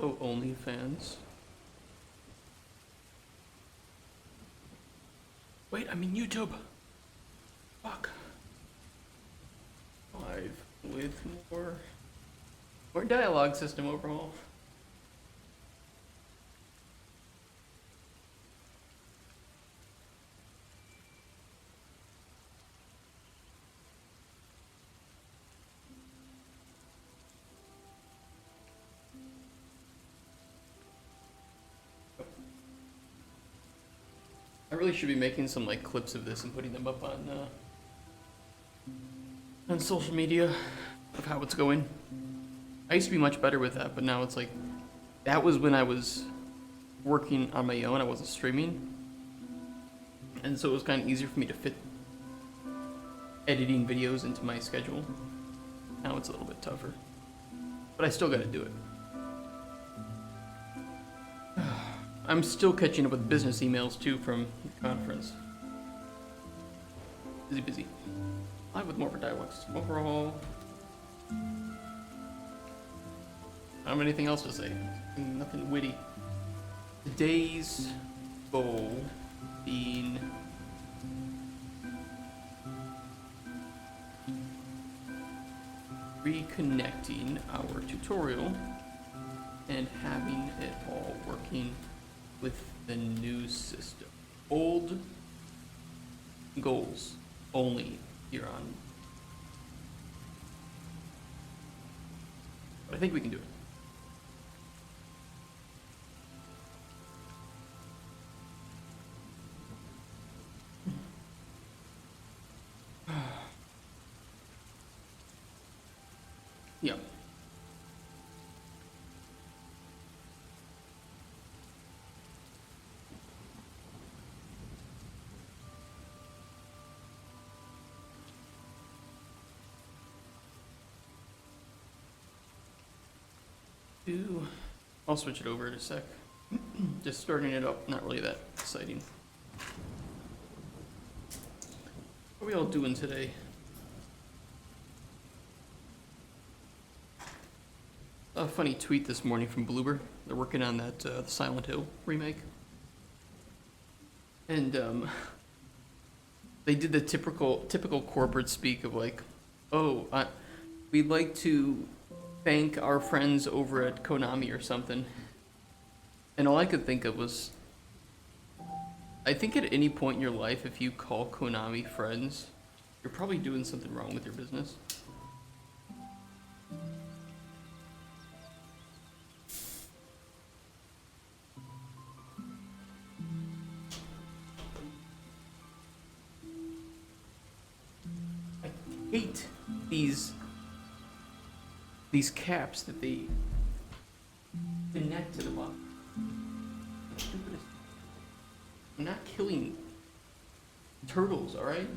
Hello, OnlyFans. Wait, I'm in YouTube. Fuck. Live with more dialogue system overhaul. I really should be making some like clips of this and putting them up on social media of how it's going. I used to be much better with that, but now it's like that was when I was working on my own. I wasn't streaming, and so it was kind of easier for me to fit editing videos into my schedule. Now it's a little bit tougher, but I still got to do it. I'm still catching up with business emails too from the conference. Busy. Live with more for dialogues. Overall, I don't have anything else to say. Nothing witty. Today's goal being reconnecting our tutorial and having it all working with the new system. Old goals only here on. But I think we can do it. Yeah. I'll switch it over in a sec. Just starting it up, not really that exciting. What are we all doing today? A funny tweet this morning from Bloober. They're working on that the Silent Hill remake. And they did the typical corporate speak of like, oh, we'd like to thank our friends over at Konami or something. And all I could think of was, I think at any point in your life, if you call Konami friends, you're probably doing something wrong with your business. I hate these caps that they connect to the bottom. I'm not killing turtles, alright?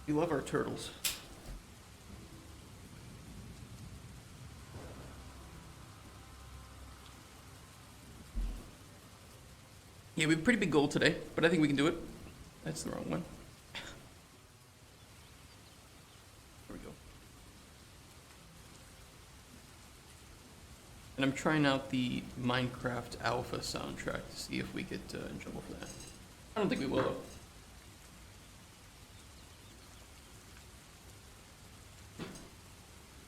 We love our turtles. Yeah, we have a pretty big goal today, but I think we can do it. That's the wrong one. There we go. And I'm trying out the Minecraft Alpha soundtrack to see if we get in trouble for that. I don't think we will though.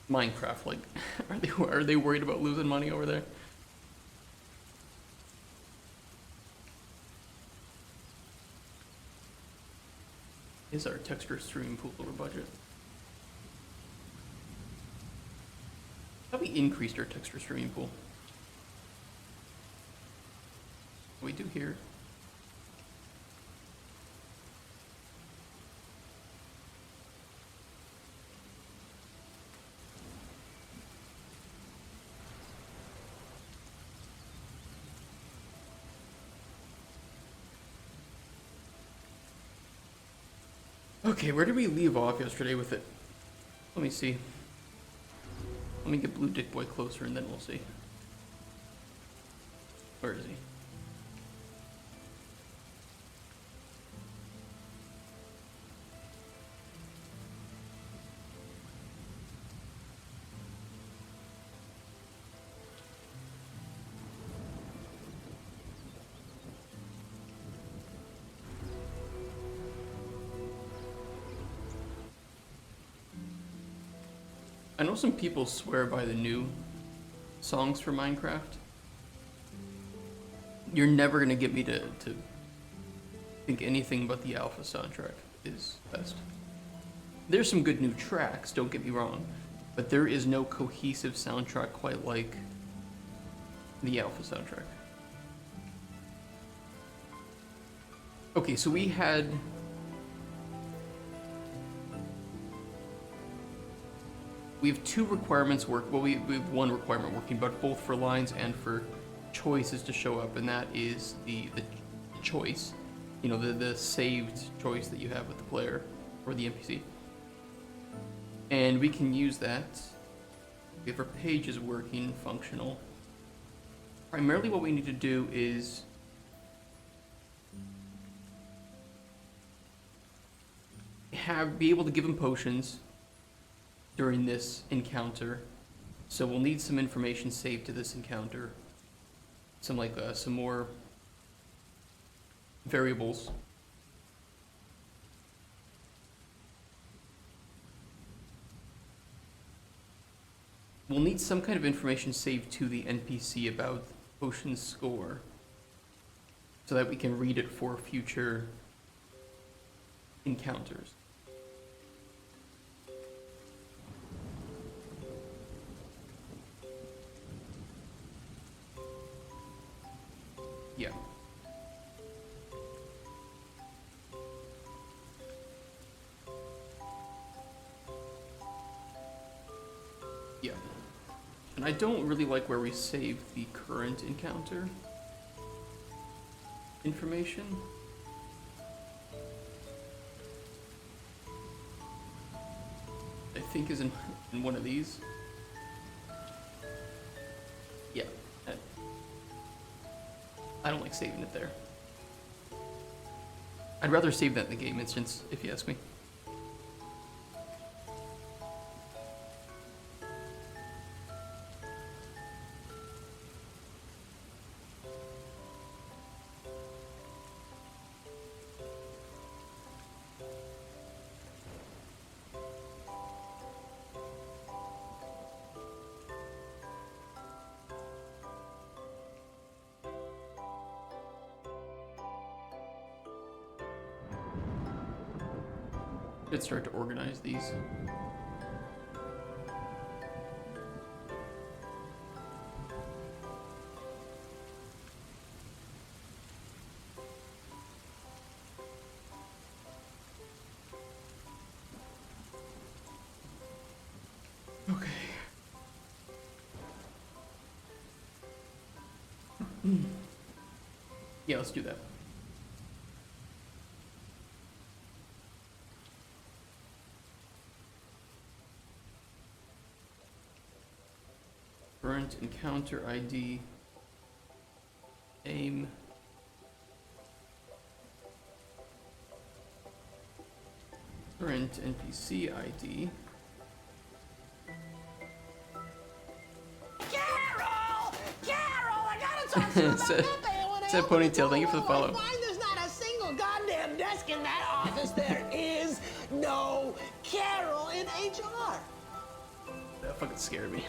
Minecraft, like, are they worried about losing money over there? Is our texture streaming pool over budget? Probably increased our texture streaming pool. We do here. Okay, where did we leave off yesterday with it? Let me see. Let me get Blue Dick Boy closer and then we'll see. Where is he? I know some people swear by the new songs for Minecraft. You're never gonna get me to think anything but the alpha soundtrack is best. There's some good new tracks, don't get me wrong, but there is no cohesive soundtrack quite like the alpha soundtrack. Okay, so we have 2 requirements well, we have 1 requirement working, but both for lines and for choices to show up, and that is the choice, you know, the saved choice that you have with the player or the NPC. And we can use that if our page is working, functional. Primarily what we need to do is be able to give him potions during this encounter. So we'll need some information saved to this encounter. Some more variables. We'll need some kind of information saved to the NPC about the potion score so that we can read it for future encounters. Yeah. Yeah. And I don't really like where we save the current encounter information. I think is in one of these. Yeah. I don't like saving it there. I'd rather save that in the game instance, if you ask me. Let's start to organize these. Okay. Yeah, let's do that. Current encounter ID, aim, current NPC ID. Carol! I gotta talk to you about Said Ponytail, thank you for the follow. I find there's not a single goddamn desk in that office. There is no Carol in HR. That fucking scared me.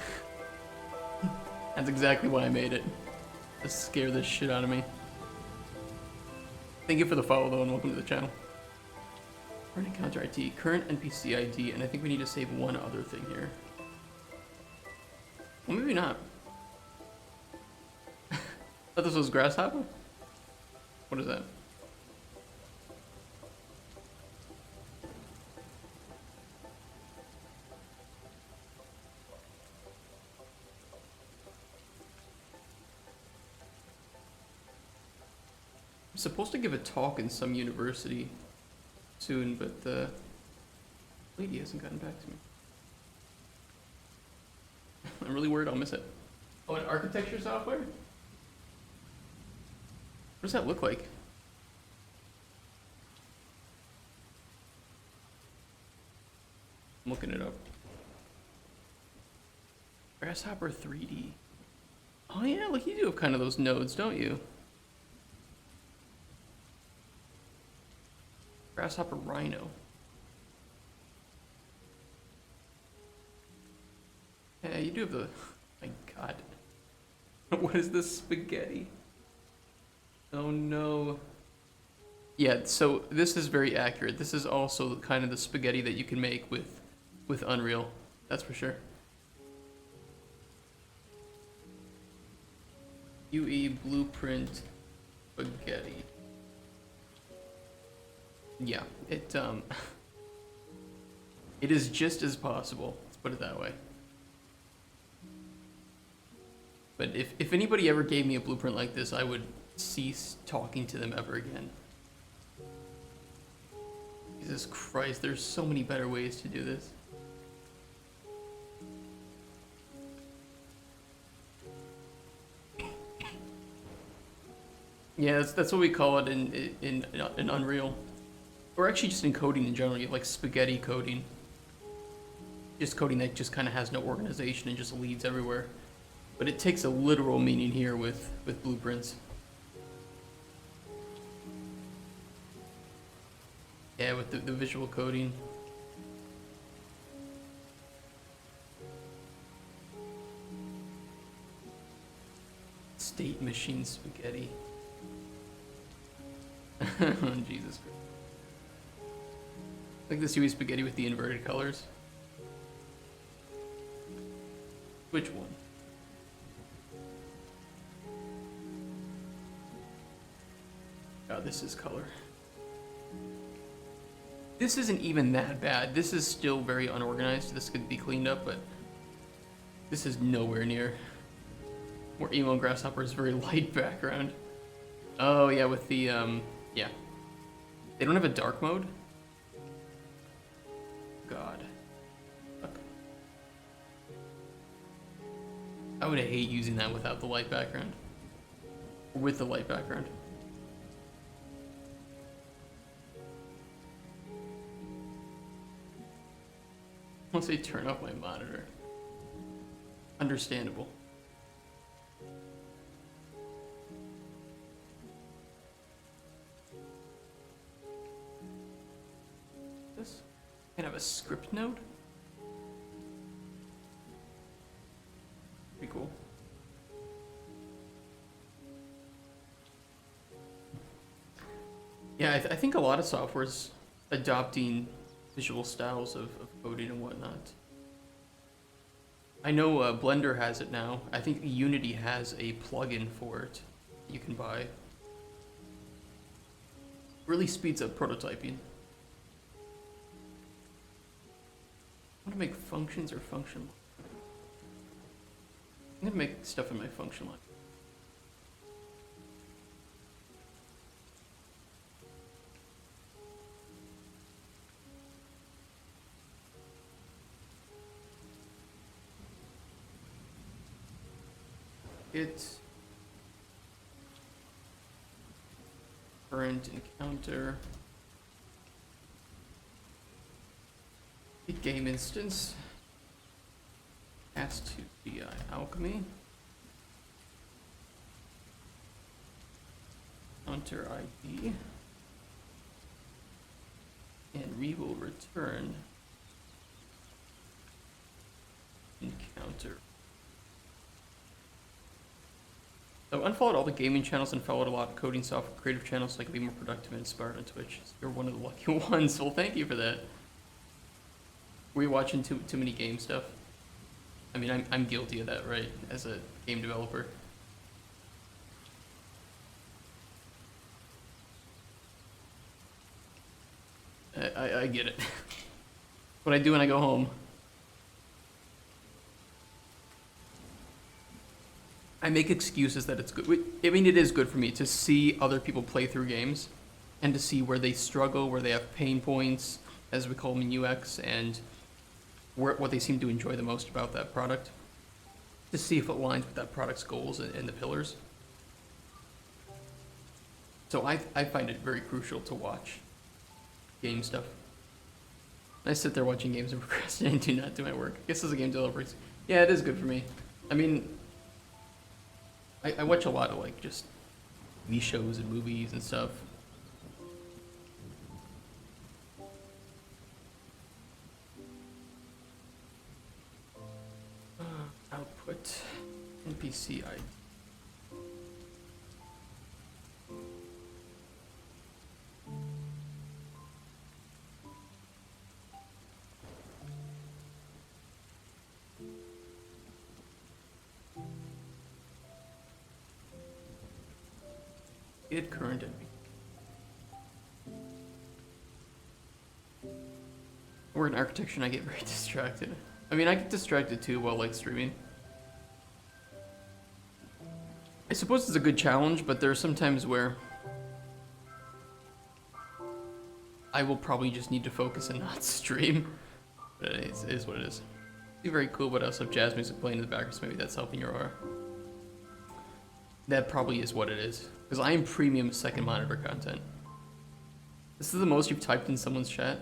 That's exactly why I made it. To scare the shit out of me. Thank you for the follow though, and welcome to the channel. Current encounter ID, current NPC ID, and I think we need to save one other thing here. Well, maybe not. I thought this was grasshopper? What is that? I'm supposed to give a talk in some university soon, but the lady hasn't gotten back to me. I'm really worried I'll miss it. Oh, an architecture software? What does that look like? I'm looking it up. Grasshopper 3D. Oh yeah, look, you do have kind of those nodes, don't you? Grasshopper Rhino. Yeah, you do have the. My God. What is this spaghetti? Oh no. Yeah, so this is very accurate. This is also kind of the spaghetti that you can make with Unreal. That's for sure. UE Blueprint spaghetti. Yeah, it is just as possible. Let's put it that way. But if anybody ever gave me a blueprint like this, I would cease talking to them ever again. Jesus Christ, there's so many better ways to do this. Yeah, that's what we call it in Unreal. Or actually just in coding in general, you have like spaghetti coding. Just coding that just kind of has no organization and just leads everywhere. But it takes a literal meaning here with blueprints. Yeah, with the visual coding. State machine spaghetti. Jesus Christ. Like this UE spaghetti with the inverted colors. Which one? Oh, this is color. This isn't even that bad. This is still very unorganized. This could be cleaned up, but this is nowhere near. Where Emo and Grasshopper is very light background. Oh yeah, with the yeah. They don't have a dark mode? God. Fuck. I would hate using that without the light background. Or with the light background. Once I turn off my monitor. Understandable. This can have a script node. Pretty cool. Yeah, I think a lot of software is adopting visual styles of coding and whatnot. I know Blender has it now. I think Unity has a plugin for it you can buy. Really speeds up prototyping. I want to make functions or function. I'm gonna make stuff in my function line. It's current encounter. Game instance has to be alchemy. Counter ID. And we will return encounter. So unfollowed all the gaming channels and followed a lot of coding software creative channels so I can be more productive and inspired on Twitch. You're one of the lucky ones. Well, thank you for that. Were you watching too many game stuff? I mean, I'm guilty of that, right? As a game developer. I get it. What I do when I go home. I make excuses that it's good. I mean, it is good for me to see other people play through games and to see where they struggle, where they have pain points, as we call them in UX, and what they seem to enjoy the most about that product, to see if it aligns with that product's goals and the pillars. So I find it very crucial to watch game stuff. I sit there watching games and procrastinate and do not do my work. I guess as a game developer, yeah, it is good for me. I mean, I watch a lot of like just TV shows and movies and stuff. see. Get current enemy. We're in architecture and I get very distracted. I mean, I get distracted too while like streaming. I suppose it's a good challenge, but there are some times where I will probably just need to focus and not stream. But it is what it is. Be very cool, but I also have jazz music playing in the background, so maybe that's helping your aura. That probably is what it is. Because I am premium second monitor content. This is the most you've typed in someone's chat?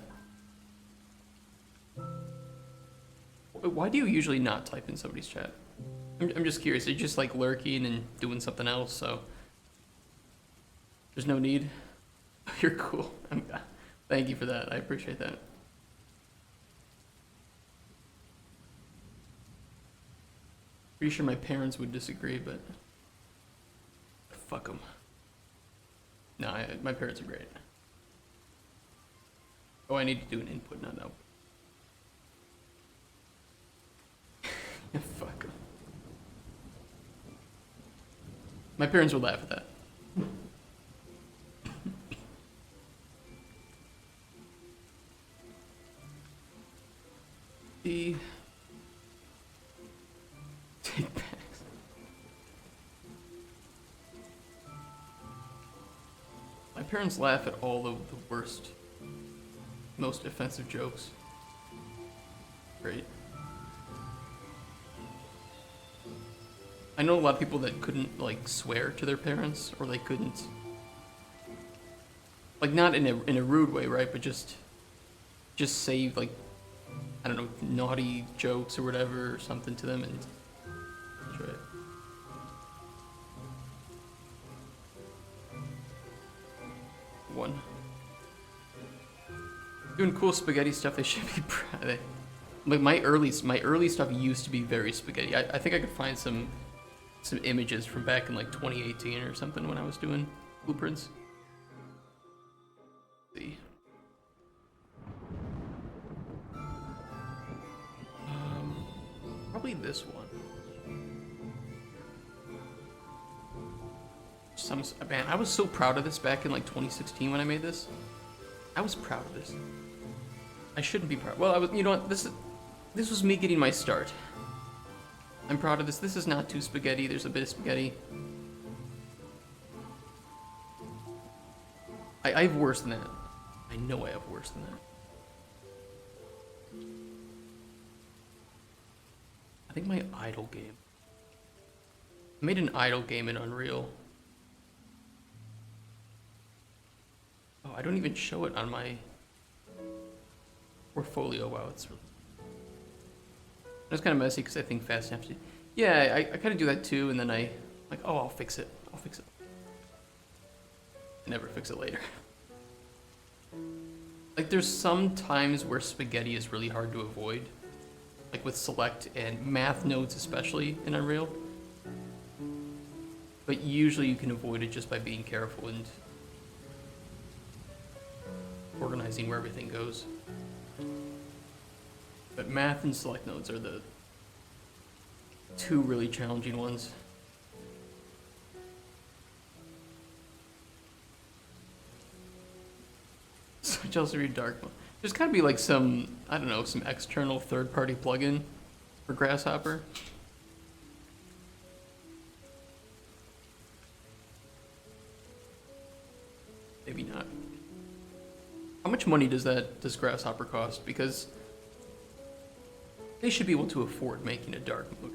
Why do you usually not type in somebody's chat? I'm just curious. Are you just like lurking and doing something else, so there's no need? You're cool. Thank you for that. I appreciate that. Pretty sure my parents would disagree, but fuck them. No, my parents are great. Oh, I need to do an input, not an output. Fuck them. My parents would laugh at that. The take backs. My parents laugh at all the worst, most offensive jokes. Great. I know a lot of people that couldn't like swear to their parents, or they couldn't, like, not in a rude way, right? But just say like, I don't know, naughty jokes or whatever or something to them and enjoy it. One. Doing cool spaghetti stuff. They should be proud. Like my early stuff used to be very spaghetti. I think I could find some images from back in like 2018 or something when I was doing blueprints. Let's see. Probably this one. Man, I was so proud of this back in like 2016 when I made this. I was proud of this. I shouldn't be proud. Well, I was. You know what? This was me getting my start. I'm proud of this. This is not too spaghetti. There's a bit of spaghetti. I have worse than that. I know I have worse than that. I think my idle game. I made an idle game in Unreal. Oh, I don't even show it on my portfolio. Wow, it's kind of messy because I think fast enough to. Yeah, I kind of do that too, and then I like, oh, I'll fix it. I never fix it later. Like, there's some times where spaghetti is really hard to avoid, like with select and math nodes, especially in Unreal. But usually you can avoid it just by being careful and organizing where everything goes. But math and select nodes are the two really challenging ones. So Chelsea read dark mode. There's gotta be like some, I don't know, some external third-party plugin for Grasshopper. Maybe not. How much money does Grasshopper cost? Because they should be able to afford making a dark mode.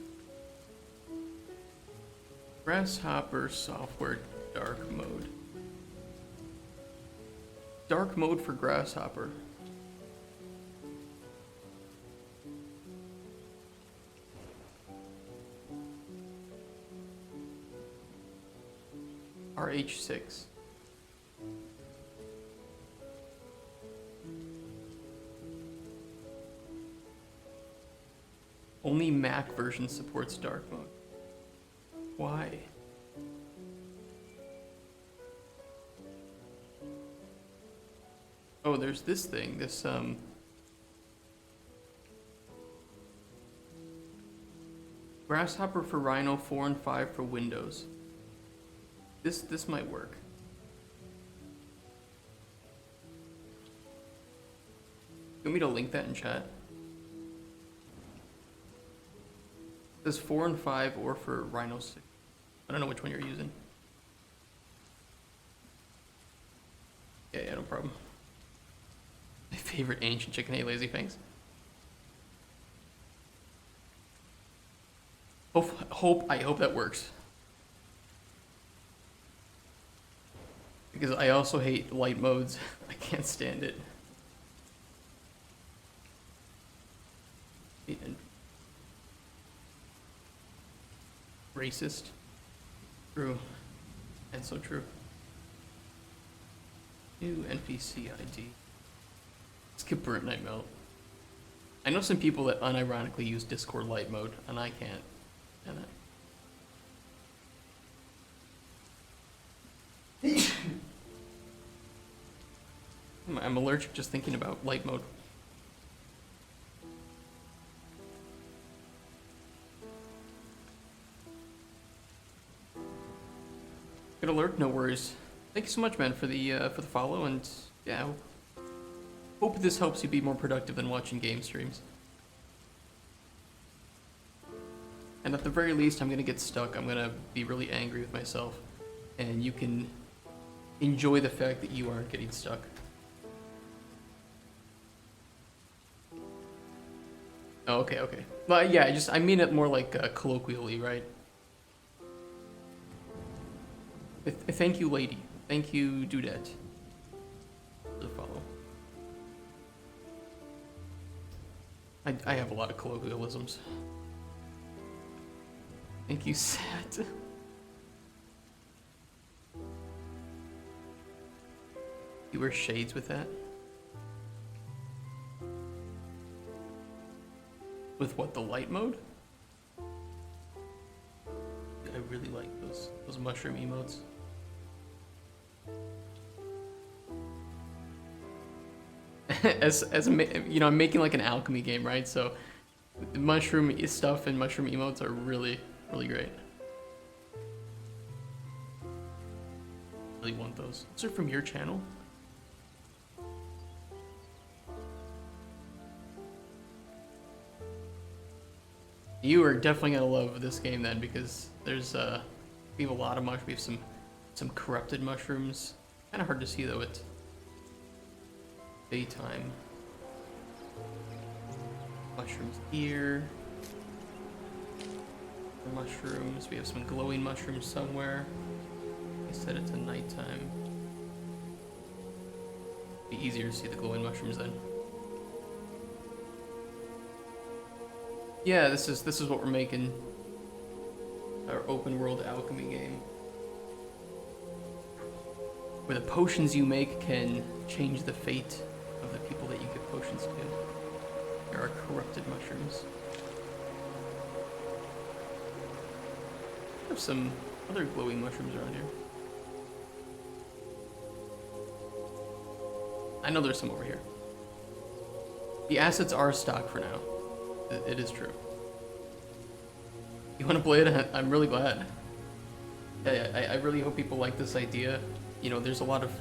Grasshopper software dark mode. Dark mode for Grasshopper. RH6. Only Mac version supports dark mode. Why? Oh, there's this thing, this, Grasshopper for Rhino, 4 and 5 for Windows. This might work. You want me to link that in chat? It says 4 and 5 or for Rhino 6. I don't know which one you're using. Yeah, no problem. My favorite ancient chicken, hey lazy fangs. I hope that works. Because I also hate light modes. I can't stand it. Racist. True. And so true. New NPC ID. Skip burnt night melt. I know some people that unironically use Discord light mode, and I can't. And I'm allergic just thinking about light mode. Good alert, no worries. Thank you so much, man, for the follow, and yeah, hope this helps you be more productive than watching game streams. And at the very least, I'm gonna get stuck. I'm gonna be really angry with myself, and you can enjoy the fact that you aren't getting stuck. Oh, okay. But yeah, I mean it more like colloquially, right? Thank you, lady. Thank you, dudette, for the follow. I have a lot of colloquialisms. Thank you, Sat. You wear shades with that? With what, the light mode? I really like those mushroom emotes. You know, I'm making like an alchemy game, right? So the mushroom stuff and mushroom emotes are really great. Really want those. Those are from your channel? You are definitely gonna love this game then, because there's we have a lot of mushrooms. We have some corrupted mushrooms. Kind of hard to see though. It's daytime. Mushrooms here. Mushrooms. We have some glowing mushrooms somewhere. I said it's a nighttime. Be easier to see the glowing mushrooms then. Yeah, this is what we're making. Our open world alchemy game. Where the potions you make can change the fate of the people that you give potions to. There are corrupted mushrooms. There's some other glowing mushrooms around here. I know there's some over here. The assets are stock for now. It is true. You want to play it? I'm really glad. Yeah, I really hope people like this idea. You know, there's a lot of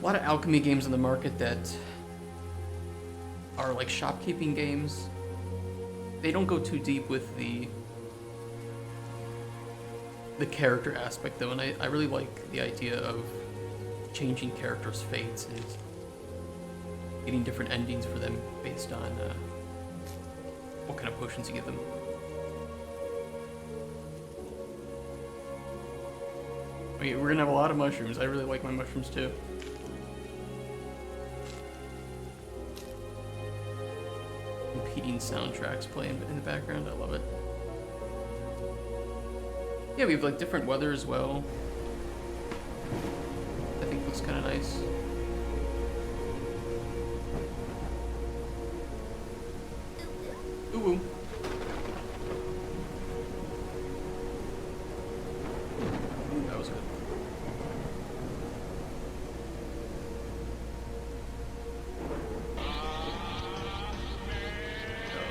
alchemy games in the market that are like shopkeeping games. They don't go too deep with the character aspect though, and I really like the idea of changing characters' fates and getting different endings for them based on what kind of potions you give them. We're gonna have a lot of mushrooms. I really like my mushrooms too. Competing soundtracks playing in the background. I love it. Yeah, we have like different weather as well. I think looks kind of nice. Ooh. was good.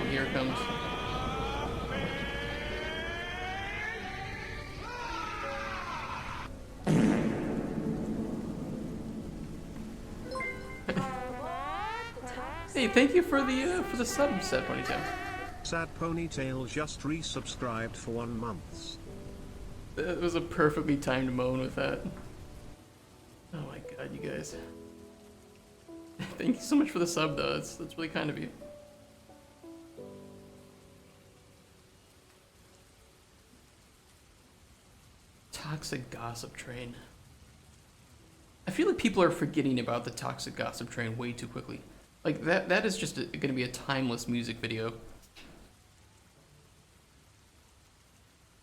Oh, here it comes. Hey, thank you for the sub set, Ponytail. Sad Ponytail just resubscribed for 1 month. That was a perfectly timed moan with that. Oh my god, you guys. Thank you so much for the sub, though. That's really kind of you. Toxic gossip train. I feel like people are forgetting about the toxic gossip train way too quickly. Like, that is just going to be a timeless music video.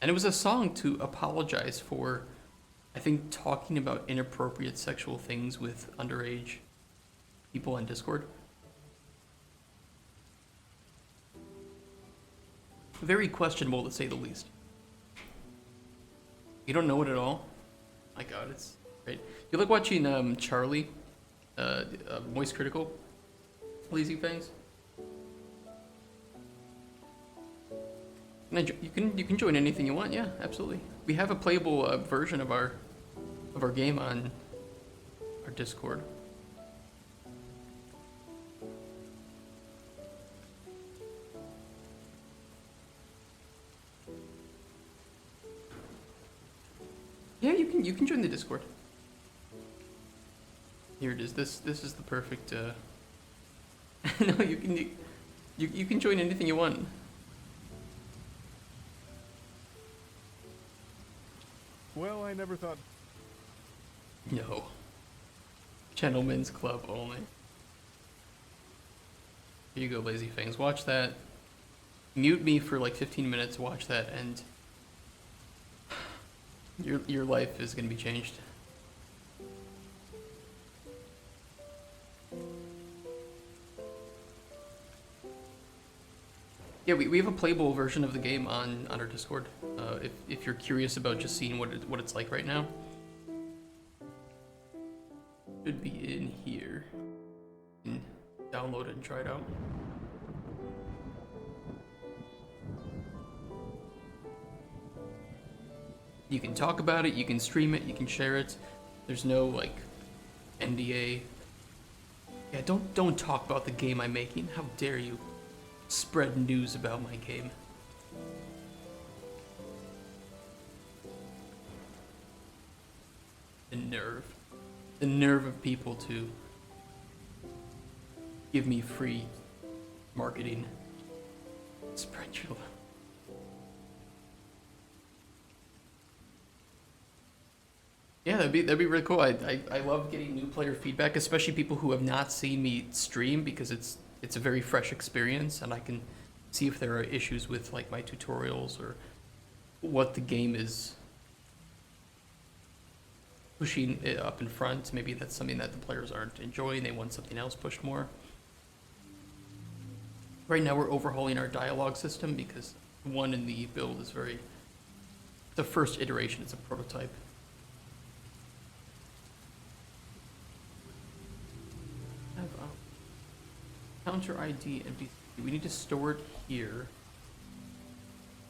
And it was a song to apologize for, I think, talking about inappropriate sexual things with underage people on Discord. Very questionable, to say the least. You don't know it at all? My god, it's great. You like watching Charlie, Moist Critical, Lazy Fangs? You can join anything you want. Yeah, absolutely. We have a playable version of our game on our Discord. Yeah, you can join the Discord. Here it is. This is the perfect. No, you can join anything you want. Well, I never thought. No. Gentlemen's Club only. Here you go, Lazy Fangs. Watch that. Mute me for like 15 minutes. Watch that, and your life is gonna be changed. Yeah, we have a playable version of the game on our Discord. If you're curious about just seeing what it's like right now, should be in here. You can download it and try it out. You can talk about it, you can stream it, you can share it. There's no like NDA. Yeah, don't talk about the game I'm making. How dare you spread news about my game. The nerve of people to give me free marketing. Spread your love. Yeah, that'd be really cool. I love getting new player feedback, especially people who have not seen me stream, because it's a very fresh experience, and I can see if there are issues with like my tutorials or what the game is pushing it up in front. Maybe that's something that the players aren't enjoying. They want something else pushed more. Right now we're overhauling our dialogue system because one in the build is the first iteration, it's a prototype. I have counter ID and BC. We need to store it here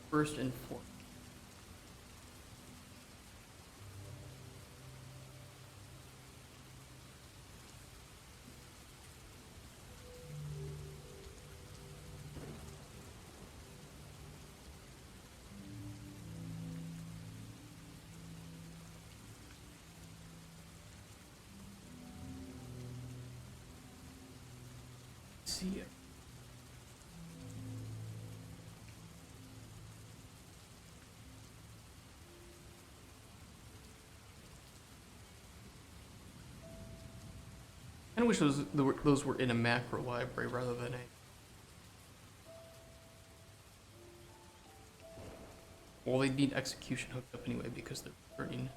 first and foremost. See it. I wish those were in a macro library rather than a. Well, they need execution hooked up anyway because they're hurting.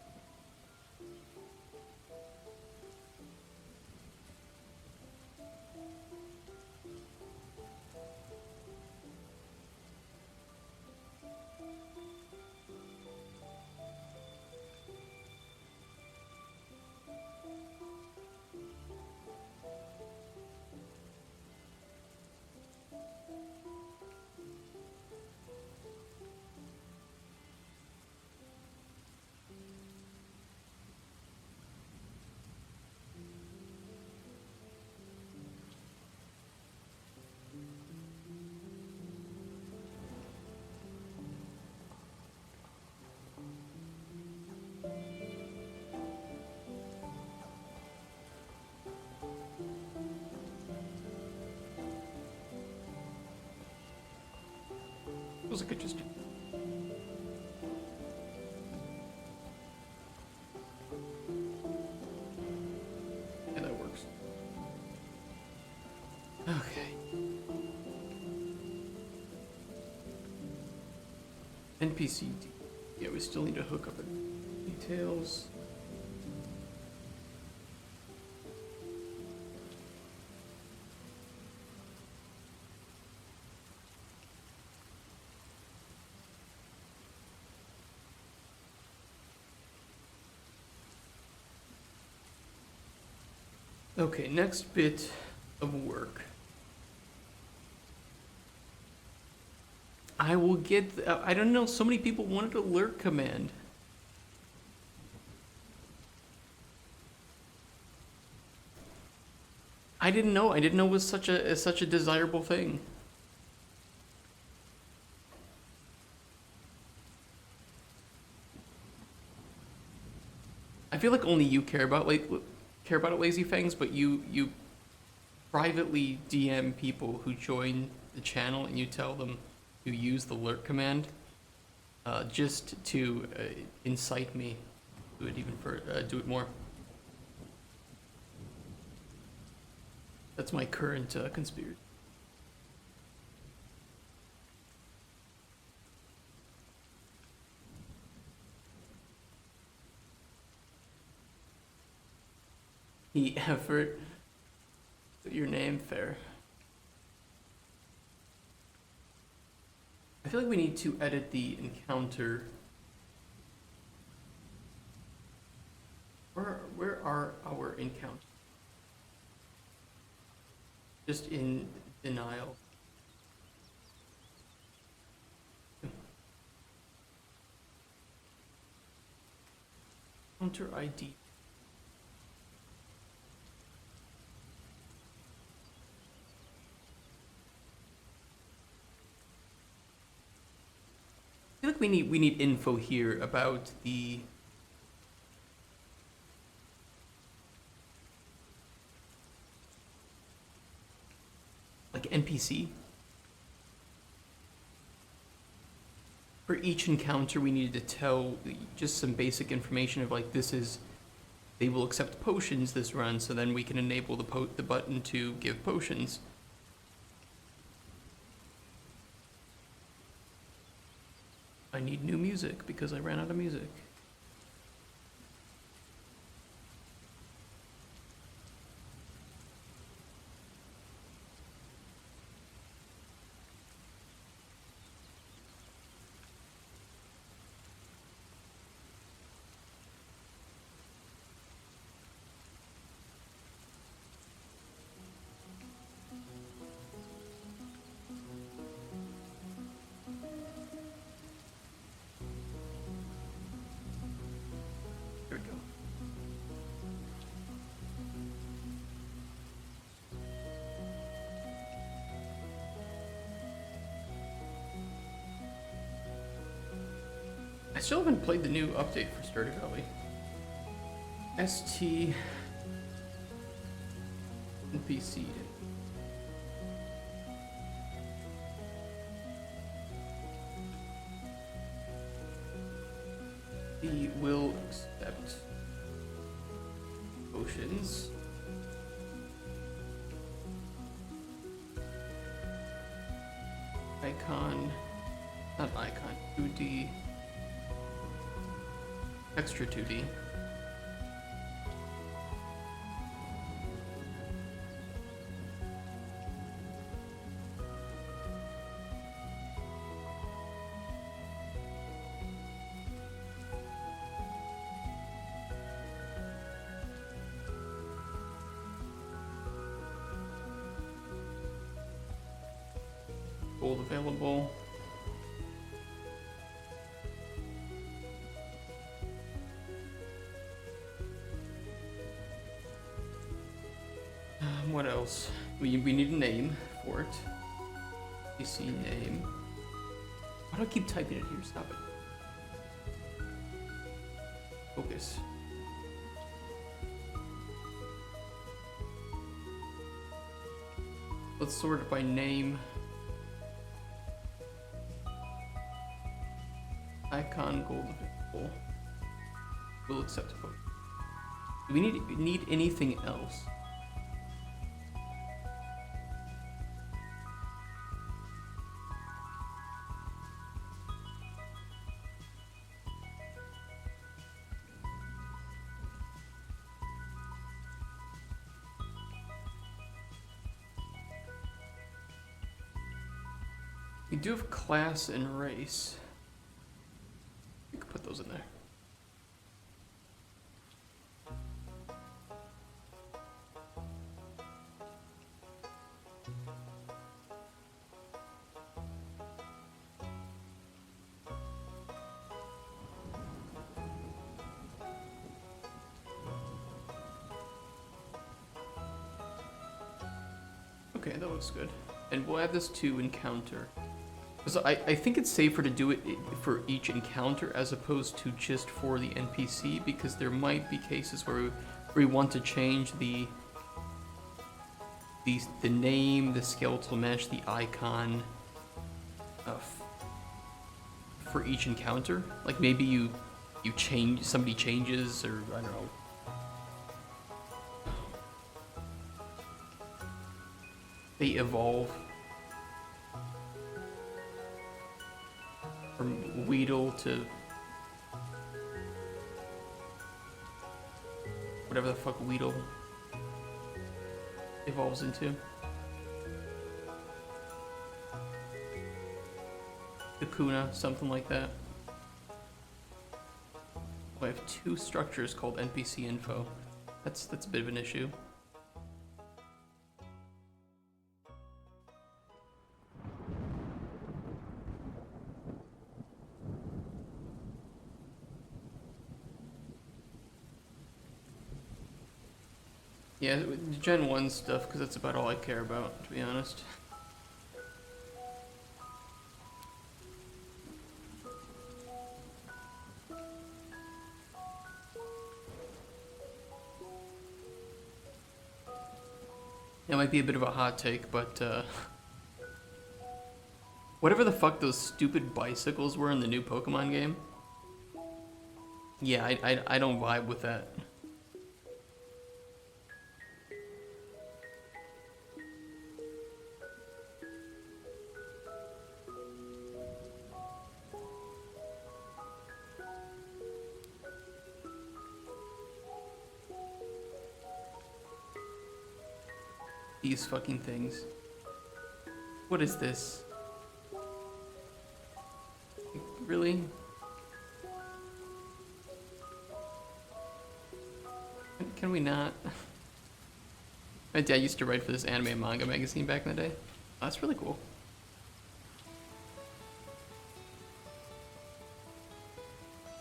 suppose I could just do. Yeah, that works. Okay. NPC. Yeah, we still need to hook up the details. Okay, next bit of work. I will get, I don't know, so many people wanted alert command. I didn't know it was such a desirable thing. I feel like only you care about it, Lazy Fangs, but you privately DM people who join the channel and you tell them to use the alert command, just to incite me to do it more. That's my current conspiracy. The effort. Your name, fair. I feel like we need to edit the encounter. Where are our encounters? Just in denial. Counter ID. I feel like we need info here about the like NPC. For each encounter, we needed to tell just some basic information of like they will accept potions this run, so then we can enable the button to give potions. I need new music because I ran out of music. Here we go. I still haven't played the new update for Stardew Valley. ST NPC. He will accept potions. Icon, not icon, 2D. Extra 2D. Gold available. What else? We need a name for it. PC name. Why do I keep typing it here? Stop it. Focus. Let's sort it by name. Icon gold available. We'll accept a vote. Do we need anything else? We do have class and race. We could put those in there. Okay, that looks good. And we'll add this to encounter. Because I think it's safer to do it for each encounter as opposed to just for the NPC, because there might be cases where we want to change the name, the skeletal mesh, the icon for each encounter. Like maybe you change, somebody changes, or I don't know. They evolve. From Weedle to whatever the fuck Weedle evolves into. Kakuna, something like that. I have two structures called NPC info. That's a bit of an issue. Yeah, Gen 1 stuff, because that's about all I care about, to be honest. It might be a bit of a hot take, but whatever the fuck those stupid bicycles were in the new Pokemon game, yeah, I don't vibe with that. These fucking things. What is this? Really? Can we not? My dad used to write for this anime and manga magazine back in the day. Oh, that's really cool.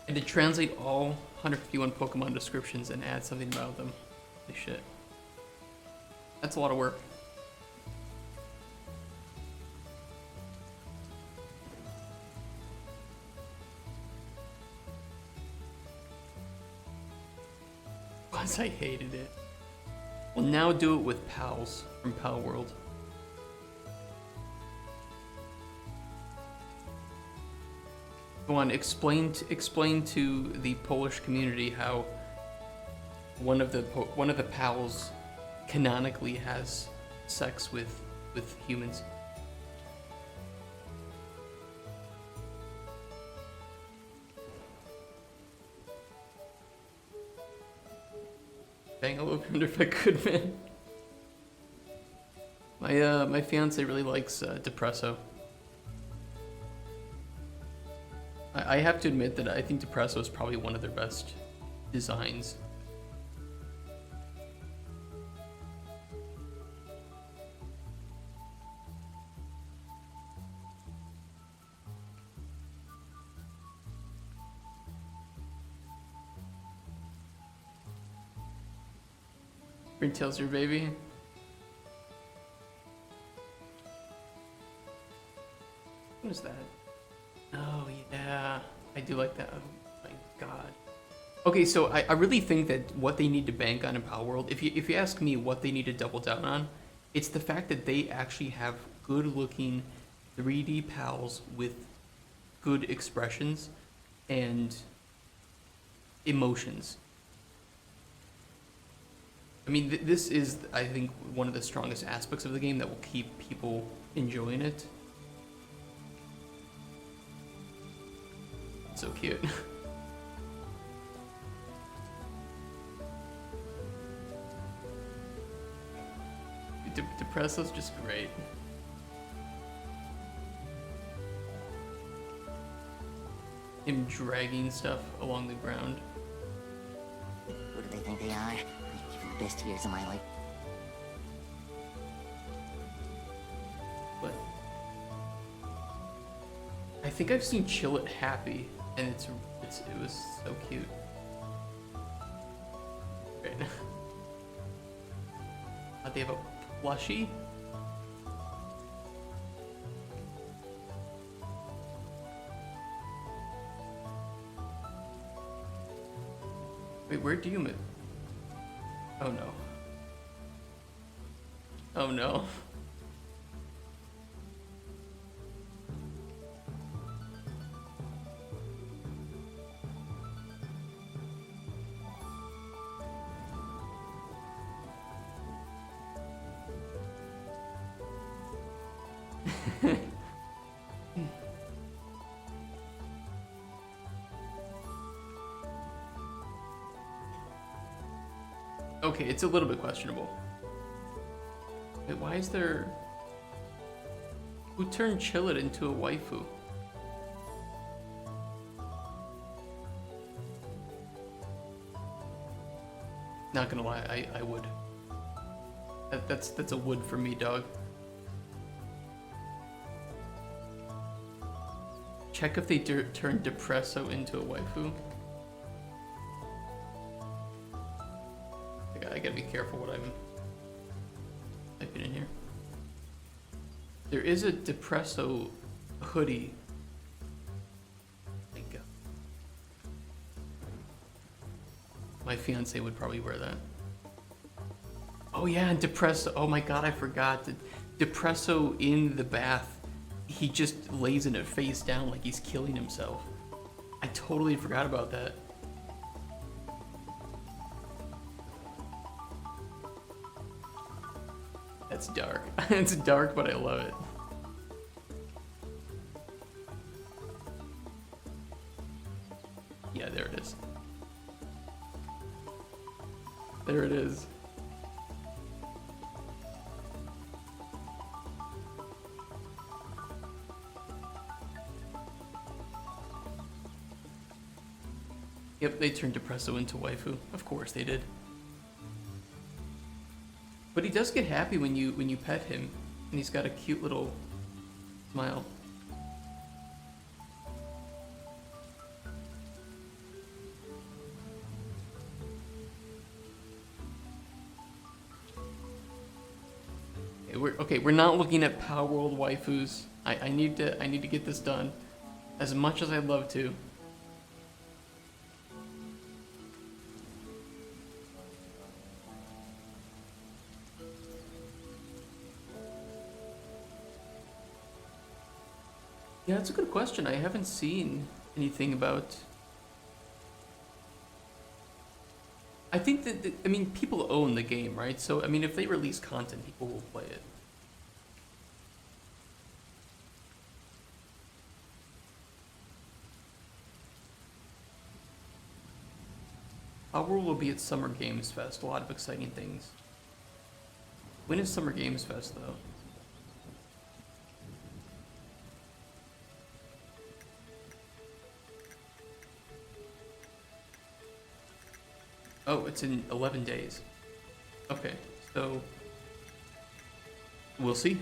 And to translate all 151 Pokemon descriptions and add something about them. Holy shit. That's a lot of work. Once I hated it. We'll now do it with pals from Pal World. Go on, explain to the Polish community how one of the pals canonically has sex with humans. Bang a little bit if I could, man. My fiance really likes Depresso. I have to admit that I think Depresso is probably one of their best designs. Ringtail's your baby. What is that? Oh yeah, I do like that. Oh my god. Okay, so I really think that what they need to bank on in Power World, if you ask me what they need to double down on, it's the fact that they actually have good looking 3D pals with good expressions. and emotions. I mean, this is, I think, one of the strongest aspects of the game that will keep people enjoying it. So cute. Depresso's just great. Him dragging stuff along the ground. Who do they think they are? Given the best years of my life. But I think I've seen Chillet happy, and it was so cute. Right. They have a plushie. Wait, where do you move? Oh no. Oh no. Okay, it's a little bit questionable. Wait, why is there... Who turned Chillet into a waifu? Not gonna lie, I would. That's a would for me, dog. Check if they turned Depresso into a waifu. I gotta be careful what I'm typing in here. There is a Depresso hoodie. I think my fiance would probably wear that. Oh yeah, and Depresso. Oh my god, I forgot. Depresso in the bath, he just lays in it face down like he's killing himself. I totally forgot about that. That's dark. It's dark, but I love it. Yeah, there it is. There it is. Yep, they turned Depresso into waifu. Of course they did. But he does get happy when you pet him, and he's got a cute little smile. Okay, we're not looking at Power World waifus. I need to get this done, as much as I'd love to. Yeah, that's a good question. I haven't seen anything about... I think that, I mean, people own the game, right? So, I mean, if they release content, people will play it. Our will be at Summer Games Fest. A lot of exciting things. When is Summer Games Fest, though? Oh, it's in 11 days. Okay, so we'll see.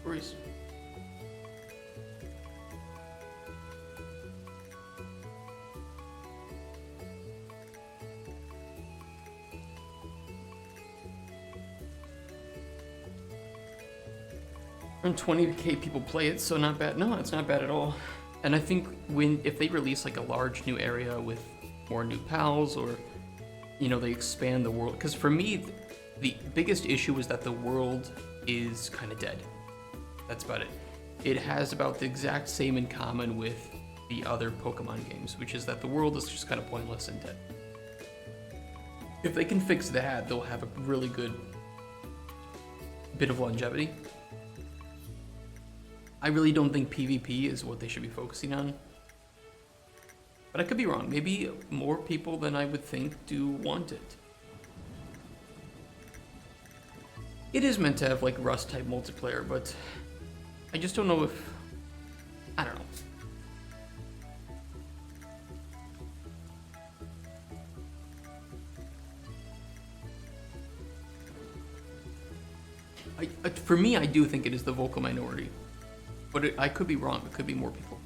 Worries. And 20K people play it, so not bad. No, it's not bad at all. And I think if they release like a large new area with more new pals, or they expand the world. Because for me, the biggest issue is that the world is kind of dead. That's about it. It has about the exact same in common with the other Pokemon games, which is that the world is just kind of pointless and dead. If they can fix that, they'll have a really good bit of longevity. I really don't think PvP is what they should be focusing on. But I could be wrong. Maybe more people than I would think do want it. It is meant to have like Rust type multiplayer, but I just don't know if... I don't know. For me, I do think it is the vocal minority. But I could be wrong. It could be more people.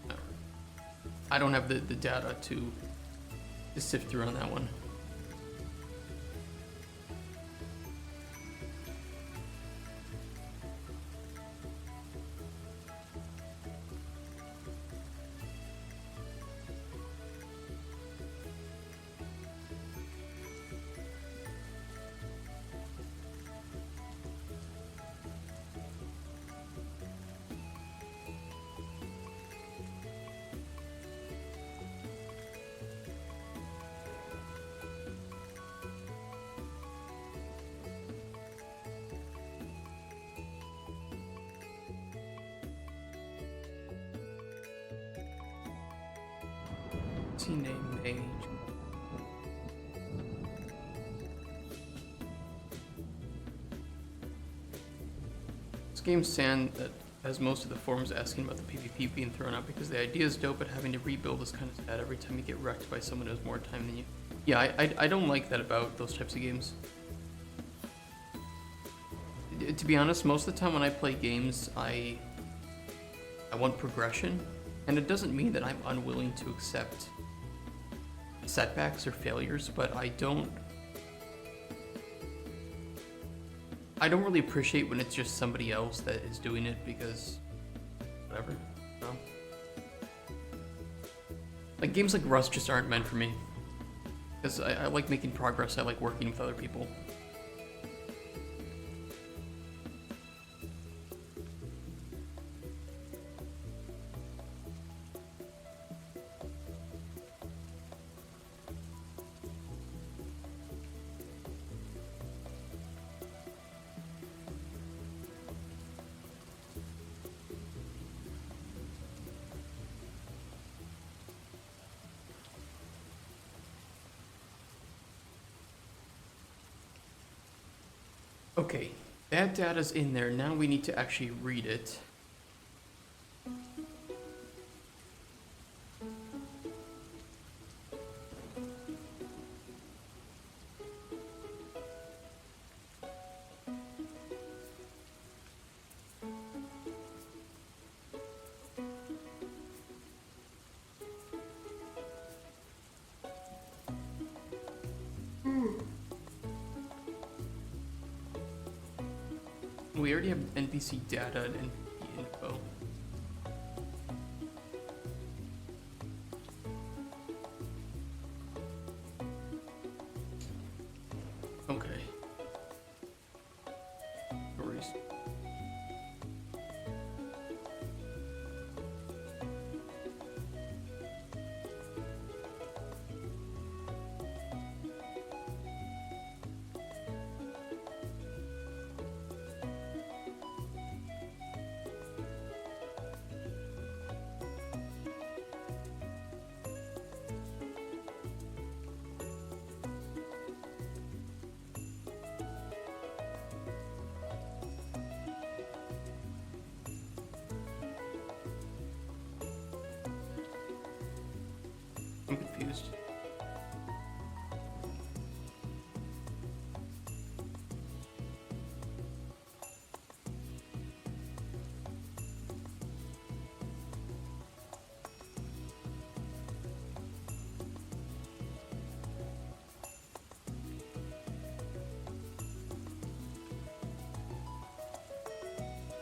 I don't have the data to sift through on that one. Name age. This game's sad that has most of the forums asking about the PvP being thrown out because the idea is dope, but having to rebuild is kind of sad every time you get wrecked by someone who has more time than you. Yeah, I don't like that about those types of games. To be honest, most of the time when I play games, I want progression, and it doesn't mean that I'm unwilling to accept setbacks or failures, but I don't really appreciate when it's just somebody else that is doing it because whatever. No. Like games like Rust just aren't meant for me because I like making progress. I like working with other people. Okay, that data's in there. Now we need to actually read it. We already have NPC data and NPC info. Okay. No worries.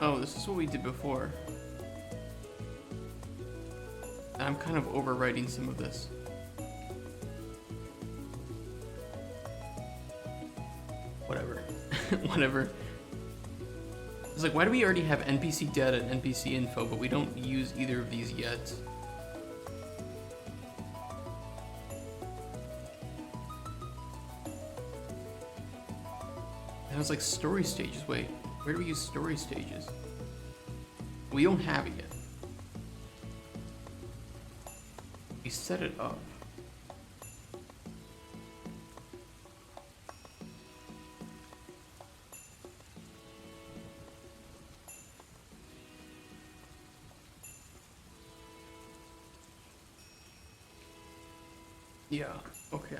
Oh, this is what we did before. I'm kind of overwriting some of this. Whatever. Whatever. It's like, why do we already have NPC data and NPC info, but we don't use either of these yet? And it's like story stages. Wait, where do we use story stages? We don't have it yet. We set it up. Yeah, okay.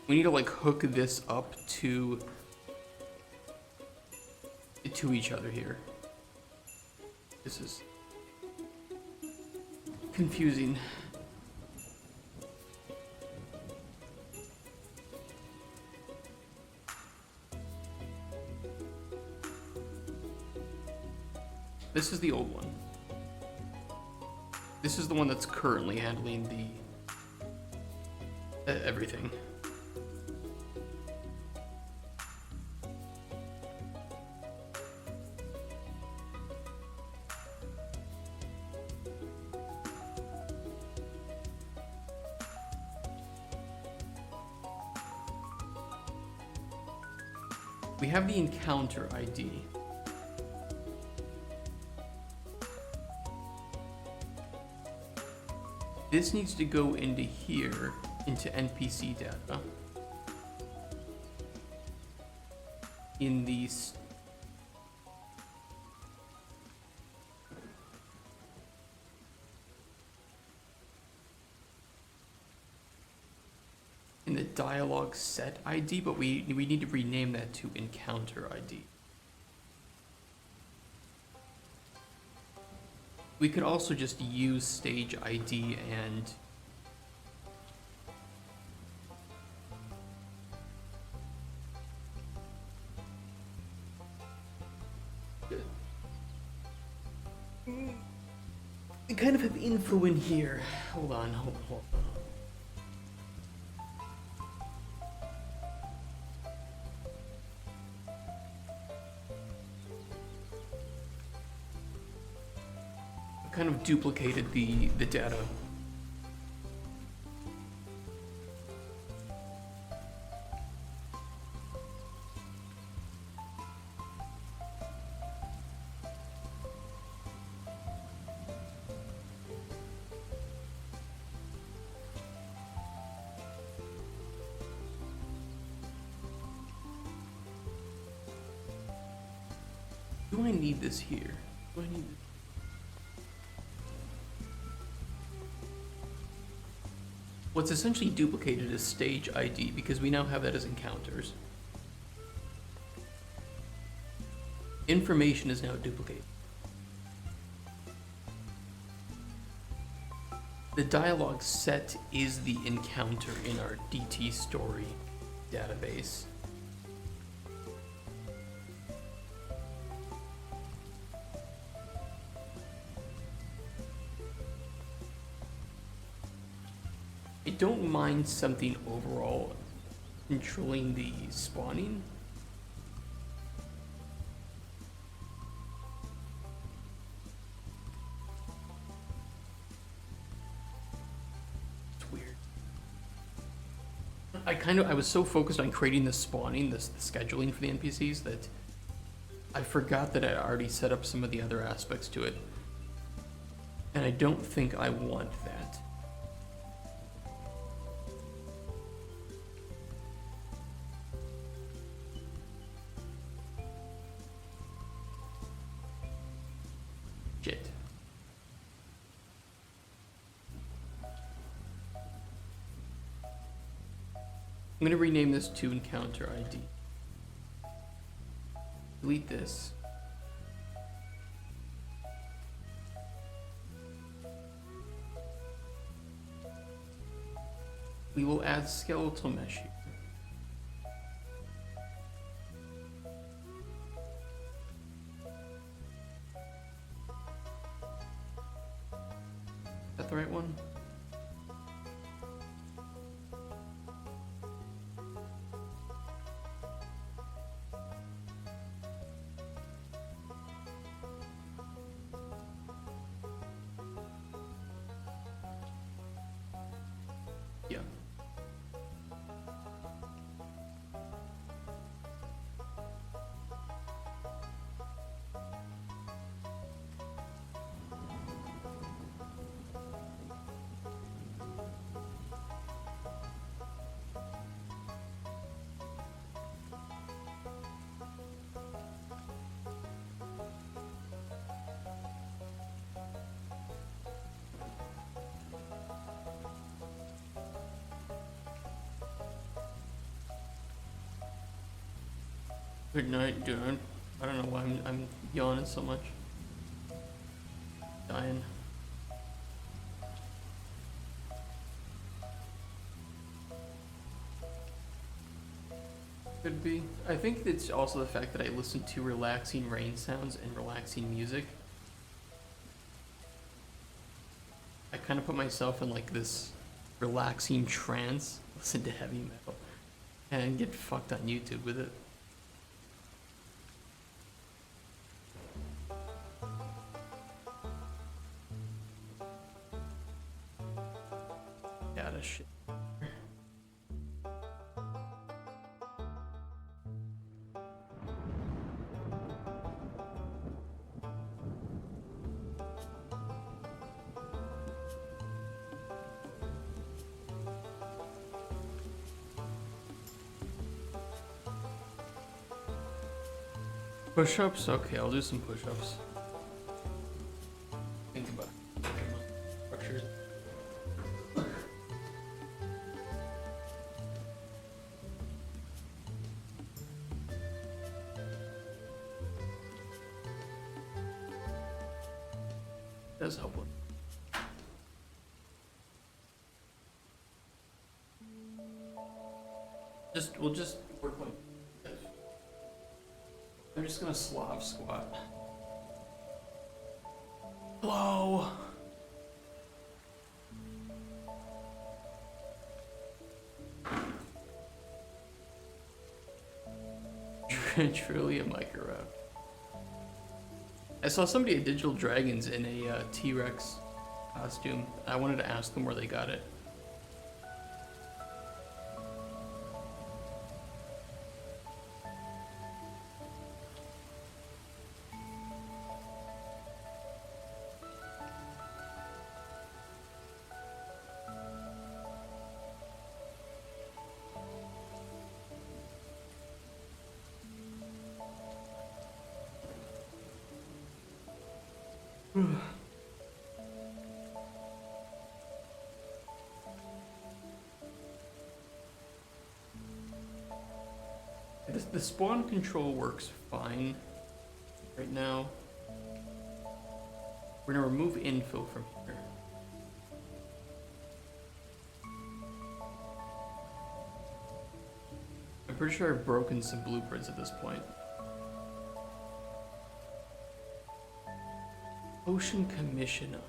We need to like hook this up to each other here. This is confusing. This is the old one. This is the one that's currently handling the everything. We have the encounter ID. This needs to go into here, into NPC data. In these. In the dialogue set ID, but we need to rename that to encounter ID. We could also just use stage ID and we kind of have info in here. Hold on. Kind of duplicated the data. Do I need this here? Do I need this? What's essentially duplicated is stage ID because we now have that as encounters. Information is now duplicated. The dialogue set is the encounter in our DT story database. I don't mind something overall controlling the spawning. It's weird. I was so focused on creating the spawning, the scheduling for the NPCs that I forgot that I already set up some of the other aspects to it. And I don't think I want that. Shit. I'm gonna rename this to encounter ID. Delete this. We will add skeletal mesh here. Is that the right one? Yeah. Good night, dude. I don't know why I'm yawning so much. Dying. Could be. I think it's also the fact that I listen to relaxing rain sounds and relaxing music. I kind of put myself in like this relaxing trance, listen to heavy metal, and get fucked on YouTube with it. Yeah, that shit. Push-ups? Okay, I'll do some push-ups. Think about structures. Does help one. We'll just work like this. I'm just gonna Slav squat. Hello. Truly a micro route. I saw somebody at Digital Dragons in a T-Rex costume. I wanted to ask them where they got it. The spawn control works fine right now. We're gonna remove info from here. I'm pretty sure I've broken some blueprints at this point. Ocean Commissioner.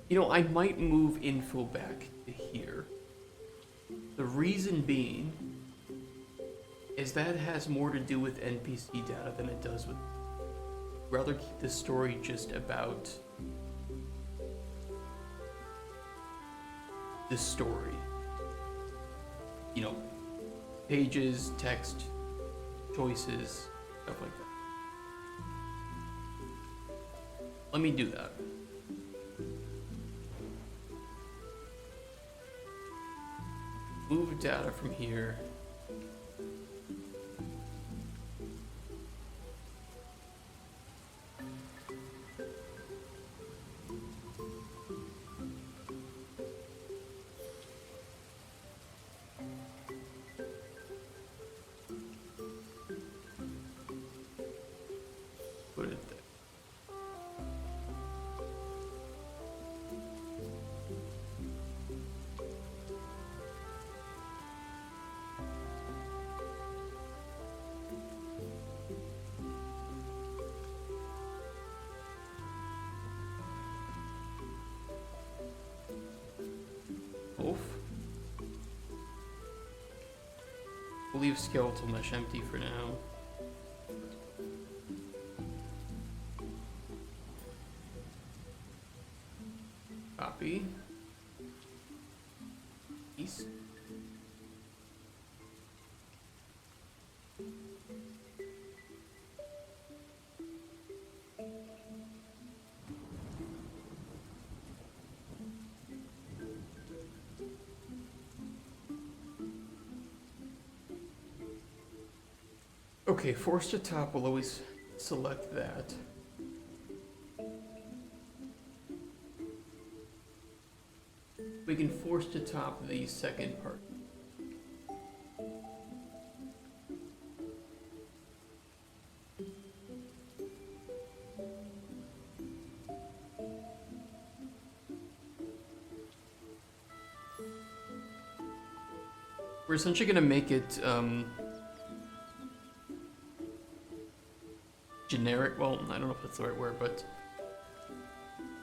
You know, I might move info back to here. The reason being is that it has more to do with NPC data than it does with... I'd rather keep the story just about the story. You know, pages, text, choices, stuff like that. Let me do that. Move data from here. Put it there. Wolf. We'll leave skeletal mesh empty for now. Copy. East. Okay, force to top, we'll always select that. We can force to top the second part. We're essentially going to make it generic, well, I don't know if that's the right word, but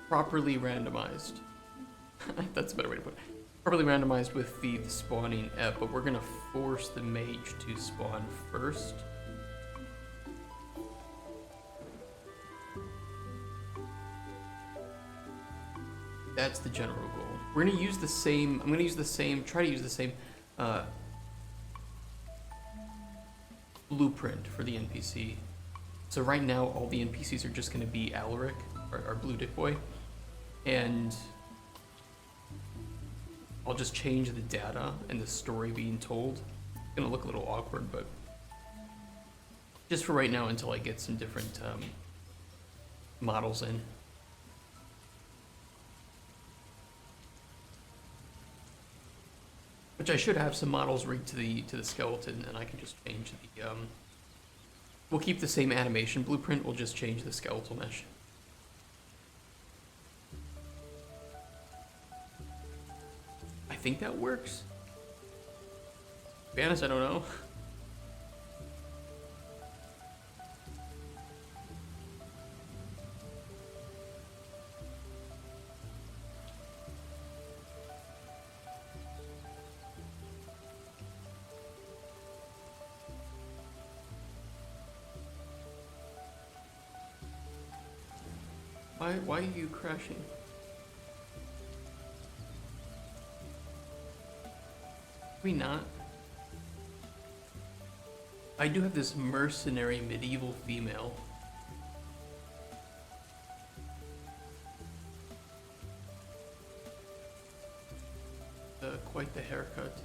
properly randomized. That's a better way to put it. Properly randomized with the spawning F, but we're gonna force the mage to spawn first. That's the general goal. We're gonna use the same, I'm gonna use the same, try to use the same blueprint for the NPC. So right now, all the NPCs are just gonna be Alaric, our blue dick boy, and I'll just change the data and the story being told. It's gonna look a little awkward, but just for right now until I get some different models in. Which I should have some models rigged to the skeleton, and I can just change the we'll keep the same animation blueprint, we'll just change the skeletal mesh. I think that works. To be honest, I don't know. Why are you crashing? We not. I do have this mercenary medieval female. Quite the haircut.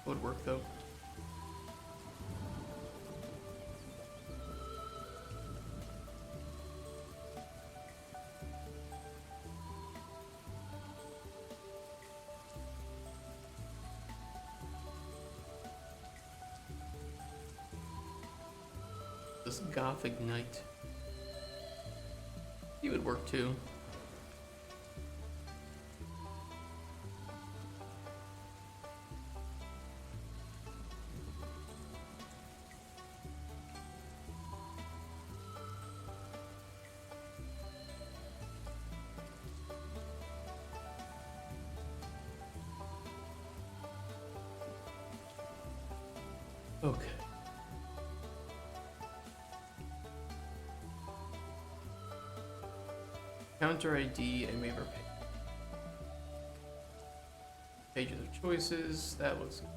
Would work though. This Gothic Knight. He would work too. Okay. Counter ID and waiver pages of choices. That looks good.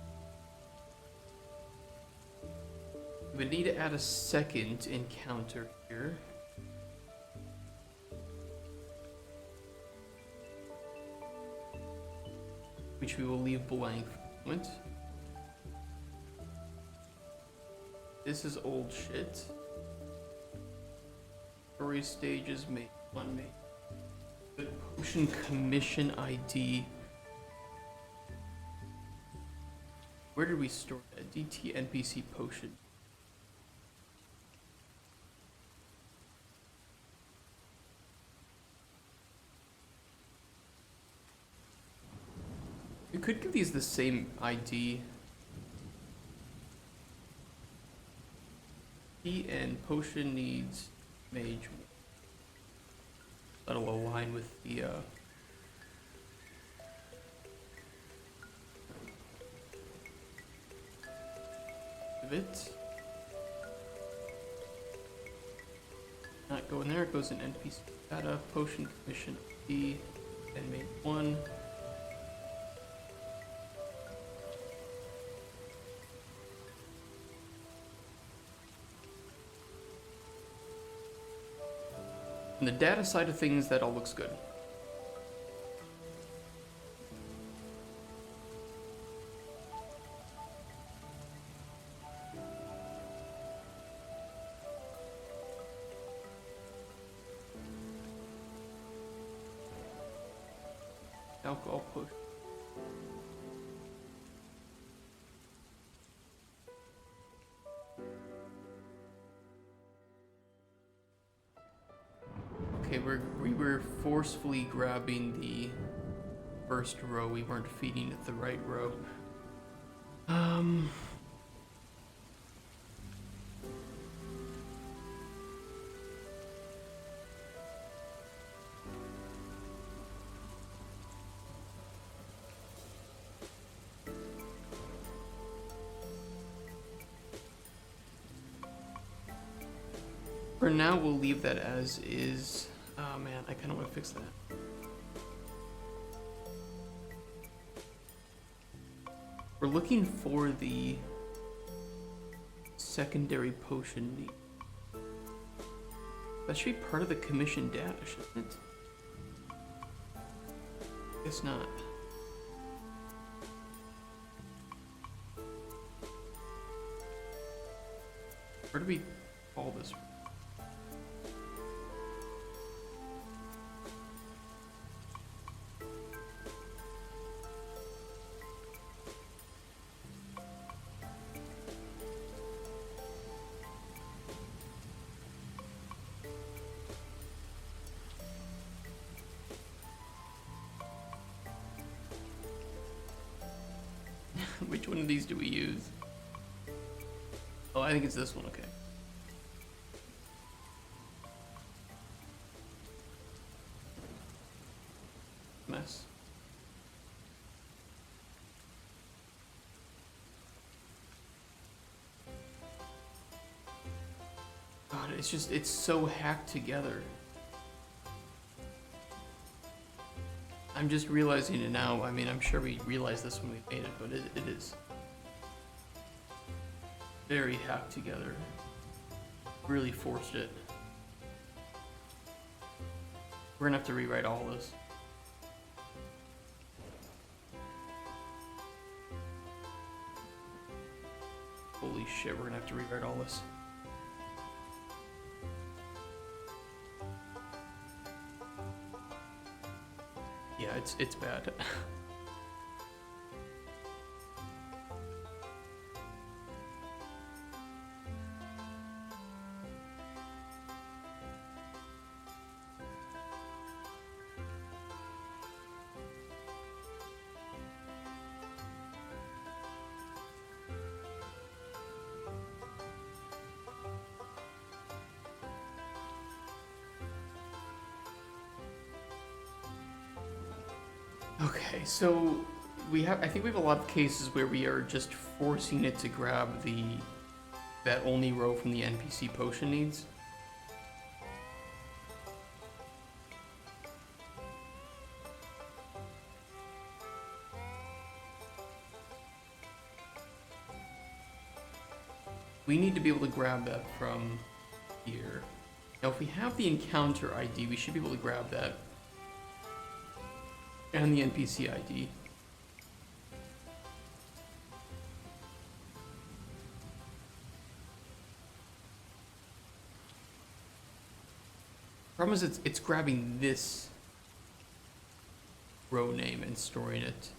We need to add a second encounter here. Which we will leave blank for the moment. This is old shit. Story stages made one made. The potion commission ID. Where did we store that? DT NPC potion. We could give these the same ID. And potion needs mage. That'll align with the of it. Not go in there, it goes in NPC data, potion commission ID, and mage 1. On the data side of things, that all looks good. Alcohol potion. Okay, we were forcefully grabbing the first row. We weren't feeding it the right row. For now, we'll leave that as is. Oh man, I kind of want to fix that. We're looking for the secondary potion need. That should be part of the commission data, shouldn't it? Guess not. Where do we call this? Which one of these do we use? Oh, I think it's this one, okay. Mess. God, it's so hacked together. I'm just realizing it now. I mean, I'm sure we realized this when we made it, but it is very hacked together. Really forced it. We're gonna have to rewrite all this. Holy shit, we're gonna have to rewrite all this. Yeah, it's bad. Okay, so I think we have a lot of cases where we are just forcing it to grab that only row from the NPC potion needs. We need to be able to grab that from here. Now, if we have the encounter ID, we should be able to grab that. And the NPC ID. Problem is, it's grabbing this row name and storing it.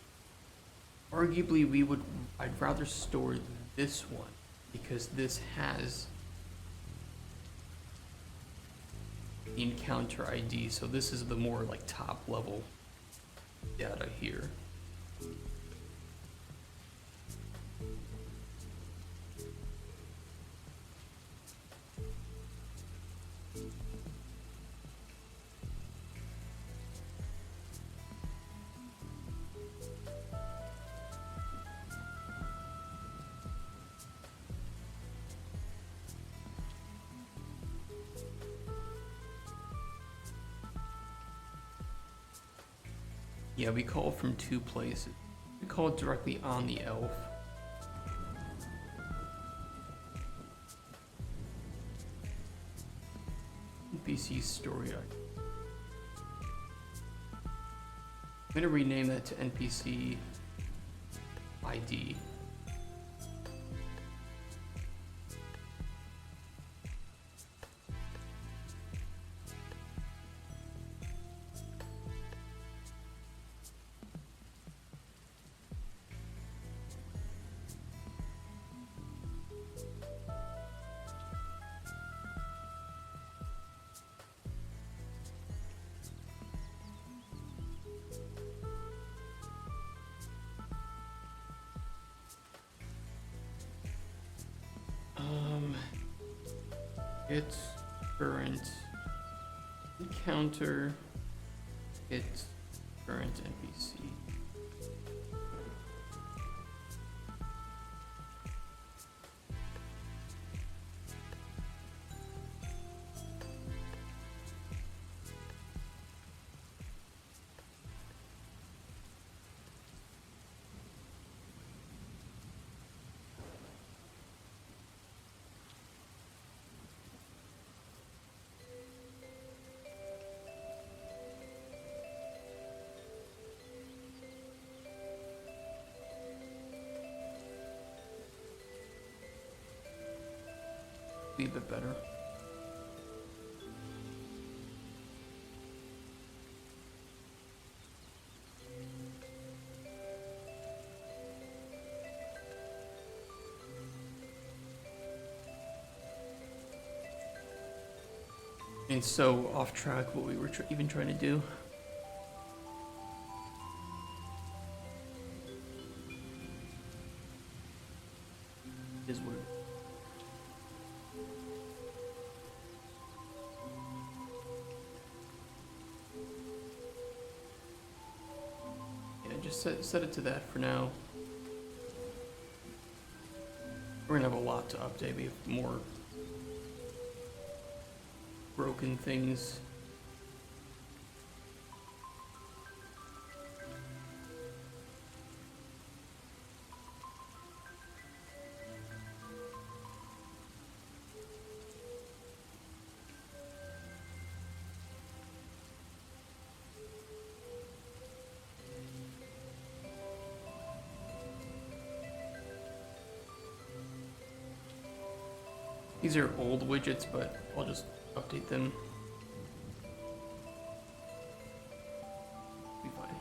Arguably, I'd rather store this one because this has the encounter ID. So this is the more like top level data here. Yeah, we call it from 2 places. We call it directly on the elf. NPC story. I'm gonna rename that to NPC ID. It's current encounter, it's current NPC. Be a bit better. And so off track what we were even trying to do. Is what. Just set it to that for now. We're gonna have a lot to update. We have more broken things. These are old widgets, but I'll just update them. Be fine.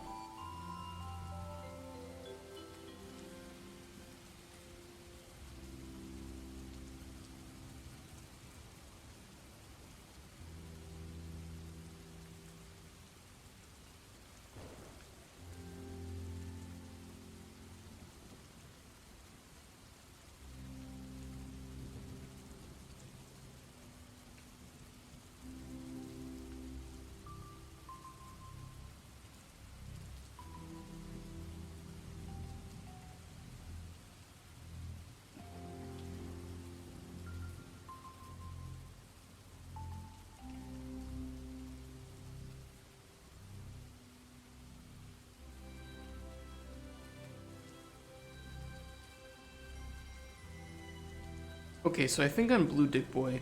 Okay, so I think on Blue Dick Boy,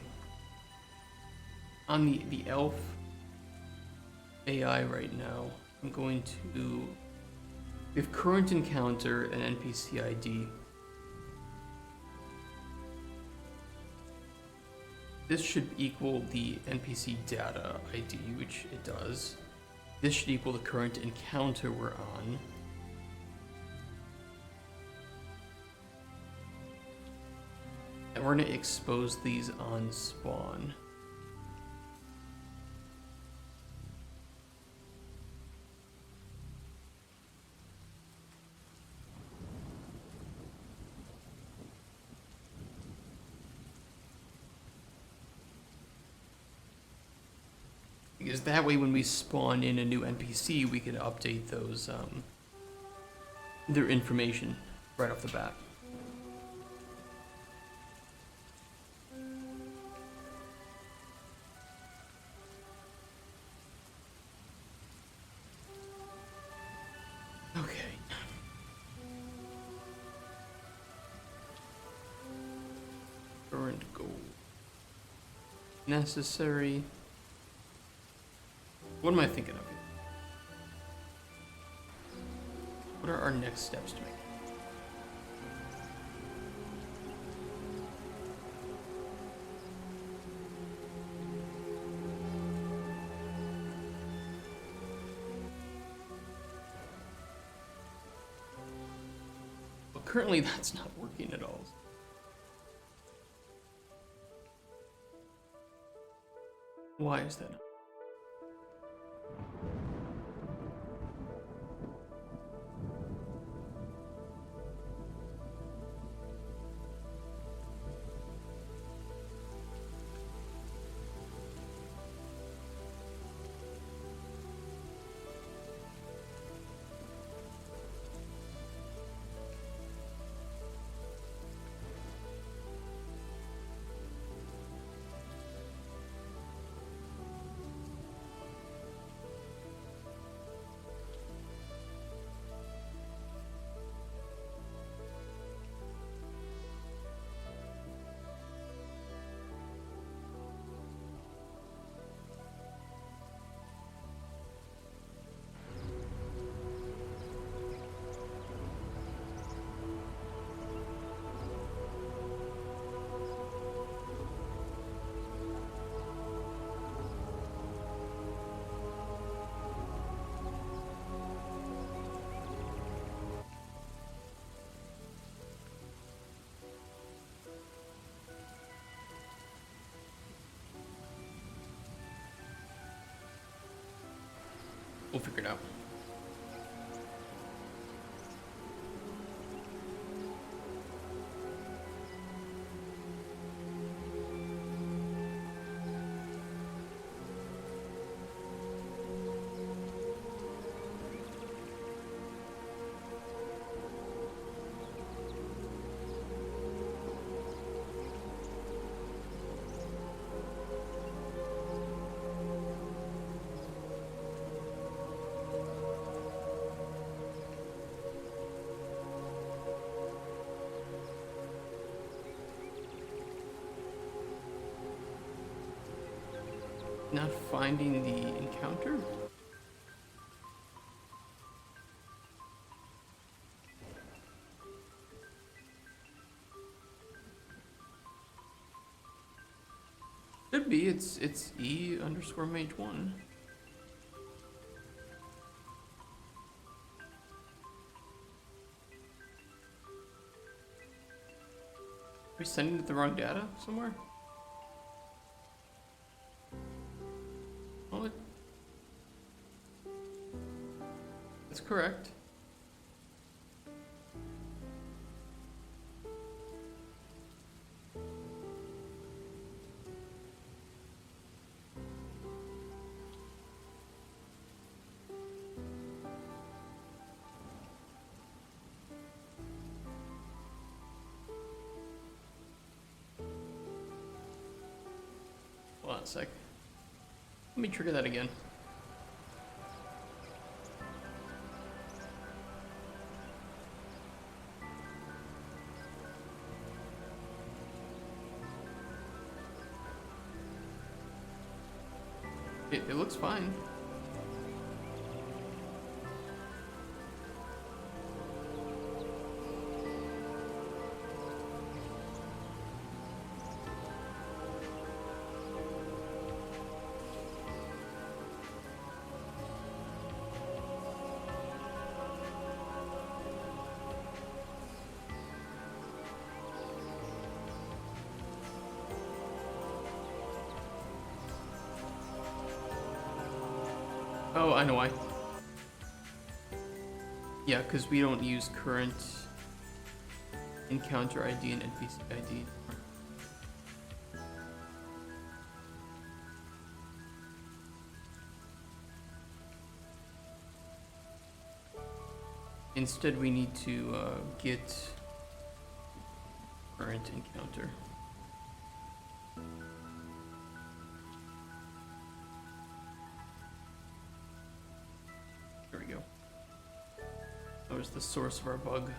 on the elf AI right now, I'm going to, we have current encounter and NPC ID. This should equal the NPC data ID, which it does. This should equal the current encounter we're on. And we're gonna expose these on spawn. Because that way when we spawn in a new NPC, we can update those, their information right off the bat. Okay. Current goal. Necessary. What am I thinking of here? What are our next steps to make? Well, currently that's not working at all. Why is that? We'll figure it out. Not finding the encounter? Could be, it's E_mage1. Are we sending it the wrong data somewhere? Well, that's correct. Hold on a sec. Let me trigger that again. It looks fine. Oh, I know why. Yeah, because we don't use current encounter ID and NPC ID. Instead, we need to get current encounter. There we go. That was the source of our bug.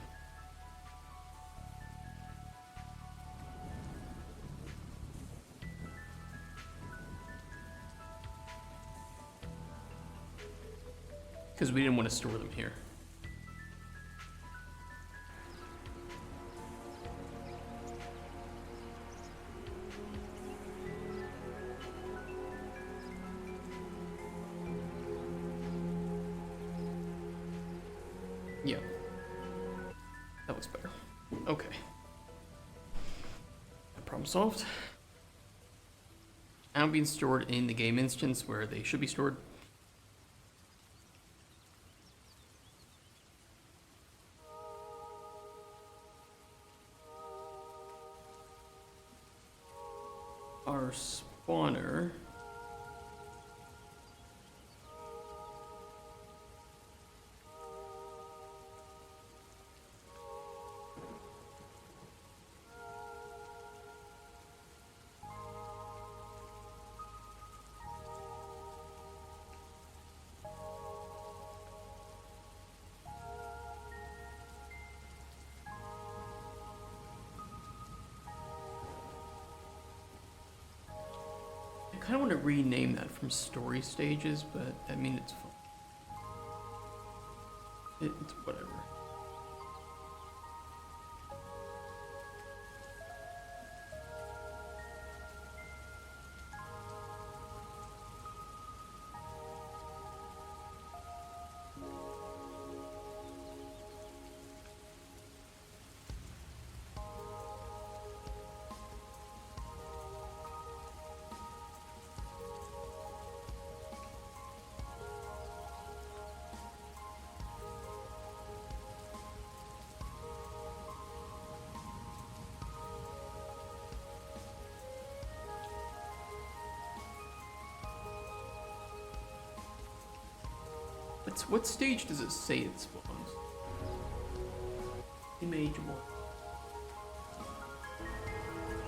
Because we didn't want to store them here. Yeah. That looks better. Okay. Problem solved. Now being stored in the game instance where they should be stored. Our spawner. I kind of want to rename that from story stages, but I mean, it's fine. It's whatever. What stage does it say it spawns? Image 1.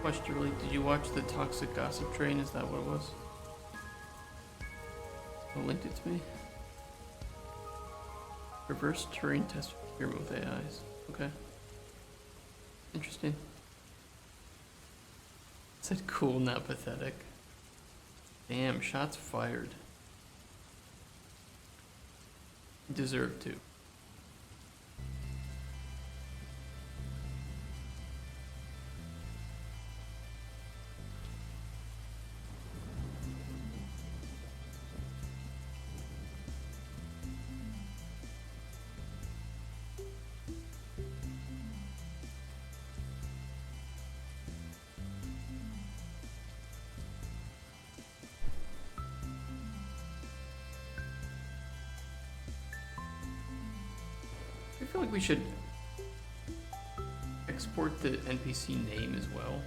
Question really, did you watch the Toxic Gossip Train? Is that what it was? Oh, linked it to me. Reverse terrain test experiment with AIs. Okay. Interesting. It said cool, not pathetic. Damn, shots fired. Deserve to. I feel like we should export the NPC name as well.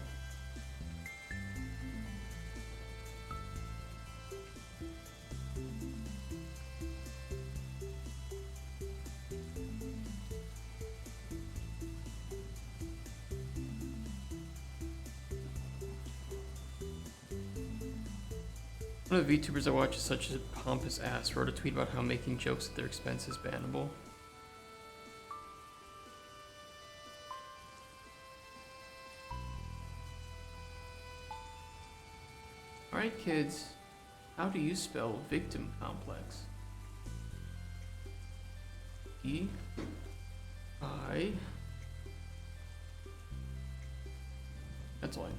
One of the VTubers I watch is such a pompous ass wrote a tweet about how making jokes at their expense is bannable. Alright kids, How do you spell victim complex? E-I... That's all I know.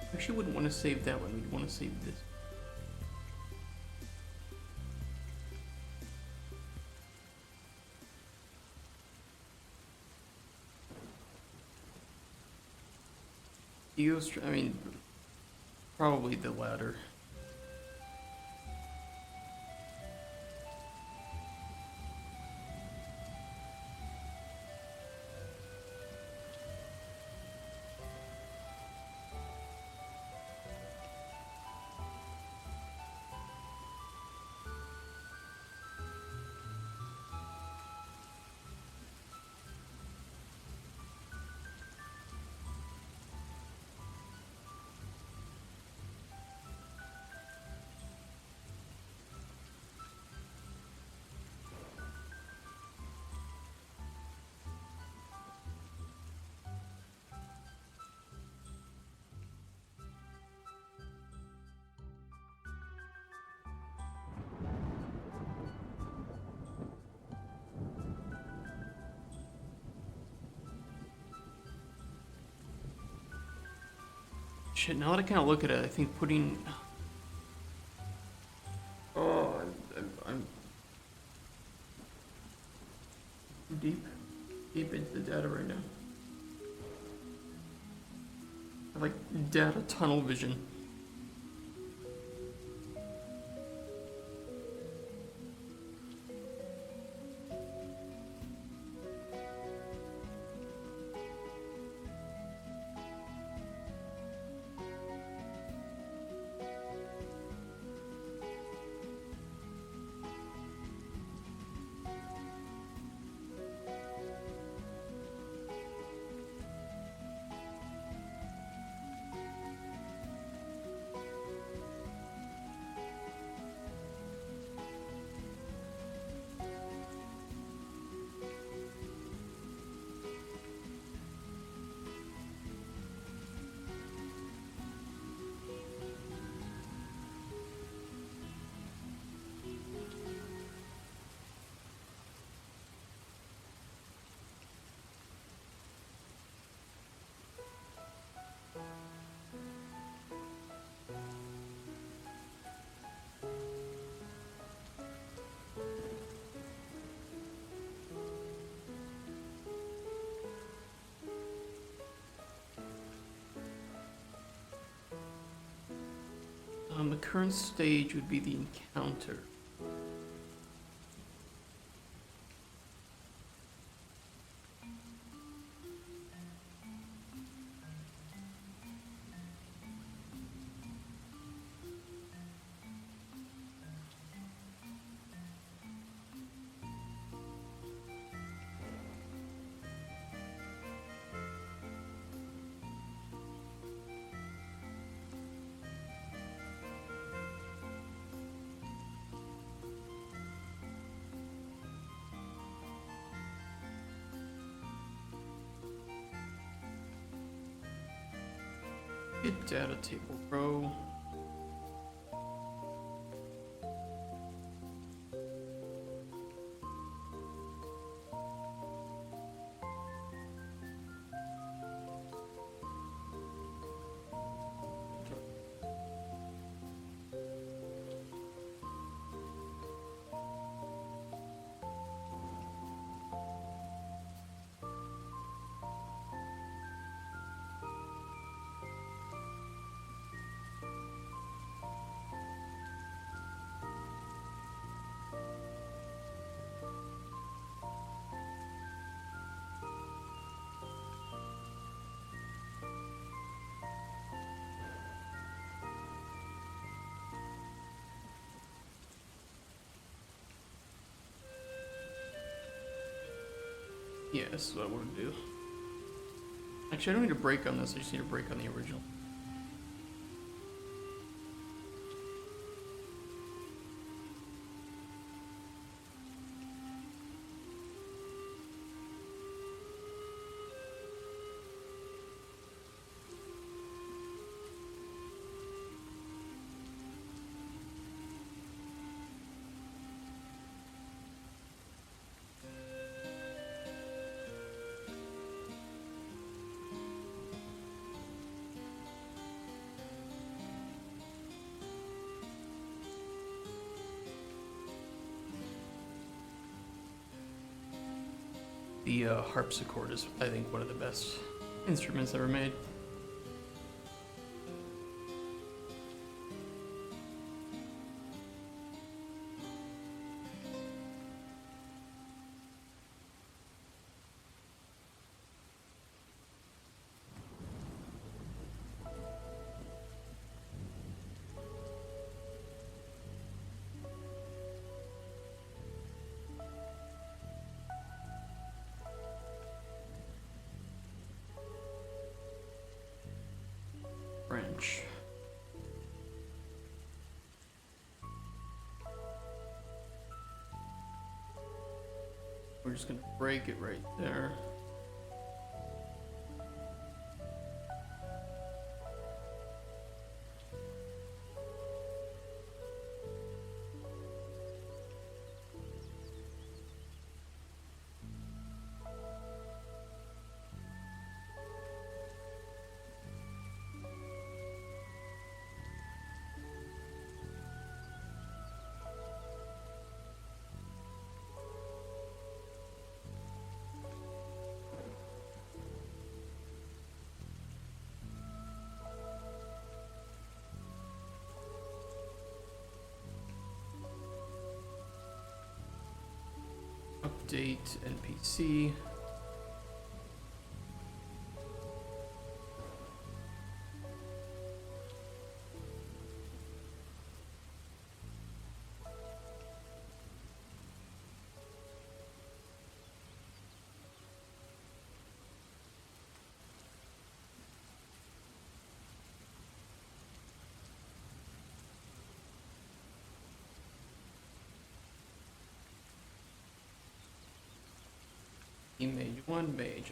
I actually wouldn't want to save that one. We'd want to save this. I mean, probably the latter. Shit, now that I kind of look at it, I think putting... Oh, I'm deep into the data right now. I have like data tunnel vision. The current stage would be the encounter. Get data table row. Yeah, this is what I want to do. Actually, I don't need a break on this. I just need a break on the original. The harpsichord is, I think, one of the best instruments ever made. French. We're just gonna break it right there. Update NPC. Mage 1 mage.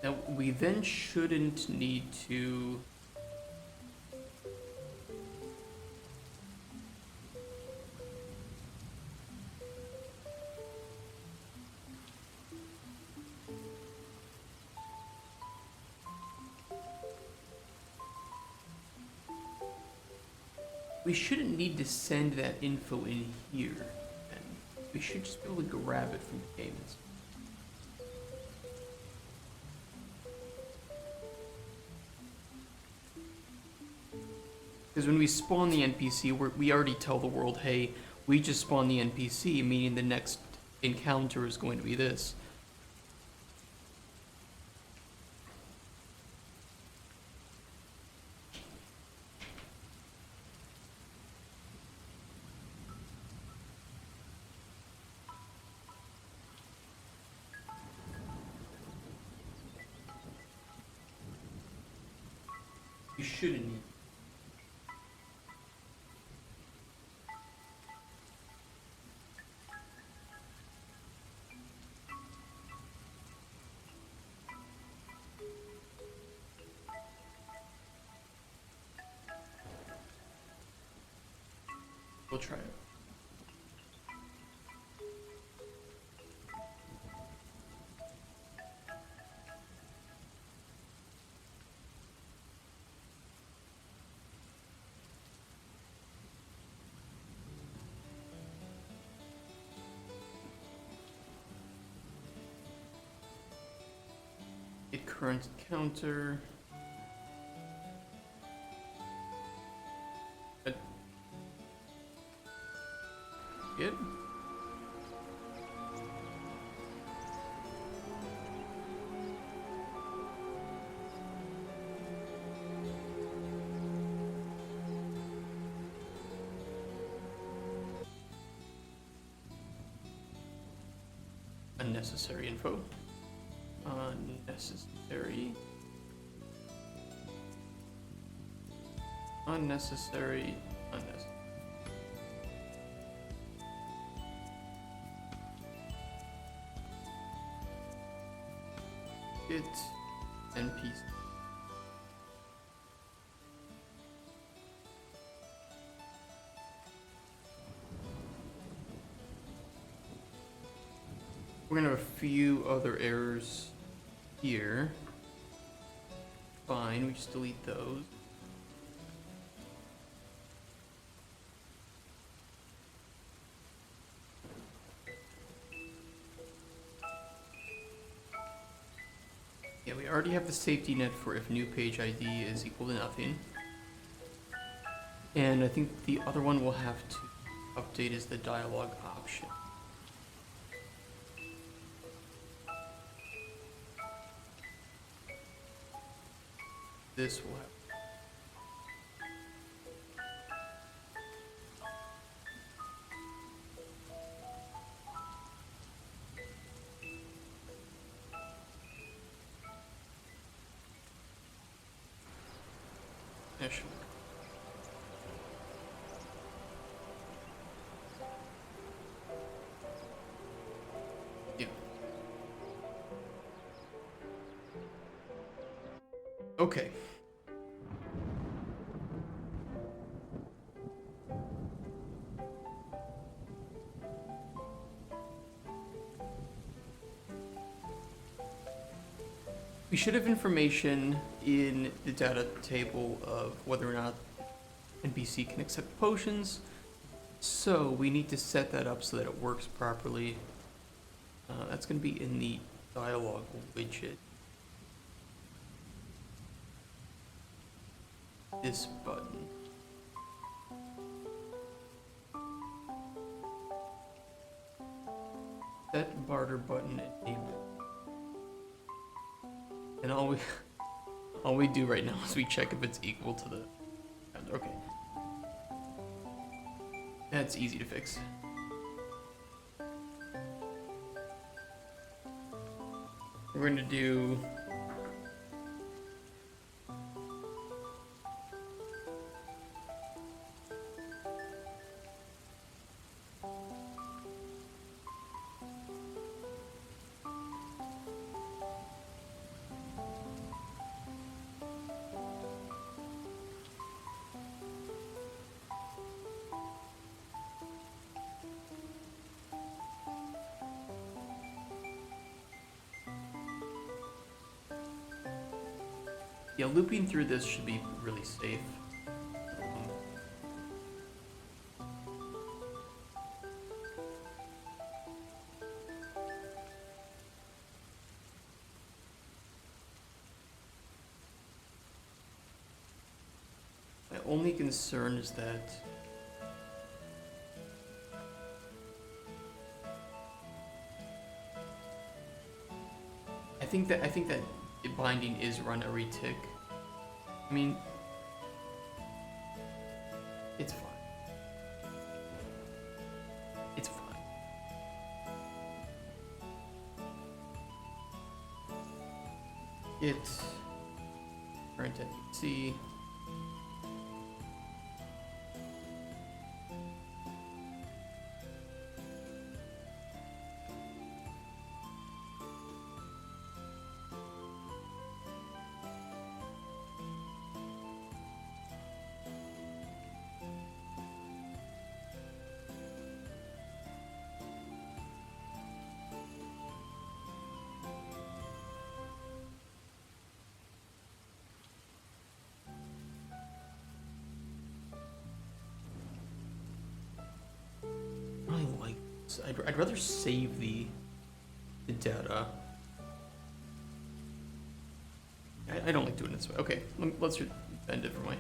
Now, we then shouldn't need to... We shouldn't need to send that info in here. And we should just be able to grab it from the game. Because when we spawn the NPC, we already tell the world, hey, we just spawned the NPC, meaning the next encounter is going to be this. You shouldn't need. We'll try it. Get current encounter. Good. unnecessary info. Unnecessary. Unnecessary. Unnecessary. It NPC. We're gonna have a few other errors here. Fine, we just delete those. Yeah, we already have the safety net for if new page ID is equal to nothing. And I think the other one we'll have to update is the dialogue option. This will have. Yeah, sure. Yeah. Okay. We should have information in the data table of whether or not NPC can accept potions. So we need to set that up so that it works properly. That's going to be in the dialogue widget. This button. Set barter button enabled. And all we do right now is we check if it's equal to the. Okay. That's easy to fix. We're going to do. Yeah, looping through this should be really safe. My only concern is that I think that binding is run every tick. I mean, it's fine. It's fine. It's current NPC. I'd rather save the data. I don't like doing it this way. Okay, let's end it for my.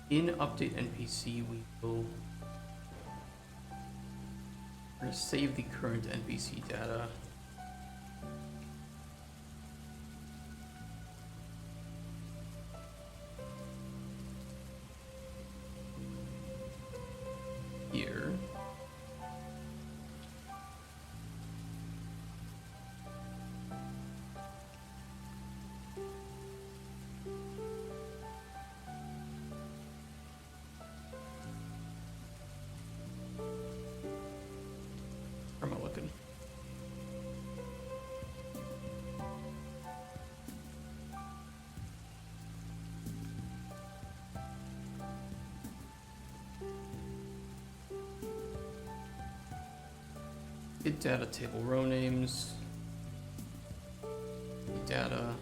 In update NPC, we're gonna save the current NPC data. Get data table row names. Data.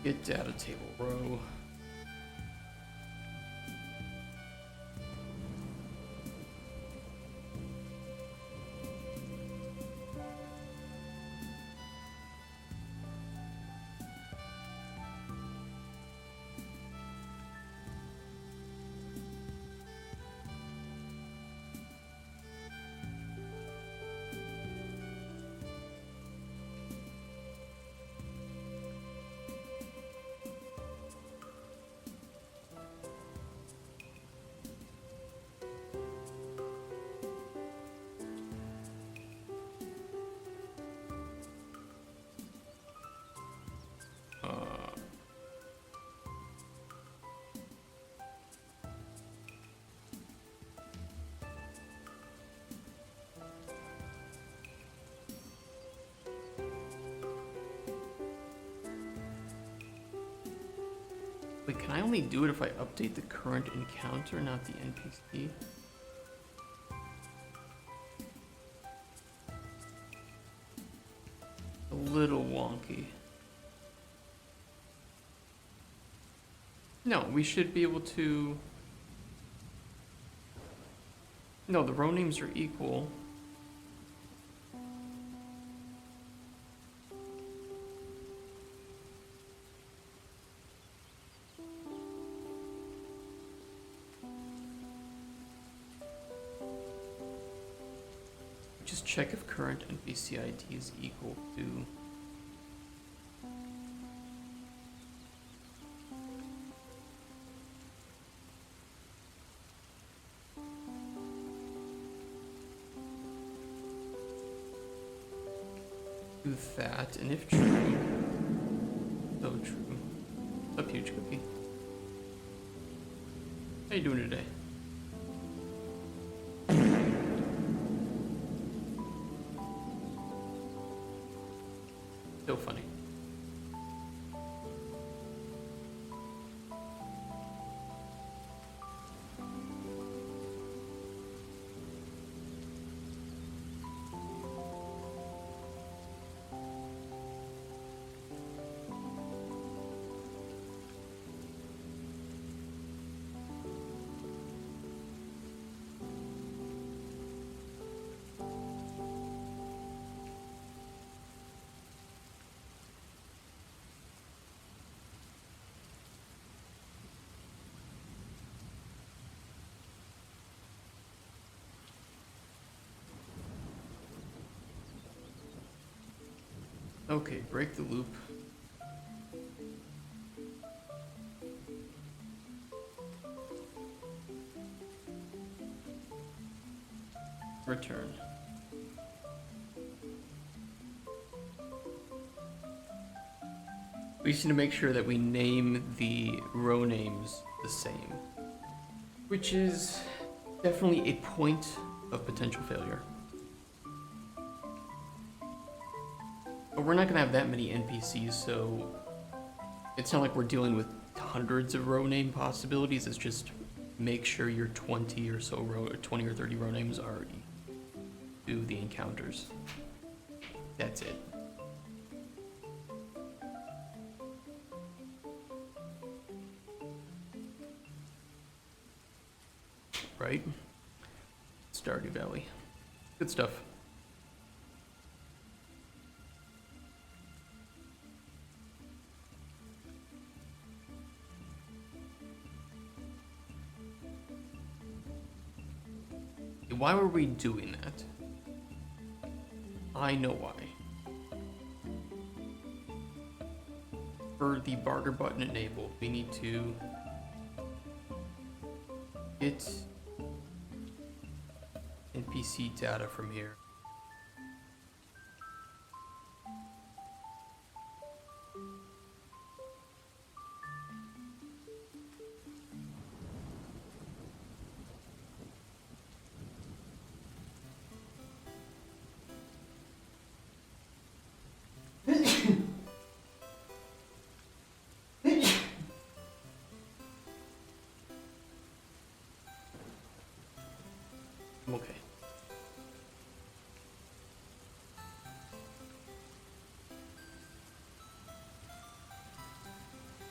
Get data table row. Wait, can I only do it if I update the current encounter, not the NPC? A little wonky. No, we should be able to... No, the row names are equal. Just check if current NPC ID is equal to... do that, and if true, so true. What's up, Huge Cookie? How you doing today? So funny. Okay, break the loop. Return. We just need to make sure that we name the row names the same, which is definitely a point of potential failure. But we're not gonna have that many NPCs, so it's not like we're dealing with hundreds of row name possibilities. It's just make sure your 20 or so row, 20 or 30 row names are do the encounters. That's it. Right? Stardew Valley. Good stuff. Why were we doing that? I know why. For the barter button enabled, we need to get NPC data from here.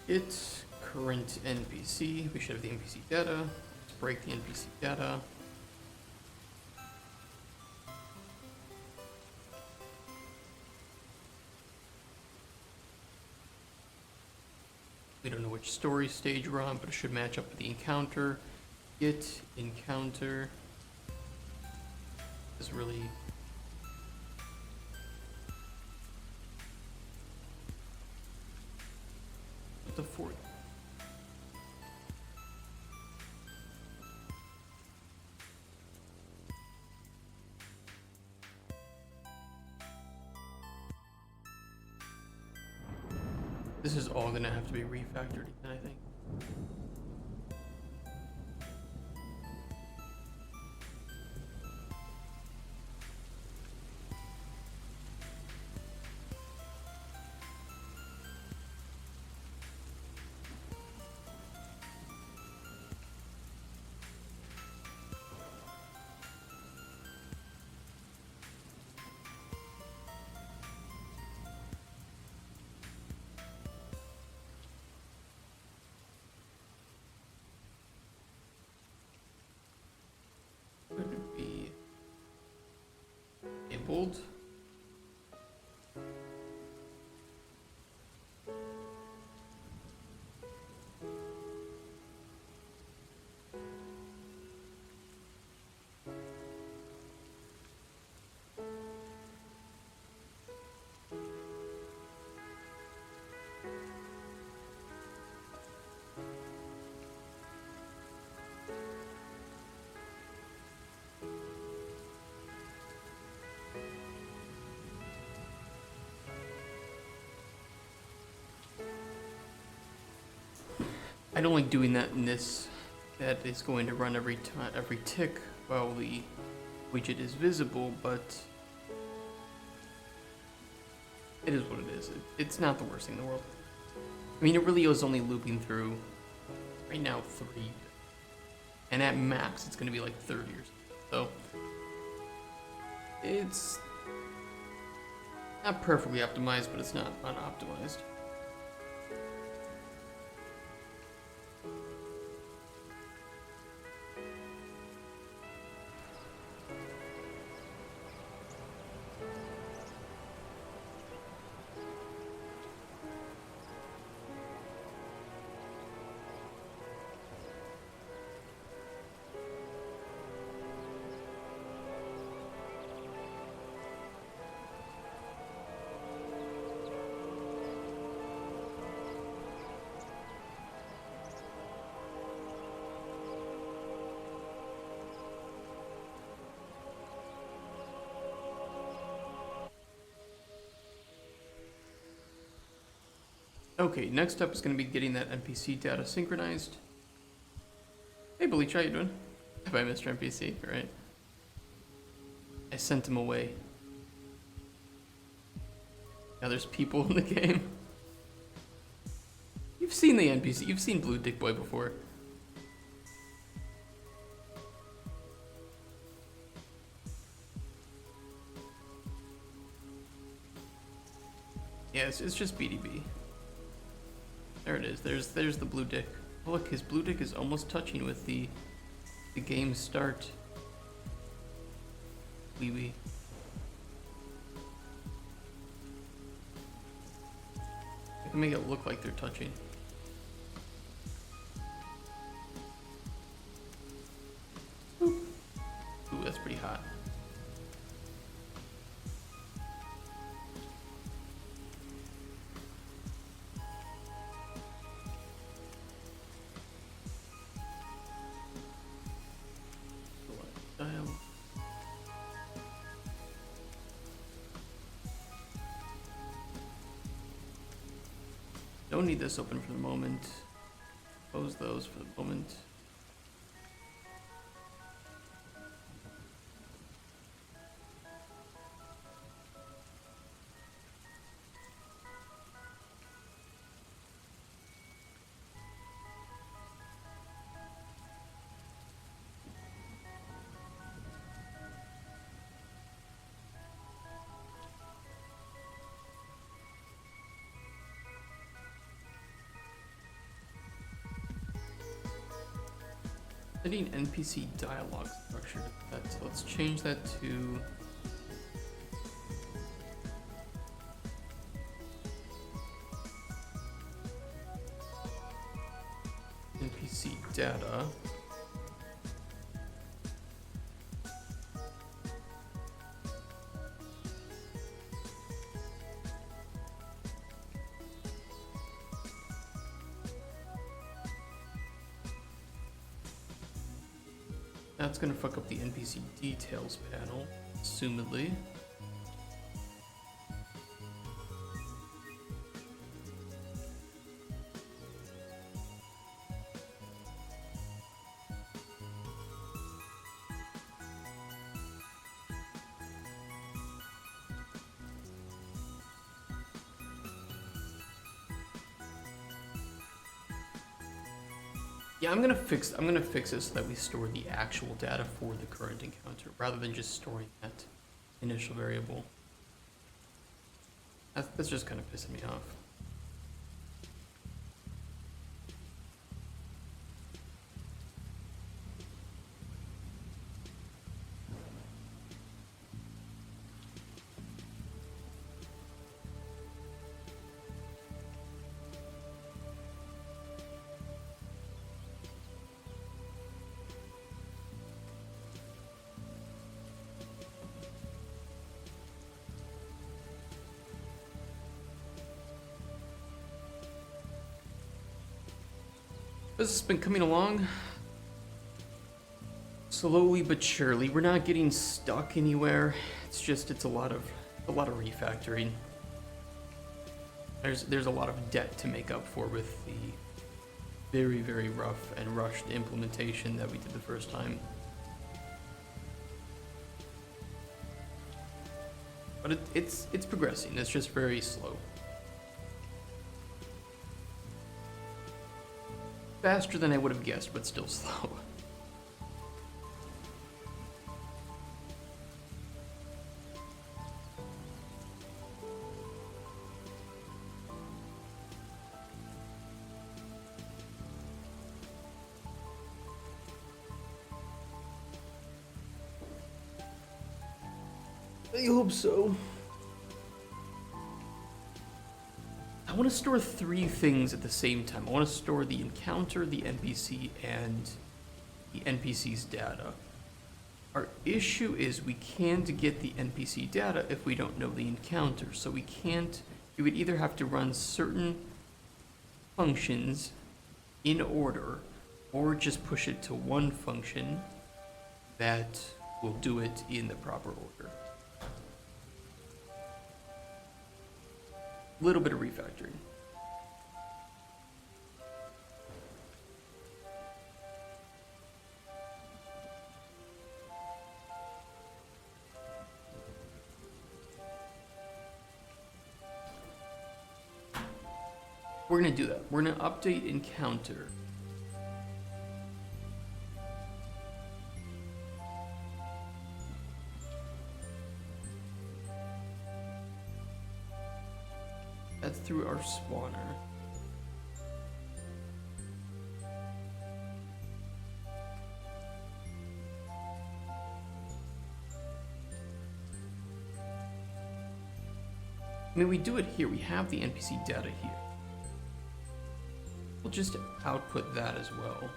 It current NPC. We should have the NPC data. Let's break the NPC data. We don't know which story stage we're on, but it should match up with the encounter. Get encounter is really the fourth. This is all gonna have to be refactored again, I think. Would be enabled. I don't like doing that in this. That is going to run every time, every tick while the widget is visible, but it is what it is. It's not the worst thing in the world. I mean, it really is only looping through right now 3, and at max it's going to be like 30 or so. So it's not perfectly optimized, but it's not unoptimized. Okay, next up is going to be getting that NPC data synchronized. Hey, Bleach, how you doing? Bye, Mr. NPC, right? I sent him away. Now there's people in the game. You've seen the NPC, you've seen Blue Dick Boy before. Yeah, it's just BDB. There it is. There's the blue dick. Oh, look, his blue dick is almost touching with the game start. Wee wee. I can make it look like they're touching. Ooh, ooh, that's pretty hot. Don't need this open for the moment. Close those for the moment. Setting NPC dialogue structure. Let's change that to NPC data. That's gonna fuck up the NPC details panel, assumedly. Yeah, I'm gonna fix this so that we store the actual data for the current encounter rather than just storing that initial variable. That's just kind of pissing me off. This has been coming along slowly but surely. We're not getting stuck anywhere. It's a lot of refactoring. There's a lot of debt to make up for with the very, very rough and rushed implementation that we did the first time. But it's progressing. It's just very slow. Faster than I would have guessed, but still slow. I hope so. I want to store 3 things at the same time. I want to store the encounter, the NPC, and the NPC's data. Our issue is we can't get the NPC data if we don't know the encounter. So we would either have to run certain functions in order, or just push it to one function that will do it in the proper order. Little bit of refactoring. We're gonna do that. We're gonna update encounter. That's through our spawner. I mean, we do it here. We have the NPC data here. We'll just output that as well.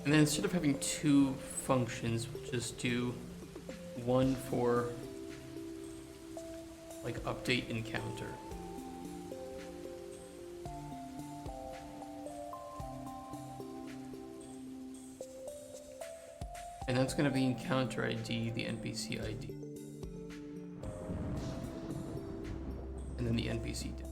And then instead of having two functions, we'll just do one for like update encounter. And that's going to be encounter ID, the NPC ID. And then the NPC data.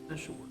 That should work.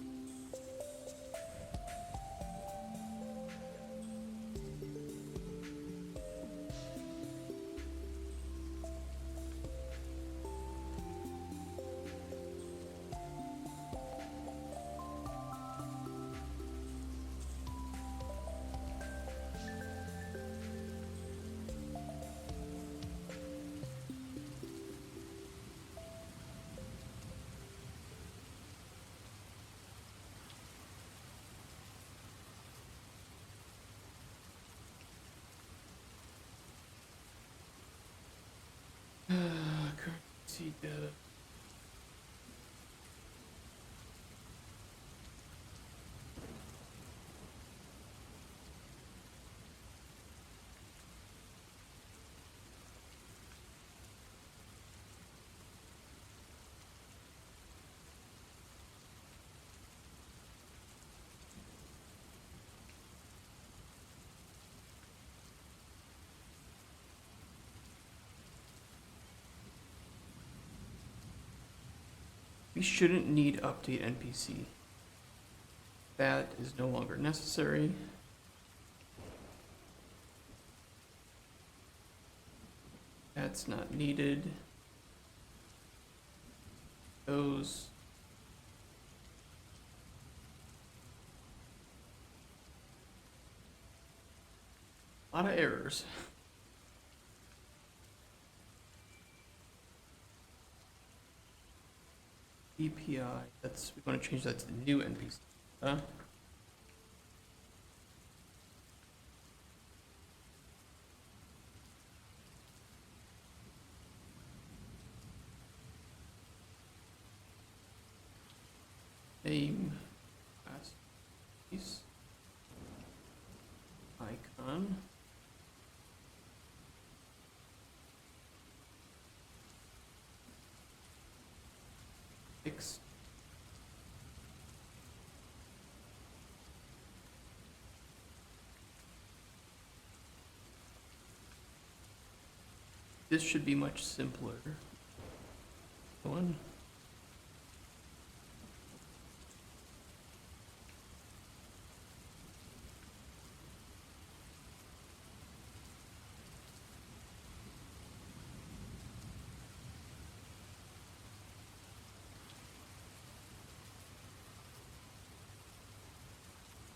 Currency data. We shouldn't need update NPC. That is no longer necessary. That's not needed. Those. A lot of errors. API, that's, we want to change that to the new NPC. Name, class, piece, icon. Fixed. This should be much simpler. One.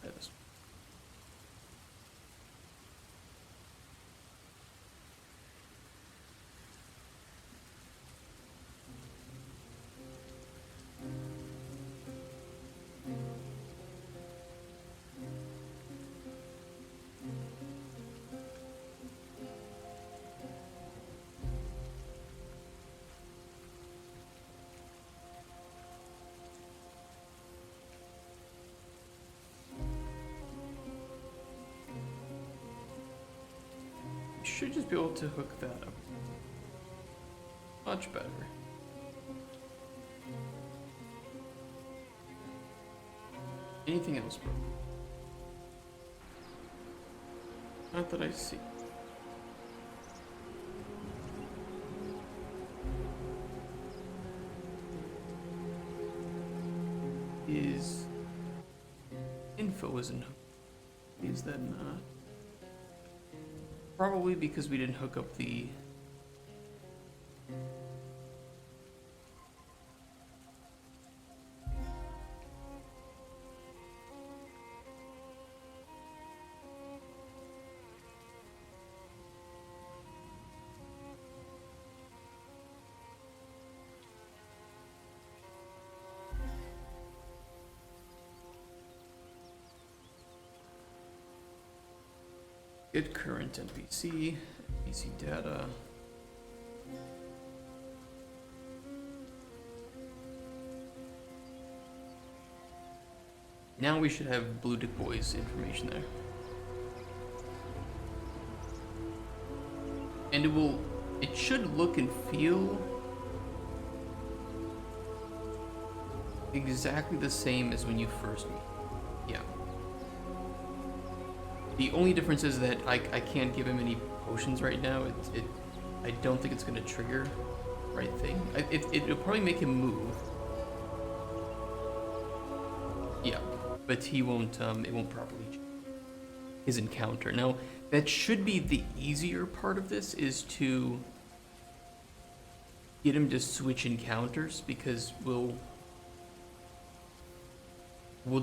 Yes. You should just be able to hook that up. Much better. Anything else, bro? Not that I see. Is info isn't hooked? Is that not? Probably because we didn't hook up the Get current NPC data. Now we should have Blue Dick Boy's information there. And it should look and feel exactly the same as when you first meet. Yeah. The only difference is that I can't give him any potions right now. I don't think it's gonna trigger the right thing. It'll probably make him move. Yeah, but he won't. It won't properly change his encounter. Now that should be the easier part of this, is to get him to switch encounters, because we'll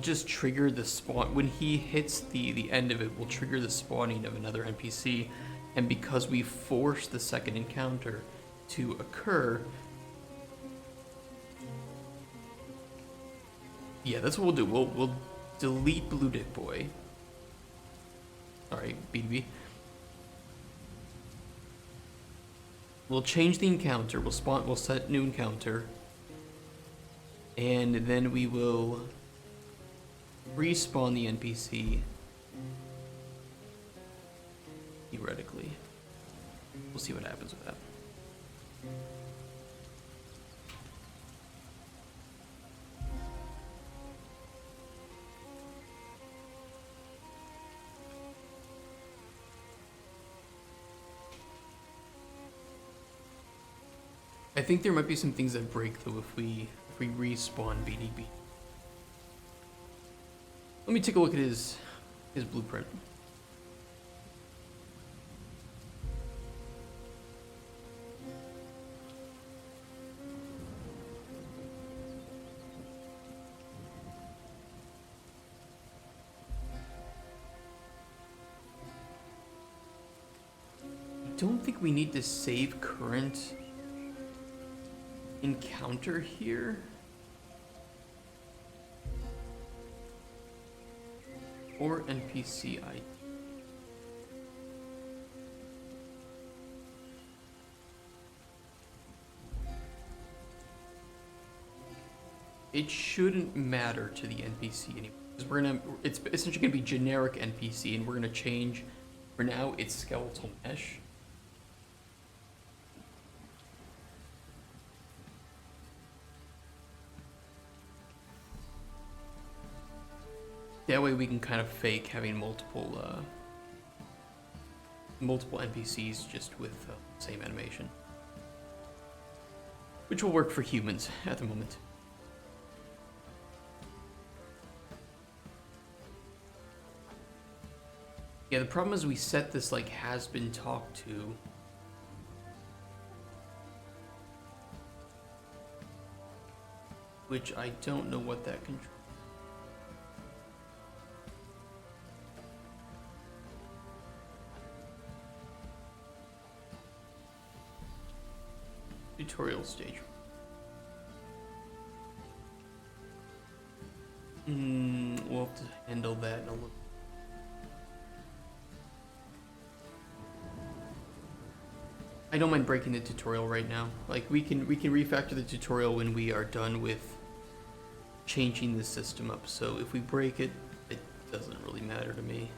just trigger the spawn when he hits the end of it. We'll trigger the spawning of another NPC, and because we force the second encounter to occur, yeah, that's what we'll do. We'll delete Blue Dick Boy. All right, BDB. We'll change the encounter. We'll set new encounter, and then we will respawn the NPC, theoretically. We'll see what happens with that. I think there might be some things that break though if we respawn BDB. Let me take a look at his blueprint. I don't think we need to save current encounter here. Or NPC ID. It shouldn't matter to the NPC anymore, because it's essentially gonna be generic NPC, and we're gonna change, for now, it's skeletal mesh. That way we can kind of fake having multiple NPCs just with same animation, which will work for humans at the moment. Yeah, the problem is we set this like has been talked to. Which I don't know what that controls. Tutorial stage. We'll have to handle that in a little. I don't mind breaking the tutorial right now. Like we can refactor the tutorial when we are done with changing the system up. So if we break it, it doesn't really matter to me.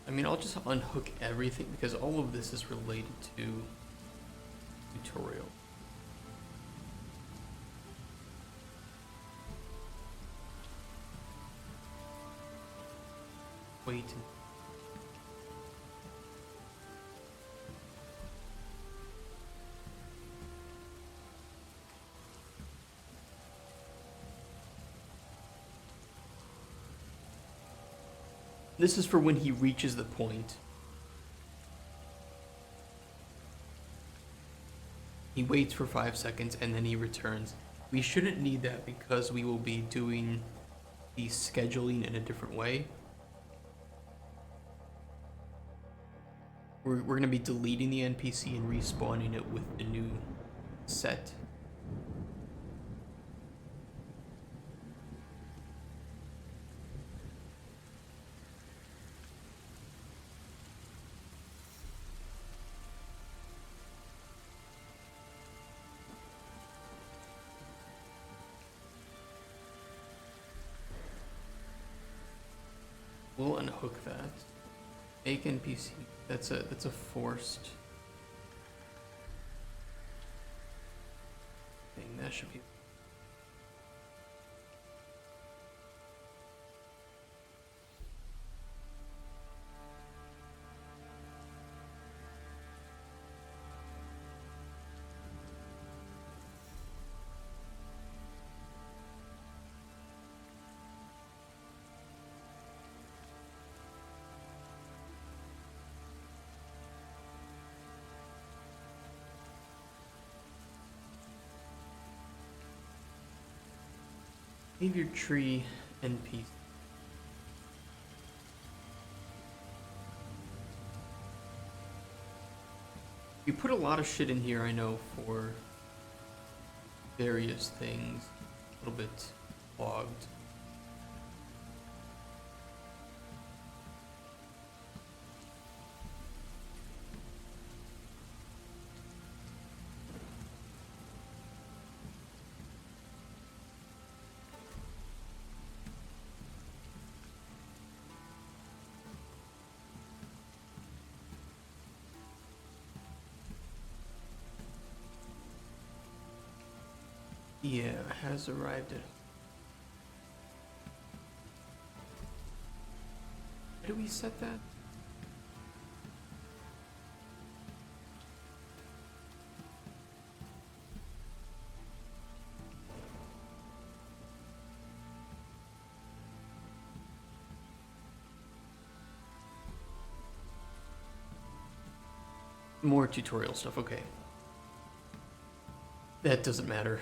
I mean, I'll just unhook everything because all of this is related to tutorial. Wait. This is for when he reaches the point. He waits for 5 seconds and then he returns. We shouldn't need that because we will be doing the scheduling in a different way. We're going to be deleting the NPC and respawning it with the new set. We'll unhook that. Make NPC. That's a forced thing. That should be. Behavior tree NPC. We put a lot of shit in here, I know, for various things. A little bit clogged. Yeah, has arrived at. Where do we set that? More tutorial stuff, okay. That doesn't matter.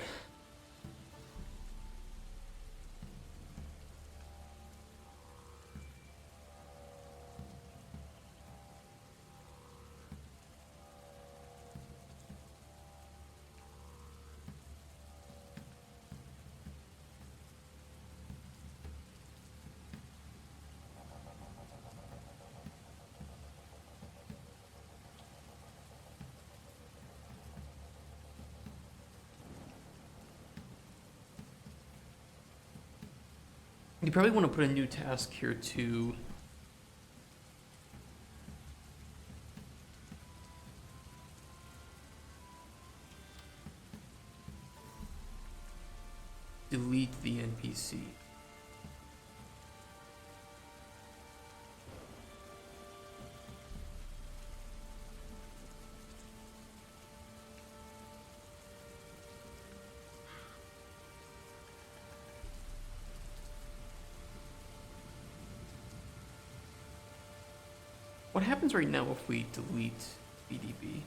You probably want to put a new task here to delete the NPC. What happens right now if we delete BDB?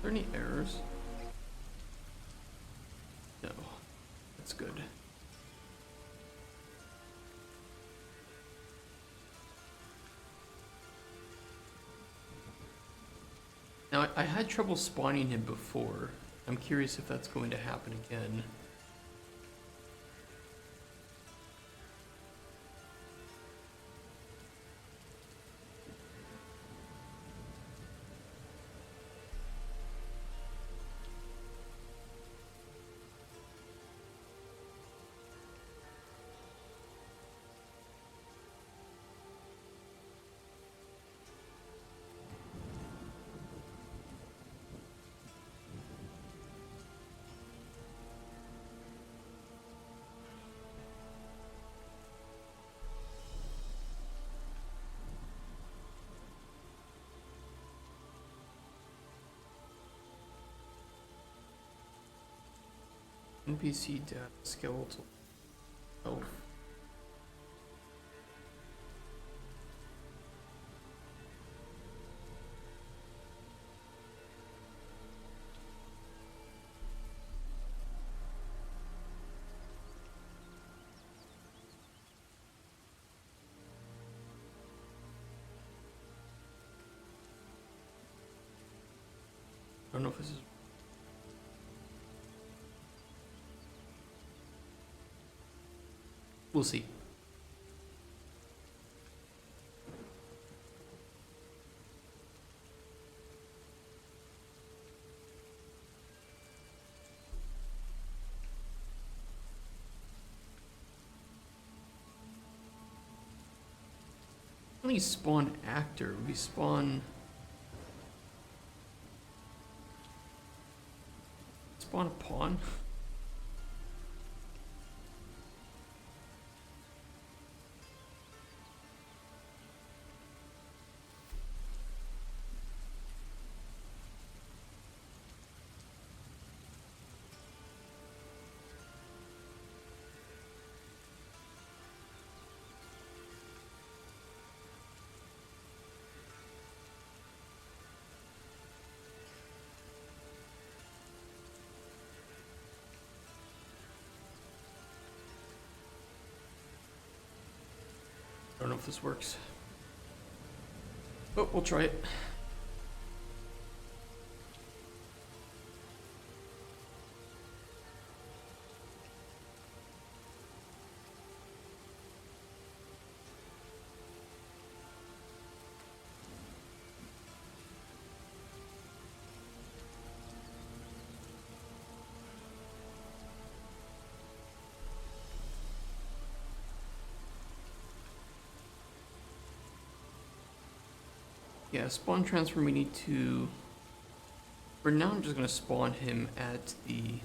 Are there any errors? No. That's good. Now, I had trouble spawning him before. I'm curious if that's going to happen again. NPC data skeletal health. I don't know if this is. We'll see. When we spawn actor, we spawn a pawn. I don't know if this works. But we'll try it. Yeah, spawn transfer we need to... For now I'm just going to spawn him at the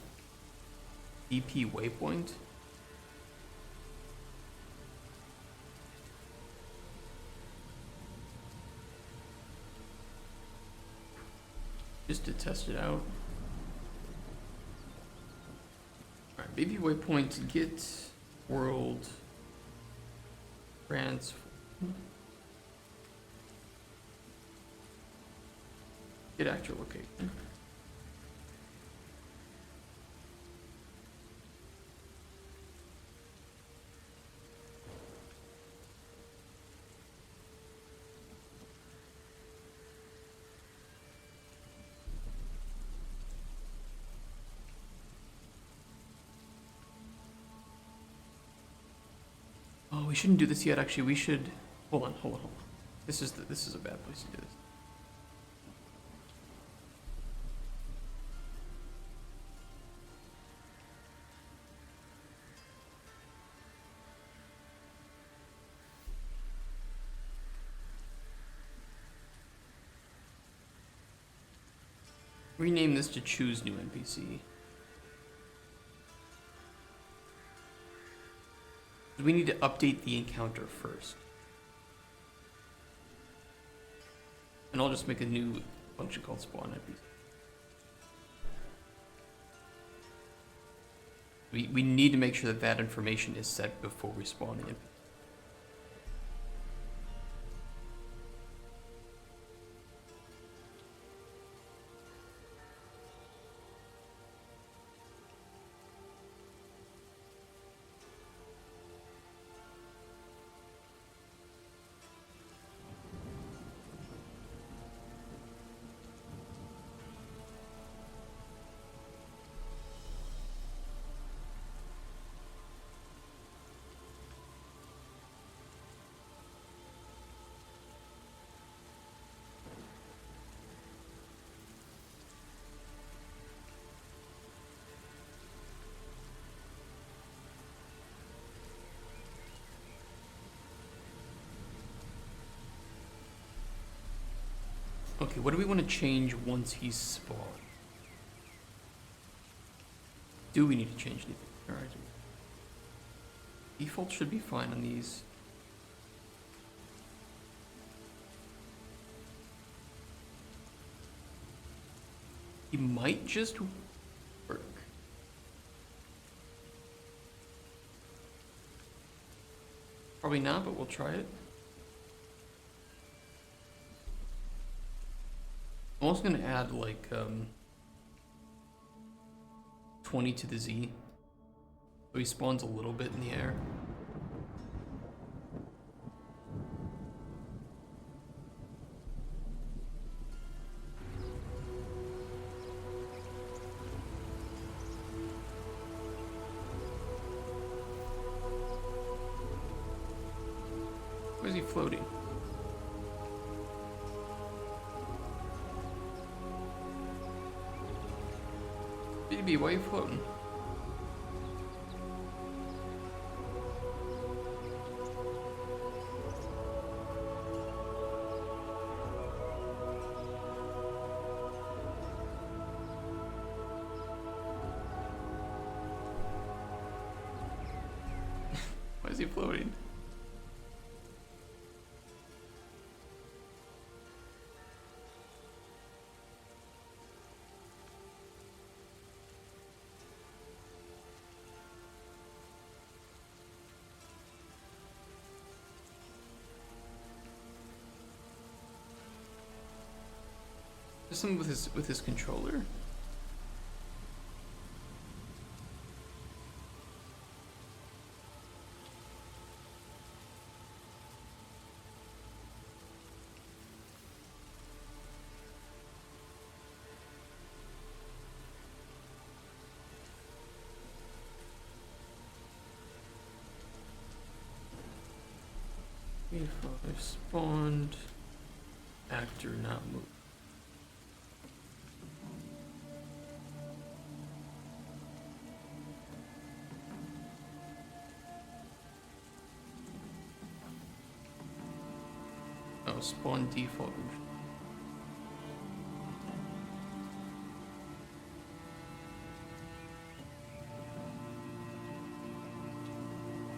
DP waypoint. Just to test it out. Alright, BP waypoint, get world transfer. Get actor location. Oh, we shouldn't do this yet. Actually, we should. Hold on. This is a bad place to do this. Rename this to choose new NPC. We need to update the encounter first. And I'll just make a new function called spawn NPC. We need to make sure that that information is set before we spawn the NPC. Okay, what do we want to change once he's spawned? Do we need to change anything? Alright. Default should be fine on these. He might just work. Probably not, but we'll try it. I'm also gonna add like 20 to the Z. So he spawns a little bit in the air. Where is he floating? BB, why are you floating? Why is he floating? Just something with his controller. If I spawned, actor not move. Oh, spawn default.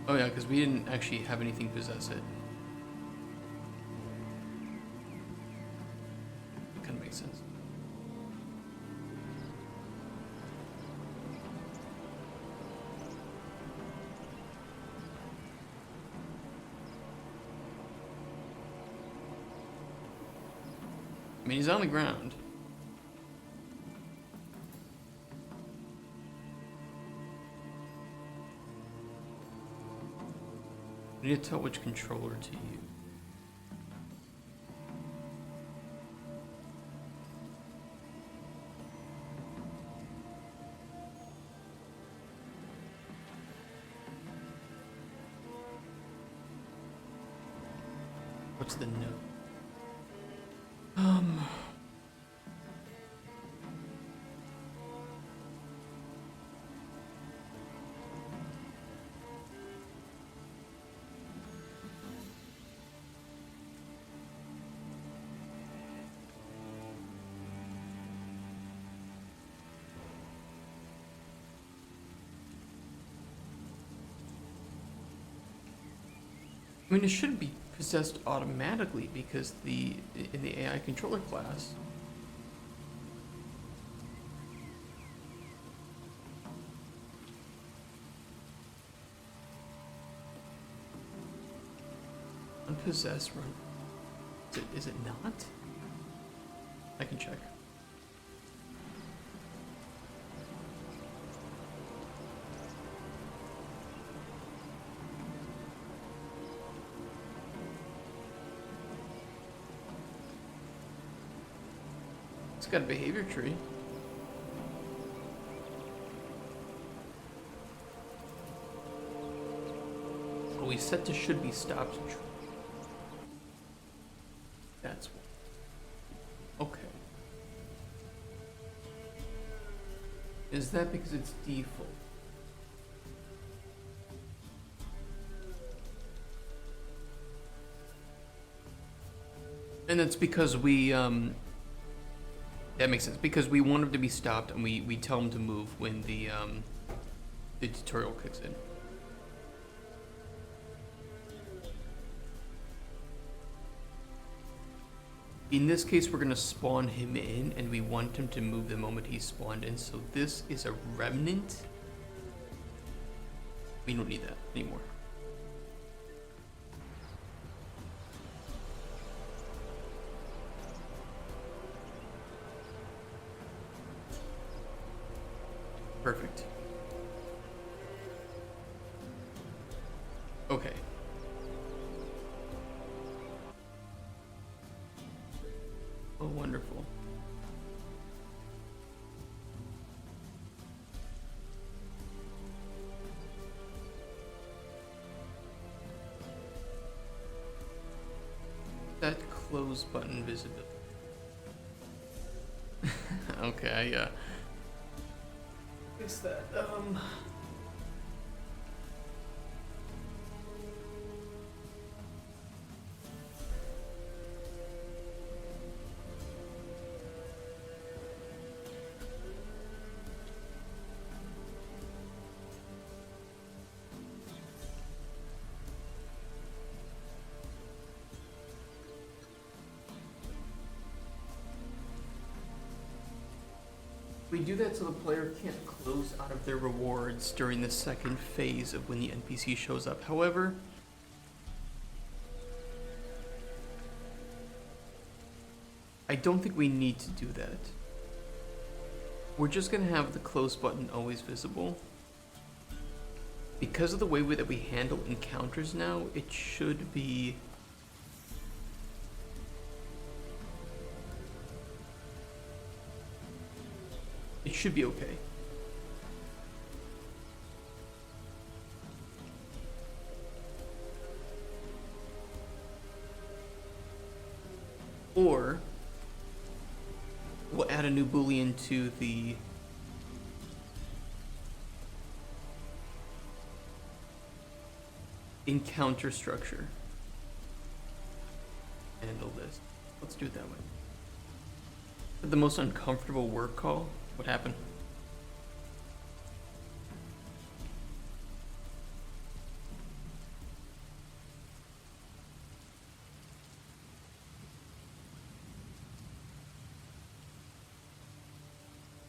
Oh yeah, because we didn't actually have anything possess it. That kind of makes sense. I mean, he's on the ground. I need to tell which controller to use. What's the note? I mean, it should be possessed automatically because in the AI controller class. Unpossessed run. Is it not? I can check. It's got a behavior tree. Oh, he's set to should be stopped. That's what. Okay. Is that because it's default? And that's because we that makes sense, because we want him to be stopped and we tell him to move when the tutorial kicks in. In this case, we're gonna spawn him in and we want him to move the moment he's spawned in. So this is a remnant. We don't need that anymore. Perfect. Okay. Oh, wonderful. That close button visibility. Okay, I fix that. We do that so the player can't close out of their rewards during the second phase of when the NPC shows up. However, I don't think we need to do that. We're just gonna have the close button always visible. Because of the way that we handle encounters now, it should be... It should be okay. Or we'll add a new boolean to the encounter structure. Handle this. Let's do it that way. The most uncomfortable work call? What happened?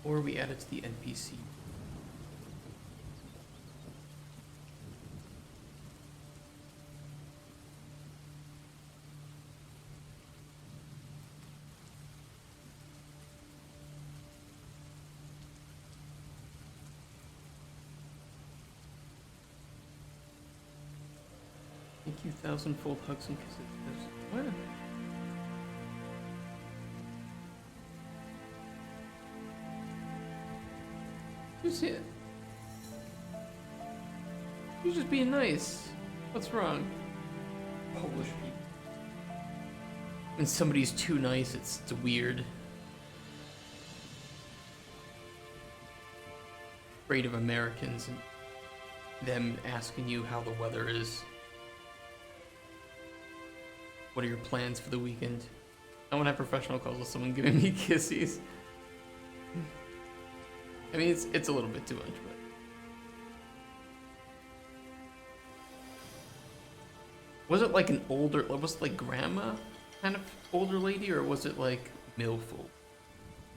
Or we add it to the NPC. Thank you, 1,000-fold hugs and kisses. What? You see it? You're just being nice. What's wrong? Polish people. When somebody's too nice, it's weird. Afraid of Americans and them asking you how the weather is. What are your plans for the weekend? I want to have professional calls with someone giving me kissies. I mean, it's a little bit too much, but... Was it like an older, was it like grandma kind of older lady, or was it like MILF?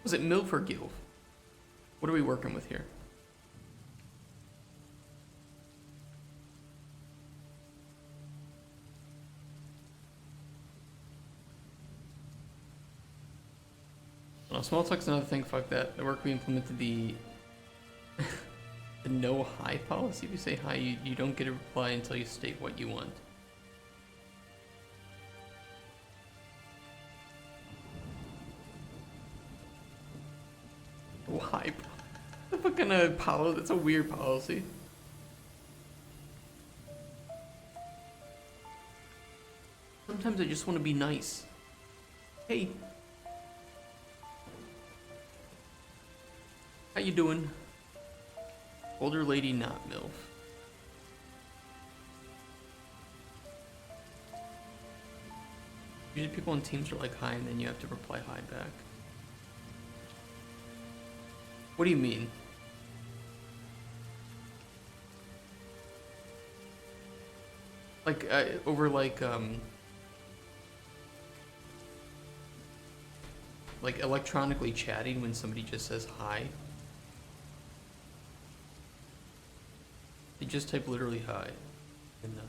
Was it MILF or GILF? What are we working with here? Oh, small talk's another thing, fuck that. At work we implemented the the no hi policy. If you say hi, you don't get a reply until you state what you want. Why? The fucking policy, that's a weird policy. Sometimes I just want to be nice. Hey. How you doing? Older lady, not MILF. Usually people in teams are like hi and then you have to reply hi back. What do you mean? Like, over like electronically chatting when somebody just says hi? They just type literally hi in the...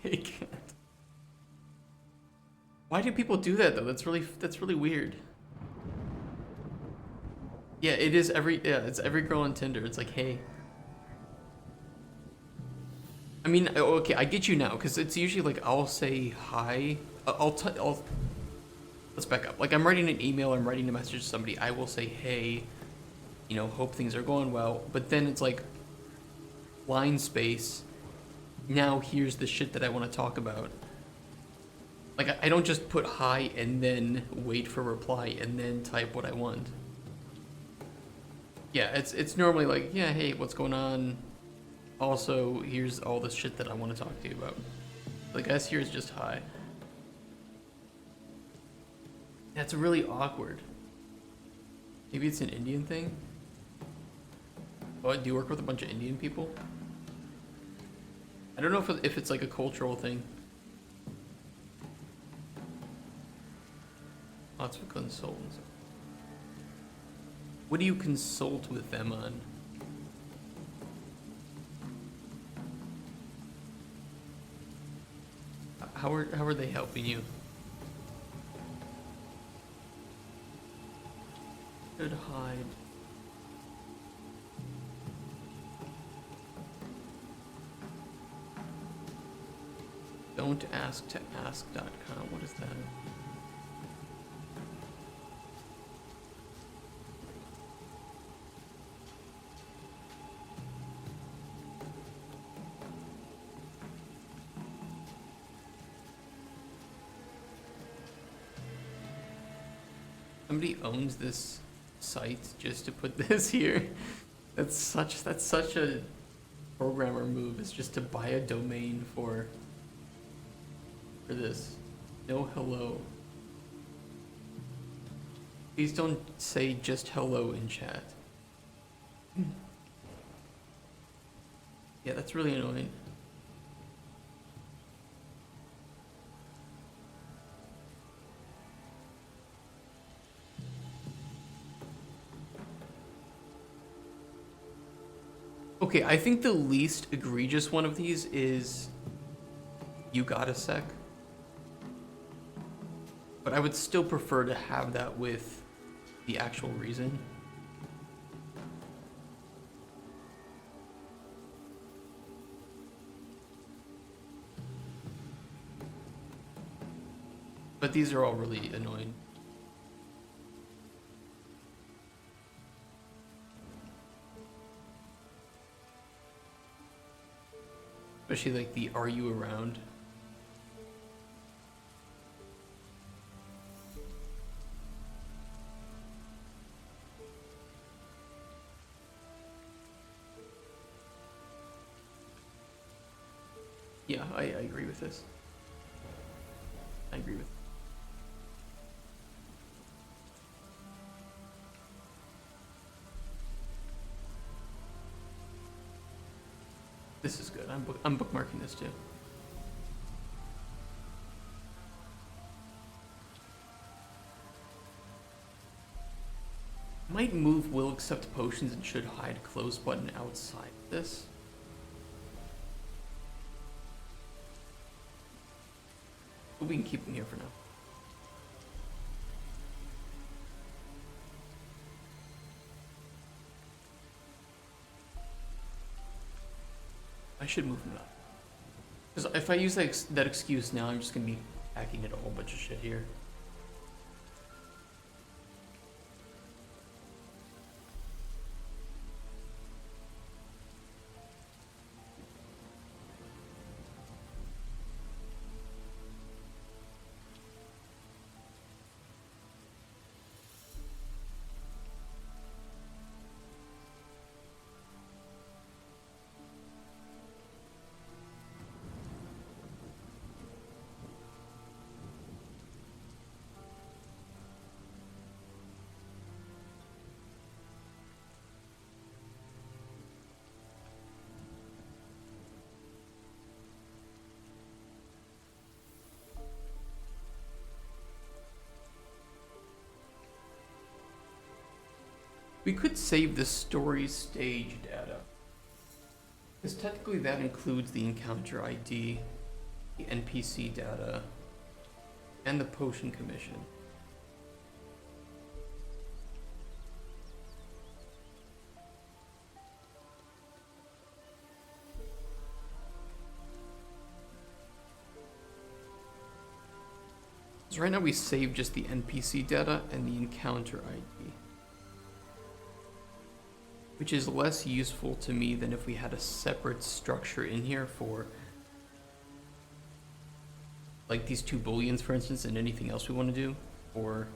Hey, cat. Why do people do that though? That's really weird. Yeah, it's every girl on Tinder. It's like, hey. I mean, okay, I get you now, because it's usually like I'll say hi. Let's back up. Like I'm writing an email, I'm writing a message to somebody. I will say, hey, you know, hope things are going well. But then it's like line space. Now here's the shit that I want to talk about. Like I don't just put hi and then wait for a reply and then type what I want. Yeah, it's normally like, yeah, hey, what's going on? Also, here's all the shit that I want to talk to you about. Like, S here is just hi. That's really awkward. Maybe it's an Indian thing? Oh, do you work with a bunch of Indian people? I don't know if it's like a cultural thing. Lots of consultants. What do you consult with them on? How are they helping you? Should hide. Don't ask to ask.com. What is that? Somebody owns this site just to put this here. That's such a programmer move. Is just to buy a domain for this. No hello. Please don't say just hello in chat. Yeah, that's really annoying. Okay, I think the least egregious one of these is you got a sec. But I would still prefer to have that with the actual reason. But these are all really annoying. Especially like the "Are you around?" Yeah, I agree with this. I agree with. This is good. I'm bookmarking this too. Might move will accept potions and should hide close button outside this. But we can keep them here for now. I should move them up. Because if I use that excuse now, I'm just going to be hacking at a whole bunch of shit here. We could save the story stage data. Because technically that includes the encounter ID, the NPC data, And the potion commission. So right now we save just the NPC data and the encounter ID, which is less useful to me than if we had a separate structure in here for like these 2 booleans, for instance, and anything else we want to do, or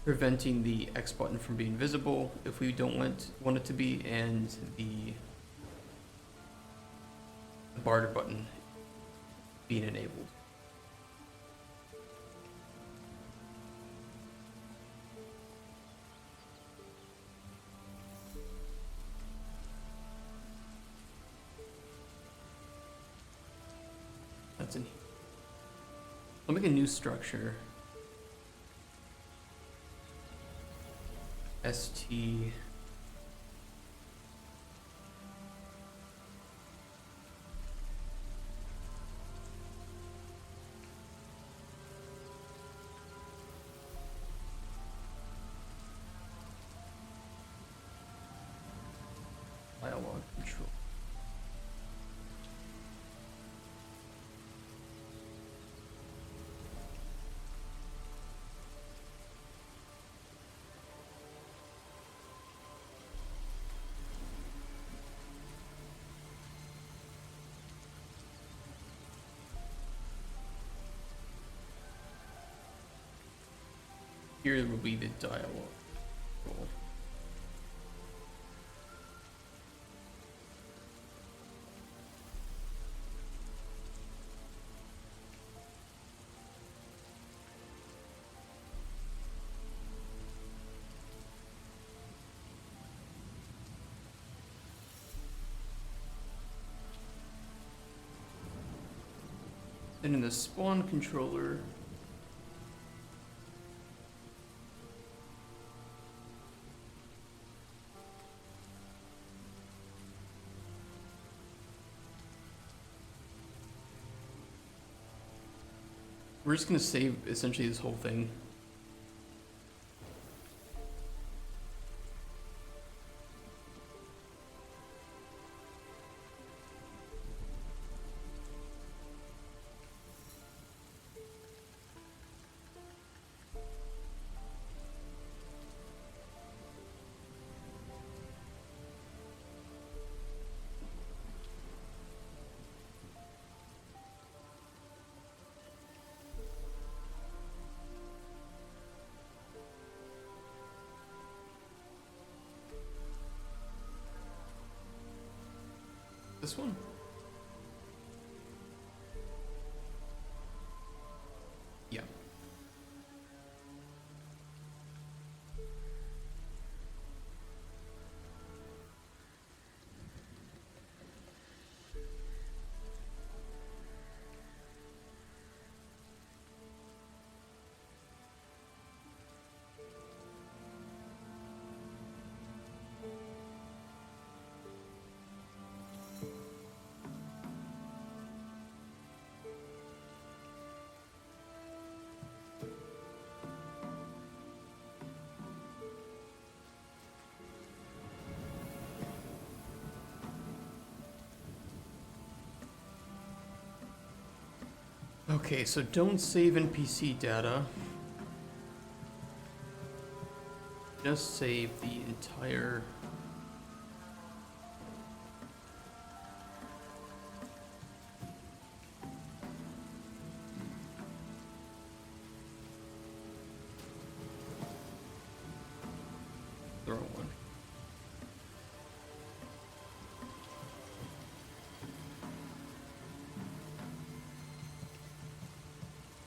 preventing the X button from being visible if we don't want it to be, and the barter button being enabled. That's in here. I'll make a new structure. ST dialogue control. Here will be the dialogue control. Then in the spawn controller, we're just going to save essentially this whole thing. This one? Yeah. Okay, so don't save NPC data. Just save the entire... throw one.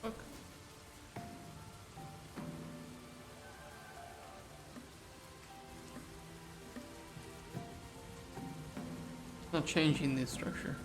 Fuck. Not changing the structure.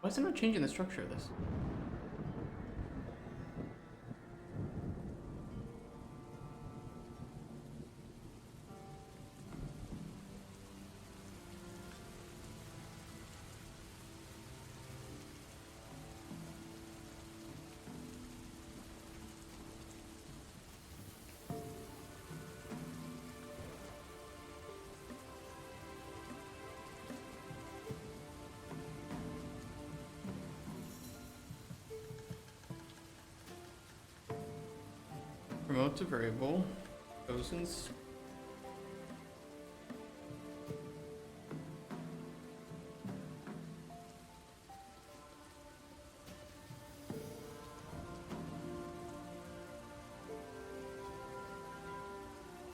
Why is it not changing the structure of this? Promote to variable. Chosen's.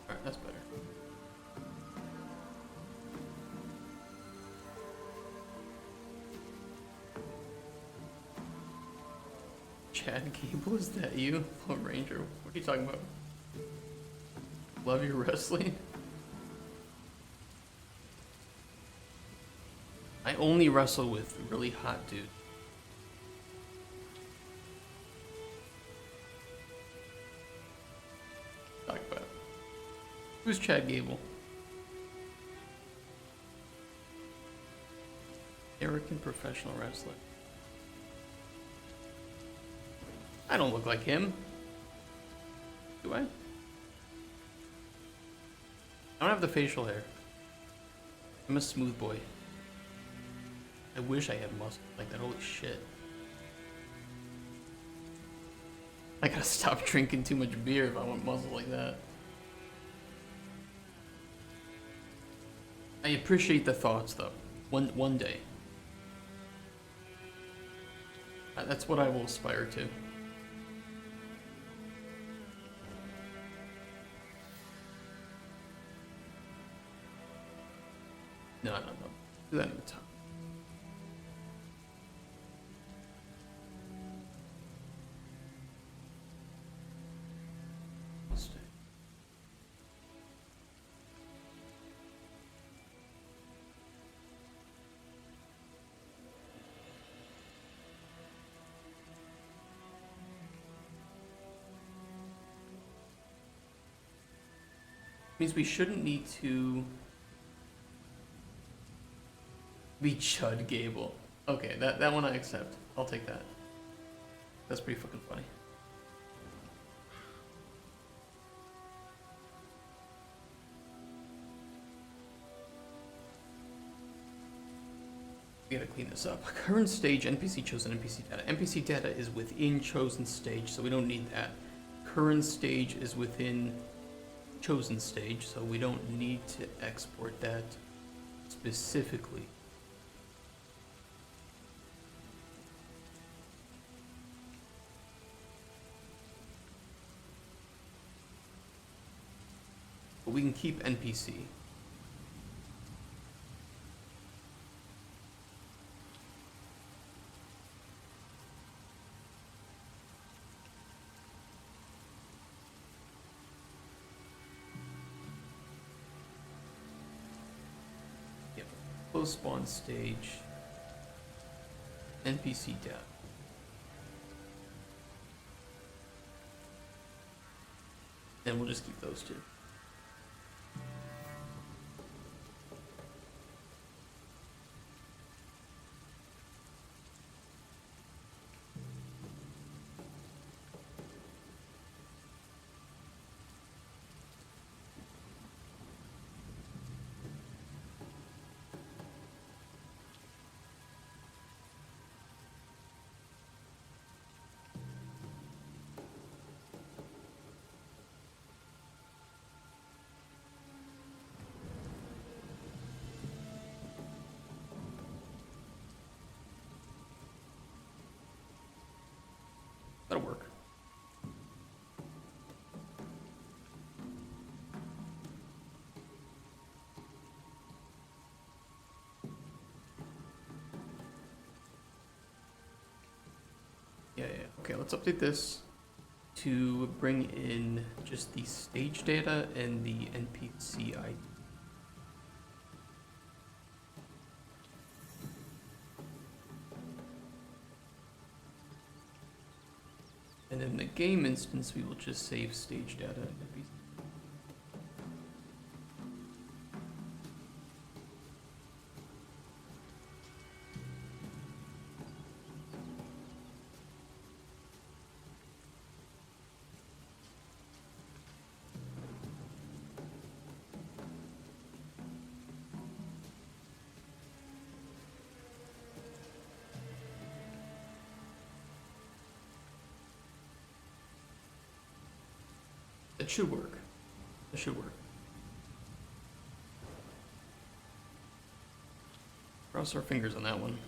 Alright, that's better. Chad Gable, is that you? Lone Ranger, what are you talking about? Love your wrestling? I only wrestle with really hot dudes. Talk about. Who's Chad Gable? American professional wrestler. I don't look like him. Do I? I don't have the facial hair. I'm a smooth boy. I wish I had muscle like that. Holy shit. I gotta stop drinking too much beer if I want muscle like that. I appreciate the thoughts though. One day. That's what I will aspire to. No. Do that in the top. Means we shouldn't need to be Chud Gable. Okay, that one I accept. I'll take that. That's pretty fucking funny. We gotta clean this up. Current stage, NPC chosen, NPC data. NPC data is within chosen stage, so we don't need that. Current stage is within chosen stage, so we don't need to export that specifically. But we can keep NPC. Close spawn stage, NPC data. And we'll just keep those two. That'll work. Yeah. Okay, let's update this to bring in just the stage data and the NPC ID. And in the game instance, we will just save stage data. It should work. It should work. Cross our fingers on that one.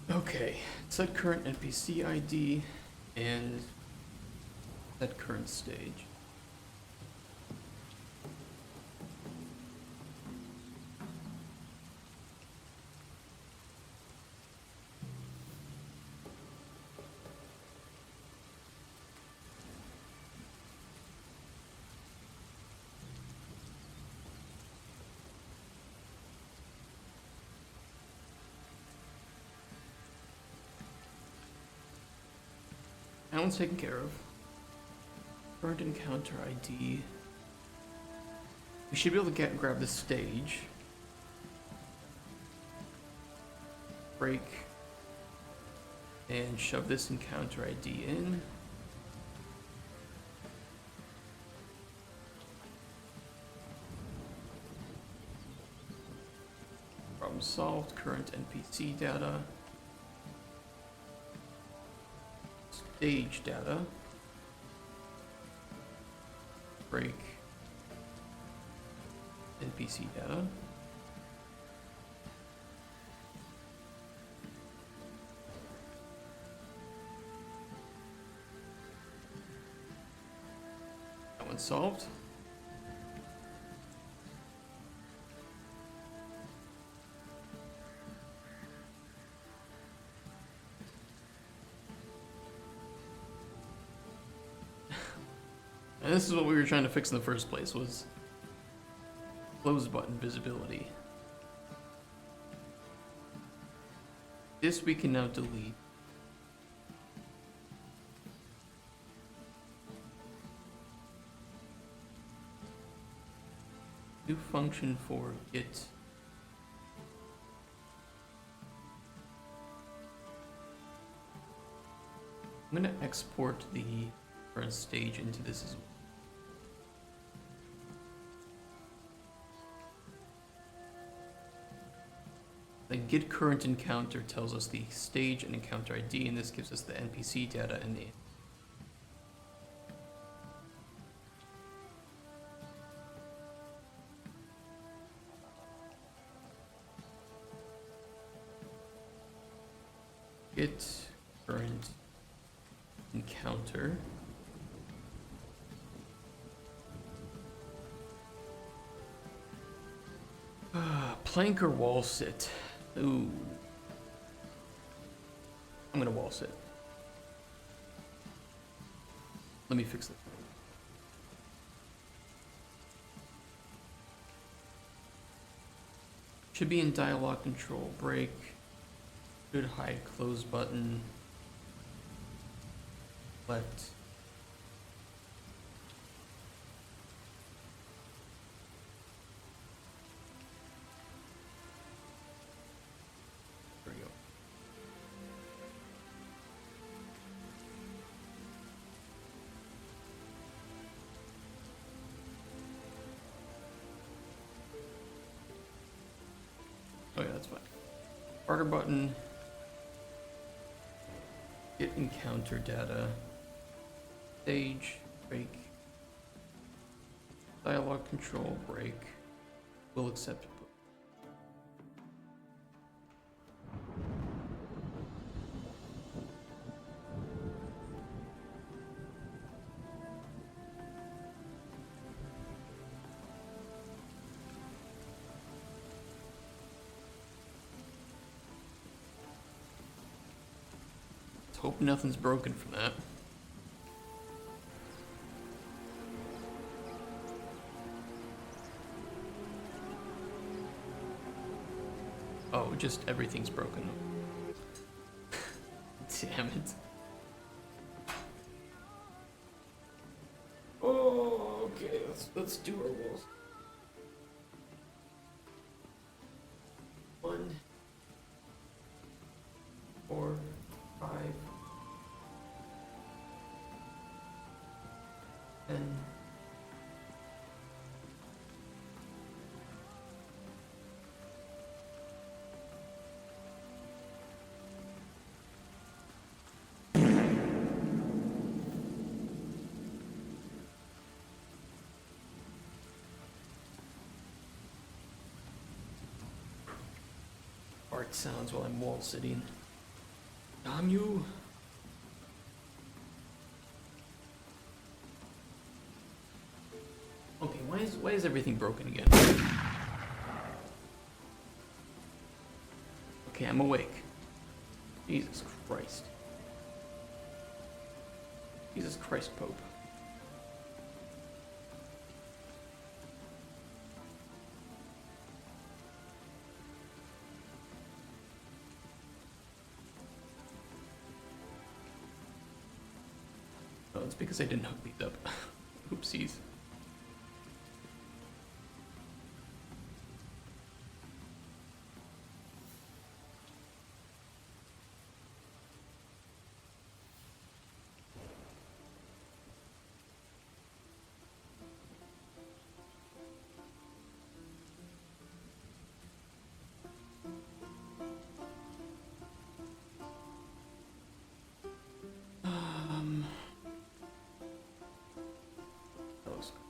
Okay, set current NPC ID and set current stage. That one's taken care of. Current encounter ID. We should be able to grab the stage. Break. And shove this encounter ID in. Problem solved. Current NPC data. Stage data. Break. NPC data. That one's solved. And this is what we were trying to fix in the first place, was close button visibility. This we can now delete. New function for Git. I'm gonna export the current stage into this as well. The get current encounter tells us the stage and encounter ID, and this gives us the NPC data and the get current encounter. Plank or wall sit? Ooh. I'm gonna wall sit. Let me fix it. Should be in dialogue control. Break. Should hide close button. Left. There we go. Oh yeah, that's fine. Barter button. Get encounter data. Stage, break. Dialogue control, break. Will accept. Let's hope nothing's broken from that. Oh, just everything's broken. Damn it. Oh, okay, let's do our rolls. 1, 4, 5, 10. Art sounds while I'm wall sitting. Damn you! Okay, why is everything broken again? Okay, I'm awake. Jesus Christ. Jesus Christ, Pope. Oh, it's because I didn't hook these up. Oopsies. That looks good.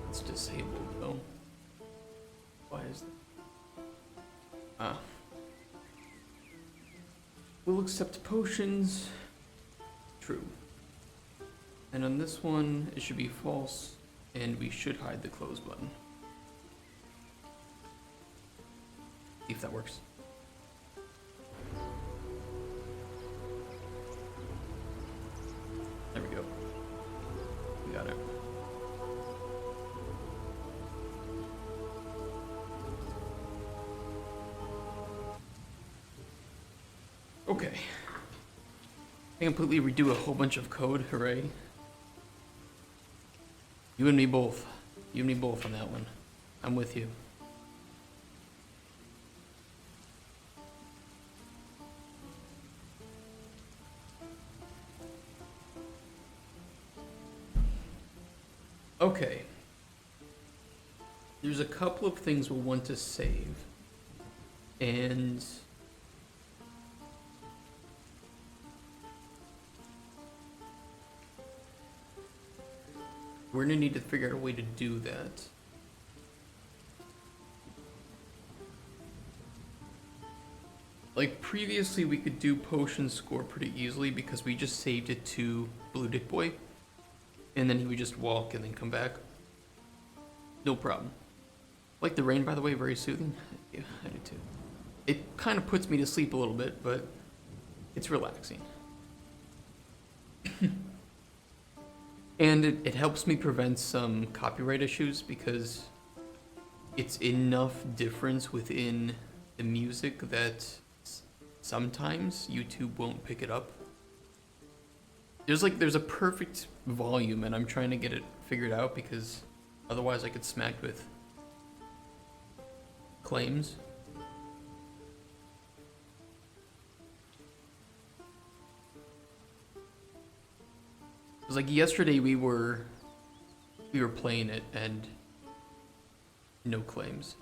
It's disabled though. Why is that? Ah. We'll accept potions. True. And on this one, it should be false, and we should hide the close button. See if that works. There we go. We got it. Okay. I completely redo a whole bunch of code, hooray. You and me both. You and me both on that one. I'm with you. Okay. There's a couple of things we'll want to save. And we're gonna need to figure out a way to do that. Like previously we could do potion score pretty easily because we just saved it to Blue Dick Boy. And then he would just walk and then come back. No problem. Like the rain, by the way, very soothing. Yeah, I do too. It kind of puts me to sleep a little bit, but it's relaxing. And it helps me prevent some copyright issues because it's enough difference within the music that sometimes YouTube won't pick it up. There's a perfect volume and I'm trying to get it figured out because otherwise I get smacked with claims. It was like yesterday we were playing it and no claims.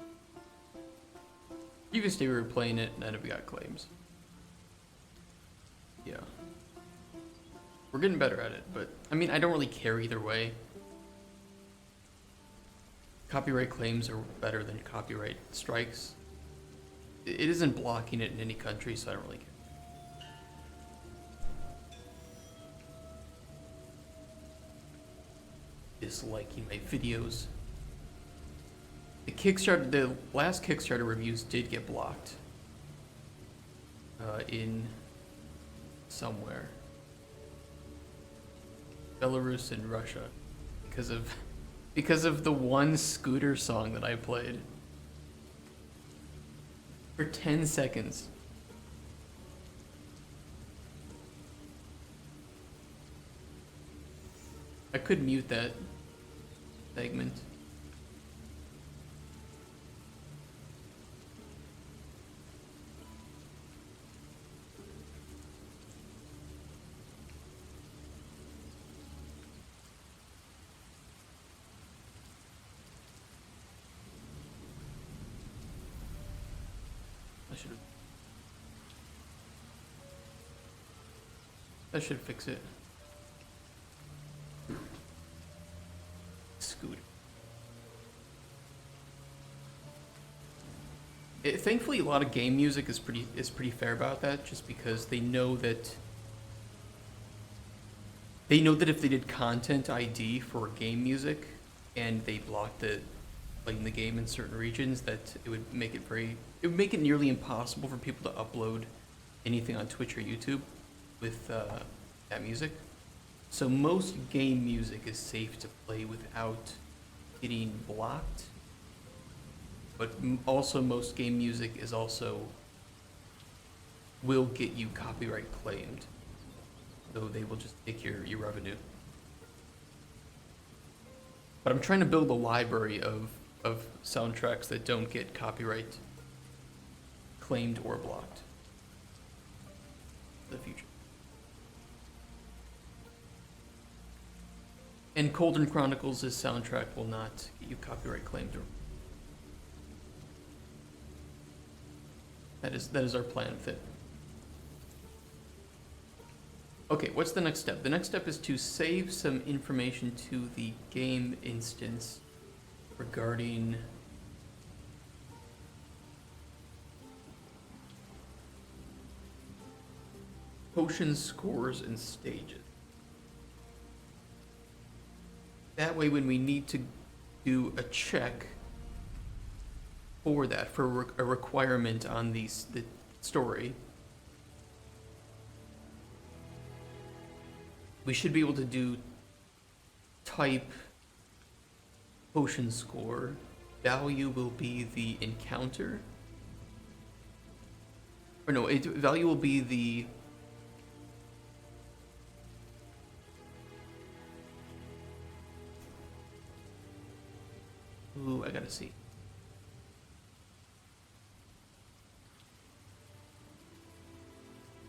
Previous day we were playing it and then we got claims. Yeah. We're getting better at it, but I mean I don't really care either way. copyright claims are better than copyright strikes. It isn't blocking it in any country, so I don't really care. Disliking my videos. The last Kickstarter reviews did get blocked. In somewhere. Belarus and Russia. Because of the one scooter song that I played. For 10 seconds. I could mute that segment. That should fix it. Scooter. Thankfully, a lot of game music is pretty fair about that, just because they know that if they did content ID for game music and they blocked it playing the game in certain regions, that it would make it nearly impossible for people to upload anything on Twitch or YouTube with that music. So most game music is safe to play without getting blocked. But also most game music is will get you copyright claimed. So they will just take your revenue. But I'm trying to build a library of soundtracks that don't get copyright claimed or blocked in the future. And Cauldron Chronicles' soundtrack will not get you copyright claimed. That is our plan with it. Okay, what's the next step? The next step is to save some information to the game instance regarding potion scores and stages. That way, when we need to do a check for that, for a requirement on the story, we should be able to do type potion score. Value will be the encounter. Or no, value will be the ooh, I gotta see.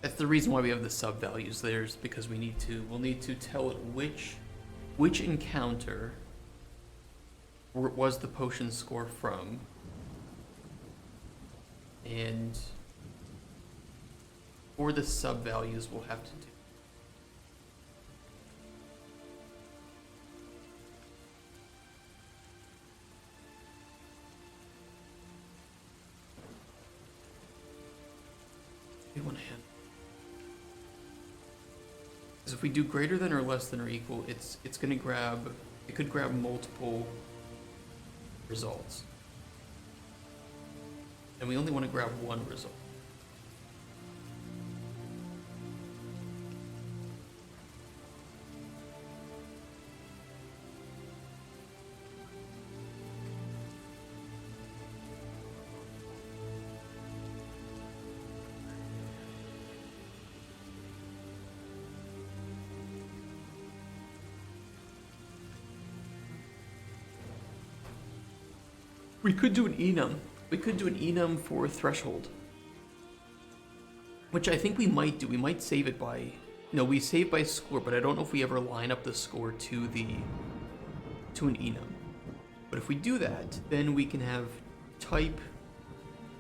That's the reason why we have the sub values there, is because we'll need to tell it which encounter was the potion score from, and for the sub values we'll have to do. We want to handle. Because if we do greater than or less than or equal, it could grab multiple results. And we only want to grab one result. We could do an enum. We could do an enum for threshold. Which I think we might do. We might save it by... No, we save by score, but I don't know if we ever line up the score to an enum. But if we do that, then we can have type...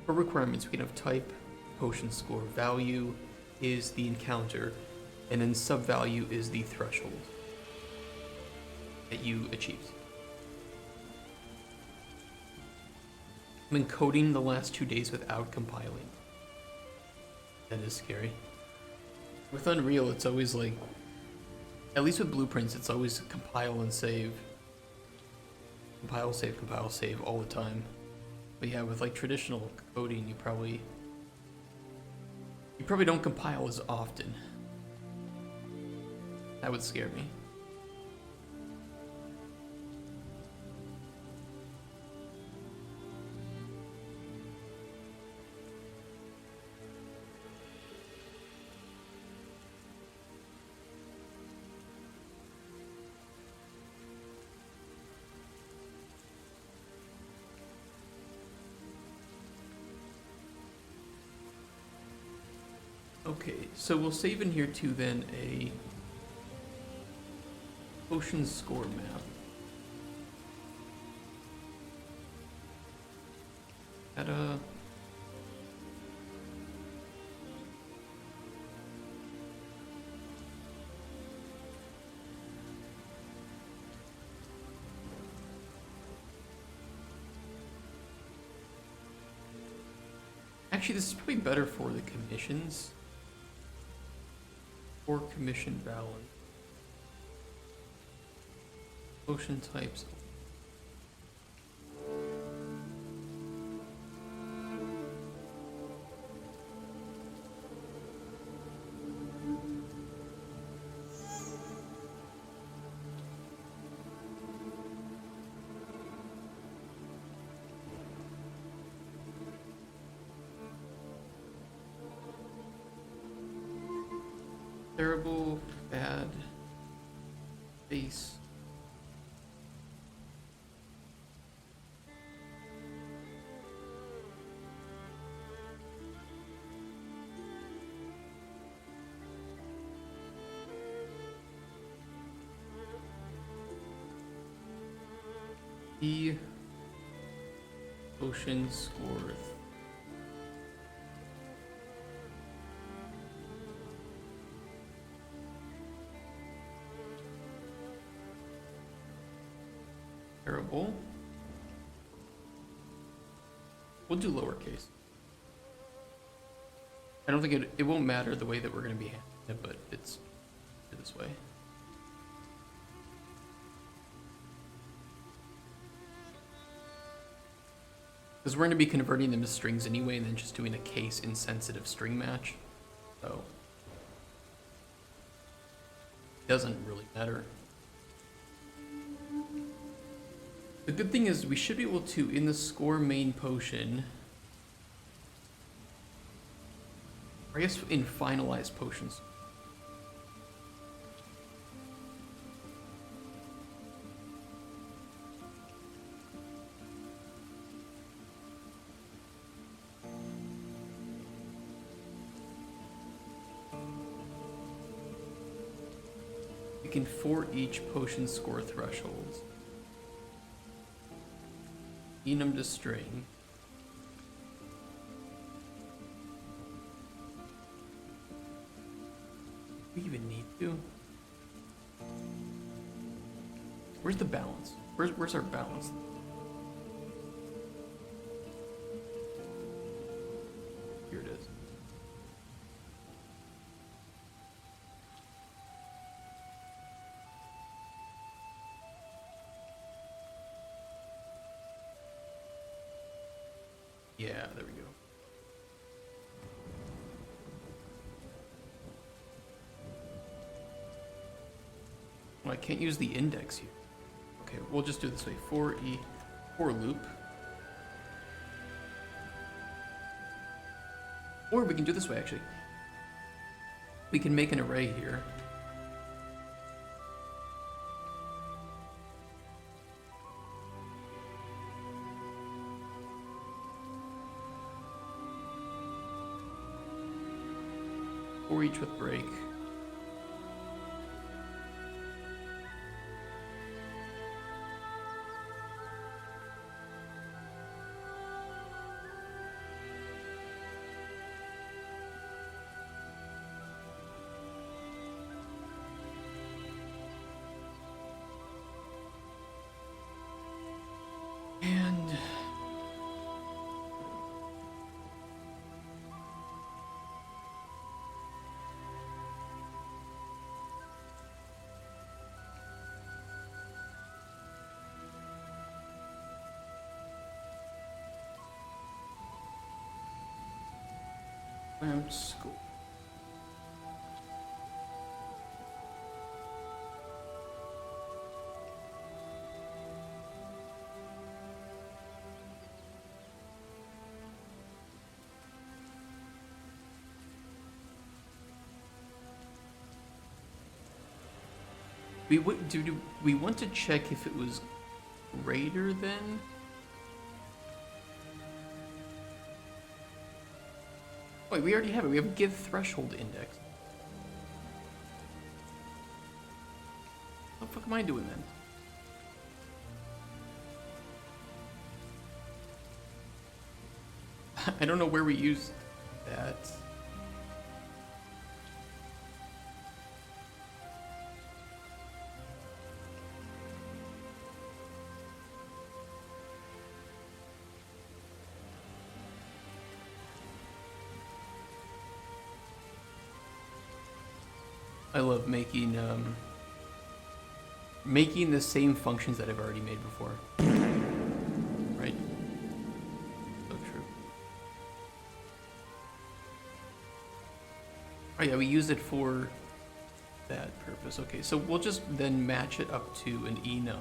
For requirements, we can have type, potion score, value is the encounter, and then sub value is the threshold that you achieved. been coding the last 2 days without compiling. That is scary. With Unreal, it's always like, at least with blueprints, it's always compile and save. Compile, save all the time. But yeah, with like traditional coding, you probably don't compile as often. That would scare me. Okay, so we'll save in here too then a potion score map. At a actually, this is probably better for the commissions. Or commission balance. Potion types. Terrible, bad, base. The potion score. Terrible. We'll do lowercase. I don't think it won't matter the way that we're going to be handling it, but it's this way. Because we're going to be converting them to strings anyway, and then just doing a case insensitive string match. So it doesn't really matter. The good thing is we should be able to, in the score main potion, or I guess in finalized potions. We can for each potion score thresholds. Enum to string. We even need to. Where's the balance? Where's our balance? Here it is. Yeah, there we go. Well, I can't use the index here. Okay, we'll just do it this way. For loop. Or we can do it this way, actually. We can make an array here. For each with break. And School. Do we want to check if it was greater than? Wait, we already have it. We have a give threshold index. What the fuck am I doing then? I don't know where we used that. I love making the same functions that I've already made before. Right? So true. Oh yeah, we use it for that purpose. Okay, so we'll just then match it up to an enum.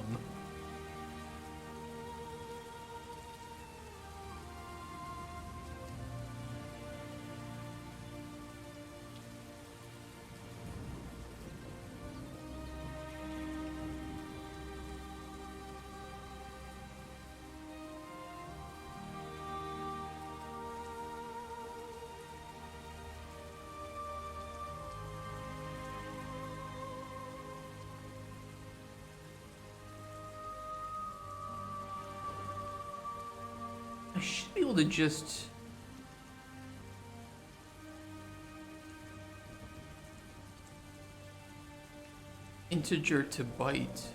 I should be able to just... integer to byte,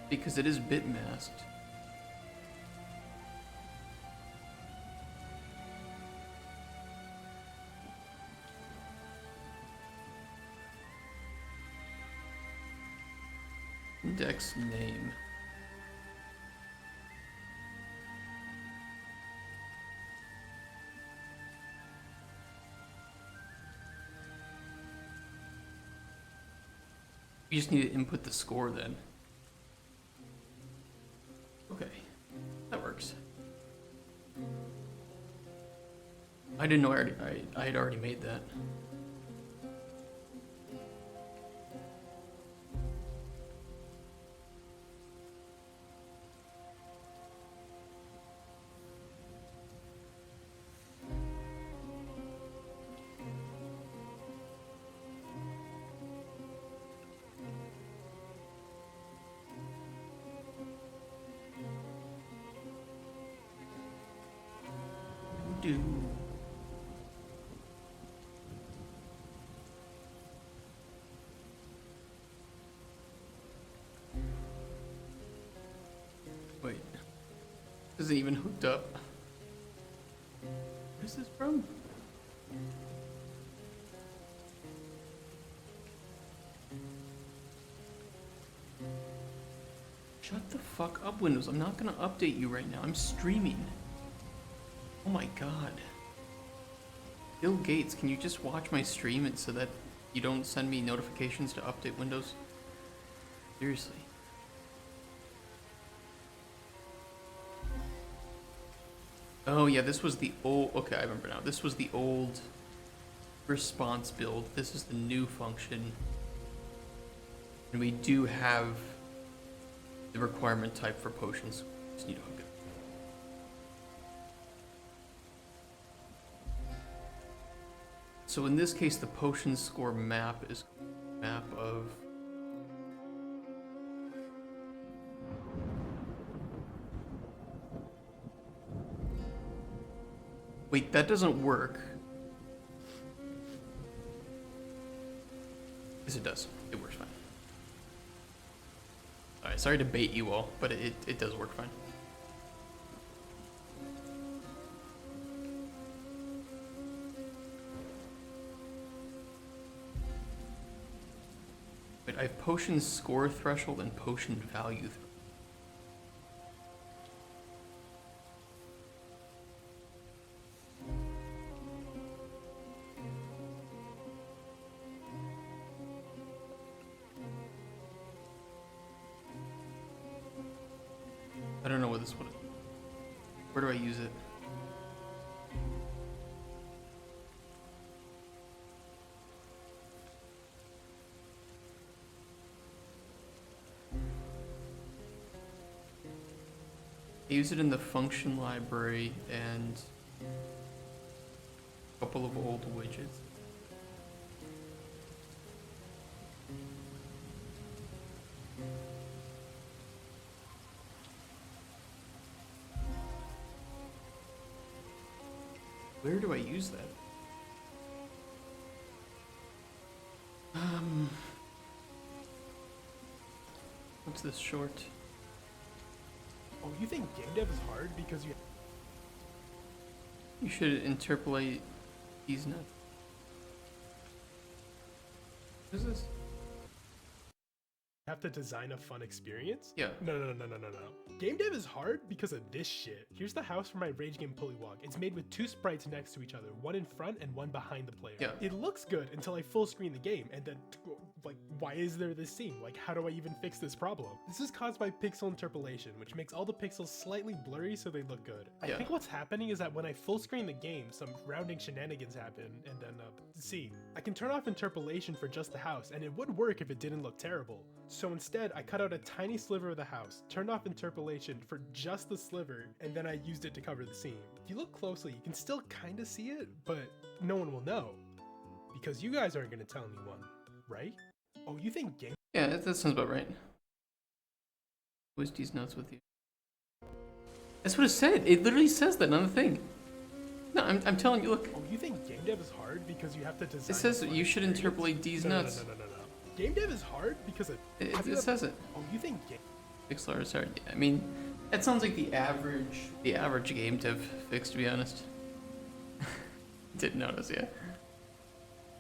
because it is bit masked. Index name. You just need to input the score then. Okay, that works. I didn't know I had already made that. Do. Wait. Is it even hooked up? Where's this from? Shut the fuck up, Windows. I'm not gonna update you right now. I'm streaming. Oh my god. Bill Gates, can you just watch my stream so that you don't send me notifications to update Windows? Seriously. Oh yeah, this was the old... Okay, I remember now. This was the old response build. This is the new function. And we do have the requirement type for potions. Just need to hook it. So in this case, the potion score map is map of... Wait, that doesn't work. Yes, it does. It works fine. Alright, sorry to bait you all, but it does work fine. Wait, I have potion score threshold and potion value threshold. don't know what this one is. Where do I use it? I use it in the function library and a couple of old widgets. Where do I use that? What's this short? Oh, you think game dev is hard because you You should interpolate these nuts. What is this? have to design a fun experience? Yeah. No. Game dev is hard because of this shit. Here's the house for my Rage Game Polywog. It's made with 2 sprites next to each other, one in front and one behind the player. Yeah. It looks good until I full screen the game, and then, like, why is there this scene? Like, how do I even fix this problem? This is caused by pixel interpolation, which makes all the pixels slightly blurry so they look good. I Yeah. think what's happening is that when I full screen the game, some rounding shenanigans happen, and then, see. I can turn off interpolation for just the house, and it would work if it didn't look terrible. So instead, I cut out a tiny sliver of the house, turned off interpolation for just the sliver, and then I used it to cover the scene. If you look closely, you can still kinda see it, but no one will know. Because you guys aren't gonna tell anyone, right? Oh, you think game- Yeah, that sounds about right. Who's these notes with you? That's what it said. It literally says that on the thing. No, I'm telling you, look. Oh, you think game dev is hard because you have to design- It says a fun you should experience? interpolate these No. nuts. Game dev is hard because of- It have you says it. Oh, you think game- Pixel art is hard. I mean, that sounds like the average game dev fix, to be honest. Didn't notice, yeah.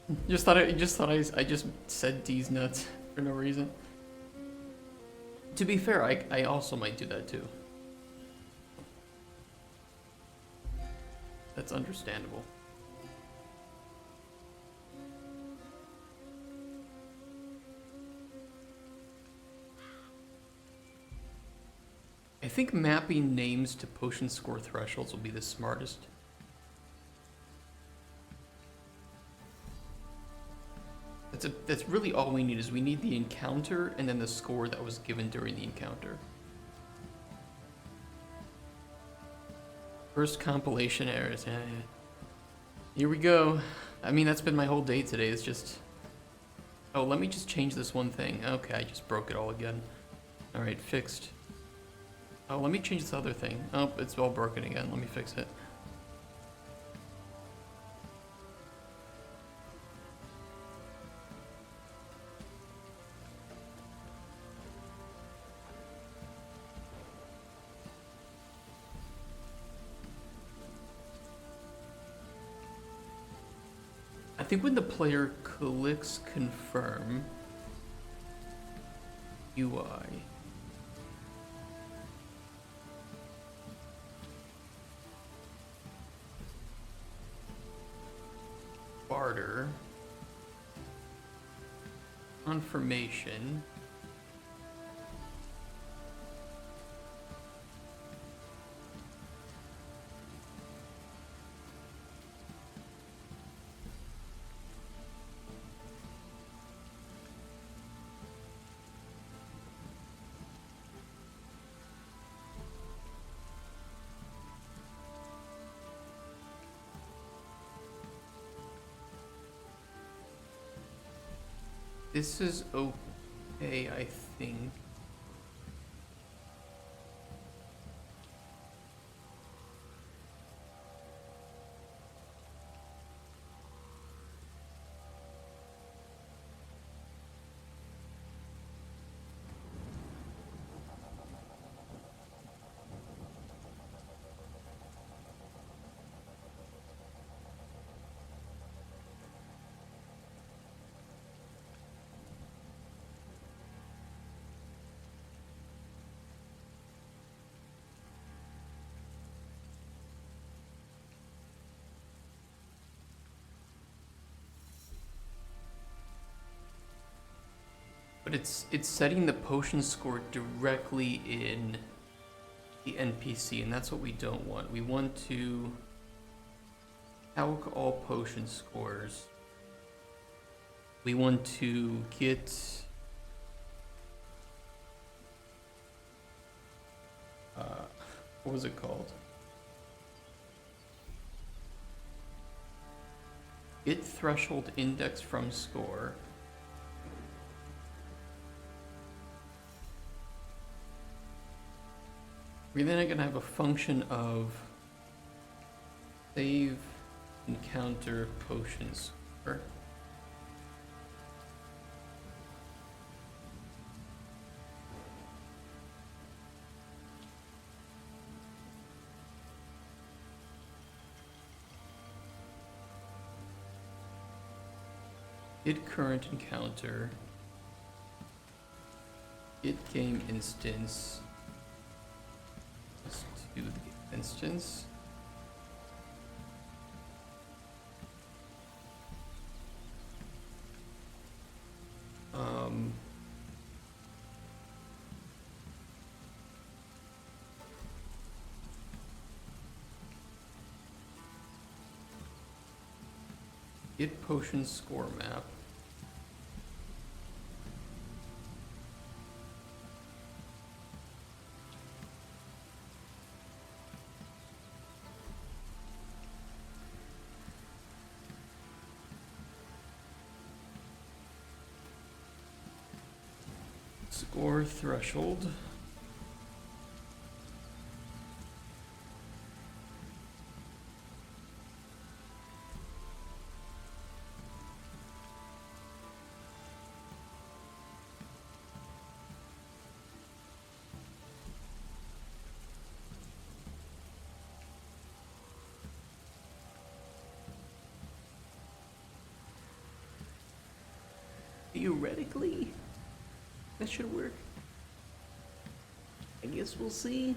I just said D's nuts for no reason. To be fair, I also might do that too. That's understandable. I think mapping names to potion score thresholds will be the smartest. That's really all we need is we need the encounter and then the score that was given during the encounter. First compilation errors. Here we go. I mean, that's been my whole day today. It's just... Oh, let me just change this one thing. Okay, I just broke it all again. Alright, fixed. Oh, let me change this other thing. Oh, it's all broken again. Let me fix it. I think when the player clicks confirm UI, barter, confirmation, this is okay, I think. But it's setting the potion score directly in the NPC, and that's what we don't want. We want to calc all potion scores. We want to get what was it called? Get threshold index from score. We're then gonna have a function of save encounter potion score. Get current encounter. Get game instance. Let's do the instance. Get potion score map. Score threshold. Theoretically, that should work. I guess we'll see.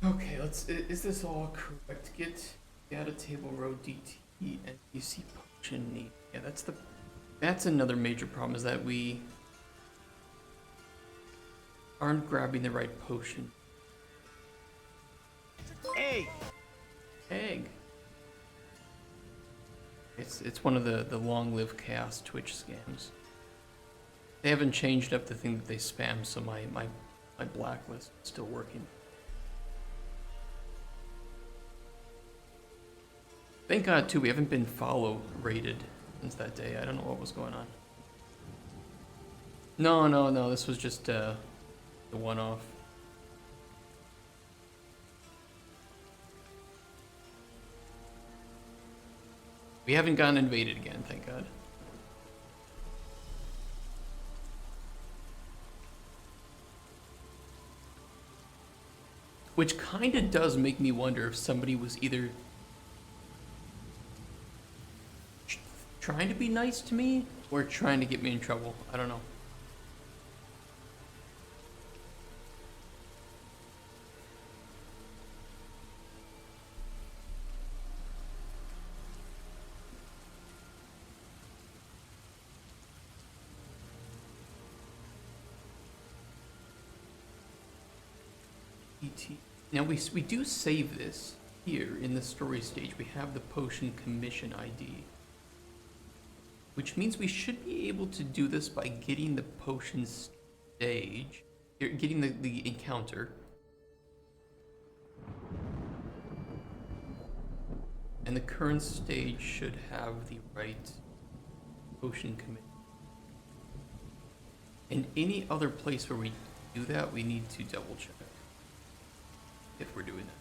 Okay, is this all correct? Get data table row DT and UC potion need. Yeah, that's another major problem, is that we aren't grabbing the right potion. Egg. Egg. It's one of the long live chaos Twitch scams. They haven't changed up the thing that they spam, so my blacklist is still working. Thank God, too, we haven't been follow rated since that day. I don't know what was going on. No, this was just the one-off. We haven't gotten invaded again, thank God. Which kinda does make me wonder if somebody was either trying to be nice to me or trying to get me in trouble. I don't know. Now we do save this here in the story stage. We have the potion commission ID, which means we should be able to do this by getting the potions stage. You're getting the encounter. And the current stage should have the right potion commit. And any other place where we do that, we need to double check if we're doing that.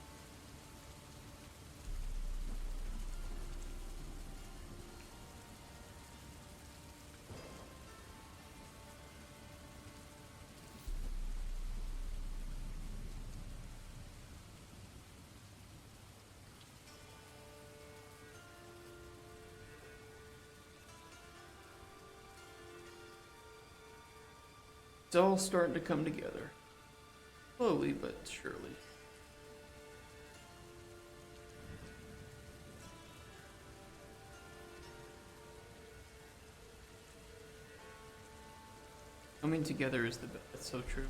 It's all starting to come together. Slowly but surely. Coming together is the best. That's so true.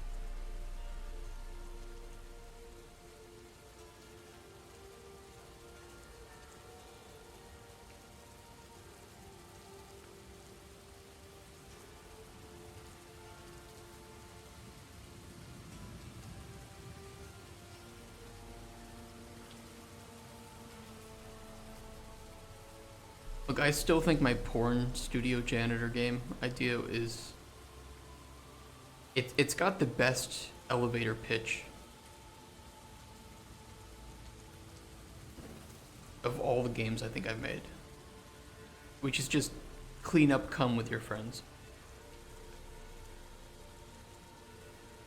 Look, I still think my porn studio janitor game idea is... It's got the best elevator pitch of all the games I think I've made. Which is just clean up cum with your friends.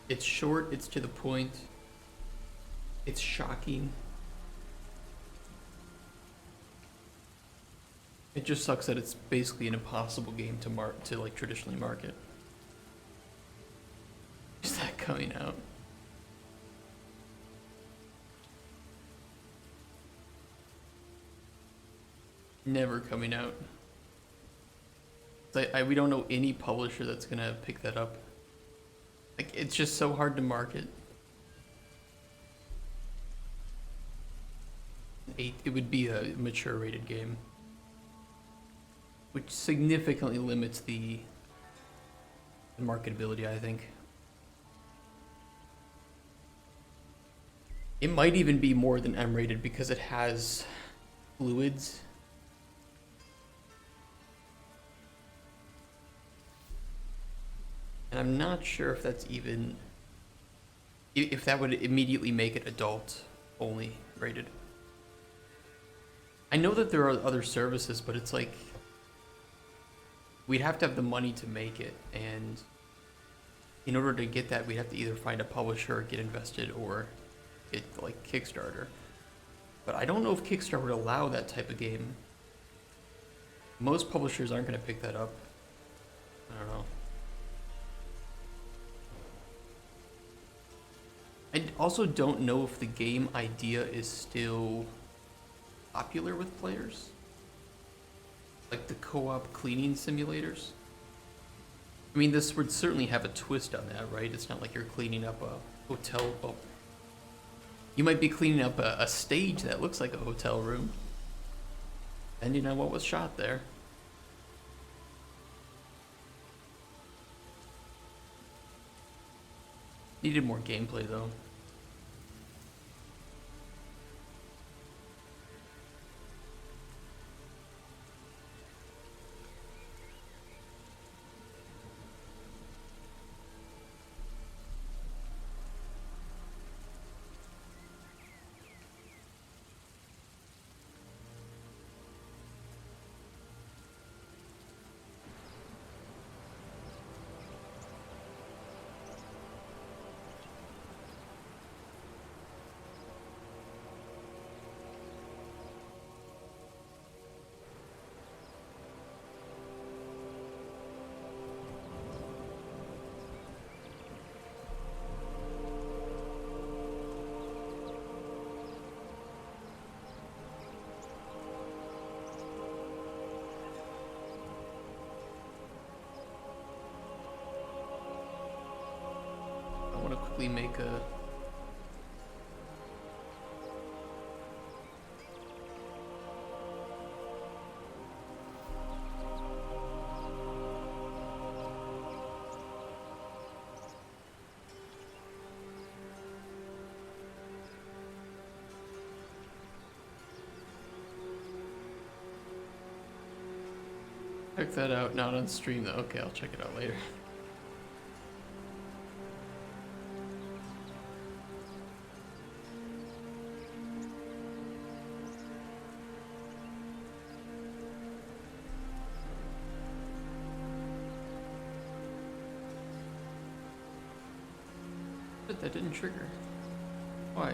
It's short, it's to the point, it's shocking. It just sucks that it's basically an impossible game to like traditionally market. Is that coming out? Never coming out. We don't know any publisher that's gonna pick that up. Like, it's just so hard to market. It would be a mature rated game, which significantly limits the marketability, I think. It might even be more than M-rated because it has fluids. And I'm not sure if that's even... if that would immediately make it adult only rated. I know that there are other services, but it's like... we'd have to have the money to make it, and in order to get that, we'd have to either find a publisher, get invested, or get like Kickstarter. But I don't know if Kickstarter would allow that type of game. Most publishers aren't going to pick that up. I don't know. I also don't know if the game idea is still popular with players. Like the co-op cleaning simulators. I mean, this would certainly have a twist on that, right? It's not like you're cleaning up a hotel. Oh. You might be cleaning up a stage that looks like a hotel room. Depending on what was shot there. Needed more gameplay, though. Quickly make a Check that out, not on stream though. Okay, I'll check it out later. But that didn't trigger. Why?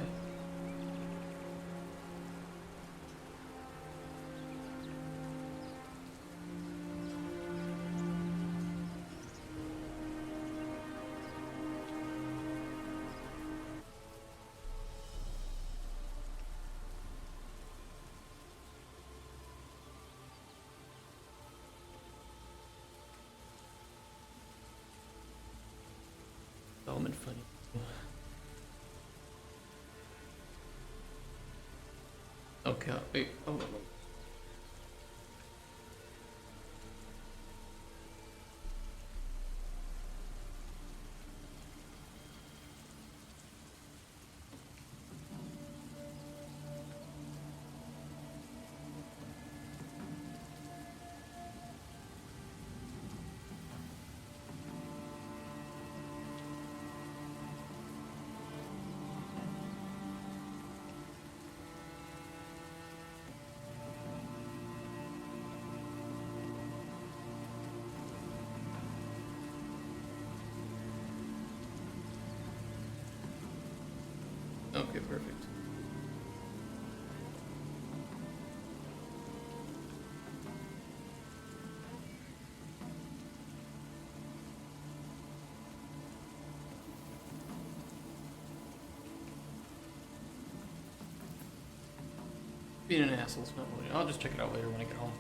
Element funny. Okay, wait. Oh. Okay, perfect. Being an asshole's not really. I'll just check it out later when I get home.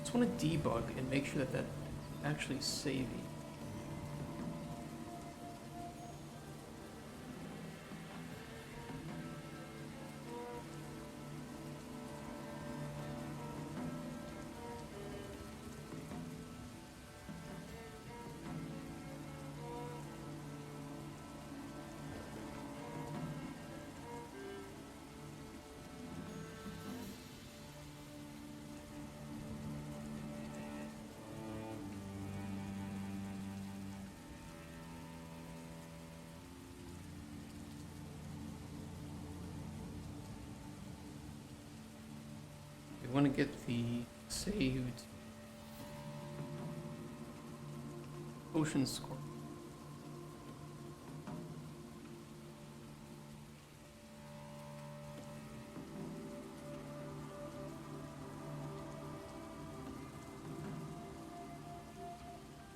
Just want to debug and make sure that that actually saving. We want to get the saved potion score.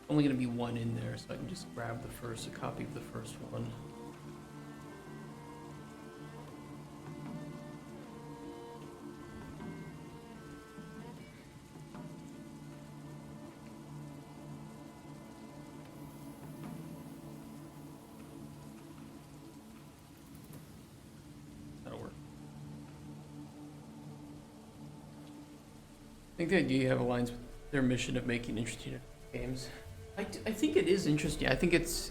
Only going to be one in there, so I can just grab a copy of the first one. I think the idea aligns with their mission of making interesting games. I think it is interesting. I think it's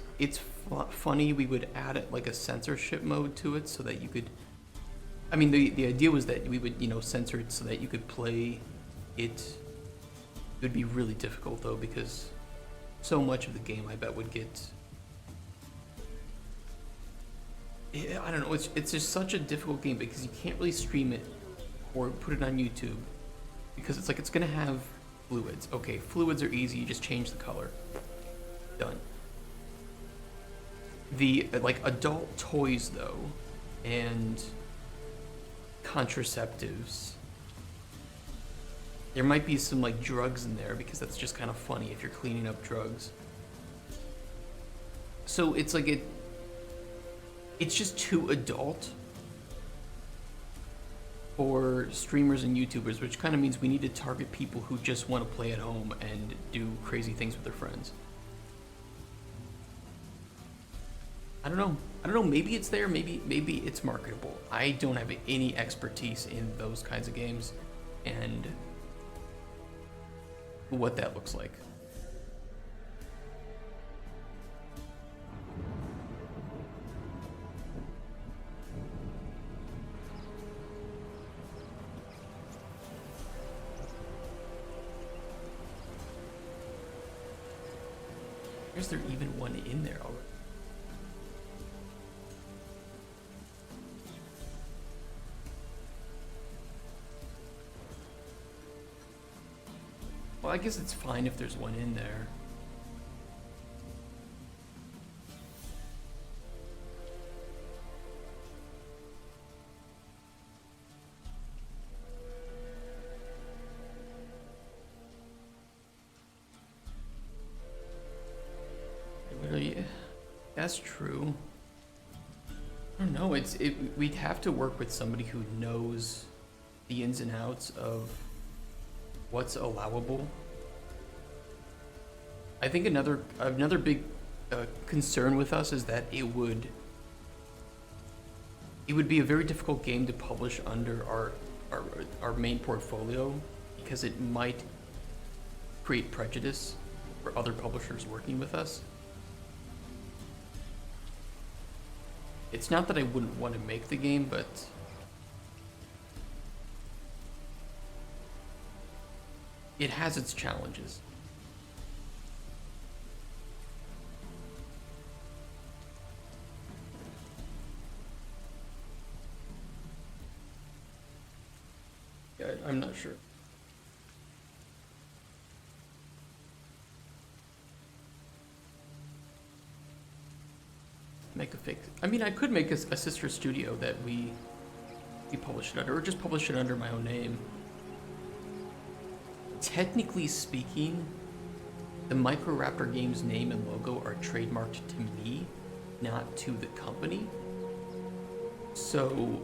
funny. We would add it like a censorship mode to it so that you could. I mean, the idea was that we would censor it so that you could play it. It would be really difficult though because so much of the game I bet would get. I don't know. It's just such a difficult game because you can't really stream it or put it on YouTube. Because it's like it's gonna have fluids. Okay, fluids are easy, you just change the color. Done. The like adult toys though, and contraceptives. There might be some like drugs in there because that's just kind of funny if you're cleaning up drugs. So it's like it's just too adult for streamers and YouTubers, which kind of means we need to target people who just want to play at home and do crazy things with their friends. I don't know. Maybe it's there. Maybe it's marketable. I don't have any expertise in those kinds of games and what that looks like. Is there even one in there already? Well, I guess it's fine if there's one in there. Really, that's true. I don't know. We'd have to work with somebody who knows the ins and outs of what's allowable. I think another big concern with us is that it would be a very difficult game to publish under our main portfolio because it might create prejudice for other publishers working with us. It's not that I wouldn't want to make the game, but it has its challenges. Yeah, I'm not sure. Make a fake. I mean, I could make a sister studio that we publish it under, or just publish it under my own name. Technically speaking, the Microraptor Games name and logo are trademarked to me, not to the company. So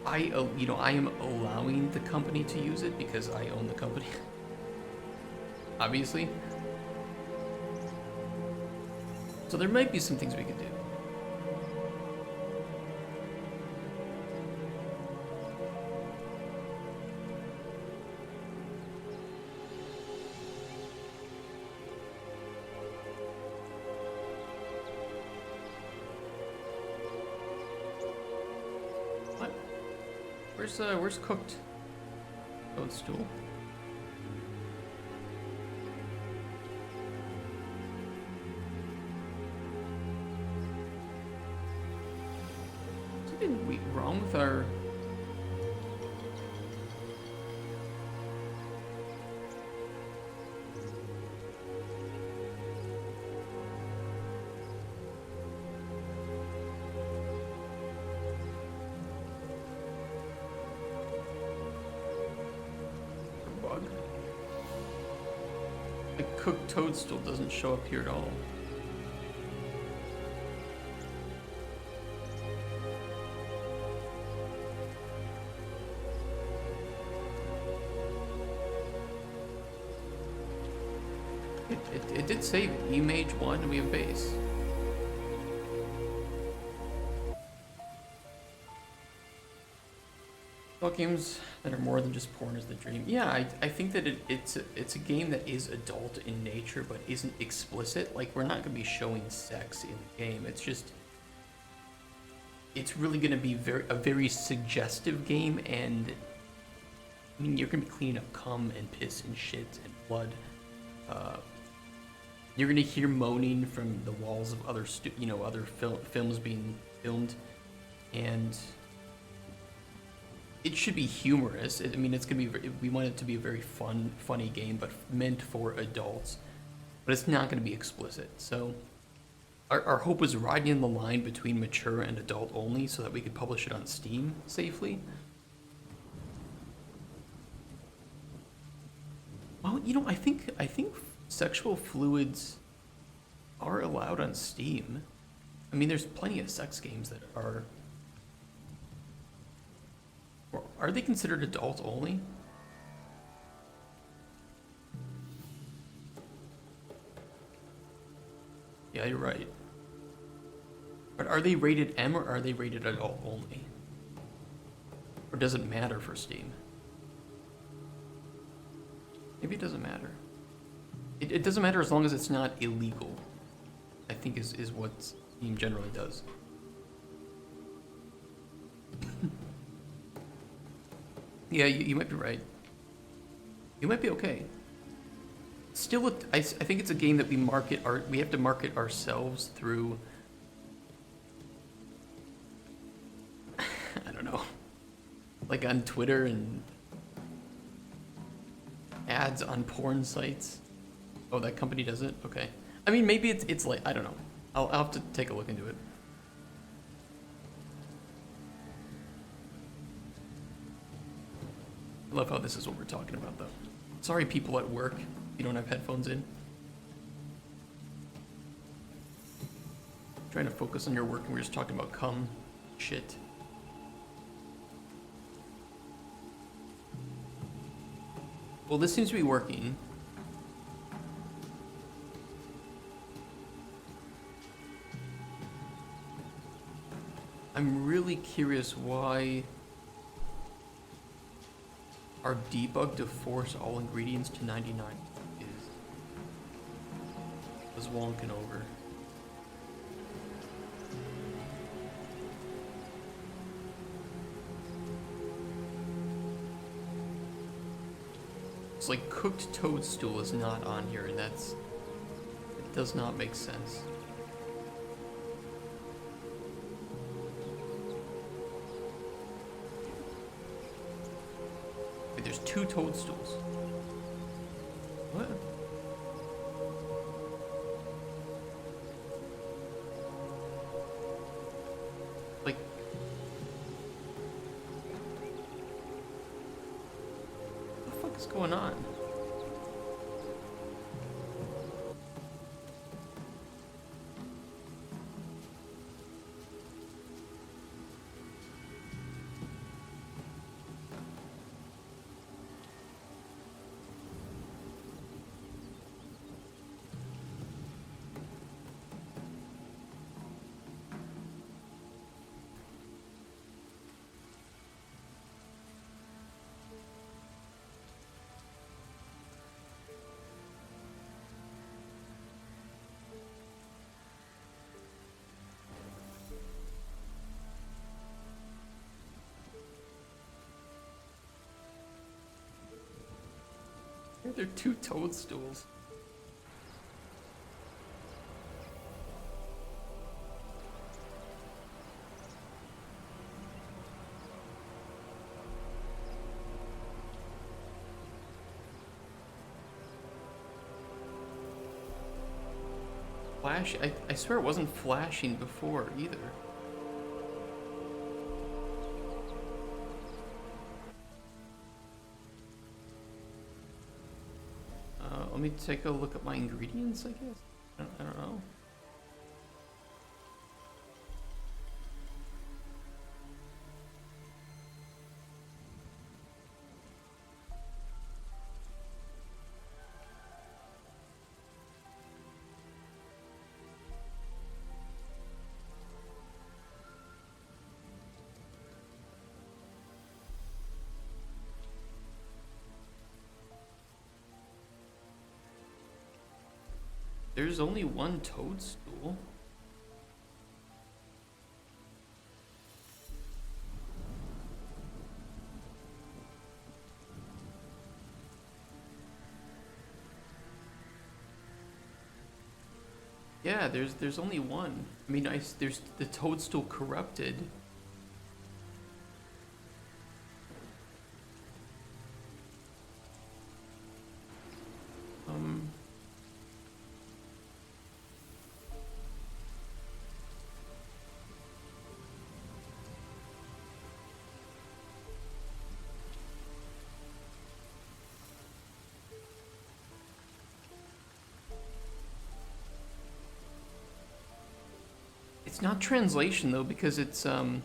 I am allowing the company to use it because I own the company. Obviously. So there might be some things we could do. What? Where's cooked toadstool? Something wrong with our... bug? The cooked toadstool doesn't show up here at all. It did save image 1 and we have base. Adult games that are more than just porn is the dream. Yeah, I think that it's a game that is adult in nature but isn't explicit. Like, we're not going to be showing sex in the game. It's just... it's really going to be a very suggestive game, and... I mean, you're going to be cleaning up cum and piss and shit and blood. You're gonna hear moaning from the walls of other films being filmed, and it should be humorous. I mean, it's gonna be. We want it to be a very funny game, but meant for adults. But it's not gonna be explicit. So, our hope was riding in the line between mature and adult only, so that we could publish it on Steam safely. Well, I think sexual fluids are allowed on Steam. I mean, there's plenty of sex games that are... Are they considered adult only? Yeah, you're right. But are they rated M or are they rated adult only? Or does it matter for Steam? Maybe it doesn't matter. It doesn't matter as long as it's not illegal, I think is what Steam generally does. Yeah, you might be right. You might be okay. still, I think it's a game that we have to market ourselves through. I don't know, like on Twitter and ads on porn sites. Oh, that company does it? Okay. I mean, maybe it's like, I don't know. I'll have to take a look into it. I love how this is what we're talking about, though. Sorry, people at work, you don't have headphones in. Trying to focus on your work and we're just talking about cum shit. Well, this seems to be working. I'm really curious why our debug to force all ingredients to 99 is wonking over. It's like cooked toadstool is not on here, and it does not make sense. Wait, there's 2 toadstools. What? Like, what the fuck is going on? There are 2 toadstools. Flash? I swear it wasn't flashing before either. Let me take a look at my ingredients, I guess. I don't know. There's only 1 toadstool. Yeah, there's only 1. I mean, there's the toadstool corrupted. It's not translation though, because it's I'll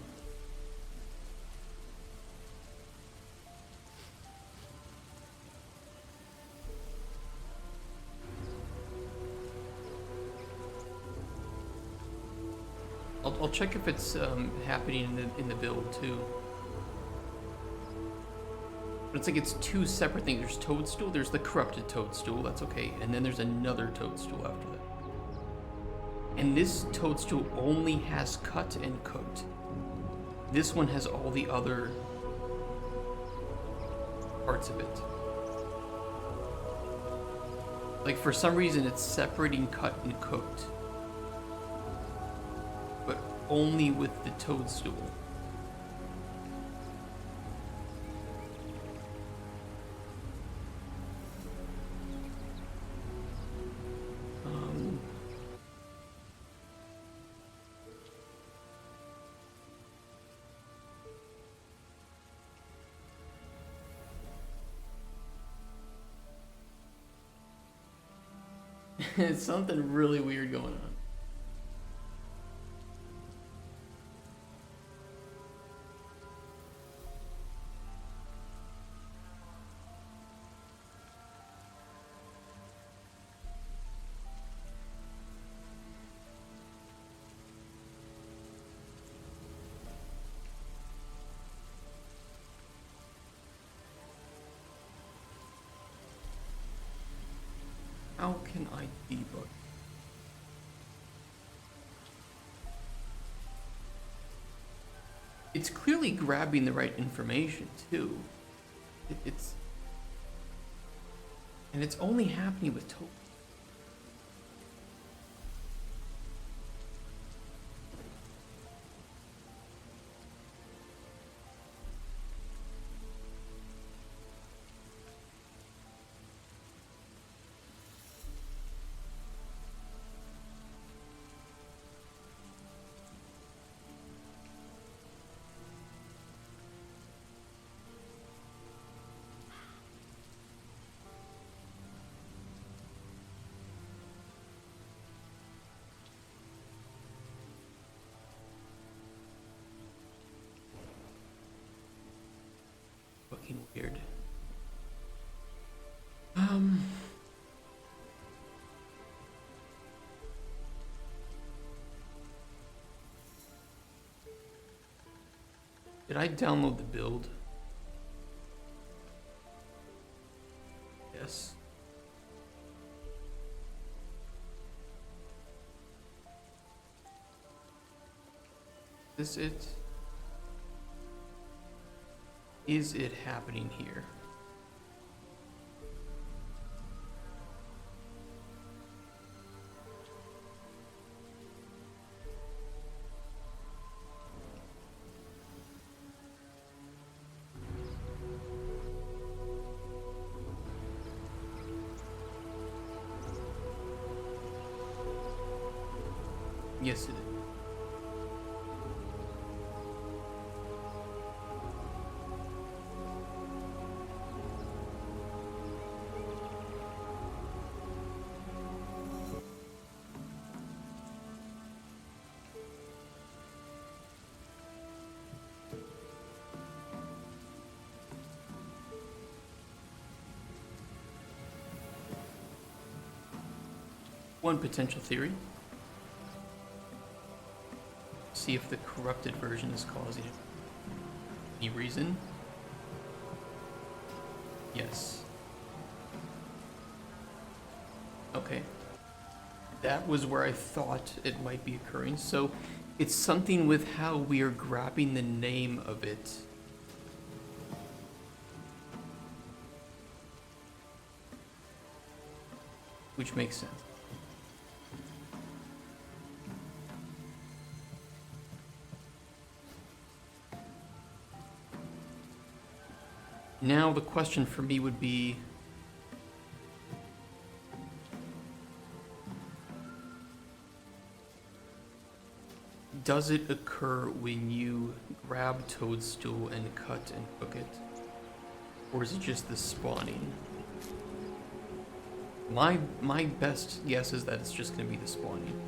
check if it's happening in the build too. But it's like it's 2 separate things. There's toadstool, there's the corrupted toadstool, that's okay, and then there's another toadstool after that. And this toadstool only has cut and cooked. This one has all the other parts of it. Like, for some reason, it's separating cut and cooked. But only with the toadstool. It's something really weird going on. How can I debug? It's clearly grabbing the right information too. It's and it's only happening with token. Fucking weird. Did I download the build? Yes. Is it? Is it happening here? Yes, it is. One potential theory. See if the corrupted version is causing it. Any reason? Yes. Okay. That was where I thought it might be occurring. So it's something with how we are grabbing the name of it. Which makes sense. Now the question for me would be, does it occur when you grab toadstool and cut and cook it? Or is it just the spawning? My best guess is that it's just going to be the spawning.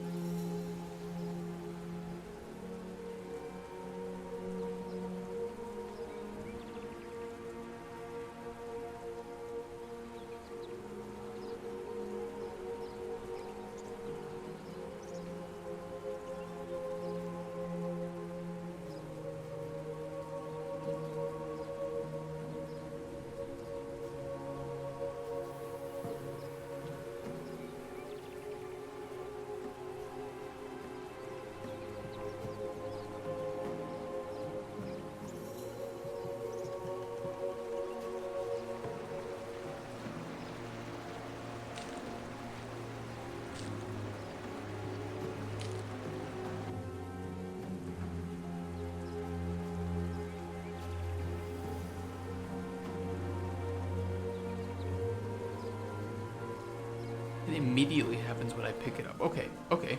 immediately happens when I pick it up. Okay, okay.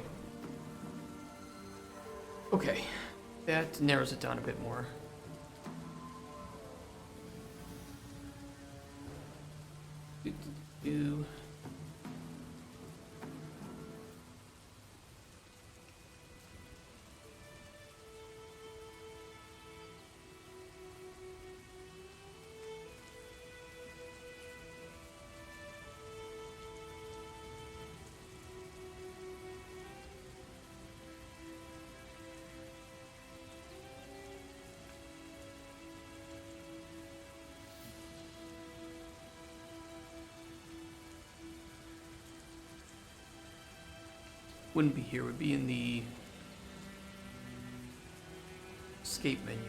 Okay. That narrows it down a bit more. Do, do, do. Wouldn't be here, would be in the escape menu.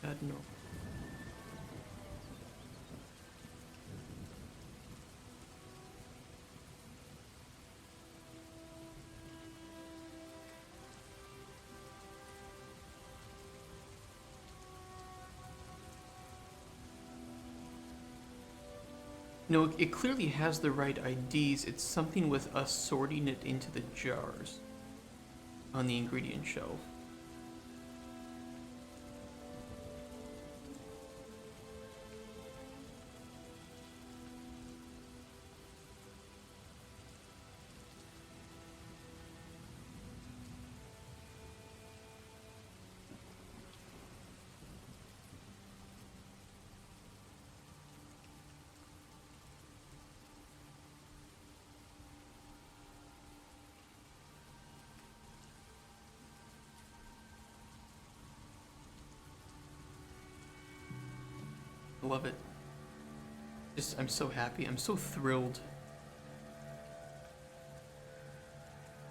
God, no. No, it clearly has the right IDs. It's something with us sorting it into the jars on the ingredient shelf. I love it. Just, I'm so happy. I'm so thrilled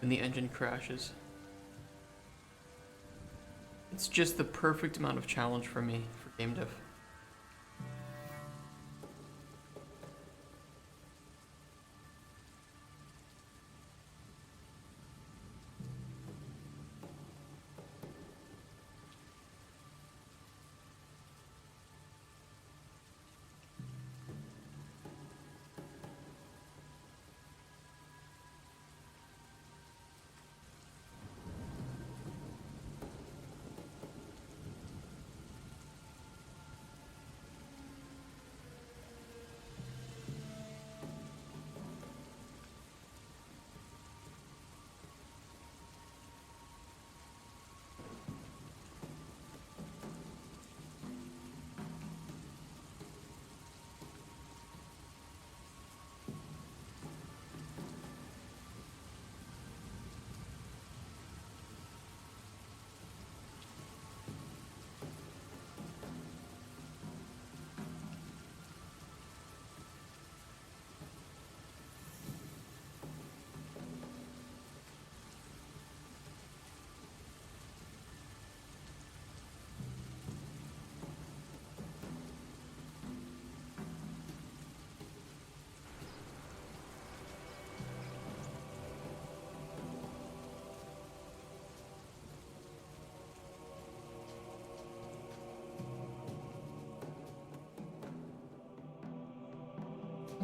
when the engine crashes. It's just the perfect amount of challenge for me for game dev.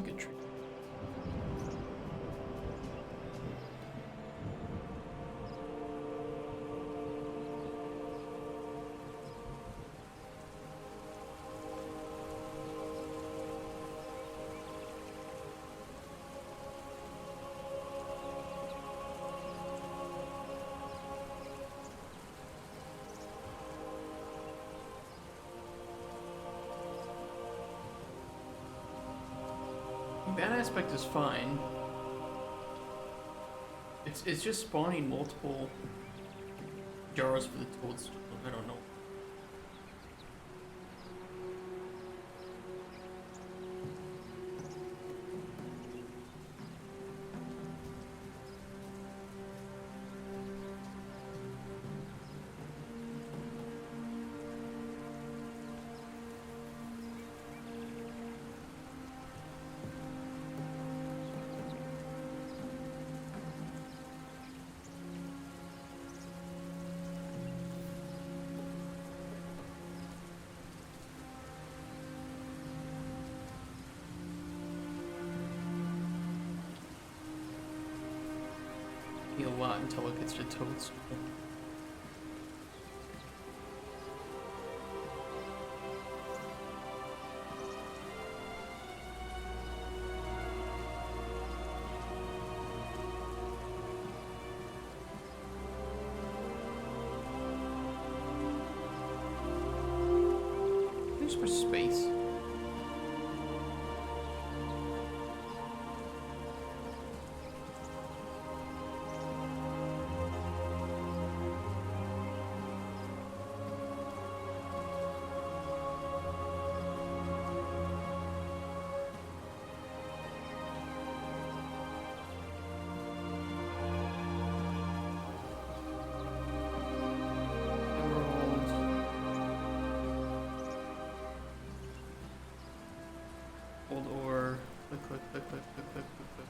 Good trick. That aspect is fine. It's just spawning multiple jars for the toadstool. I don't know. A lot until it gets to toadstool. There's for space. Old ore. Click, click, click, click, click, click, click, click.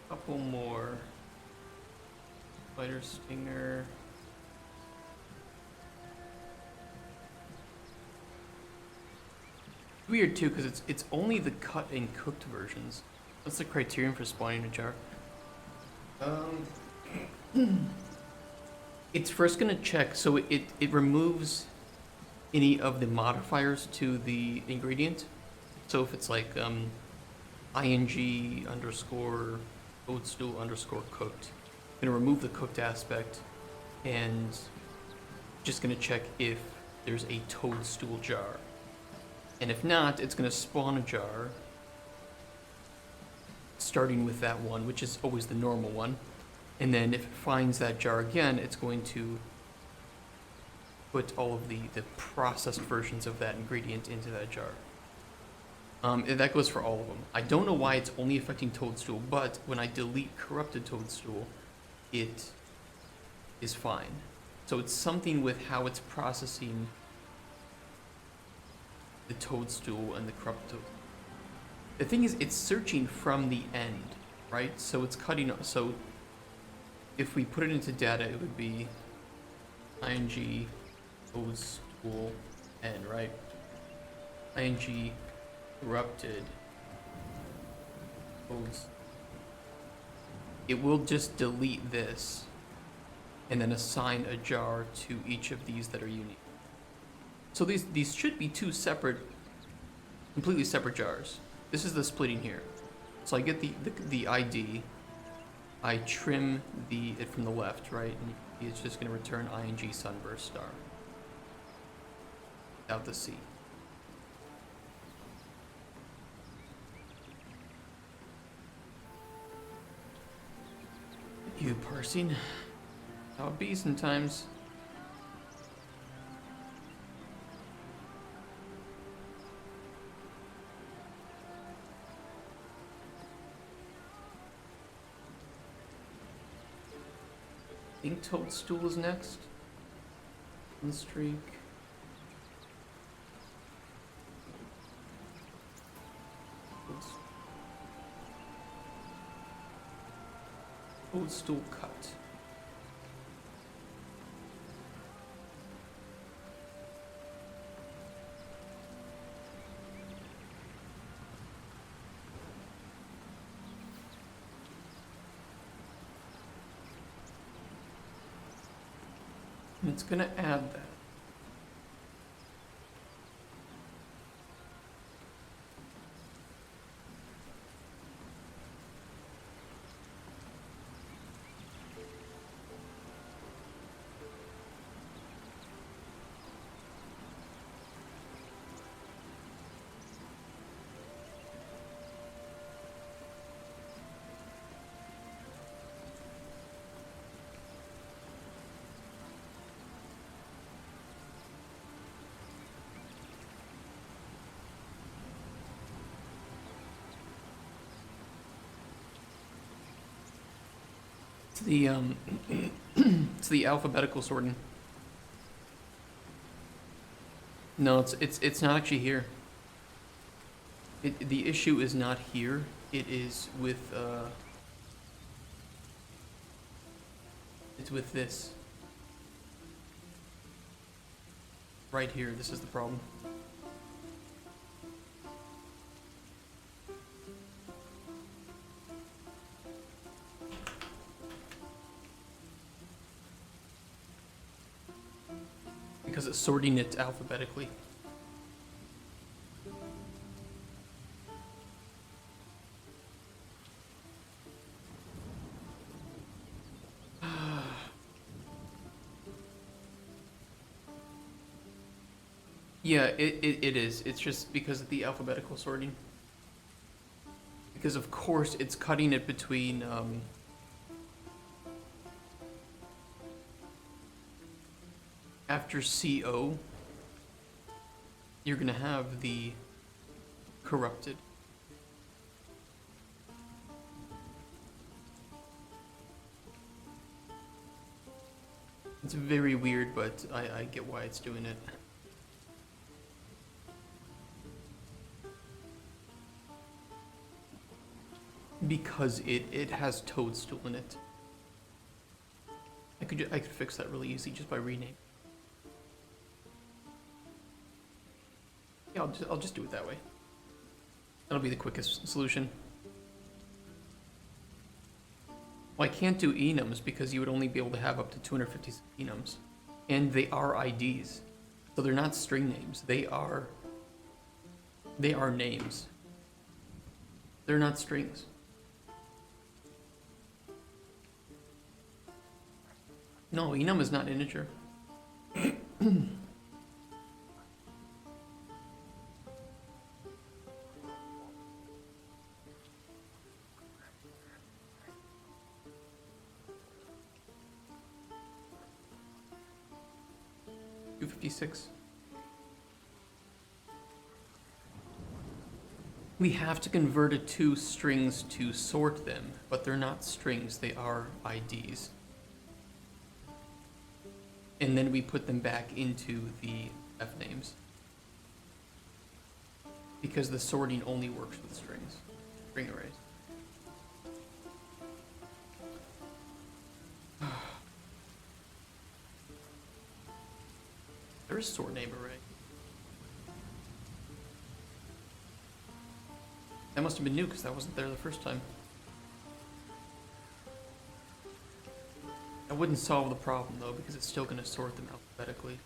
Couple more. Spider stinger. Weird too, because it's only the cut and cooked versions. What's the criterion for spawning a jar? It's first gonna check, so it removes any of the modifiers to the ingredient. So if it's like ing underscore toadstool underscore cooked, gonna remove the cooked aspect and just gonna check if there's a toadstool jar. And if not, it's gonna spawn a jar starting with that one, which is always the normal one. And then if it finds that jar again, it's going to put all of the processed versions of that ingredient into that jar. And that goes for all of them. I don't know why it's only affecting toadstool, but when I delete corrupted toadstool, it is fine. So it's something with how it's processing the toadstool and the corrupted toadstool. The thing is, it's searching from the end, right? So it's cutting, so if we put it into data, it would be ing toadstool end, right? ing corrupted toadstool. It will just delete this and then assign a jar to each of these that are unique. So these should be two separate, completely separate jars. This is the splitting here. So I get the ID, I trim it from the left, right? And it's just gonna return ing sunburst star without the C. You parsing. How it be sometimes. I think toadstool is next. On streak. Toadstool cut. It's gonna add that. It's the it's the alphabetical sorting. No, it's not actually here. The issue is not here. It is with it's with this. Right here, this is the problem. Because it's sorting it alphabetically. Yeah, it is. It's just because of the alphabetical sorting. Because of course it's cutting it between after CO, you're gonna have the corrupted. It's very weird, but I get why it's doing it. Because it has toadstool in it. I could fix that really easy just by rename. Yeah, I'll just do it that way. That'll be the quickest solution. Well, I can't do enums because you would only be able to have up to 256 enums. And they are IDs. So they're not string names. They are names. They're not strings. No, enum is not integer. 256. We have to convert it to strings to sort them, but they're not strings, they are IDs. And then we put them back into the F names. Because the sorting only works with strings, string arrays. There is sort name array. That must have been new because that wasn't there the first time. That wouldn't solve the problem though because it's still going to sort them alphabetically.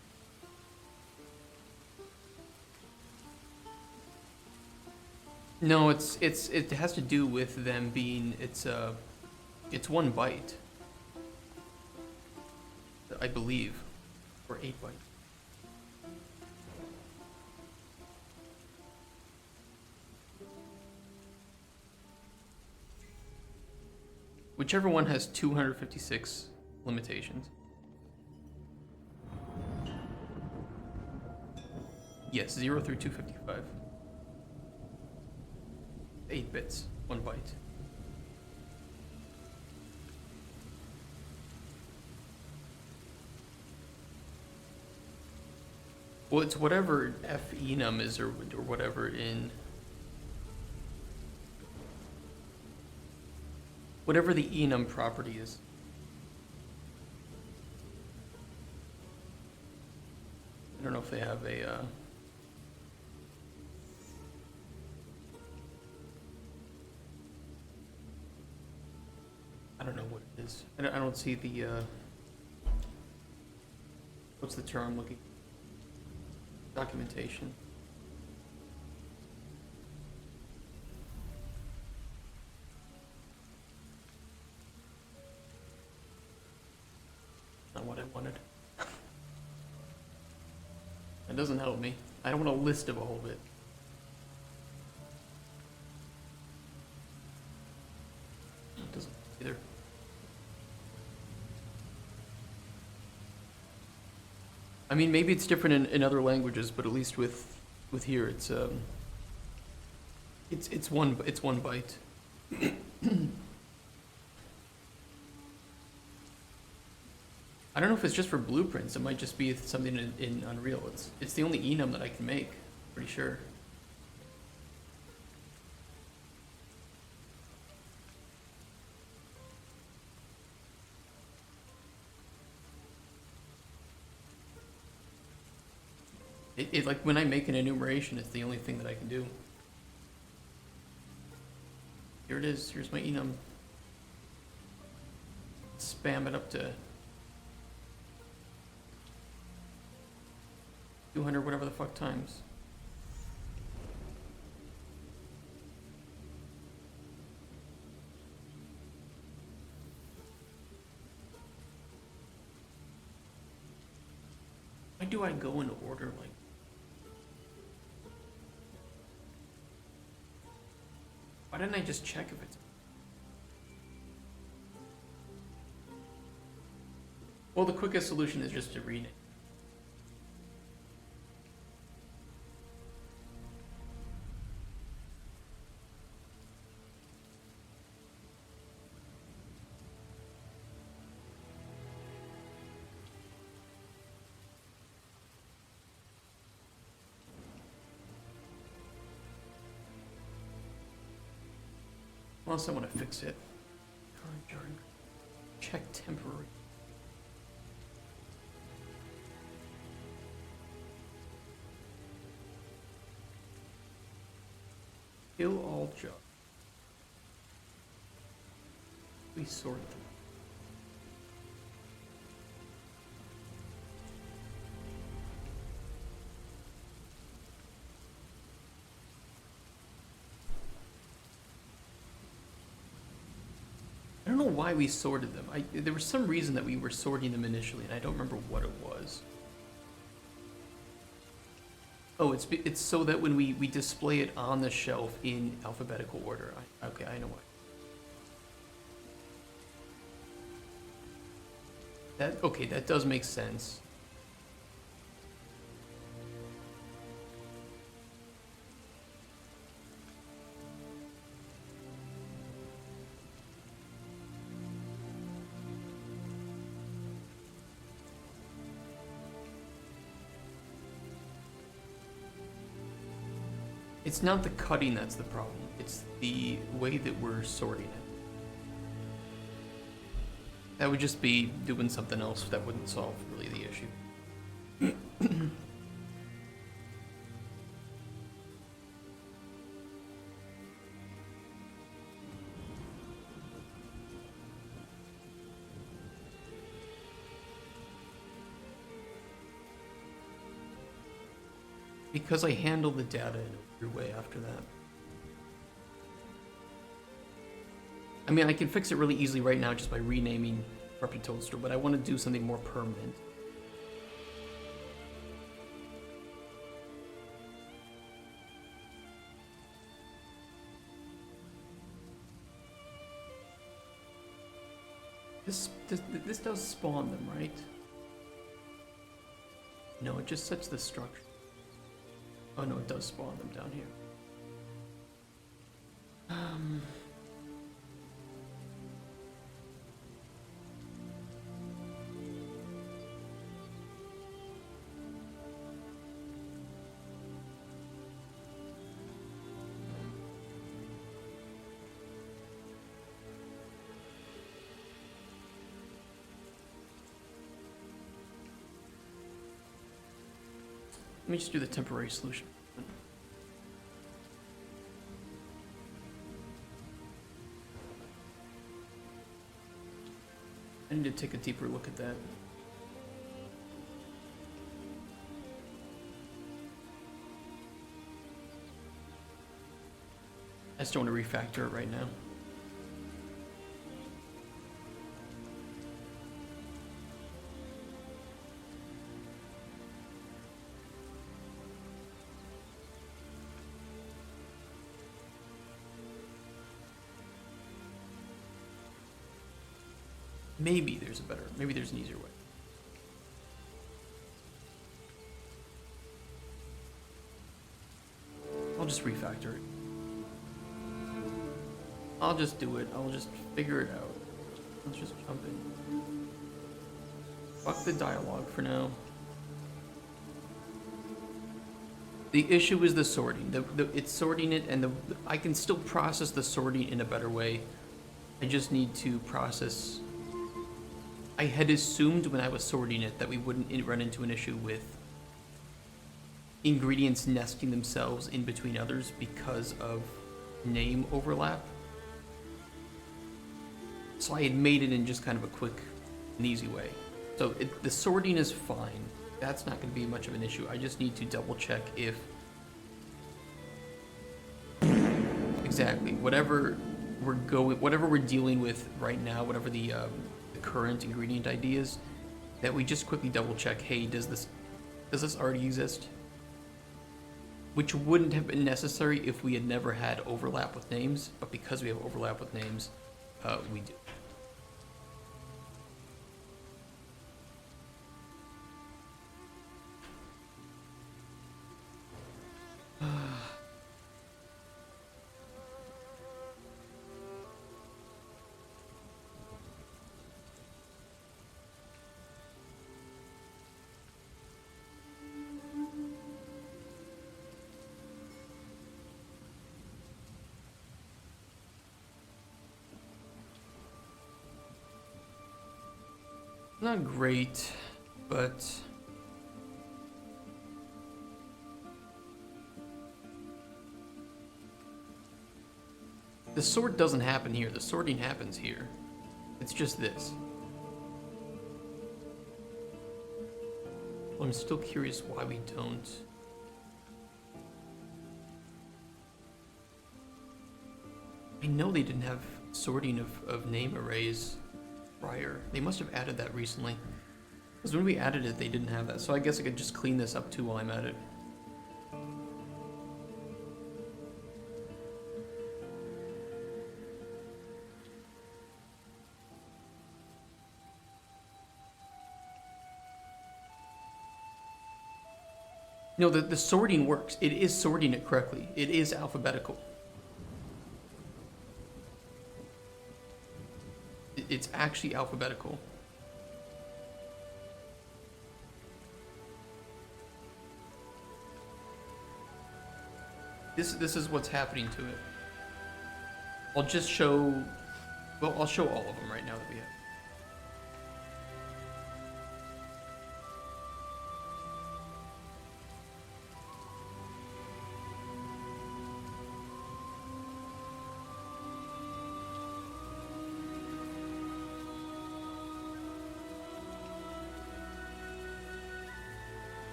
No, it has to do with them being it's 1 byte, I believe, or 8 byte. Whichever one has 256 limitations. Yes, 0 through 255. 8 bits, 1 byte. Well, it's whatever F enum is or whatever in... Whatever the enum property is. I don't know if they have a... I don't know what it is. I don't see the what's the term I'm looking? Documentation. Not what I wanted. That doesn't help me. I don't want a list of a whole bit. It doesn't either. I mean, maybe it's different in other languages, but at least with here, it's one byte. I don't know if it's just for blueprints. It might just be something in Unreal. It's the only enum that I can make. Pretty sure. It like when I make an enumeration, it's the only thing that I can do. Here it is. Here's my enum. Spam it up to 200 whatever the fuck times. Why do I go in order like? Why didn't I just check if it's... Well, the quickest solution is just to rename. Unless I want to fix it. Current jargon. Check temporary. Kill all jobs. We sort them. I don't know why we sorted them. There was some reason that we were sorting them initially, and I don't remember what it was. Oh, it's so that when we display it on the shelf in alphabetical order. Okay, I know why. Okay, that does make sense. It's not the cutting that's the problem. It's the way that we're sorting it. That would just be doing something else that wouldn't solve really the issue. Because I handle the data in a weird way after that. I mean, I can fix it really easily right now just by renaming Corrupted Toadstool, but I want to do something more permanent. This does spawn them, right? No, it just sets the structure. Oh no, it does spawn them down here. Let me just do the temporary solution. I need to take a deeper look at that. just don't want to refactor it right now. Maybe there's maybe there's an easier way. I'll just refactor it. I'll just do it. I'll just figure it out. Let's just jump in. Fuck the dialogue for now. The issue is the sorting. It's sorting it, and I can still process the sorting in a better way. I just need to process. I had assumed when I was sorting it that we wouldn't run into an issue with ingredients nesting themselves in between others because of name overlap. So I had made it in just kind of a quick and easy way. So the sorting is fine. That's not going to be much of an issue. I just need to double check if exactly whatever we're dealing with right now, whatever the current ingredient ideas, that we just quickly double check, hey, does this already exist? Which wouldn't have been necessary if we had never had overlap with names, but because we have overlap with names, we do. Not great, but the sort doesn't happen here. The sorting happens here. It's just this. I'm still curious why we don't. I know they didn't have sorting of name arrays prior. They must have added that recently. Because when we added it, they didn't have that. So I guess I could just clean this up too while I'm at it. No, the sorting works. It is sorting it correctly. It is alphabetical. It's actually alphabetical. This is what's happening to it. I'll just show, well, I'll show all of them right now that we have.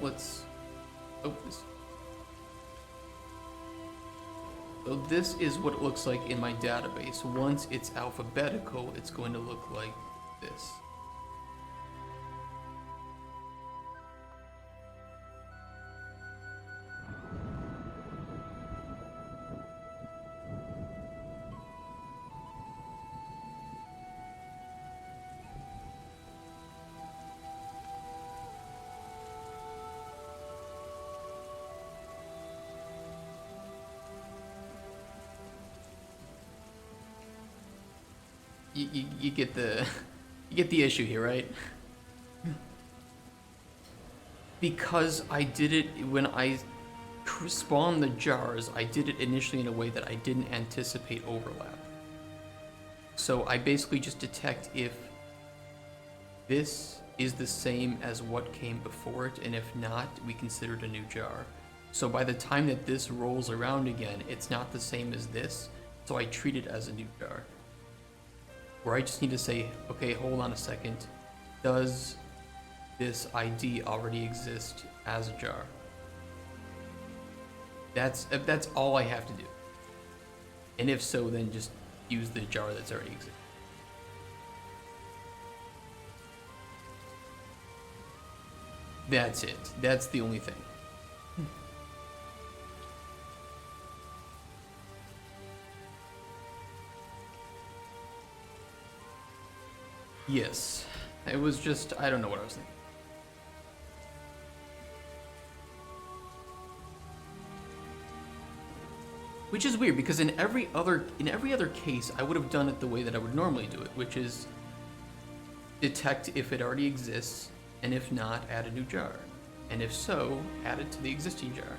Let's open this. So this is what it looks like in my database. Once it's alphabetical, it's going to look like this. You get the issue here, right? Because I did it when I spawned the jars, I did it initially in a way that I didn't anticipate overlap. So I basically just detect if this is the same as what came before it, and if not, we consider it a new jar. So by the time that this rolls around again, it's not the same as this, So I treat it as a new jar. Where I just need to say, okay, hold on a second. Does this ID already exist as a jar? That's all I have to do. And if so, then just use the jar that's already existing. That's it. That's the only thing. Yes. It was just, I don't know what I was thinking. Which is weird because in every other case I would have done it the way that I would normally do it, which is detect if it already exists, and if not, add a new jar. And if so, add it to the existing jar.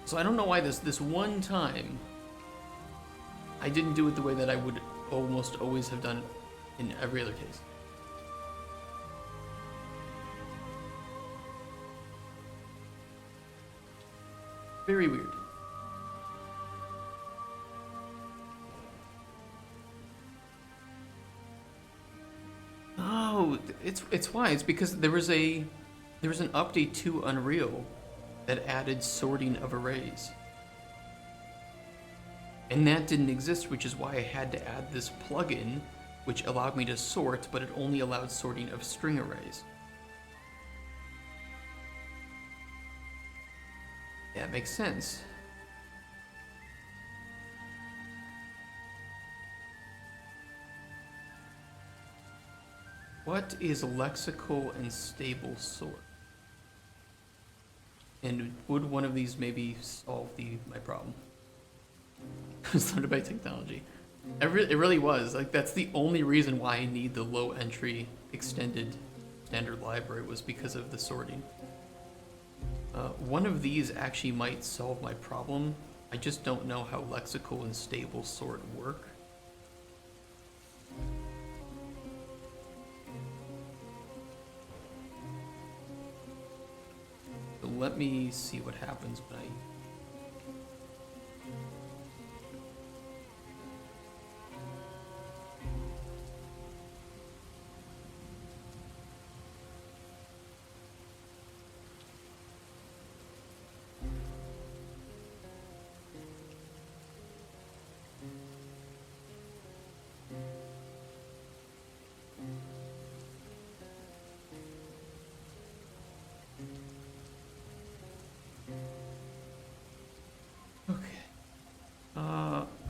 So I don't know why this one time I didn't do it the way that I would almost always have done it in every other case. Very weird. Oh, it's why. It's because there was an update to Unreal that added sorting of arrays. And that didn't exist, which is why I had to add this plugin, which allowed me to sort, but it only allowed sorting of string arrays. Yeah, it makes sense. What is lexical and stable sort? And would one of these maybe solve my problem? Started by technology. It really was. Like, that's the only reason why I need the low entry extended standard library, was because of the sorting. One of these actually might solve my problem. I just don't know how lexical and stable sort work. So let me see what happens when I...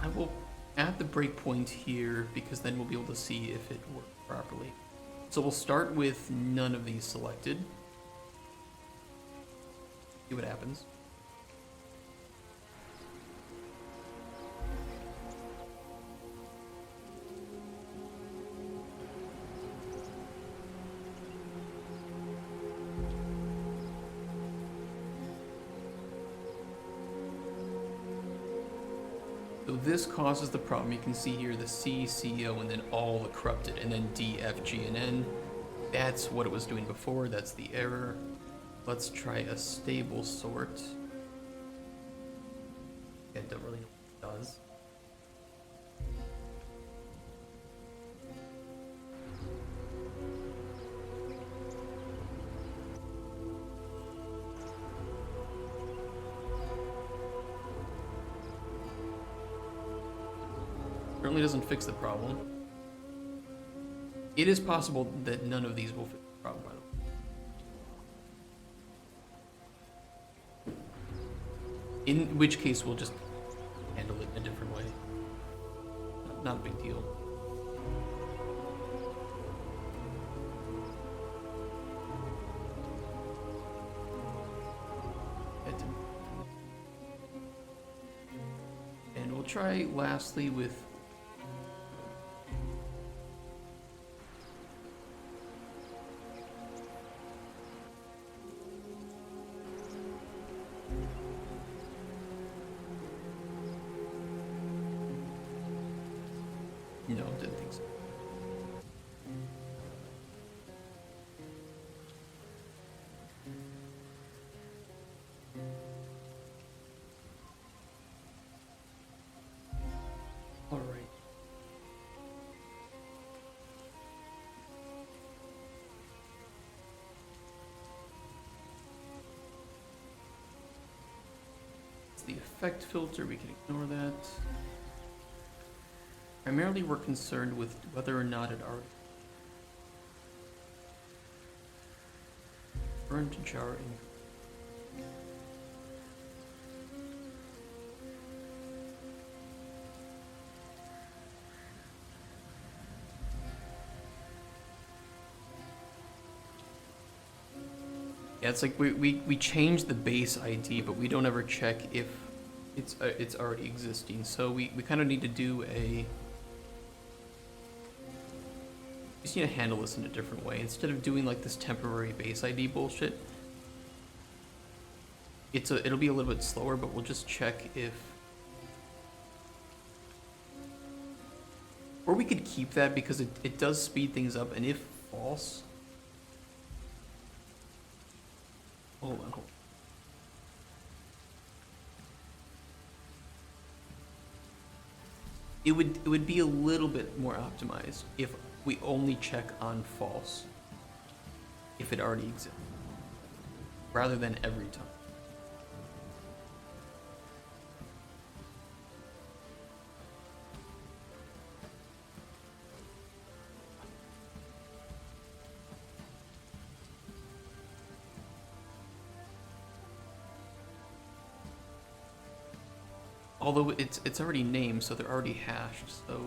I will add the breakpoint here because then we'll be able to see if it worked properly. So we'll start with none of these selected. See what happens. So this causes the problem. You can see here the C, CO, and then all the corrupted, and then D, F, G, and N. That's what it was doing before. That's the error. Let's try a stable sort. I don't really know what it does. Certainly doesn't fix the problem. It is possible that none of these will fix the problem, by the way. In which case, we'll just handle it in a different way. Not a big deal. And we'll try lastly with no, didn't think so. It's the effect filter, we can ignore that. Primarily we're concerned with whether or not it already burnt jar in. Yeah, it's like we change the base ID, but we don't ever check if it's already existing. So we kind of need to do a. We just need to handle this in a different way. Instead of doing like this temporary base ID bullshit, it'll be a little bit slower, but we'll just check if. Or we could keep that because it does speed things up, and if false. Hold on, hold on. It would be a little bit more optimized if we only check on false if it already exists, rather than every time. Although it's already named, so they're already hashed, so.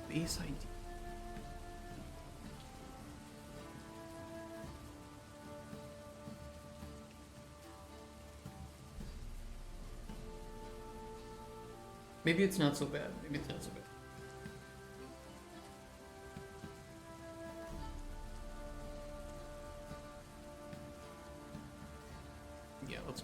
Base ID. Maybe it's not so bad. Maybe it's not so bad. Yeah, let's.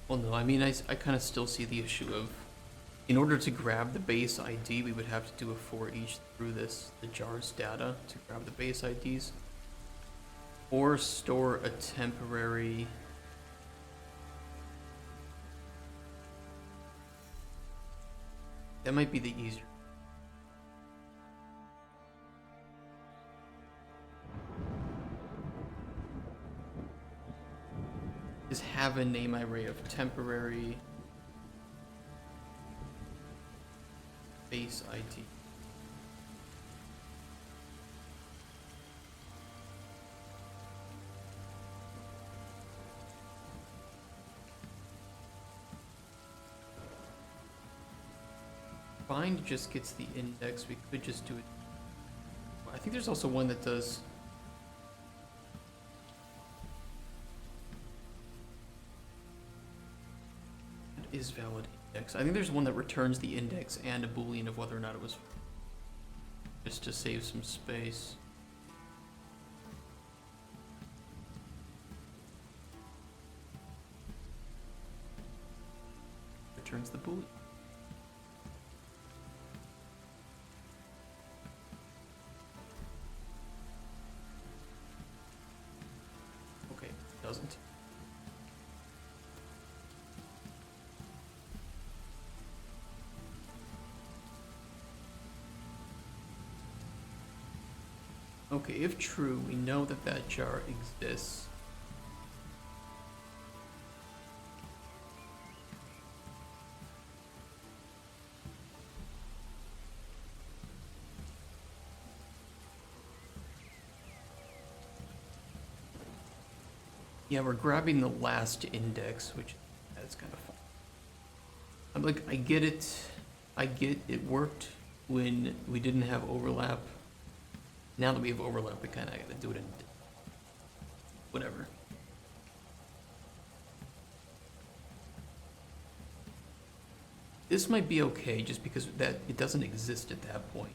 Well, no, I mean, I kind of still see the issue of, in order to grab the base ID, we would have to do a for each through the jar's data to grab the base IDs. Or store a temporary. That might be the easier. Is have a name array of temporary base ID. Find just gets the index. We could just do it. I think there's also one that does. Is valid index. I think there's one that returns the index and a boolean of whether or not it was, just to save some space. Returns the boolean. doesn't. Okay, if true, we know that that jar exists. Yeah, we're grabbing the last index, which that's kind of fun. I'm like, I get it. I get it worked when we didn't have overlap. Now that we have overlap, we kind of got to do it in whatever. This might be okay just because that it doesn't exist at that point.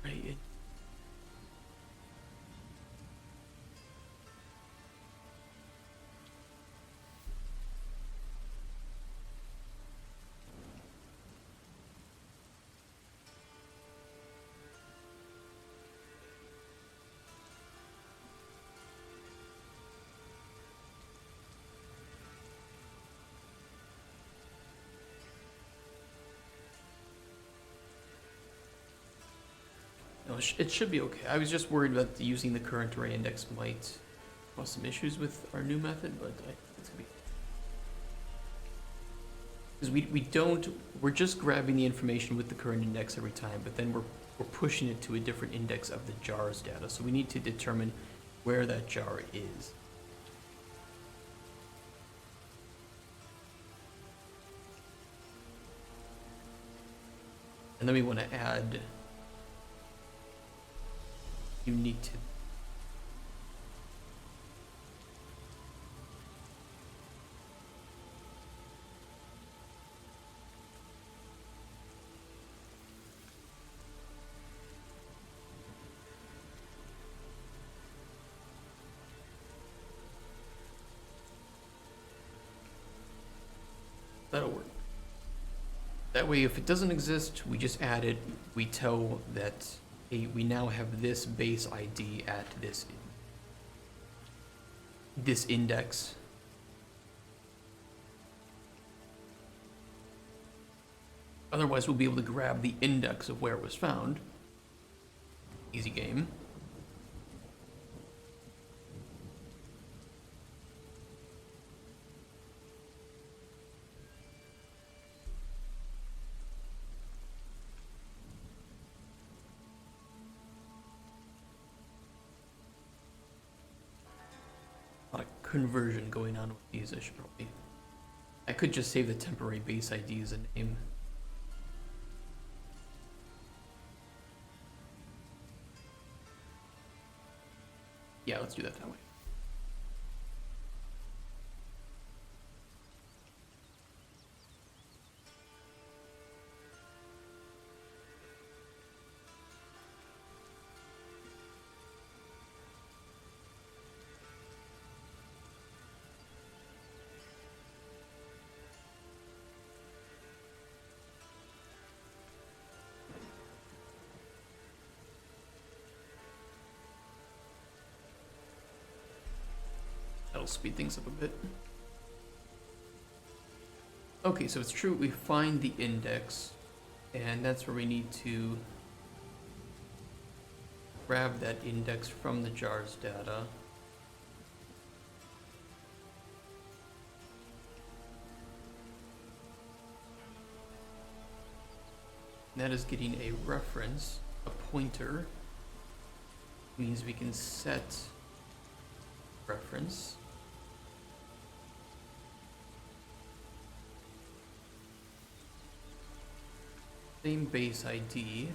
Right. No, it should be okay. I was just worried about using the current array index might cause some issues with our new method, but it's gonna be. Because we're just grabbing the information with the current index every time, but then we're pushing it to a different index of the jar's data. So we need to determine where that jar is. And then we want to add unique to that'll work. That way, if it doesn't exist, we just add it. We tell that, hey, we now have this base ID at this index. Otherwise, we'll be able to grab the index of where it was found. Easy game. A lot of conversion going on with these. I could just save the temporary base ID as a name. Yeah, let's do that way. That'll speed things up a bit. Okay, so it's true, we find the index, and that's where we need to grab that index from the jar's data. And that is getting a reference, a pointer, means we can set reference. Same base ID.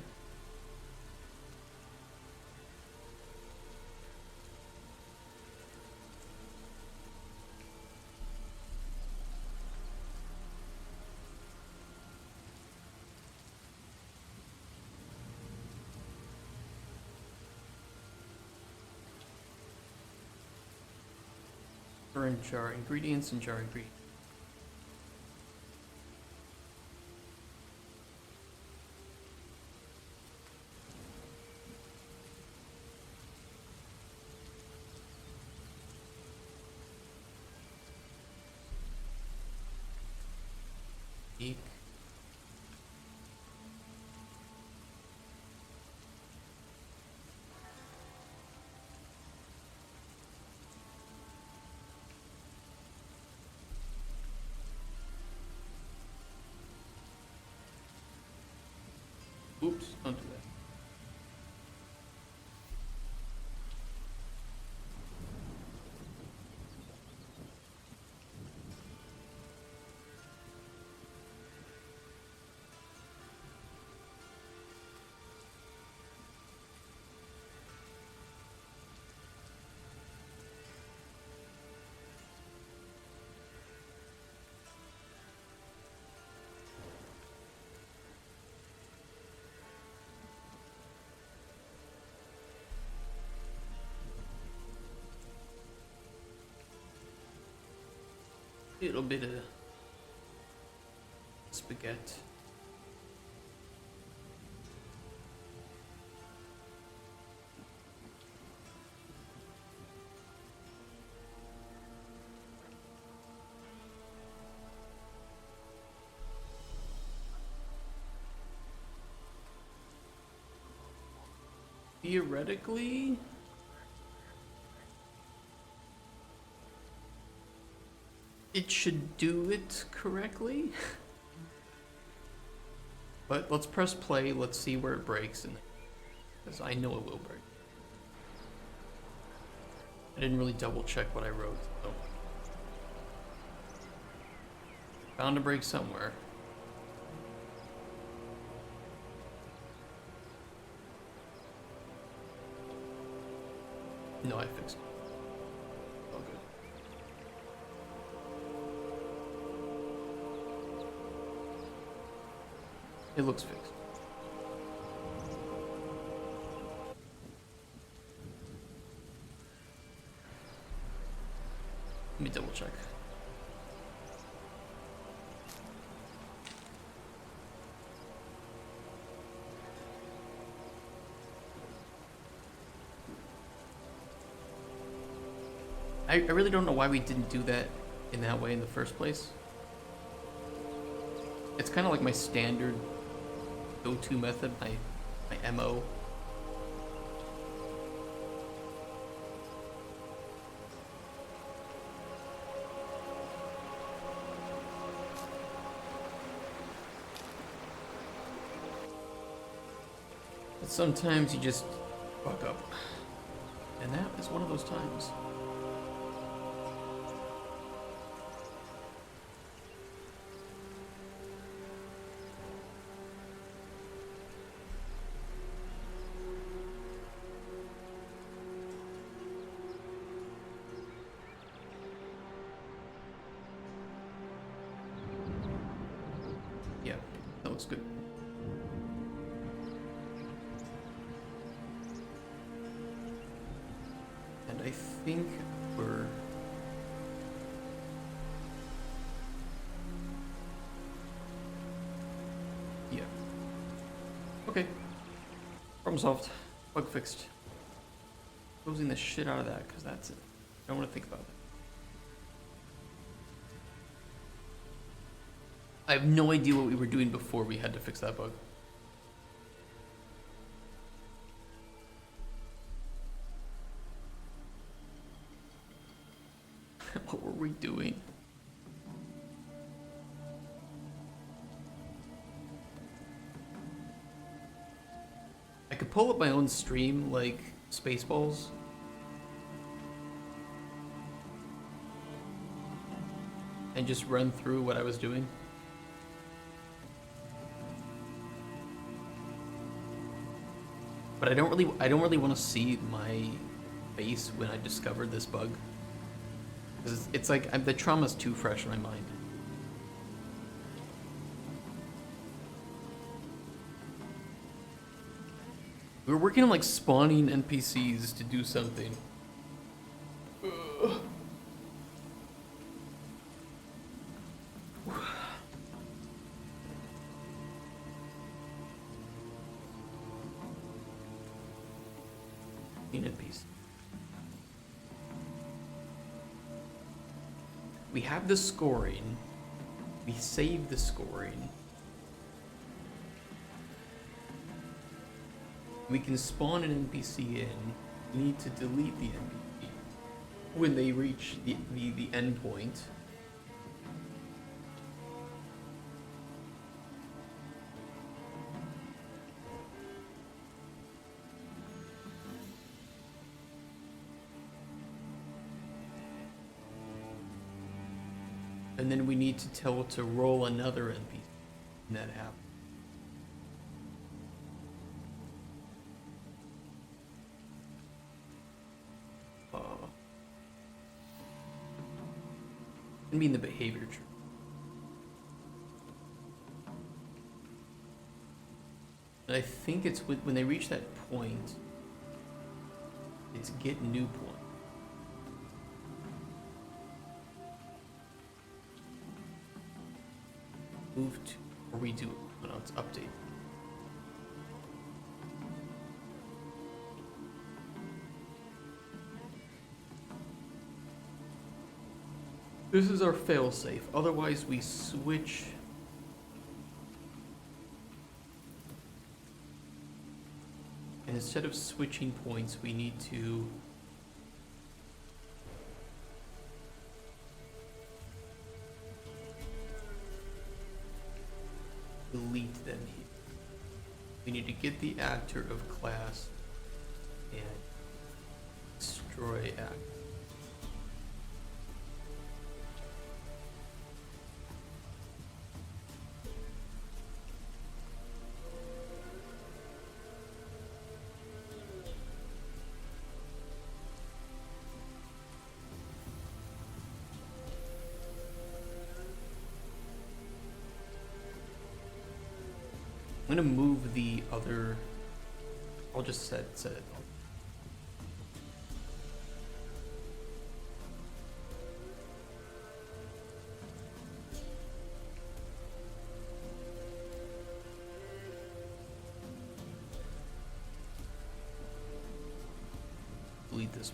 And jar ingredients and jar ingredients. Eek. Oops, don't do that. Little bit of spaghetti. Theoretically, it should do it correctly. But let's press play, let's see where it breaks, and because I know it will break. I didn't really double check what I wrote, so. Bound to break somewhere. No, I fixed it. All good. It looks fixed. Let me double check. I really don't know why we didn't do that in that way in the first place. It's kind of like my standard go-to method, my MO. But sometimes you just fuck up. And that is one of those times. Yeah, that looks good. And I think we're... Yeah. Okay. Problem solved. Bug fixed. Closing the shit out of that, because that's it. I don't want to think about that. I have no idea what we were doing before we had to fix that bug. What were we doing? I could pull up my own stream, like Spaceballs. And just run through what I was doing. But I don't really want to see my face when I discovered this bug. Because it's like the trauma's too fresh in my mind. We were working on like spawning NPCs to do something. Ugh. NPC. We have the scoring. We save the scoring. We can spawn an NPC in. We need to delete the NPC when they reach the end point. And then we need to tell it to roll another NPC when that happens. I mean the behavior tree. And I think it's when they reach that point, it's get new point. Move to, or redo it. Oh no, it's update. This is our failsafe. Otherwise, we switch. And instead of switching points, we need to delete them here. We need to get the actor of class and destroy actor. I'm gonna move the other. I'll just set it. Delete this.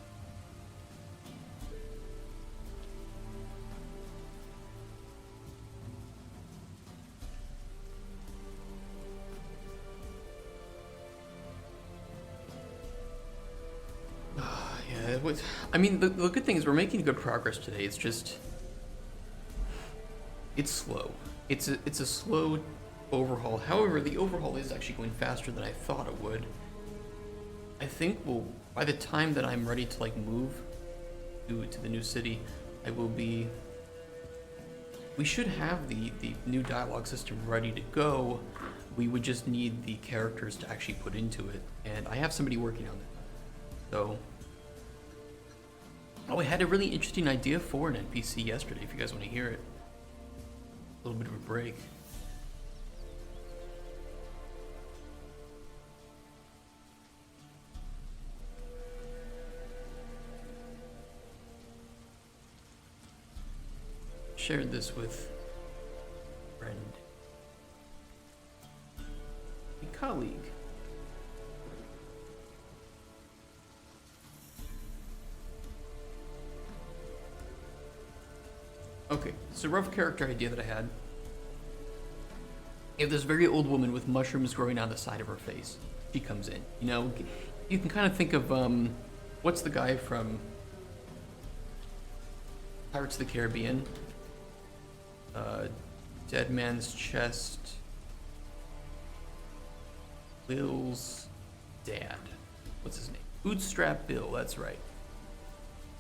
I mean, the good thing is we're making good progress today. It's just, it's slow. It's a slow overhaul. However, the overhaul is actually going faster than I thought it would. I think by the time that I'm ready to like move to the new city, we should have the new dialogue system ready to go. We would just need the characters to actually put into it, and I have somebody working on it. So. Oh, I had a really interesting idea for an NPC yesterday, if you guys want to hear it. A little bit of a break. Shared this with a friend. A colleague. Okay, it's a rough character idea that I had. You have this very old woman with mushrooms growing on the side of her face. She comes in. You know, you can kind of think of, what's the guy from Pirates of the Caribbean? Dead Man's Chest. Bill's dad. What's his name? Bootstrap Bill, that's right.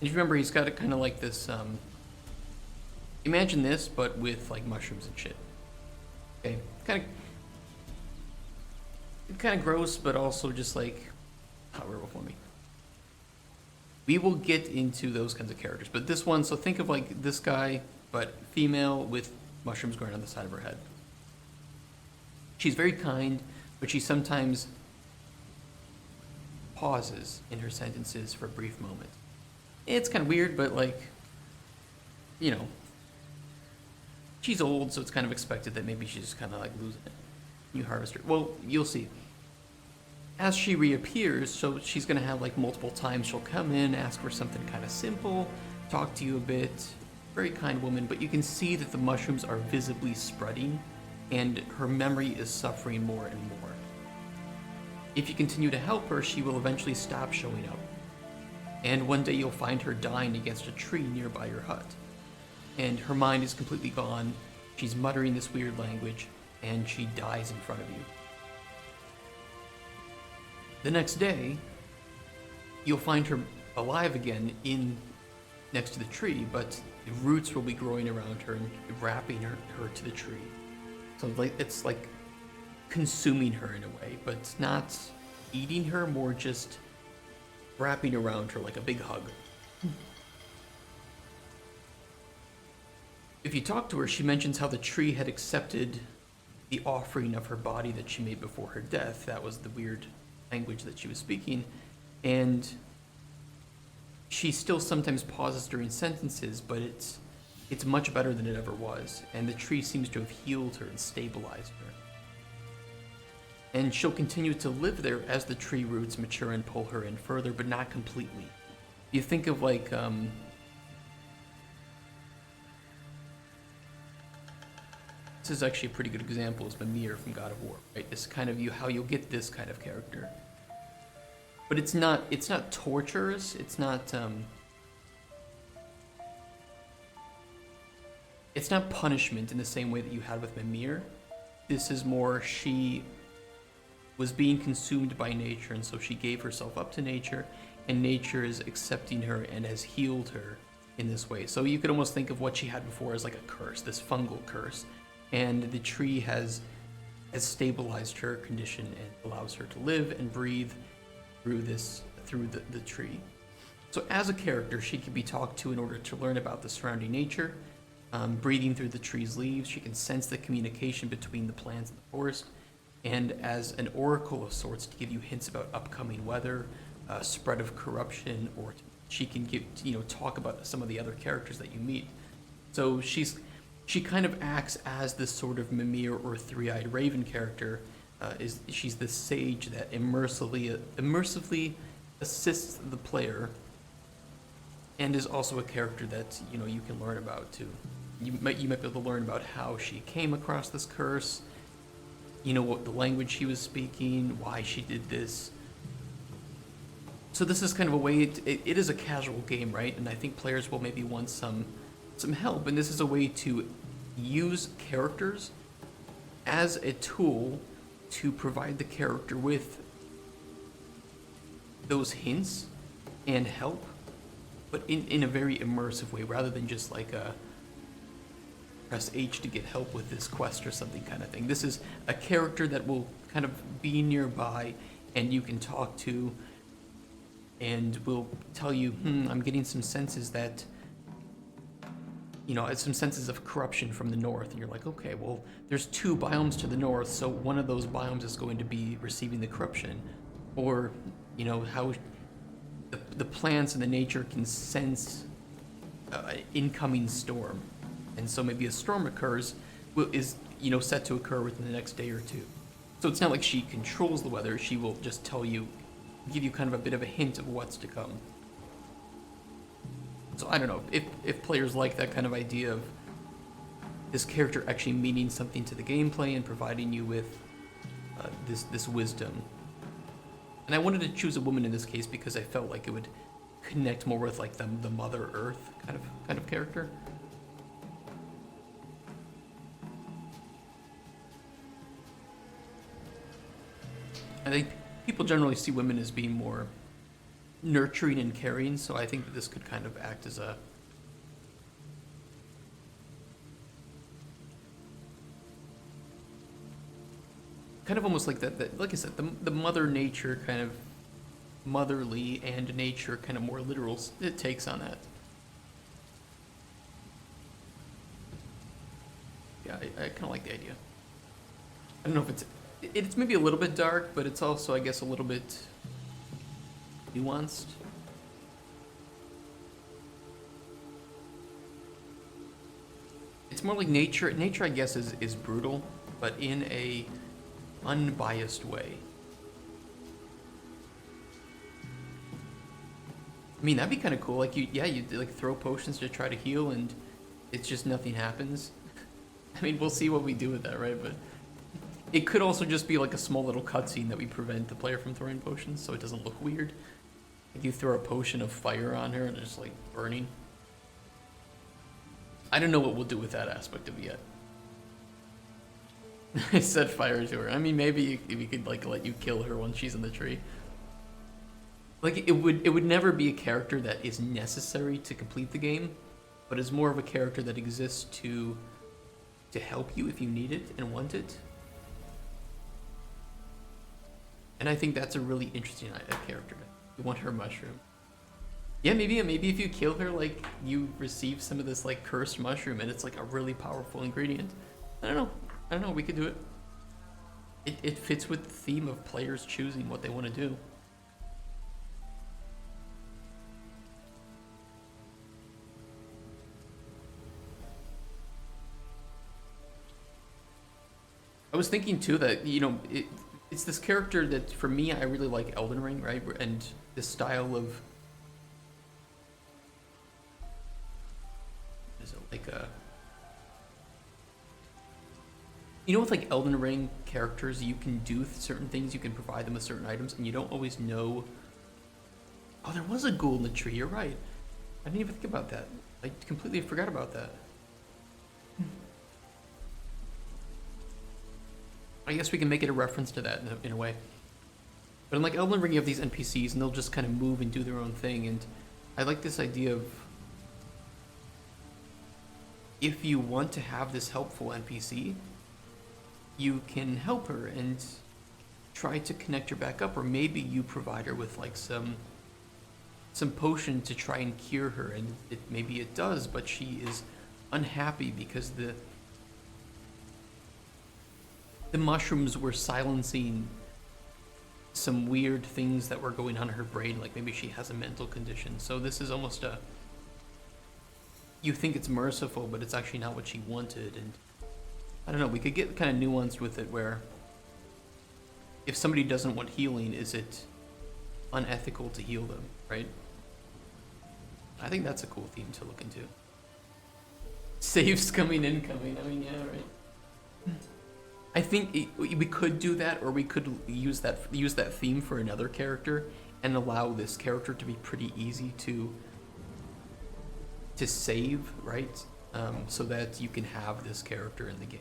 And you remember he's got it kind of like this, imagine this, but with like mushrooms and shit. Okay, kind of gross, but also just like hot werewolf for me. We will get into those kinds of characters, but this one, so think of like this guy, but female with mushrooms growing on the side of her head. She's very kind, but she sometimes pauses in her sentences for a brief moment. It's kind of weird, but like, you know, she's old, so it's kind of expected that maybe she's just kind of like losing it. You harvest her. Well, you'll see. As she reappears, so she's going to have like multiple times she'll come in, ask for something kind of simple, talk to you a bit. Very kind woman, but you can see that the mushrooms are visibly spreading and her memory is suffering more and more. If you continue to help her, she will eventually stop showing up. And one day you'll find her dying against a tree nearby your hut. And her mind is completely gone, she's muttering this weird language, and she dies in front of you. The next day, you'll find her alive again next to the tree, but the roots will be growing around her and wrapping her to the tree. So it's like consuming her in a way, but it's not eating her, more just wrapping around her like a big hug. If you talk to her, she mentions how the tree had accepted the offering of her body that she made before her death. That was the weird language that she was speaking. And she still sometimes pauses during sentences, but it's much better than it ever was. And the tree seems to have healed her and stabilized her. And she'll continue to live there as the tree roots mature and pull her in further, but not completely. You think of like, this is actually a pretty good example, is Mimir from God of War, right? It's kind of how you'll get this kind of character. But it's not torturous, it's not punishment in the same way that you had with Mimir. This is more, she was being consumed by nature, and so she gave herself up to nature, and nature is accepting her and has healed her in this way. So you could almost think of what she had before as like a curse, this fungal curse. And the tree has stabilized her condition and allows her to live and breathe through the tree. So as a character, she can be talked to in order to learn about the surrounding nature. Breathing through the tree's leaves, she can sense the communication between the plants and the forest. And as an oracle of sorts, to give you hints about upcoming weather, spread of corruption, or she can talk about some of the other characters that you meet. So she kind of acts as this sort of Mimir or three-eyed raven character. She's the sage that immersively assists the player, and is also a character that you can learn about too. You might be able to learn about how she came across this curse, what the language she was speaking, why she did this. So this is kind of a way, it is a casual game, right? And I think players will maybe want some help, and this is a way to use characters as a tool to provide the character with those hints and help, but in a very immersive way, rather than just like a press H to get help with this quest or something kind of thing. This is a character that will kind of be nearby and you can talk to, and will tell you, I'm getting some senses that, some senses of corruption from the north. And you're like, okay, well, there's 2 biomes to the north, so one of those biomes is going to be receiving the corruption. Or, how the plants and the nature can sense an incoming storm. And so maybe a storm occurs, is set to occur within the next day or 2. So it's not like she controls the weather, she will just tell you, give you kind of a bit of a hint of what's to come. So I don't know, if players like that kind of idea of this character actually meaning something to the gameplay and providing you with this wisdom. And I wanted to choose a woman in this case because I felt like it would connect more with like the Mother Earth kind of character. I think people generally see women as being more nurturing and caring, so I think that this could kind of act as a kind of almost like that like I said, the mother nature kind of motherly and nature kind of more literal takes on that. Yeah, I kind of like the idea. I don't know if it's maybe a little bit dark, but it's also, I guess, a little bit nuanced. It's more like nature. Nature, I guess, is brutal, but in a unbiased way. I mean, that'd be kind of cool. Like you like throw potions to try to heal, and it's just nothing happens. I mean, we'll see what we do with that, right? But it could also just be like a small little cutscene that we prevent the player from throwing potions, so it doesn't look weird. Like you throw a potion of fire on her, and it's just like burning. I don't know what we'll do with that aspect of it yet. I set fire to her. I mean, maybe we could like let you kill her when she's in the tree. Like it would never be a character that is necessary to complete the game, but is more of a character that exists to help you if you need it and want it. And I think that's a really interesting character. You want her mushroom. Yeah, maybe if you kill her, like you receive some of this like cursed mushroom, and it's like a really powerful ingredient. I don't know. We could do it. It fits with the theme of players choosing what they want to do. I was thinking too that, you know, it's this character that for me I really like Elden Ring, right? And this style of, is it like a, you know, with like Elden Ring characters, you can do certain things, you can provide them with certain items, and you don't always know. Oh, there was a ghoul in the tree. You're right. I didn't even think about that. I completely forgot about that. I guess we can make it a reference to that in a way. But in like Elden Ring, you have these NPCs, and they'll just kind of move and do their own thing. And I like this idea of, if you want to have this helpful NPC, you can help her and try to connect her back up, or maybe you provide her with like some potion to try and cure her, and maybe it does, but she is unhappy because the mushrooms were silencing some weird things that were going on in her brain, like maybe she has a mental condition. So this is almost you think it's merciful, but it's actually not what she wanted. And I don't know, we could get kind of nuanced with it, where if somebody doesn't want healing, is it unethical to heal them, right? I think that's a cool theme to look into. Saves coming, incoming. I mean, yeah, right. I think we could do that, or we could use that theme for another character and allow this character to be pretty easy to save, right? So that you can have this character in the game,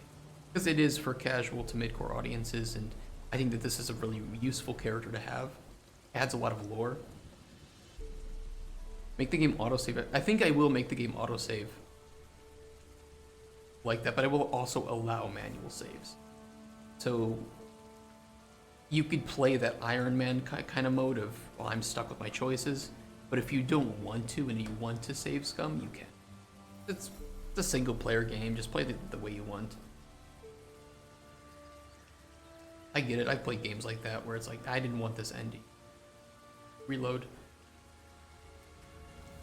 because it is for casual to mid-core audiences, and I think that this is a really useful character to have. It adds a lot of lore. Make the game autosave. I think I will make the game autosave like that, but I will also allow manual saves. So you could play that Iron Man kind of mode of, well, I'm stuck with my choices, but if you don't want to and you want to save scum, you can. It's a single player game, just play the way you want. I get it, I've played games like that where it's like, I didn't want this ending. Reload.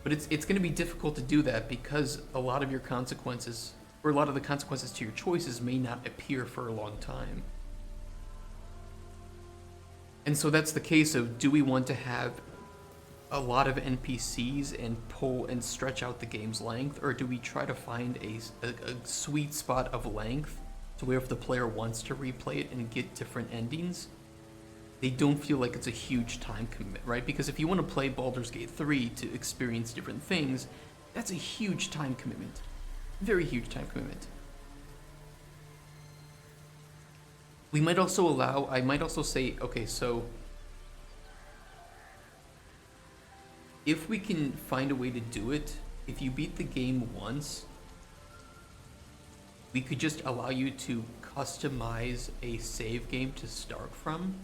But it's going to be difficult to do that, because a lot of your consequences, or a lot of the consequences to your choices, may not appear for a long time. And so that's the case of, do we want to have a lot of NPCs and pull and stretch out the game's length, or do we try to find a sweet spot of length to where if the player wants to replay it and get different endings, they don't feel like it's a huge time commitment, right? Because if you want to play Baldur's Gate 3 to experience different things, that's a huge time commitment. Very huge time commitment. We might also allow, I might also say, okay, so if we can find a way to do it, if you beat the game once, we could just allow you to customize a save game to start from.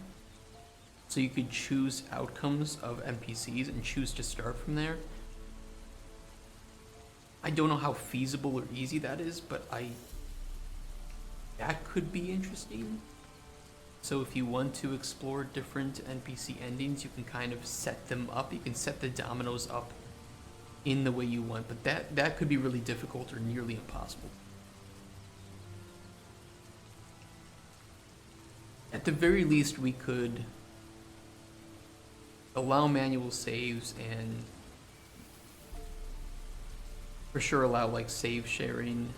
so you could choose outcomes of NPCs and choose to start from there. I don't know how feasible or easy that is, but that could be interesting. So if you want to explore different NPC endings, you can kind of set them up. You can set the dominoes up in the way you want, but that could be really difficult or nearly impossible. At the very least, we could allow manual saves and for sure allow like save sharing.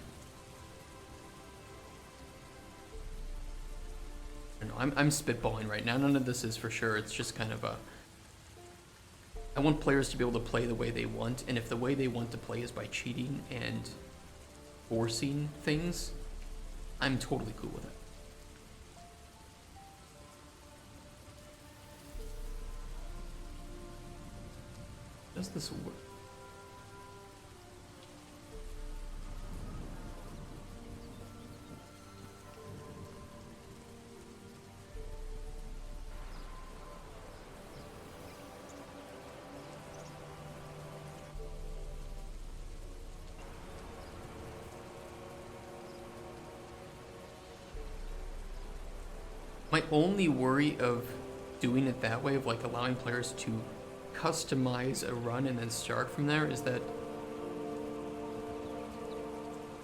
I don't know, I'm spitballing right now. None of this is for sure. It's just kind of I want players to be able to play the way they want, and if the way they want to play is by cheating and forcing things, I'm totally cool with it. Does this work? My only worry of doing it that way, of like allowing players to customize a run and then start from there, is that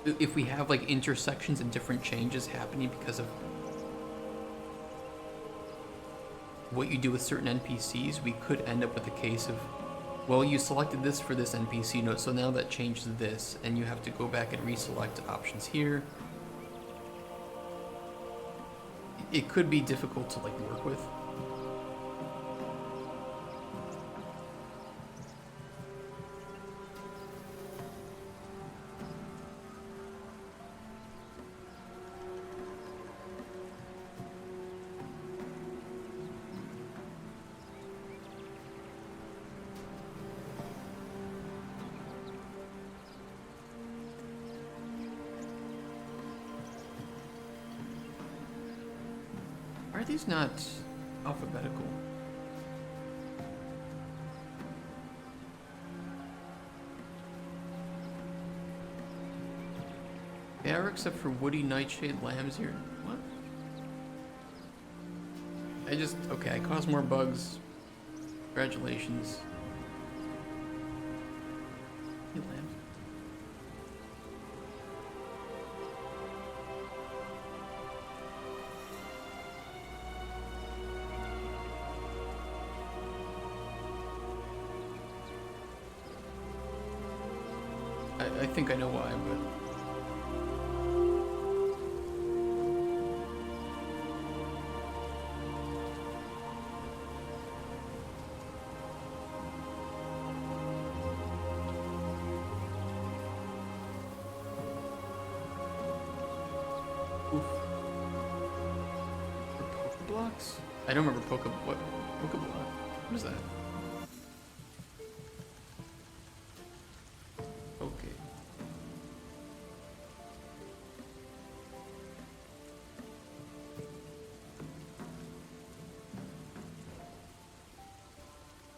if we have like intersections and different changes happening because of what you do with certain NPCs, we could end up with a case of, well, you selected this for this NPC note, so now that changes this, and you have to go back and reselect options here. It could be difficult to like work with. Why are these not alphabetical? They are, except for Woody Nightshade Lambs here. What? Okay, I caused more bugs. Congratulations. Hey, lambs. I think I know why, but... Oof. For Pokeblocks? I don't remember Pokeblock? What is that? Okay.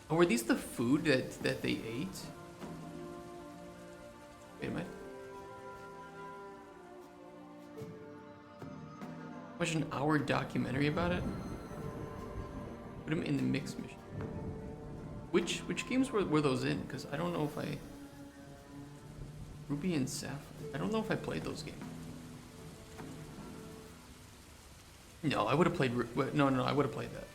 Oh, were these the food that they ate? Wait a minute. Watch an hour documentary about it? Put them in the mix mission. Which games were those in? Because I don't know if I... Ruby and Sapphire. I don't know if I played those games. No, I would have played... No, I would have played that.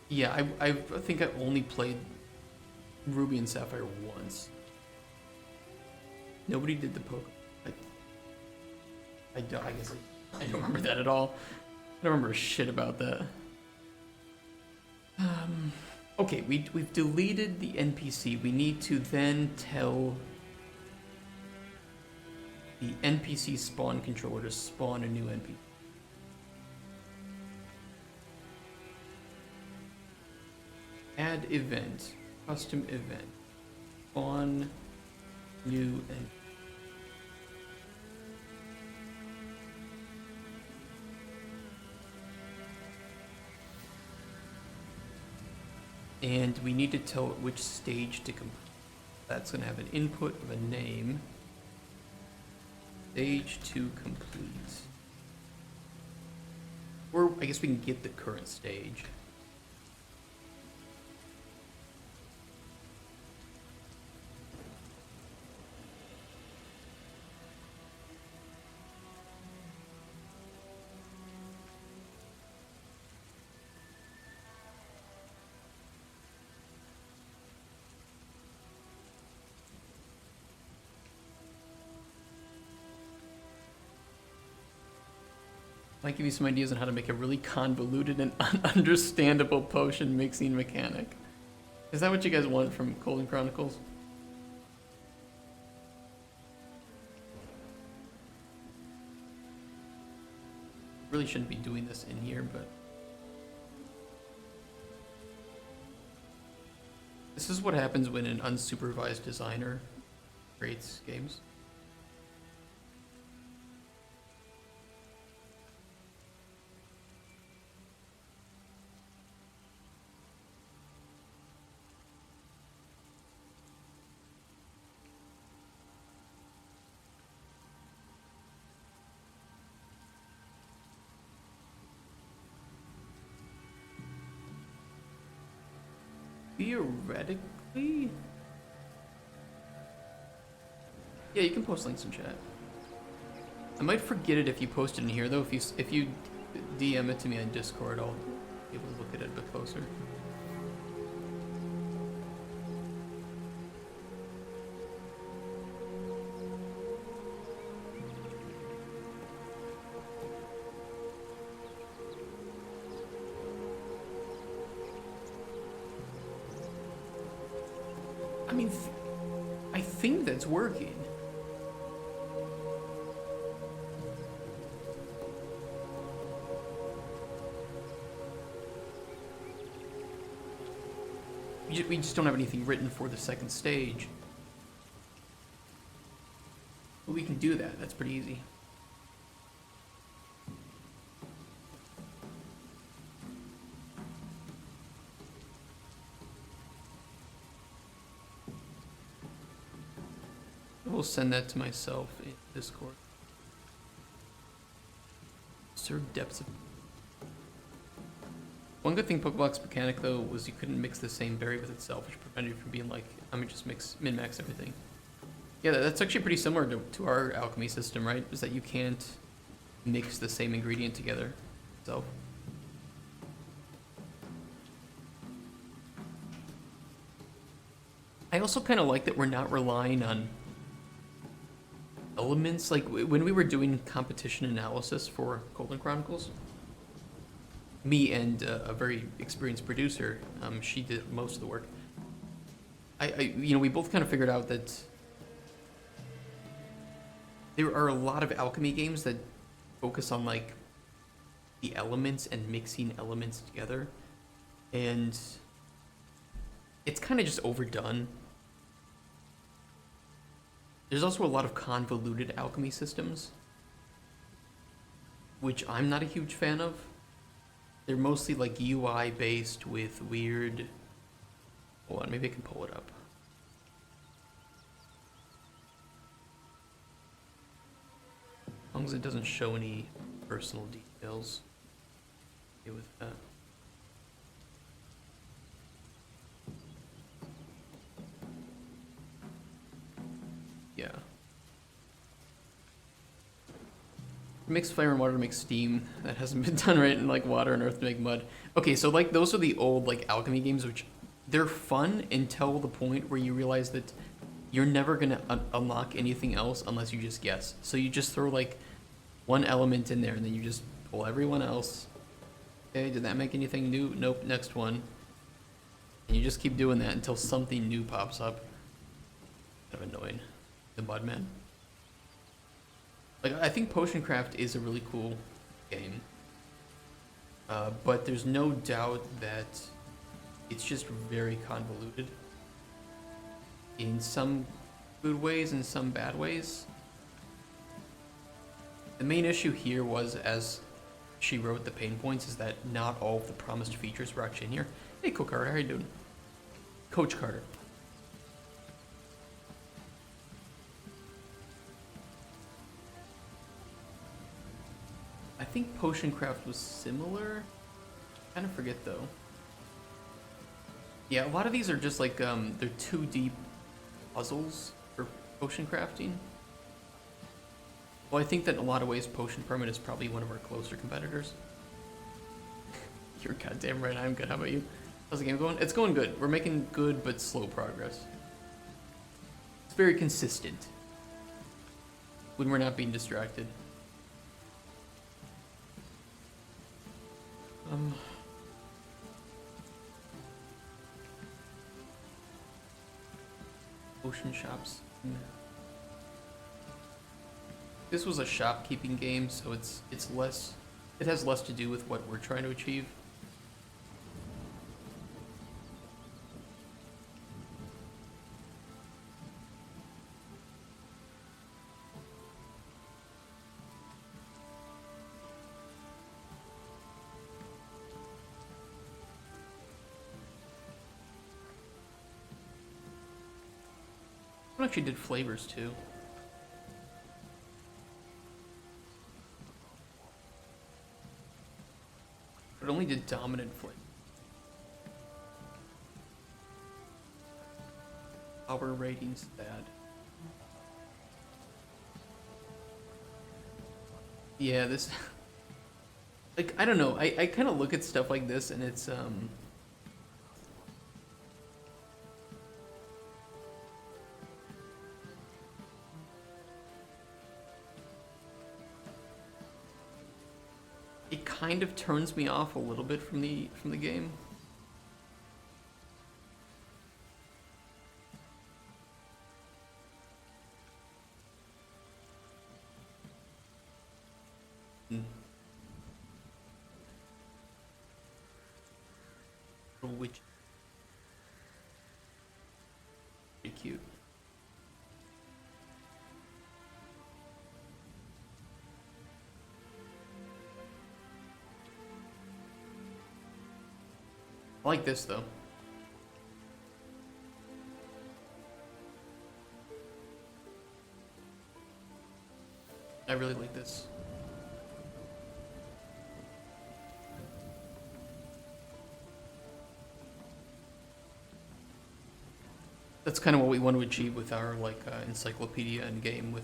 Yeah, I think I only played Ruby and Sapphire once. Nobody did the poke. I guess I don't remember that at all. I don't remember shit about that. Okay, we've deleted the NPC. We need to then tell the NPC spawn controller to spawn a new NPC. Add event, custom event, spawn new and we need to tell it which stage to complete. That's going to have an input of a name. Stage to complete. Or I guess we can get the current stage. Might give you some ideas on how to make a really convoluted and ununderstandable potion mixing mechanic. Is that what you guys want from Cauldron Chronicles? Really shouldn't be doing this in here, but this is what happens when an unsupervised designer creates games. Theoretically, yeah, you can post links in chat. I might forget it if you post it in here, though. If you DM it to me on Discord, I'll be able to look at it a bit closer. I mean, I think that's working. We just don't have anything written for the second stage. But we can do that. That's pretty easy. We'll send that to myself in Discord. Serve depths of... One good thing Pokeblock's mechanic, though, was you couldn't mix the same berry with itself, which prevented you from being like, I'm gonna just min-max everything. Yeah, that's actually pretty similar to our alchemy system, right? Is that you can't mix the same ingredient together. So... I also kind of like that we're not relying on elements. Like when we were doing competition analysis for Cauldron Chronicles, me and a very experienced producer, she did most of the work. We both kind of figured out that there are a lot of alchemy games that focus on like the elements and mixing elements together, and it's kind of just overdone. There's also a lot of convoluted alchemy systems, which I'm not a huge fan of. They're mostly like UI based with weird... Hold on, maybe I can pull it up. As long as it doesn't show any personal details. Okay with that. Yeah. Mix fire and water to make steam. That hasn't been done right, in like water and earth to make mud. Okay, so like those are the old like alchemy games, which they're fun until the point where you realize that you're never gonna unlock anything else unless you just guess. So you just throw like one element in there and then you just pull everyone else. Okay, did that make anything new? Nope, next one. And you just keep doing that until something new pops up. Kind of annoying. The Mudman. Like, I think Potion Craft is a really cool game. But there's no doubt that it's just very convoluted. In some... good ways and some bad ways. The main issue here was, as she wrote the pain points, is that not all of the promised features were actually in here. Hey, Coach Carter, how you doing? Coach Carter. I think Potion Craft was similar. Kind of forget though. Yeah, a lot of these are just like they're too deep puzzles for potion crafting. Well, I think that in a lot of ways, Potion Permit is probably one of our closer competitors. You're goddamn right, I'm good. How about you? How's the game going? It's going good. We're making good but slow progress. It's very consistent when we're not being distracted. Ocean shops. This was a shopkeeping game, so it's less. It has less to do with what we're trying to achieve. I actually did flavors too. But only did dominant flavor. Power ratings bad. Yeah, this like I don't know. I kind of look at stuff like this and it's it kind of turns me off a little bit from the game. Which pretty cute. I like this though. I really like this. That's kind of what we want to achieve with our encyclopedia and game. With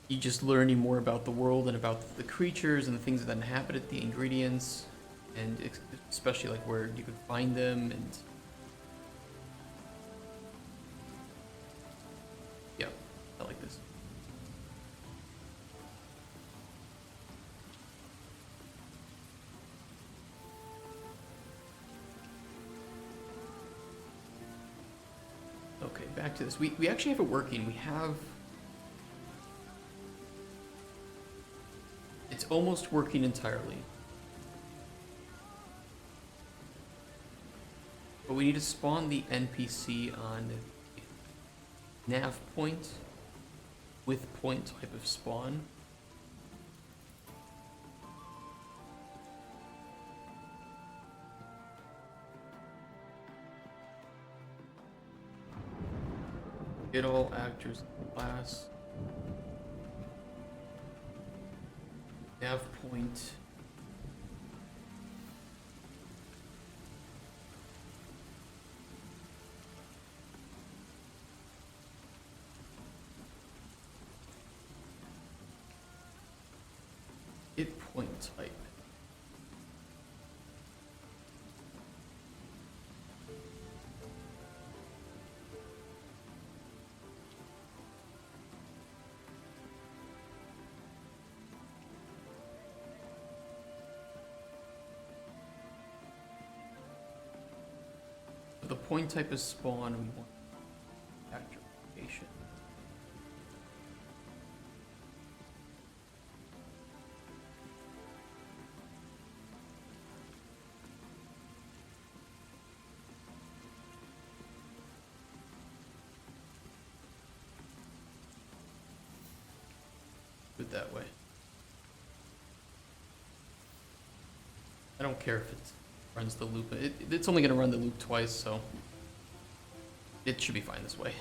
you just learning more about the world and about the creatures and the things that inhabit it, the ingredients, and especially like where you could find them. And yeah, I like this. Okay, back to this. We actually have it working. We have... It's almost working entirely. But we need to spawn the NPC on nav point with point type of spawn. Get all actors in class. Nav point. Get point type. The point type is spawn, we want actor location. Do it that way. I don't care if it runs the loop. It's only going to run the loop twice, so it should be fine this way.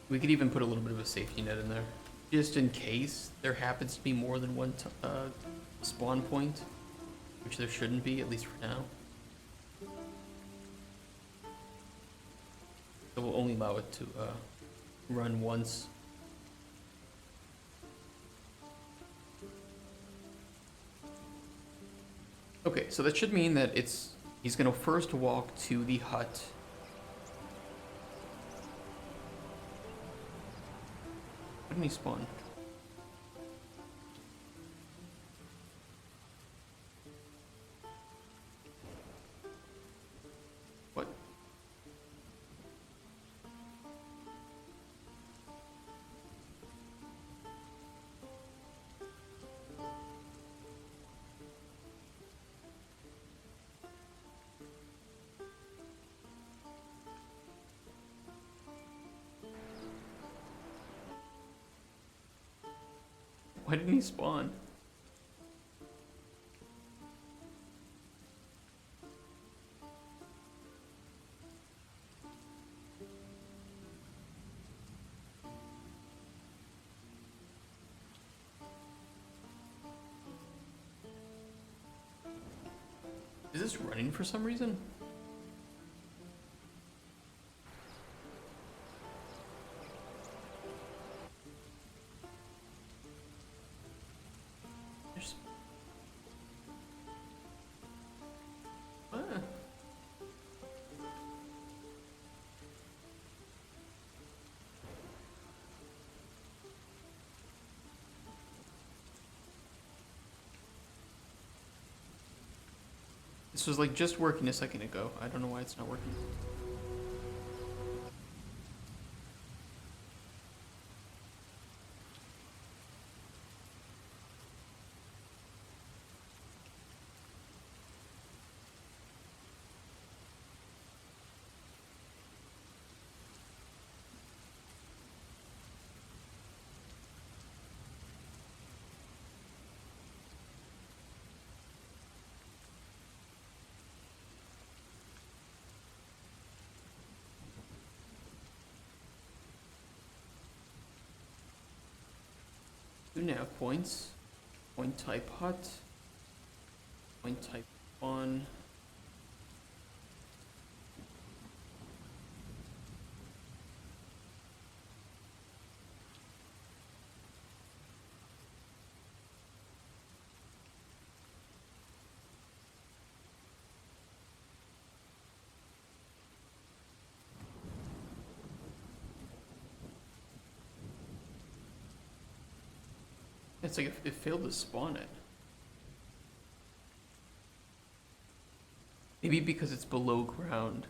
We could even put a little bit of a safety net in there, just in case there happens to be more than one spawn point, which there shouldn't be, at least for now. So we'll only allow it to run once. Okay, so that should mean that he's gonna first walk to the hut. When did he spawn? What? Why didn't he spawn? Is this running for some reason? There's... Ah. This was like just working a second ago. I don't know why it's not working. Two nav points. Point type hut. Point type on. It's like it failed to spawn it. Maybe because it's below ground.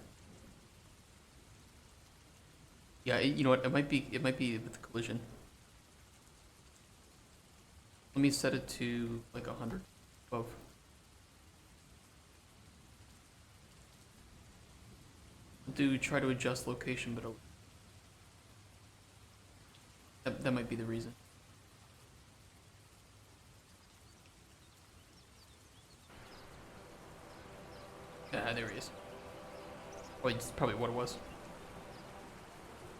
Yeah, you know what? It might be with the collision. Let me set it to like 100 above. Do try to adjust location, but that might be the reason. Ah, there he is. Well, it's probably what it was.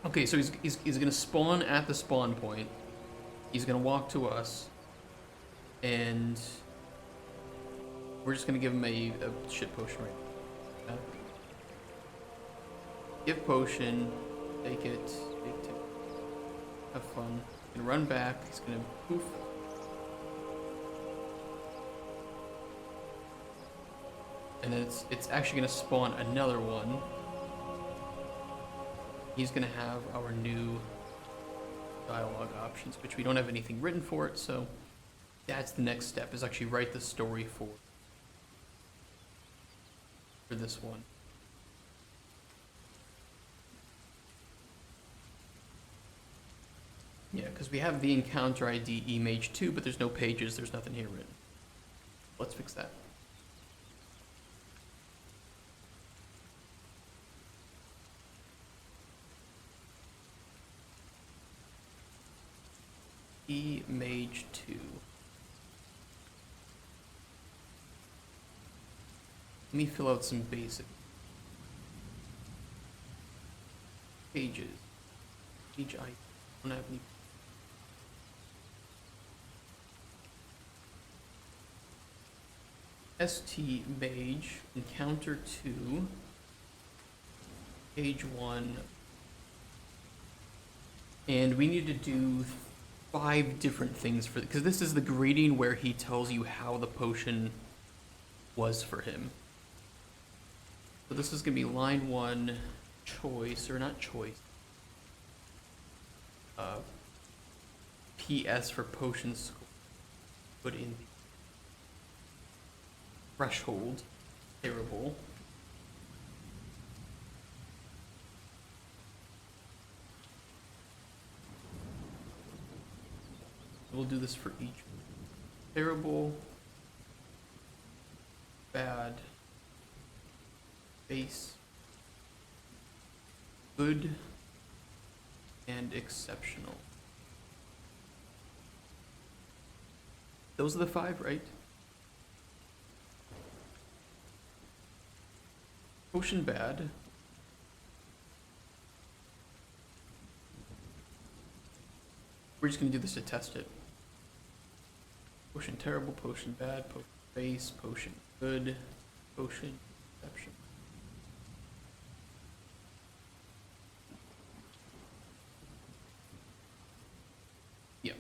Okay, so he's gonna spawn at the spawn point. He's gonna walk to us, and we're just gonna give him a shit potion right now. Give potion, take it, have fun. He's gonna run back. He's gonna poof. And then it's actually gonna spawn another one. He's gonna have our new dialogue options, which we don't have anything written for it, so that's the next step, is actually write the story for this one. Yeah, because we have the encounter ID emage 2, but there's no pages, there's nothing here written. Let's fix that. ST Mage 2. Let me fill out some basic pages. Page I don't have any. ST Mage, Encounter 2, Page 1, and we need to do 5 different things for, because this is the grading where he tells you how the potion was for him. So this is going to be line 1, choice, or not choice, PS for potion score, put in threshold, terrible. We'll do this for each. Terrible, bad, base, good, and exceptional. Those are the 5, right? Potion bad. We're just gonna do this to test it. Potion terrible, potion bad, potion base, potion good, potion exception. Yep.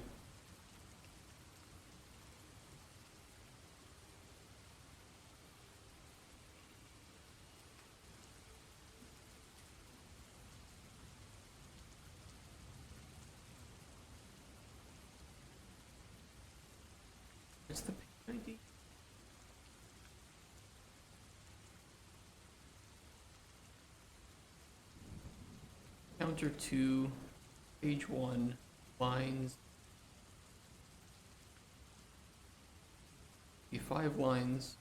What's the page ID? Counter 2, page 1, lines. Be 5 lines.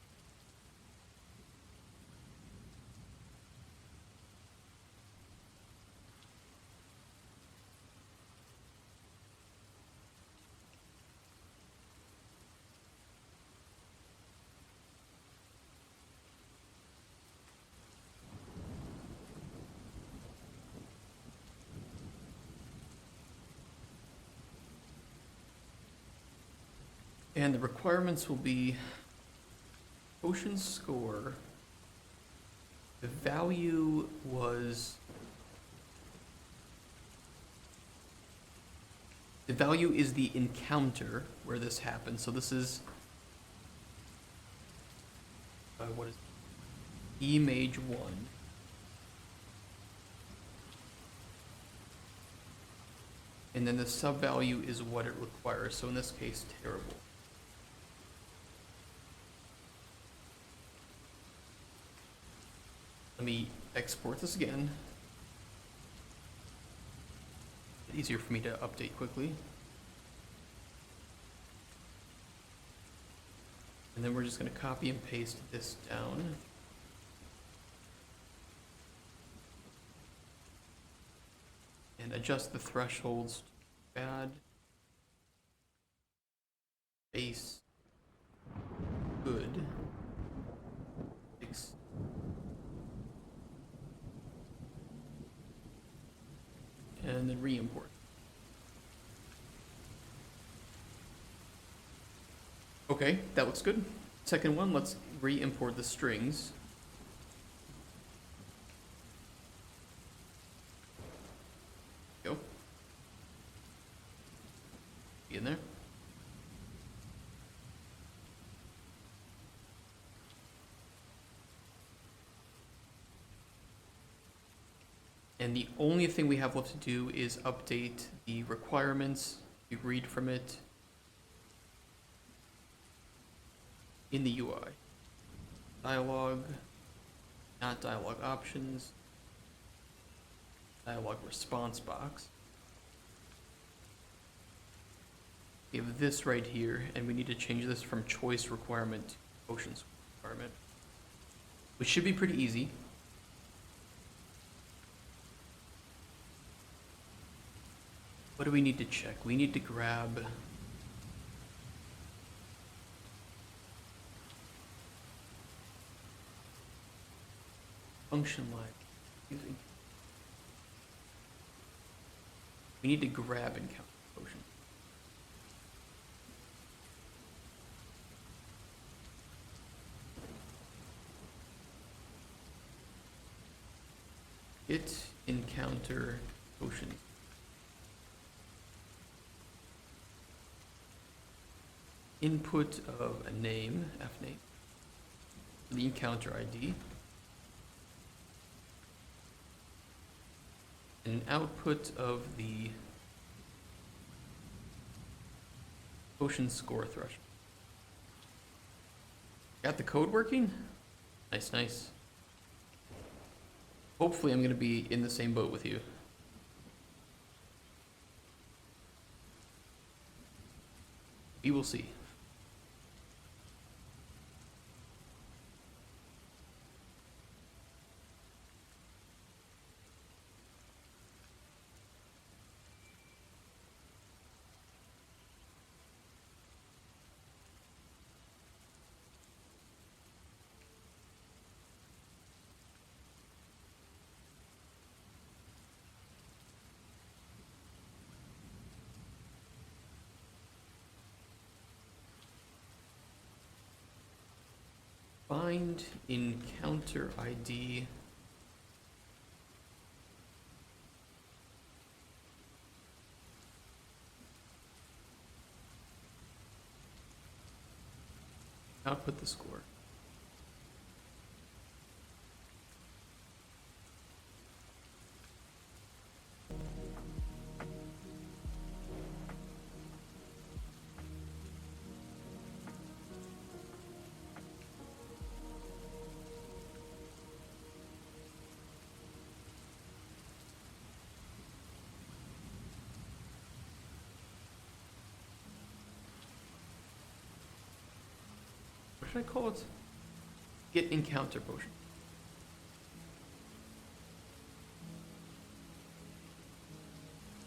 And the requirements will be potion score. The value was, the value is the encounter where this happened. So this is, what is it? E Mage 1. And then the sub value is what it requires. So in this case, terrible. Let me export this again. It's easier for me to update quickly. And then we're just going to copy and paste this down. And adjust the thresholds to bad, base, good, and then re-import. Okay, that looks good. Second one, let's re-import the strings. Go. Be in there. And the only thing we have left to do is update the requirements. You read from it in the UI. Dialogue, not dialogue options, dialogue response box. We have this right here, and we need to change this from choice requirement to potions requirement, which should be pretty easy. What do we need to check? We need to grab... Function line. We need to grab encounter potion. Get encounter potion. Input of a name, fname, the encounter ID, and an output of the potion score threshold. Got the code working? Nice, nice. Hopefully I'm going to be in the same boat with you. We will see. Find encounter ID. Output the score. What should I call it? Get encounter potion.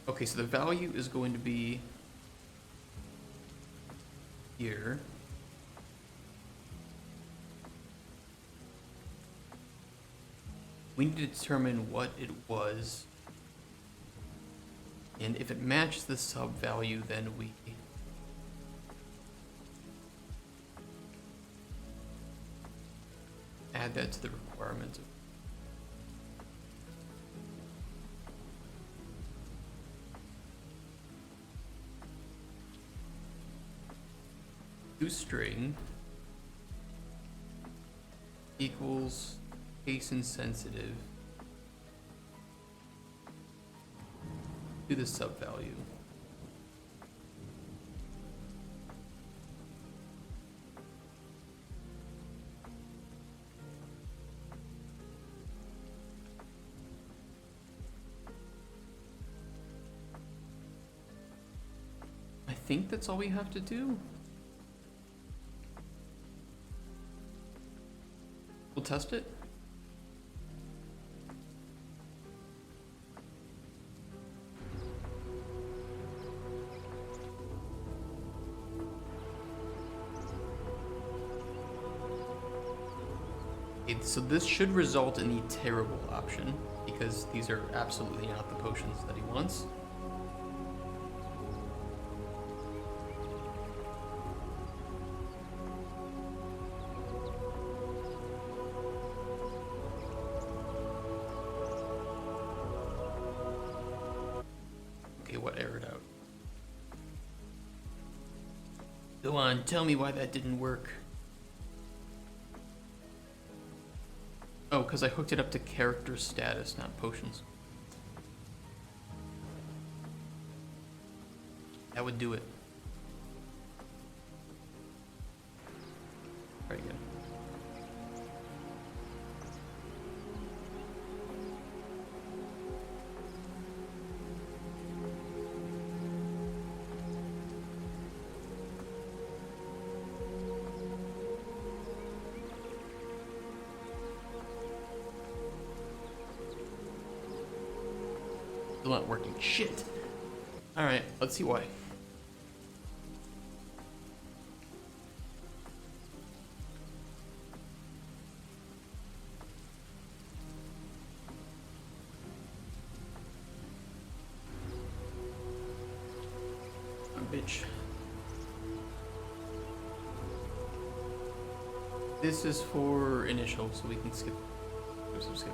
Okay, so the value is going to be here. We need to determine what it was. And if it matches the sub value, then we add that to the requirement. ToString equals case insensitive to the sub value. I think that's all we have to do. We'll test it. Okay, so this should result in the terrible option, because these are absolutely not the potions that he wants. What errored out? Go on, tell me why that didn't work. Oh, because I hooked it up to character status, not potions. That would do it. Try again. Still not working. Shit. Alright, let's see why. Bitch. This is for initial, so we can skip. Skip.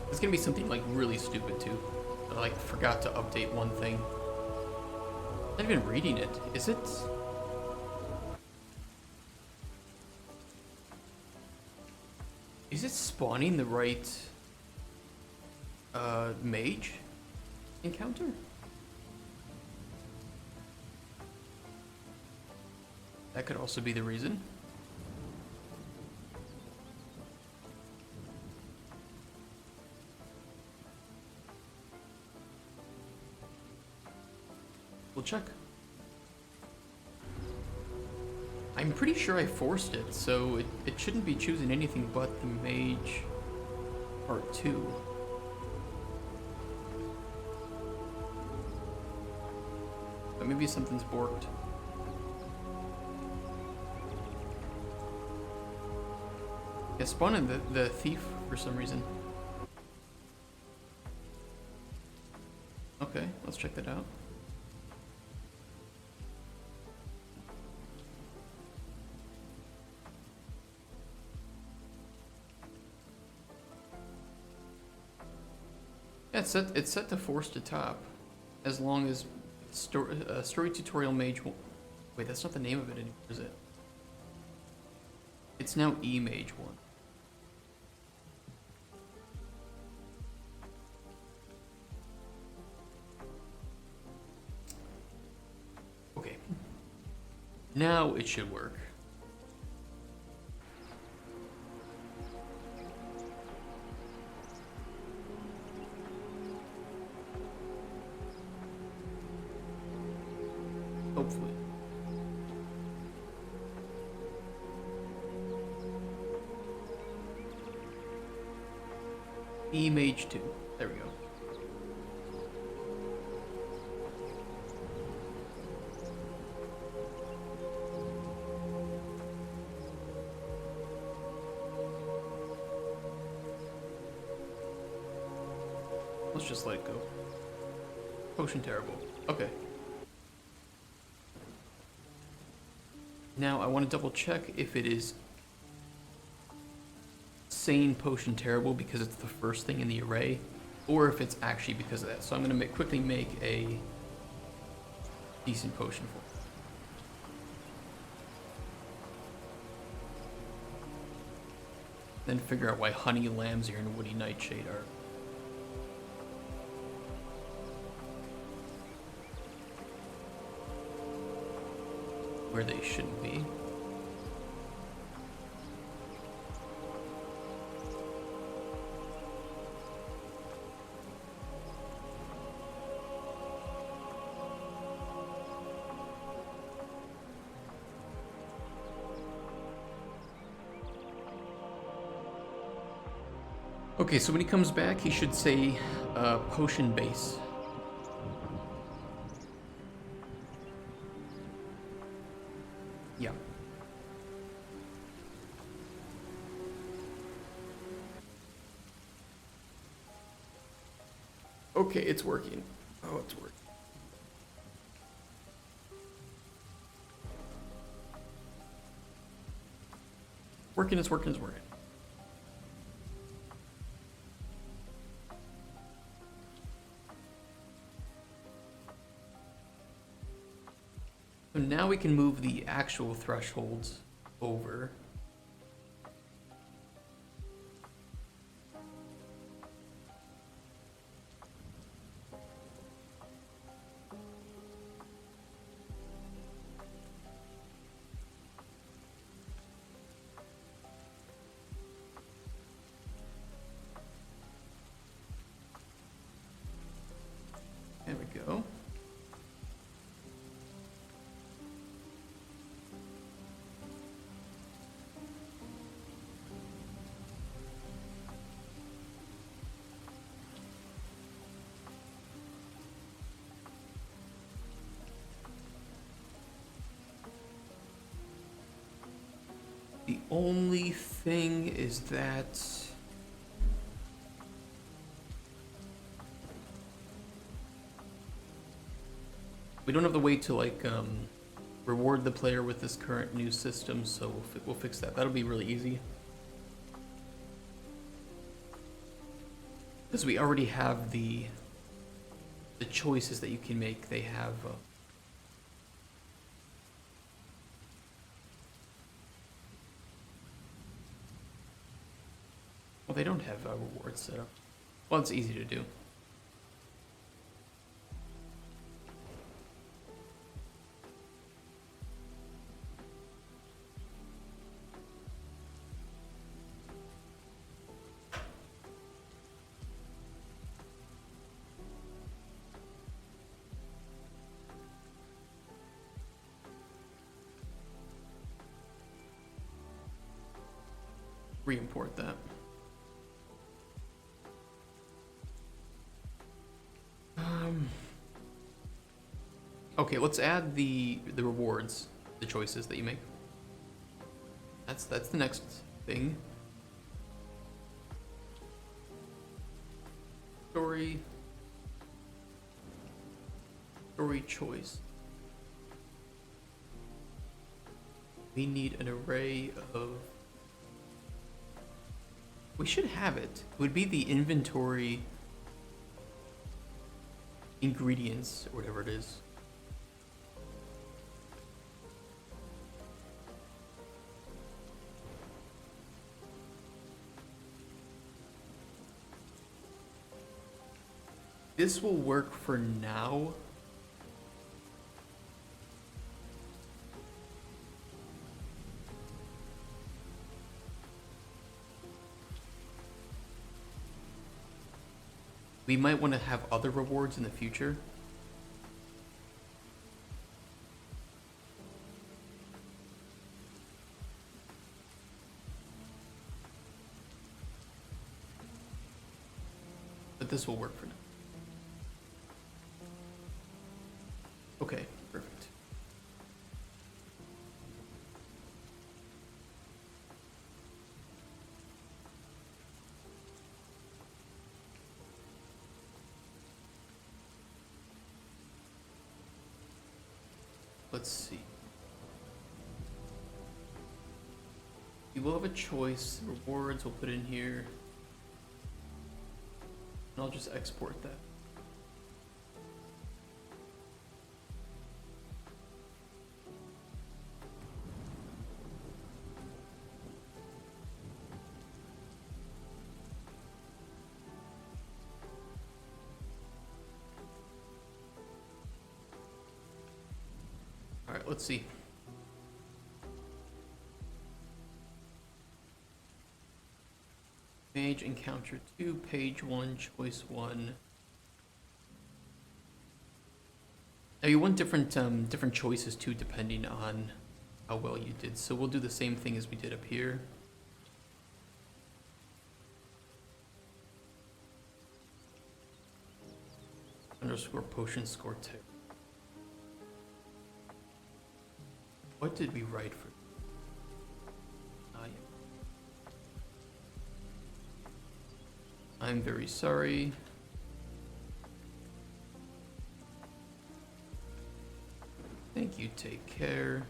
It's gonna be something like really stupid too. I like forgot to update one thing. I'm not even reading it, is it? Is it spawning the right mage encounter? That could also be the reason. We'll check. I'm pretty sure I forced it, so it shouldn't be choosing anything but the mage part 2. But maybe something's borked. Yeah, spawning the thief for some reason. Okay, let's check that out. Yeah, it's set to force to top, as long as story tutorial mage. Wait, that's not the name of it anymore, is it? It's now mage 1. Okay. Now it should work. Hopefully. Mage 2. There we go. Let's just let it go. Potion terrible. Okay. Now I want to double check if it is saying potion terrible because it's the first thing in the array, or if it's actually because of that. So I'm going to quickly make a decent potion for it. Then figure out why honey lambs here and woody nightshade are. Where they shouldn't be. Okay, so when he comes back, he should say potion base. Yeah. Okay, it's working. Oh, it's working. Working is working is working. So now we can move the actual thresholds over. There we go. only thing is that we don't have the way to like reward the player with this current new system, so we'll fix that. That'll be really easy. Because we already have the choices that you can make. They have well, they don't have rewards set up. Well, it's easy to do. Re-import that. Okay, let's add the rewards, the choices that you make. That's the next thing. Story choice. We need an array of. We should have it. It would be the inventory ingredients or whatever it is. This will work for now. We might want to have other rewards in the future. But this will work for now. Okay, perfect. Let's see. You will have a choice. Rewards we'll put in here. And I'll just export that. Alright, let's see. Mage encounter 2, page 1, choice 1. Now you want different different choices too, depending on how well you did. So we'll do the same thing as we did up here. Underscore potion score 2. What did we write for? I'm very sorry. Thank you, take care.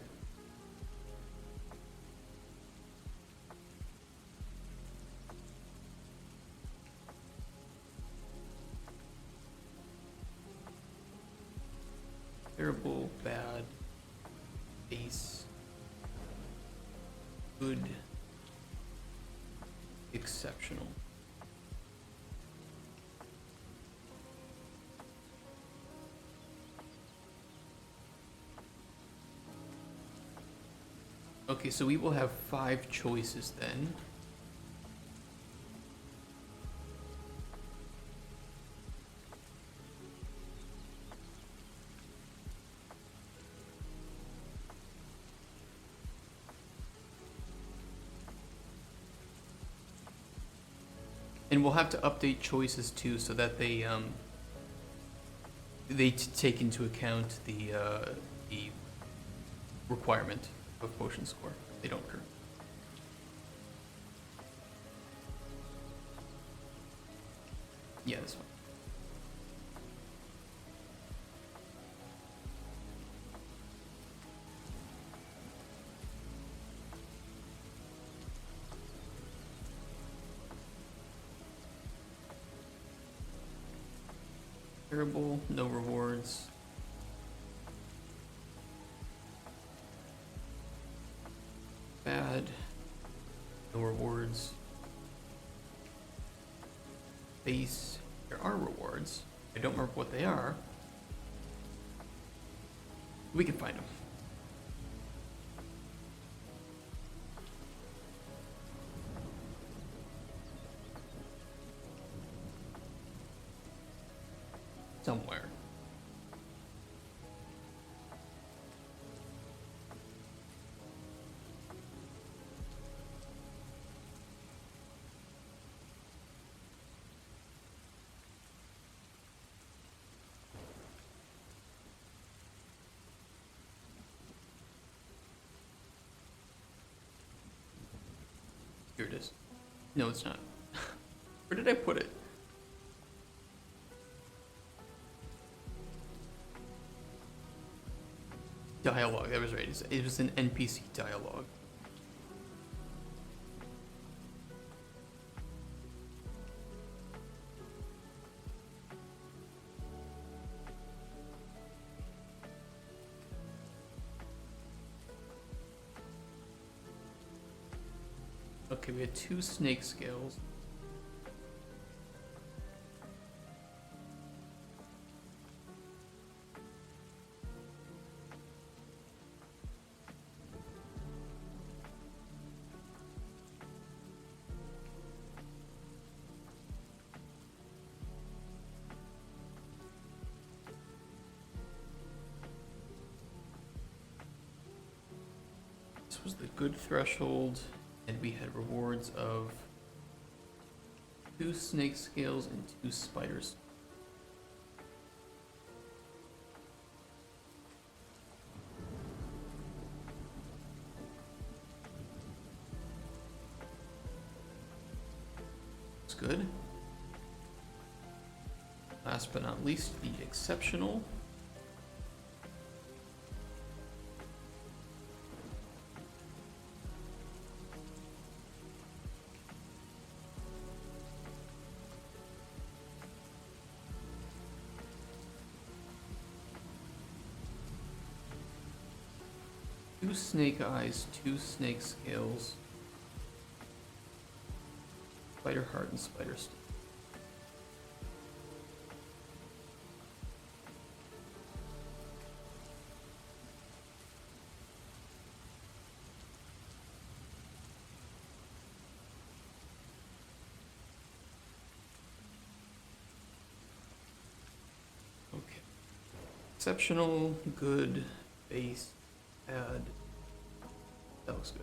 Terrible, bad, base, good, exceptional. Okay, so we will have 5 choices then. And we'll have to update choices too, so that they take into account the requirement of potion score. They don't currently. Yeah, this one. Terrible, no rewards. Bad, no rewards. Base, there are rewards. I don't remember what they are. We can find them. Somewhere. Here it is. No, it's not. Where did I put it? Dialogue, that was right. It was an NPC dialogue. Okay, we had 2 snake scales. This was the good threshold, and we had rewards of 2 snake scales and 2 spiders. It's good. Last but not least, the exceptional. Two snake eyes, 2 snake scales, spider heart, and spider stick. Okay. Exceptional, good, base, bad. That looks good.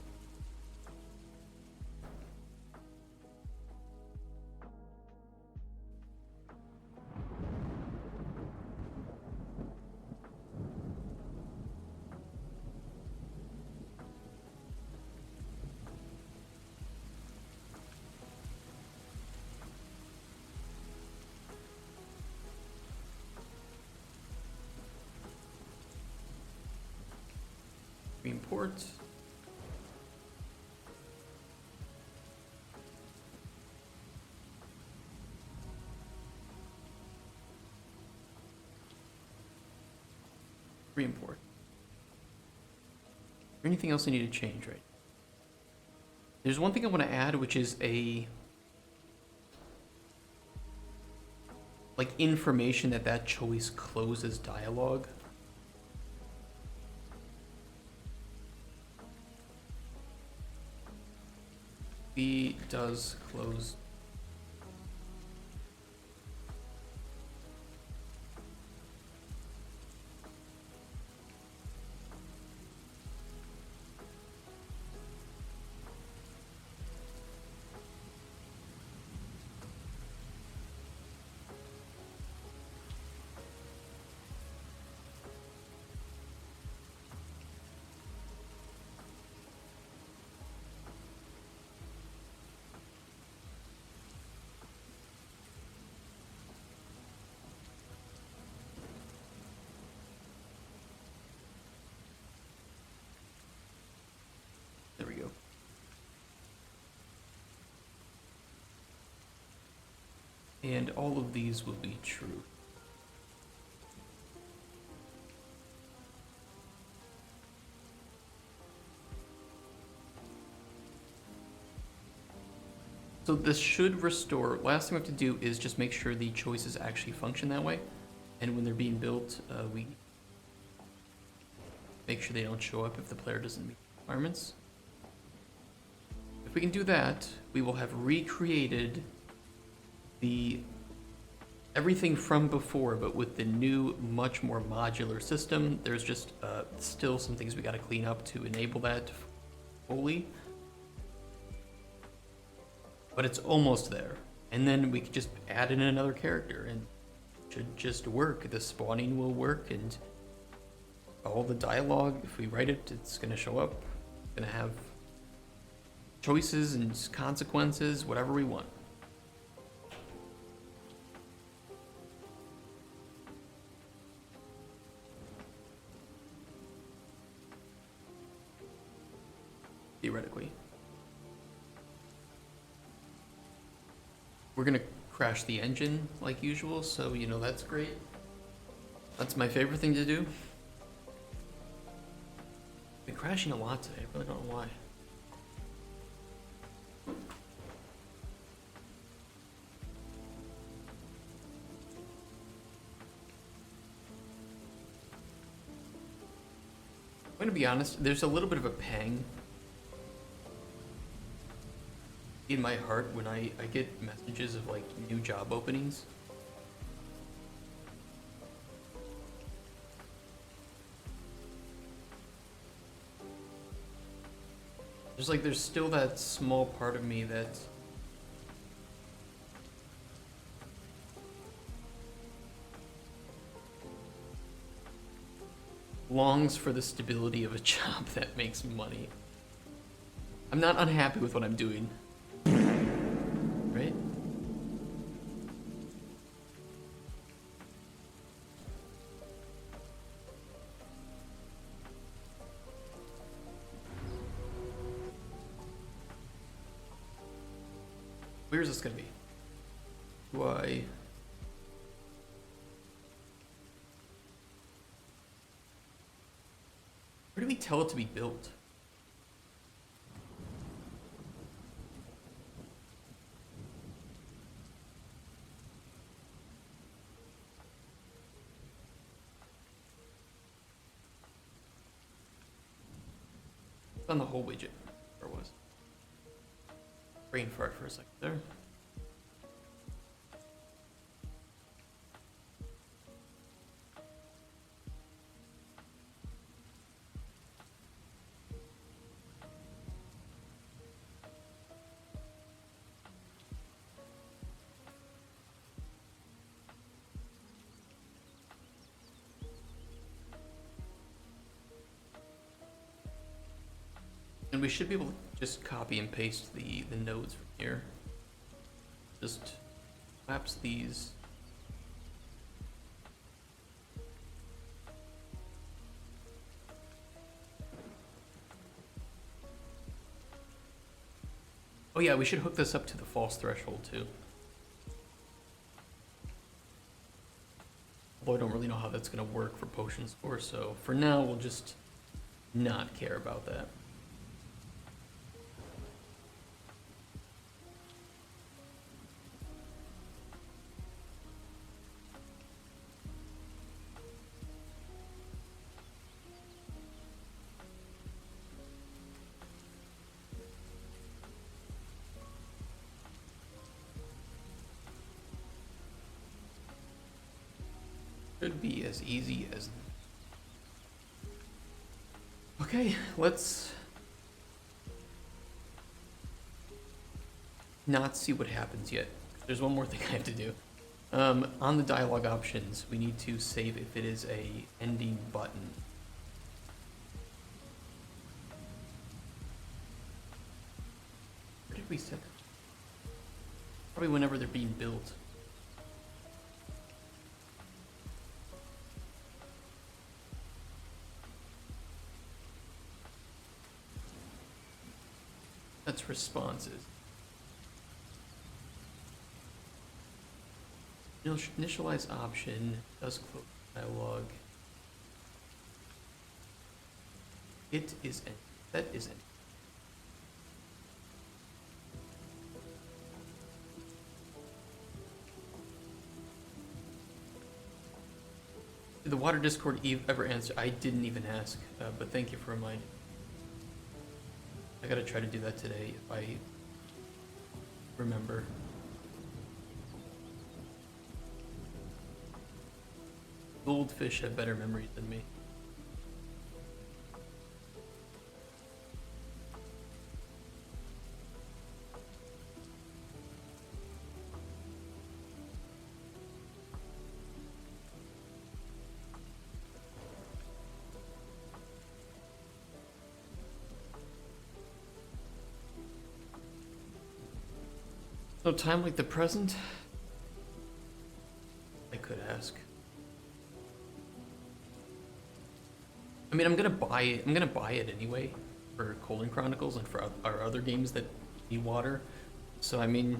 Import. Re-import. Anything else I need to change, right? There's one thing I want to add, which is a like information that choice closes dialogue. B does close. And all of these will be true. So this should restore. Last thing we have to do is just make sure the choices actually function that way. And when they're being built, we make sure they don't show up if the player doesn't meet the requirements. If we can do that, we will have recreated everything from before, but with the new, much more modular system. There's just still some things we got to clean up to enable that fully. But it's almost there. And then we could just add in another character and it should just work. The spawning will work and all the dialogue, if we write it, it's gonna show up. It's gonna have choices and consequences, whatever we want. Theoretically. We're gonna crash the engine like usual, so you know that's great. That's my favorite thing to do. Been crashing a lot today, I really don't know why. I'm gonna be honest, there's a little bit of a pang in my heart when I get messages of like new job openings. There's still that small part of me that longs for the stability of a job that makes money. I'm not unhappy with what I'm doing. Right? Where's this gonna be? Where do we tell it to be built? It's on the whole widget. Where was? Brain fart for a second there. And we should be able to just copy and paste the nodes from here. Just collapse these. Oh yeah, we should hook this up to the false threshold too. Although I don't really know how that's gonna work for potion score, so for now we'll just not care about that. Should be as easy as. Okay, let's not see what happens yet. There's one more thing I have to do. On the dialogue options, we need to save if it is a ending button. Where did we set it? Probably whenever they're being built. That's responses. Initialize option does close dialog. It is empty. That is empty. Did the water Discord ever answer? I didn't even ask, but thank you for reminding. I gotta try to do that today if I remember. Goldfish have better memories than me. No time like the present? I could ask. I mean, I'm gonna buy it anyway for Cauldron Chronicles and for our other games that need water. So I mean,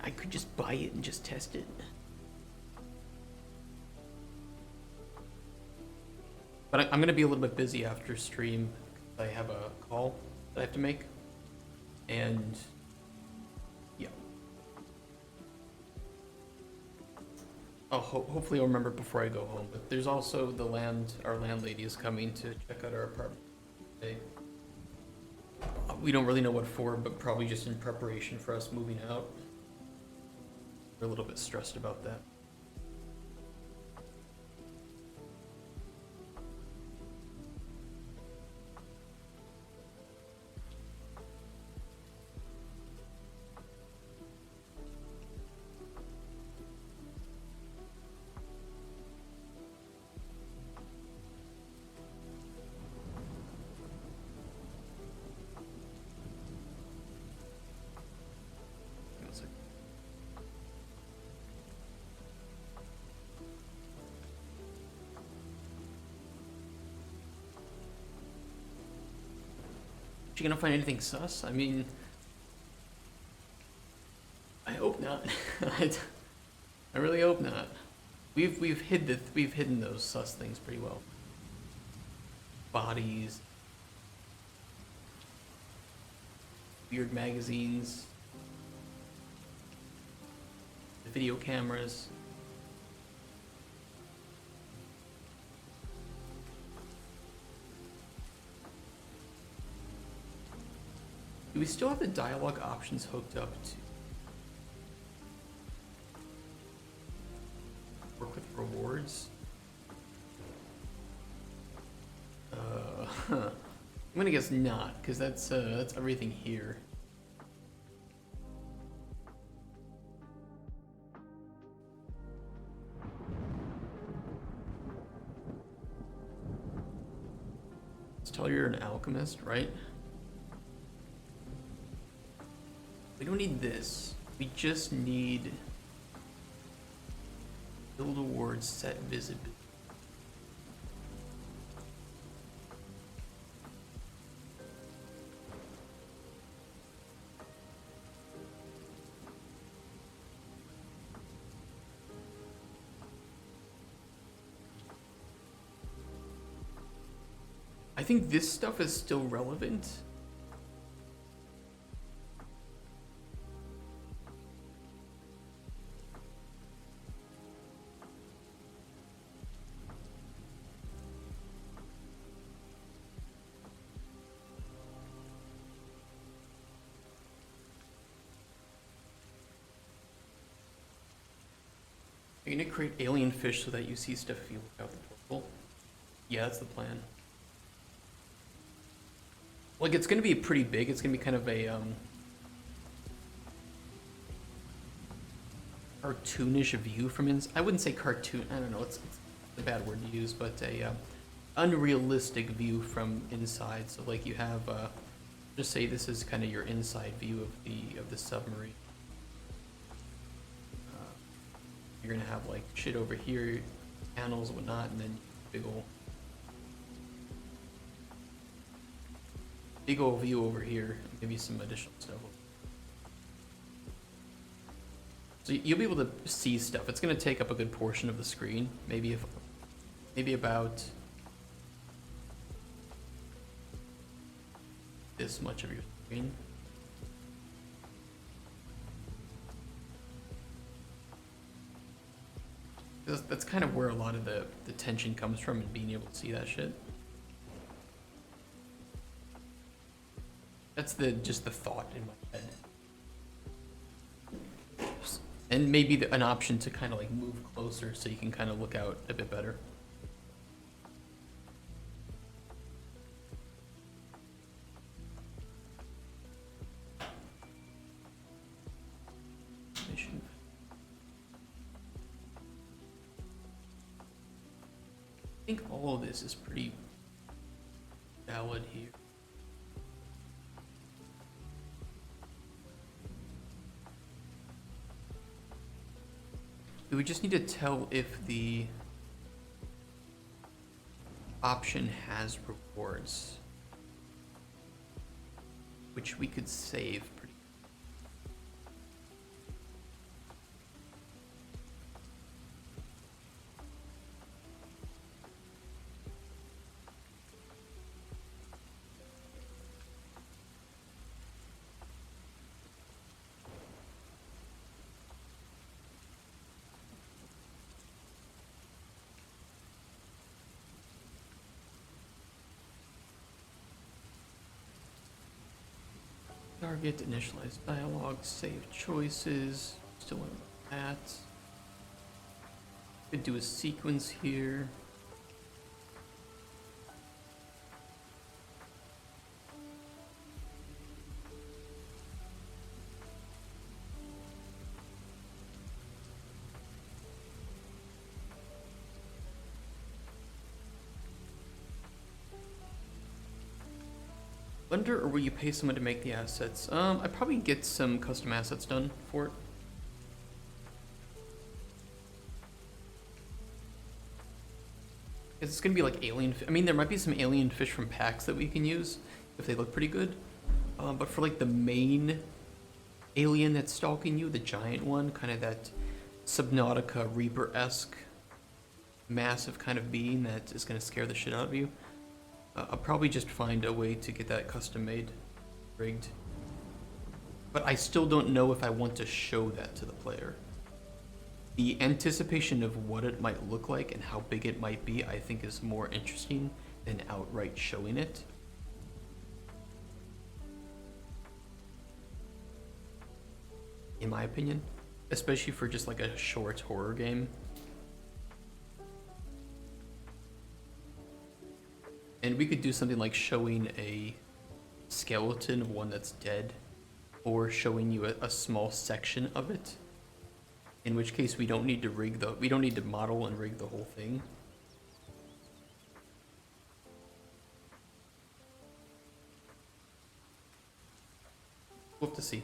I could just buy it and just test it. But I'm gonna be a little bit busy after stream. I have a call that I have to make, and yeah. Hopefully I'll remember before I go home. But there's also our landlady is coming to check out our apartment today. We don't really know what for, but probably just in preparation for us moving out. We're a little bit stressed about that. You gonna find anything sus? I mean, I hope not. I really hope not. We've hidden those sus things pretty well. Bodies, weird magazines, the video cameras. Do we still have the dialogue options hooked up to work with rewards? I'm gonna guess not, because that's everything here. Let's tell you're an alchemist, right? We don't need this. We just need build awards, set visibility. I think this stuff is still relevant. Are you gonna create alien fish so that you see stuff if you look out the portal? Yeah, that's the plan. Like, it's gonna be pretty big. It's gonna be kind of a cartoonish view from inside. I wouldn't say cartoon. I don't know. It's a bad word to use, but a unrealistic view from inside. So like you have, just say this is kind of your inside view of the submarine. You're gonna have like shit over here, panels, whatnot, and then big ol' view over here. I'll give you some additional stuff. So you'll be able to see stuff. It's going to take up a good portion of the screen. Maybe about this much of your screen. That's kind of where a lot of the tension comes from, and being able to see that shit. That's just the thought in my head. And maybe an option to kind of like move closer so you can kind of look out a bit better. Mission. I think all of this is pretty valid here. We just need to tell if the option has rewards, which we could save pretty. Target, initialize dialogue, save choices, still in that. Could do a sequence here. Blender, or will you pay someone to make the assets? I'd probably get some custom assets done for it. It's gonna be like alien. I mean, there might be some alien fish from packs that we can use if they look pretty good. But for like the main alien that's stalking you, the giant one, kind of that Subnautica Reaper-esque massive kind of being that is gonna scare the shit out of you. I'll probably just find a way to get that custom made, rigged. But I still don't know if I want to show that to the player. The anticipation of what it might look like and how big it might be, I think, is more interesting than outright showing it. In my opinion, especially for just like a short horror game. And we could do something like showing a skeleton of one that's dead, or showing you a small section of it. In which case we don't need to model and rig the whole thing. We'll have to see.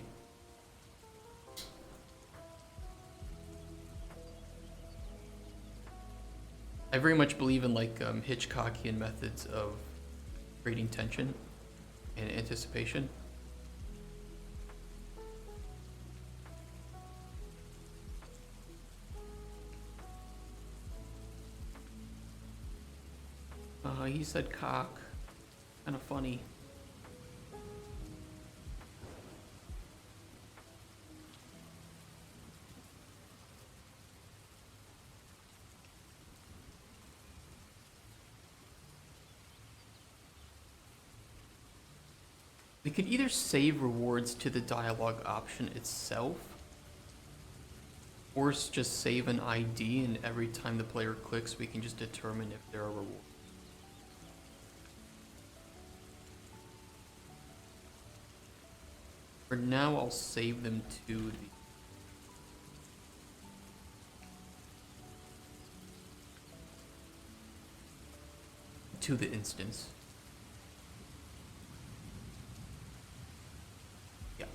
I very much believe in like Hitchcockian methods of creating tension and anticipation. He said cock. Kind of funny. We could either save rewards to the dialogue option itself, or just save an ID, and every time the player clicks, we can just determine if there are rewards. For now, I'll save them to the instance. Yeah.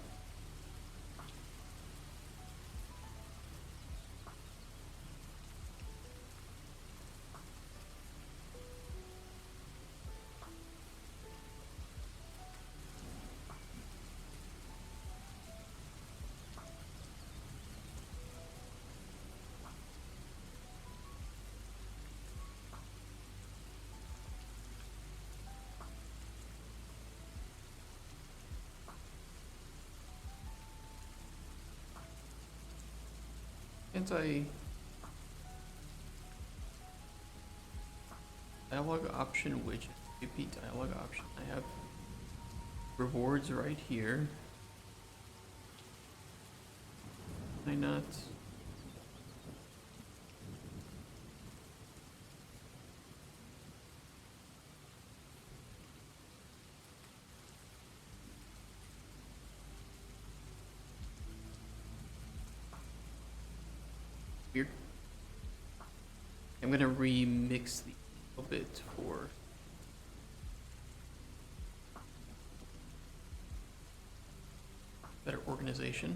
can't I... Dialogue option widget. Repeat dialogue option. I have rewards right here. Can I not? Weird. I'm gonna remix the a bit for better organization.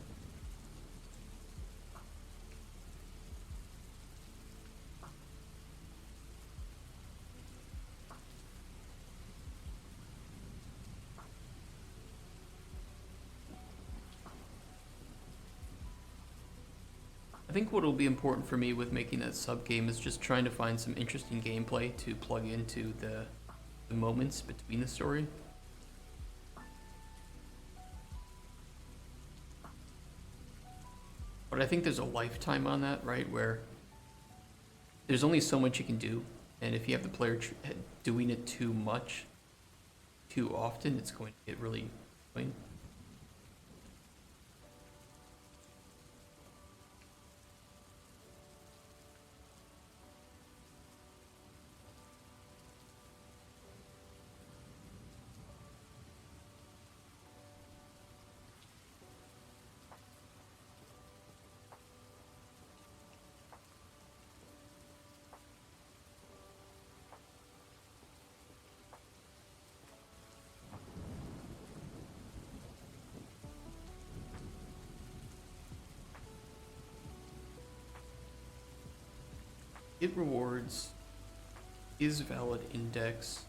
I think what will be important for me with making that sub game is just trying to find some interesting gameplay to plug into the moments between the story. But I think there's a lifetime on that, right? Where there's only so much you can do, and if you have the player doing it too much, too often, it's going to get really annoying. Get rewards is valid index.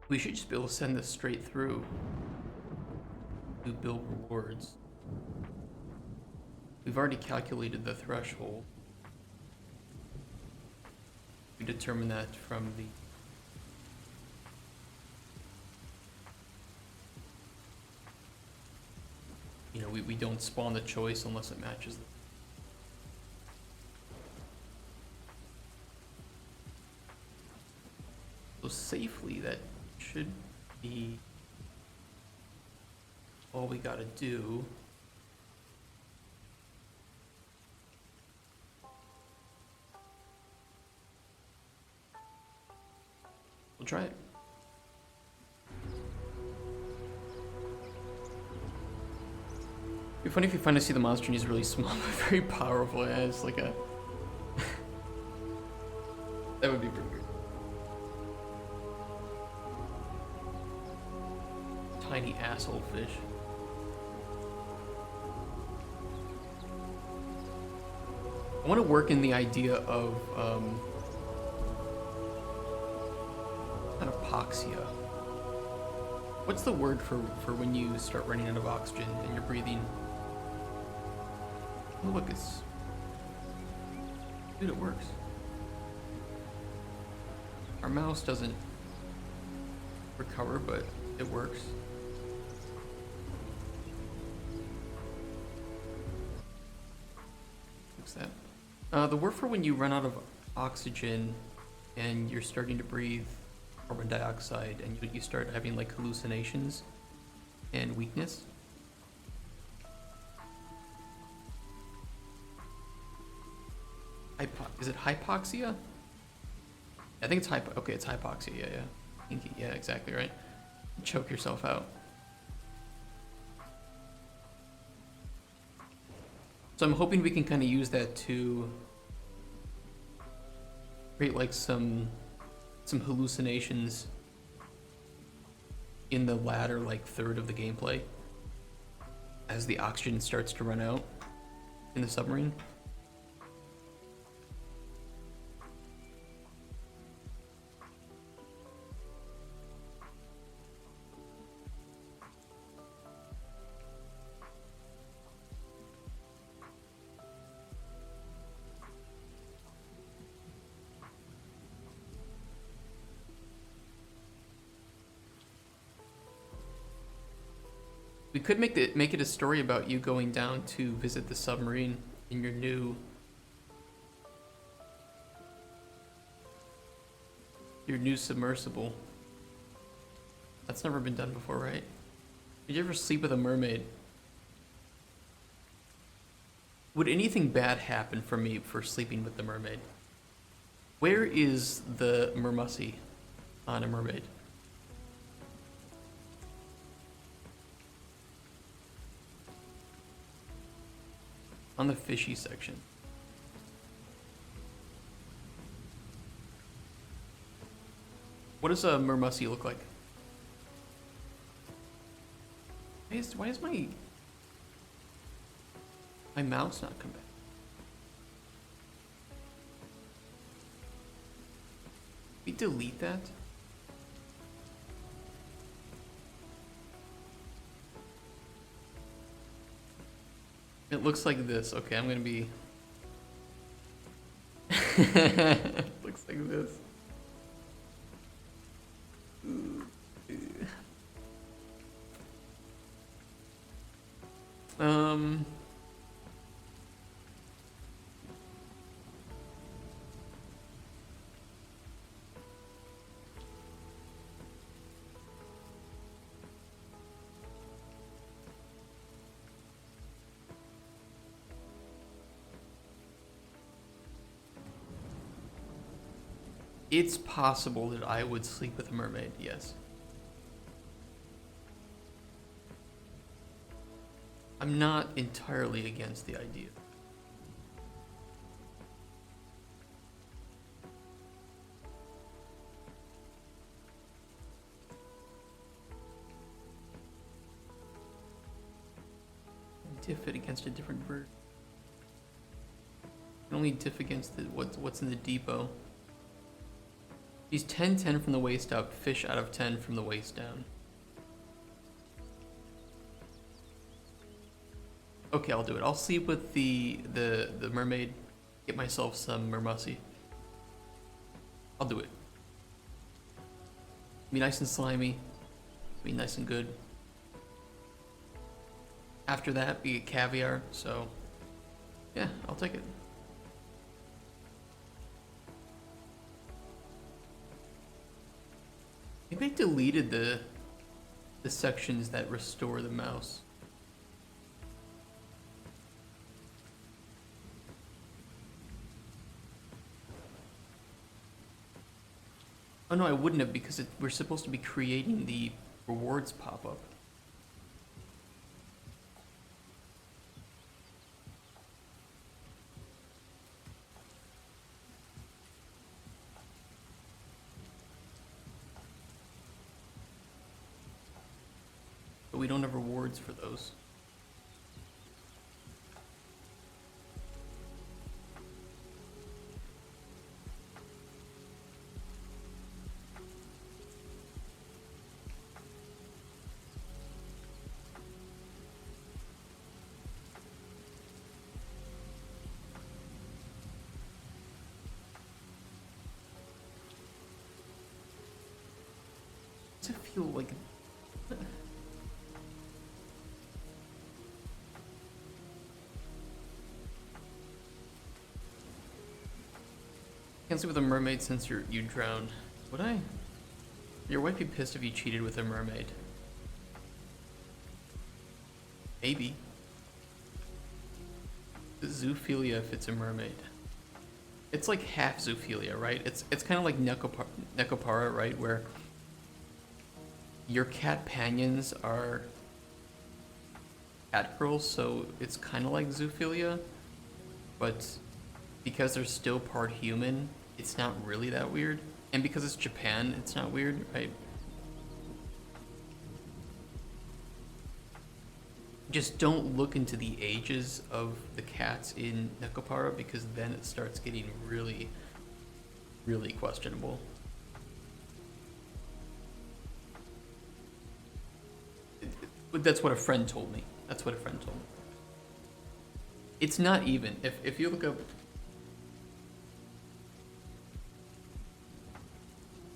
We should just be able to send this straight through to build rewards. We've already calculated the threshold. We determine that from the we don't spawn the choice unless it matches the so safely that should be all we gotta do. We'll try it. It'd be funny if you finally see the monster and he's really small but very powerful. Yeah, it's like a that would be pretty weird. Tiny asshole fish. I want to work in the idea of hypoxia. What's the word for when you start running out of oxygen and you're breathing? Oh, look, it's... Dude, it works. Our mouse doesn't recover, but it works. Fix that. The word for when you run out of oxygen and you're starting to breathe carbon dioxide and you start having like hallucinations and weakness. Is it hypoxia? I think it's okay, it's hypoxia, yeah, yeah. Inky, yeah, exactly right. Choke yourself out. So I'm hoping we can kind of use that to create like some hallucinations in the latter like third of the gameplay as the oxygen starts to run out in the submarine. We could make it a story about you going down to visit the submarine in your new submersible. That's never been done before, right? Did you ever sleep with a mermaid? Would anything bad happen for me for sleeping with the mermaid? Where is the mermussy on a mermaid? On the fishy section. What does a mermussy look like? Why is my mouse not come back? We delete that? It looks like this. Okay, I'm gonna be... looks like this. Um... It's possible that I would sleep with a mermaid, yes. I'm not entirely against the idea. Diff it against a different bird. I can only diff against what's in the depot. He's 10-10 from the waist up, fish out of 10 from the waist down. Okay, I'll do it. I'll sleep with the mermaid, get myself some mermussy. I'll do it. Be nice and slimy, be nice and good. After that, we get caviar, so yeah, I'll take it. Maybe I deleted the sections that restore the mouse. Oh no, I wouldn't have, because we're supposed to be creating the rewards pop-up. But we don't have rewards for those. Does it feel like... Can't sleep with a mermaid since you drowned. Would I? Your wife be pissed if you cheated with a mermaid. Maybe. Zoophilia if it's a mermaid. it's like half zoophilia, right? It's kind of like Necopara, right? Where your cat panions are cat girls, so it's kind of like zoophilia, but because they're still part human, it's not really that weird. And because it's Japan, it's not weird, right? Just don't look into the ages of the cats in Necopara, because then it starts getting really, really questionable. But that's what a friend told me. That's what a friend told me. It's not even. If you look up...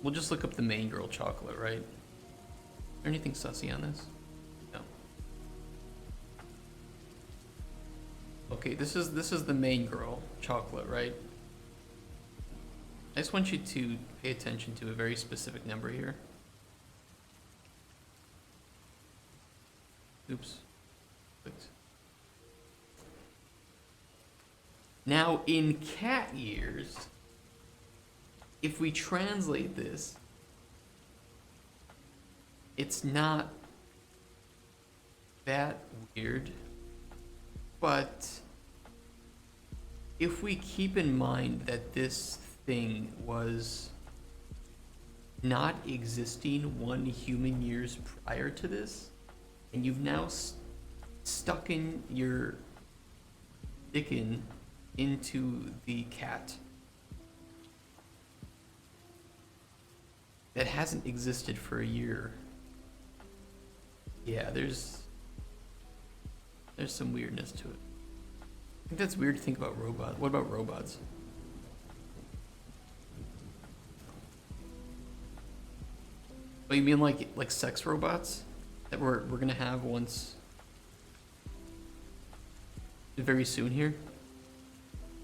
We'll just look up the main girl chocolate, right? Is there anything sussy on this? No. Okay, this is the main girl chocolate, right? I just want you to pay attention to a very specific number here. Oops. Clicked. Now, in cat years, if we translate this, it's not that weird, but if we keep in mind that this thing was not existing 1 human years prior to this, and you've now stuck in your dickin into the cat that hasn't existed for a year. Yeah, there's some weirdness to it. I think that's weird to think about robots. What about robots? Oh, you mean like sex robots that we're gonna have once very soon here?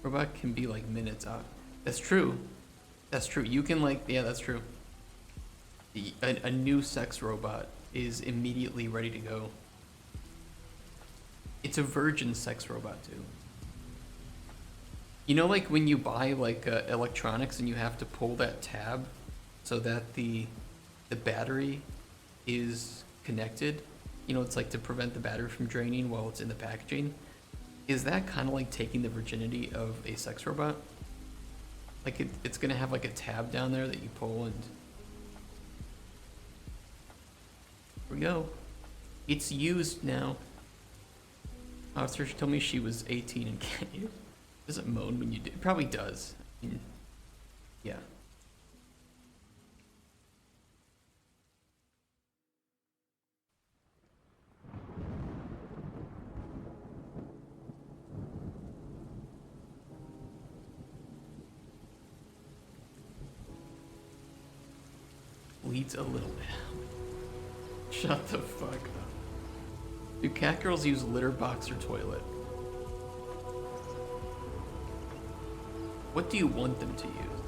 Robot can be like minutes out. That's true. That's true. You can yeah, that's true. A new sex robot is immediately ready to go. It's a virgin sex robot too. You know, like when you buy like electronics and you have to pull that tab so that the battery is connected. You know, it's like to prevent the battery from draining while it's in the packaging. Is that kind of like taking the virginity of a sex robot? Like it's gonna have like a tab down there that you pull, and here we go. It's used now. Officer told me she was 18 and can't use. Does it moan when you do? It probably does. I mean, yeah. Bleeds a little bit. Shut the fuck up. Do cat girls use litter box or toilet? What do you want them to use?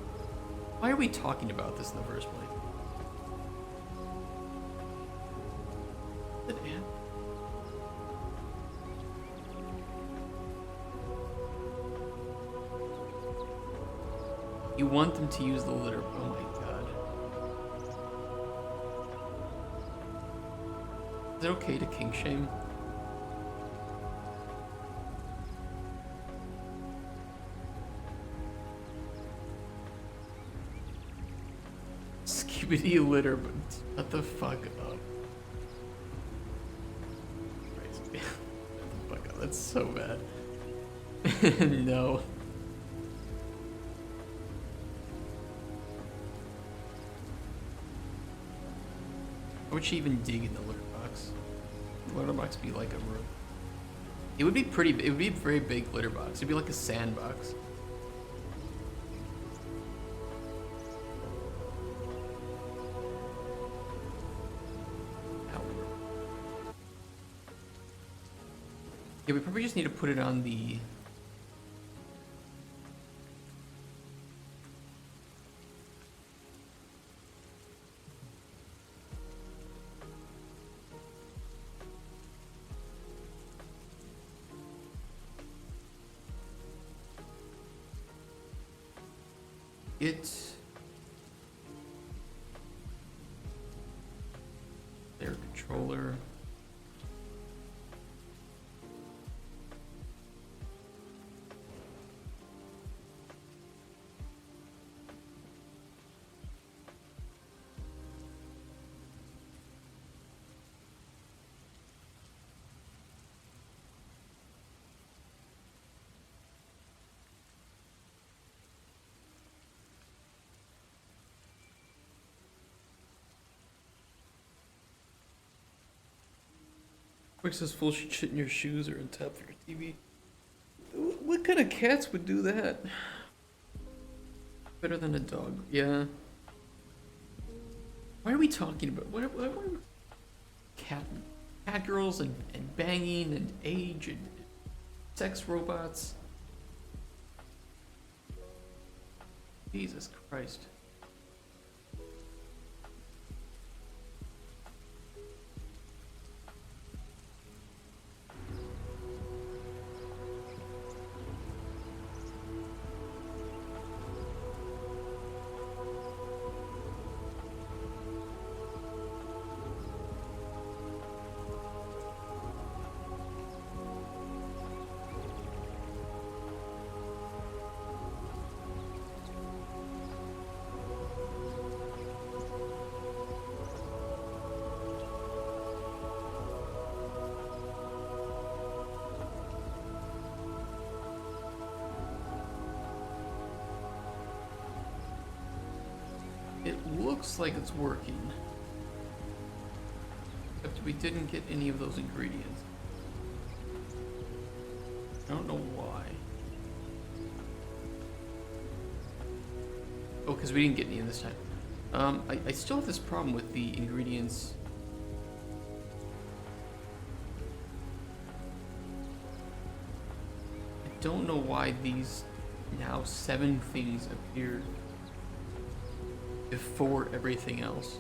Why are we talking about this in the first place? Is it Ann? You want them to use the litter. Oh my god. Is it okay to kink shame? Skibidi litter, but shut the fuck up. Crazy. Shut the fuck up. That's so bad. No. Why would she even dig in the litter box? The litter box be like a room. It would be pretty. It would be a very big litter box. It'd be like a sandbox. Ow. Yeah, we probably just need to put it on the. It. Their controller. Quick says full shit in your shoes or on top of your TV. What kind of cats would do that? Better than a dog. Yeah. Why are we talking about what are we, cat girls and banging and age and sex robots? Jesus Christ. It looks like it's working. Except we didn't get any of those ingredients. I don't know why. Oh, because we didn't get any this time. I still have this problem with the ingredients. I don't know why these now 7 things appeared before everything else.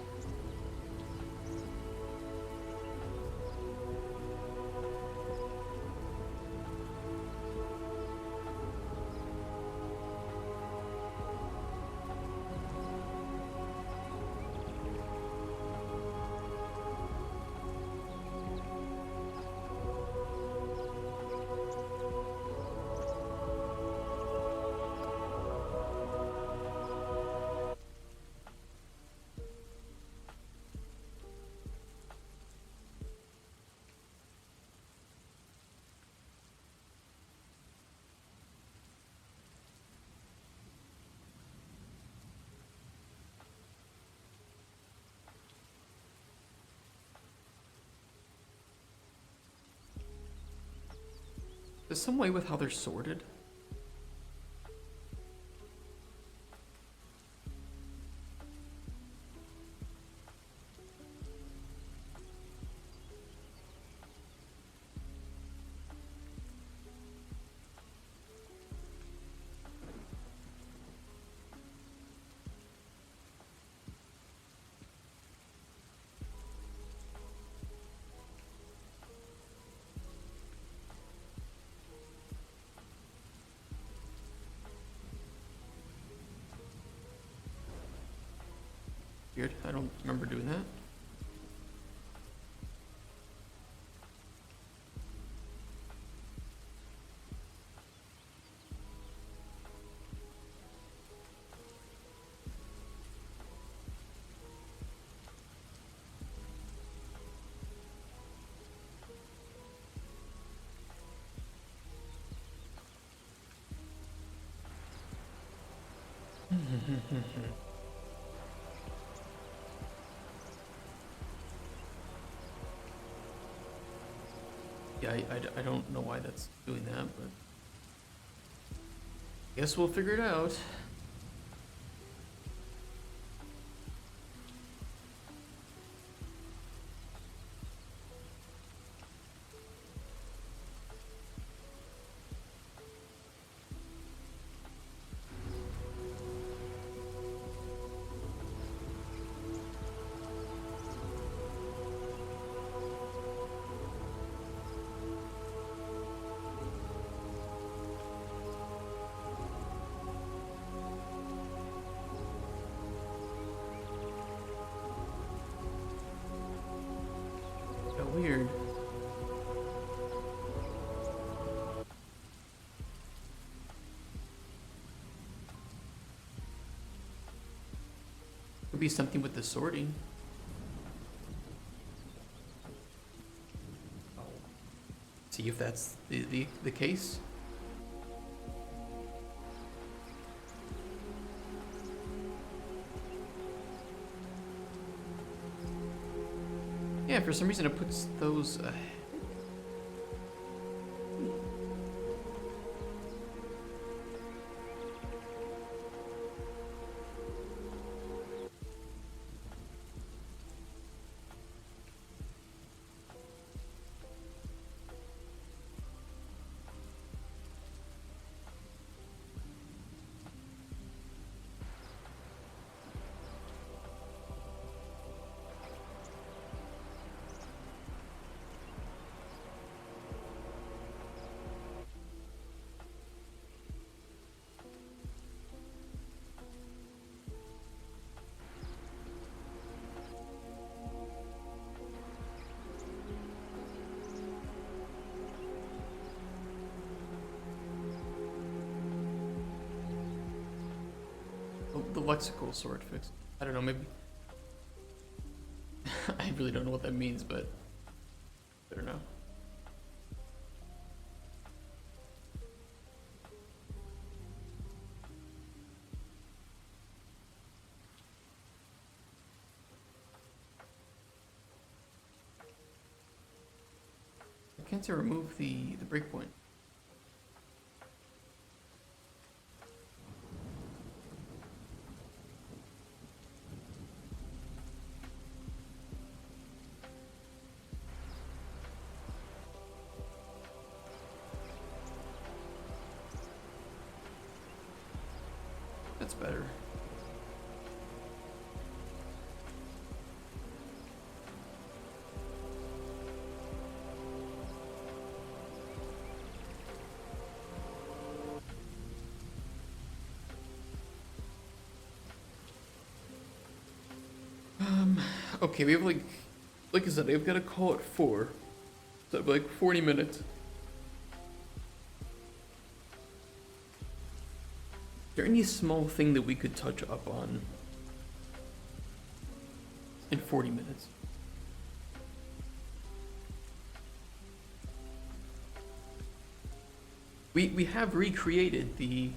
There's some way with how they're sorted. Weird. I don't remember doing that. Yeah, I don't know why that's doing that, but guess we'll figure it out. Weird. Could be something with the sorting. See if that's the case. Yeah, for some reason it puts those ahead. The lexical sort fix. I don't know, maybe. I really don't know what that means, but I don't know. Why can't I remove the breakpoint? That's better. Okay, we have like I said, I've got to call it 4. So I have like 40 minutes. Is there any small thing that we could touch up on in 40 minutes? We have recreated the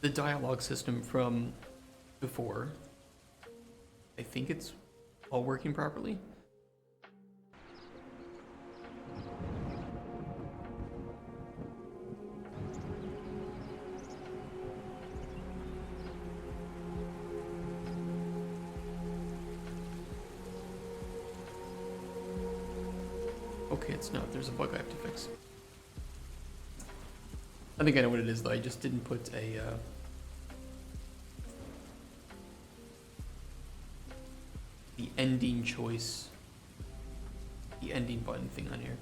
dialogue system from before. I think it's all working properly. Okay, it's not. There's a bug I have to fix. I think I know what it is though. I just didn't put a the ending choice, the ending button thing on here.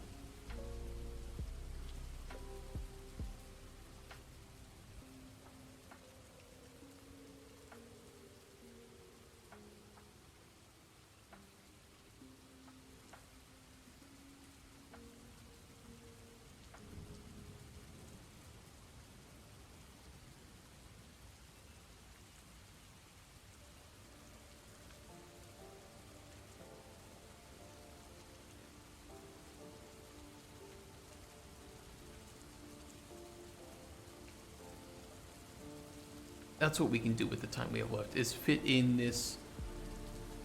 That's what we can do with the time we have left, is fit in this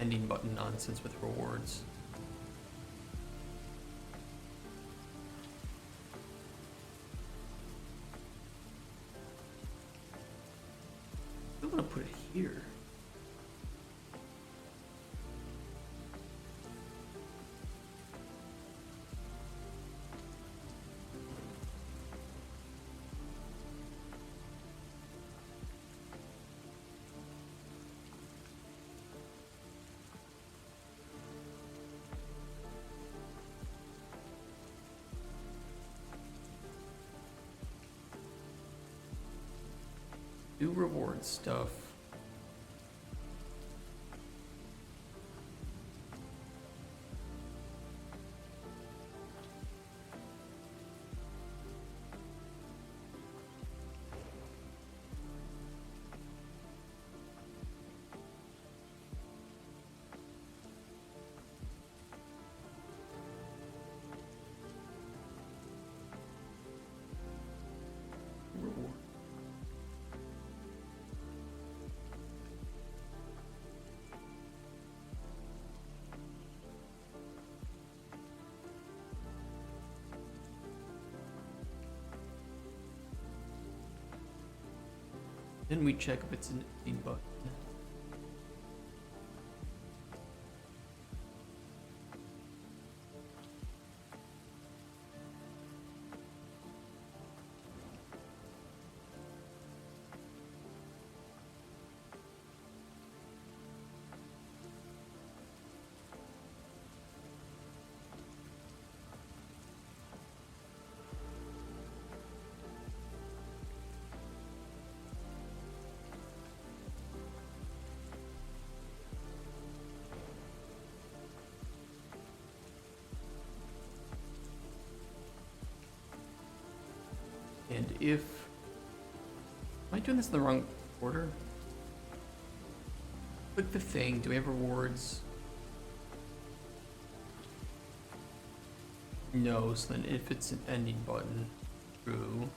ending button nonsense with rewards. I want to put it here. Do reward stuff. Then we check if it's an ending button. And if... Am I doing this in the wrong order? Click the thing. Do we have rewards? No, so then if it's an ending button, true.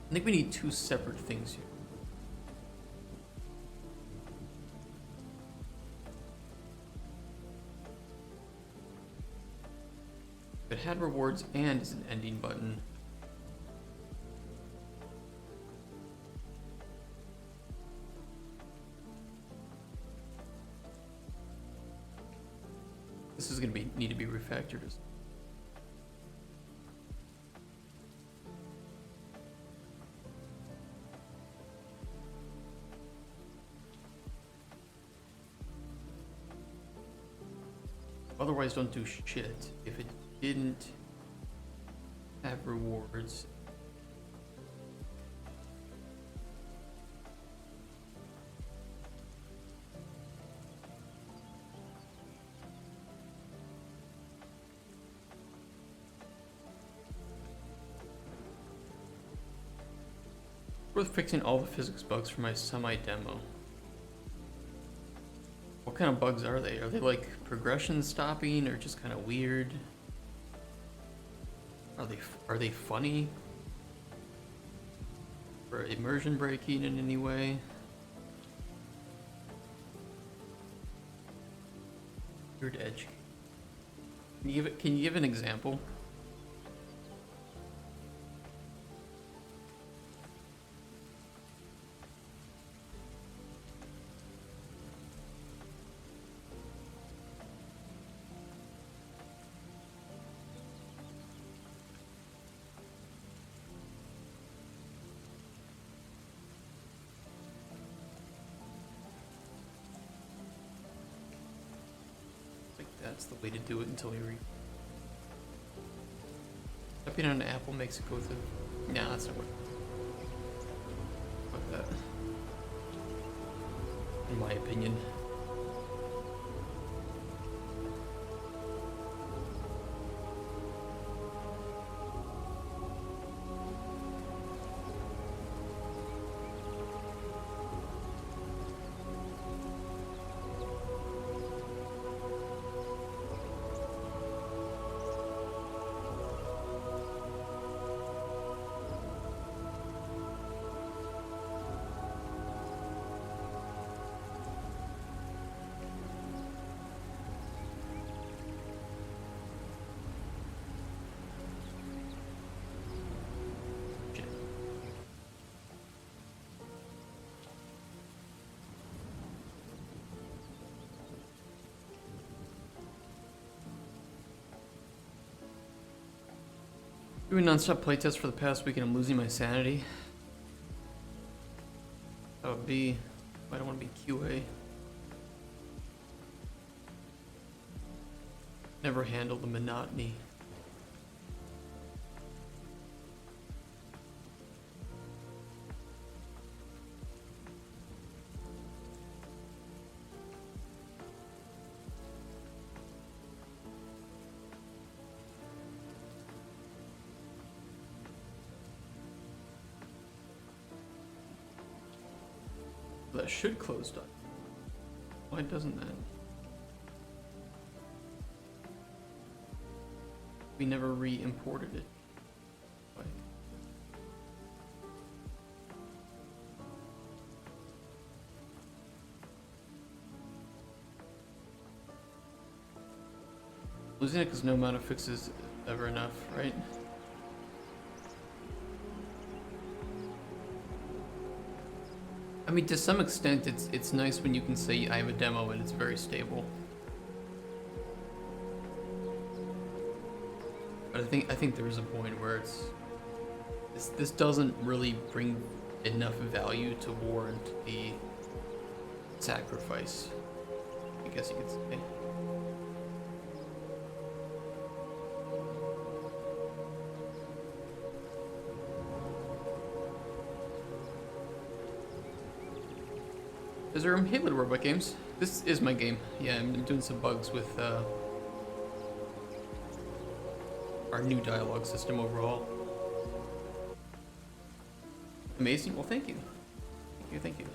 I think we need two separate things here. If it had rewards and is an ending button. This is gonna need to be refactored. Otherwise, don't do shit. If it didn't have rewards. Worth fixing all the physics bugs for my semi-demo. What kind of bugs are they? Are they like progression stopping or just kind of weird? Are they funny? Or immersion breaking in any way? Weird edge. Can you give an example? That's the way to do it until we stepping on an apple makes it go through. Nah, that's not what. Fuck that. In my opinion. Doing non-stop playtests for the past week and I'm losing my sanity. That would be... I don't want to be QA. Never handle the monotony. That should close down. Why doesn't that? We never re-imported it. Why? Losing it because no amount of fixes ever enough, right? I mean, to some extent, it's nice when you can say I have a demo and it's very stable. But I think there is a point where this doesn't really bring enough value to warrant the sacrifice, I guess you could say. Is there Halo Robot Games? This is my game. Yeah, I'm doing some bugs with our new dialogue system overall. Amazing. Well, thank you. Thank you, thank you.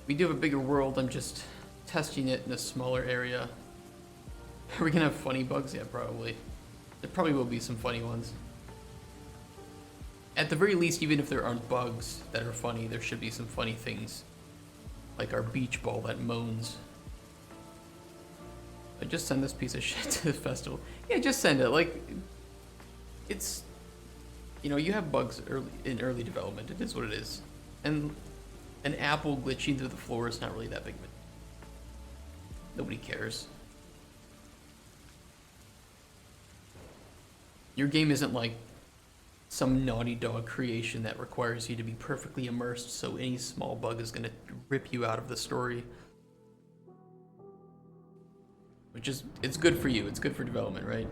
We do have a bigger world. I'm just testing it in a smaller area. Are we gonna have funny bugs? Yeah, probably. There probably will be some funny ones. At the very least, even if there aren't bugs that are funny, there should be some funny things. Like our beach ball that moans. I just send this piece of shit to the festival. Yeah, just send it. Like, it's, you know, you have bugs in early development. It is what it is. And an apple glitching through the floor is not really that big of a... Nobody cares. Your game isn't like some Naughty Dog creation that requires you to be perfectly immersed, so any small bug is gonna rip you out of the story. Which is, it's good for you, it's good for development, right?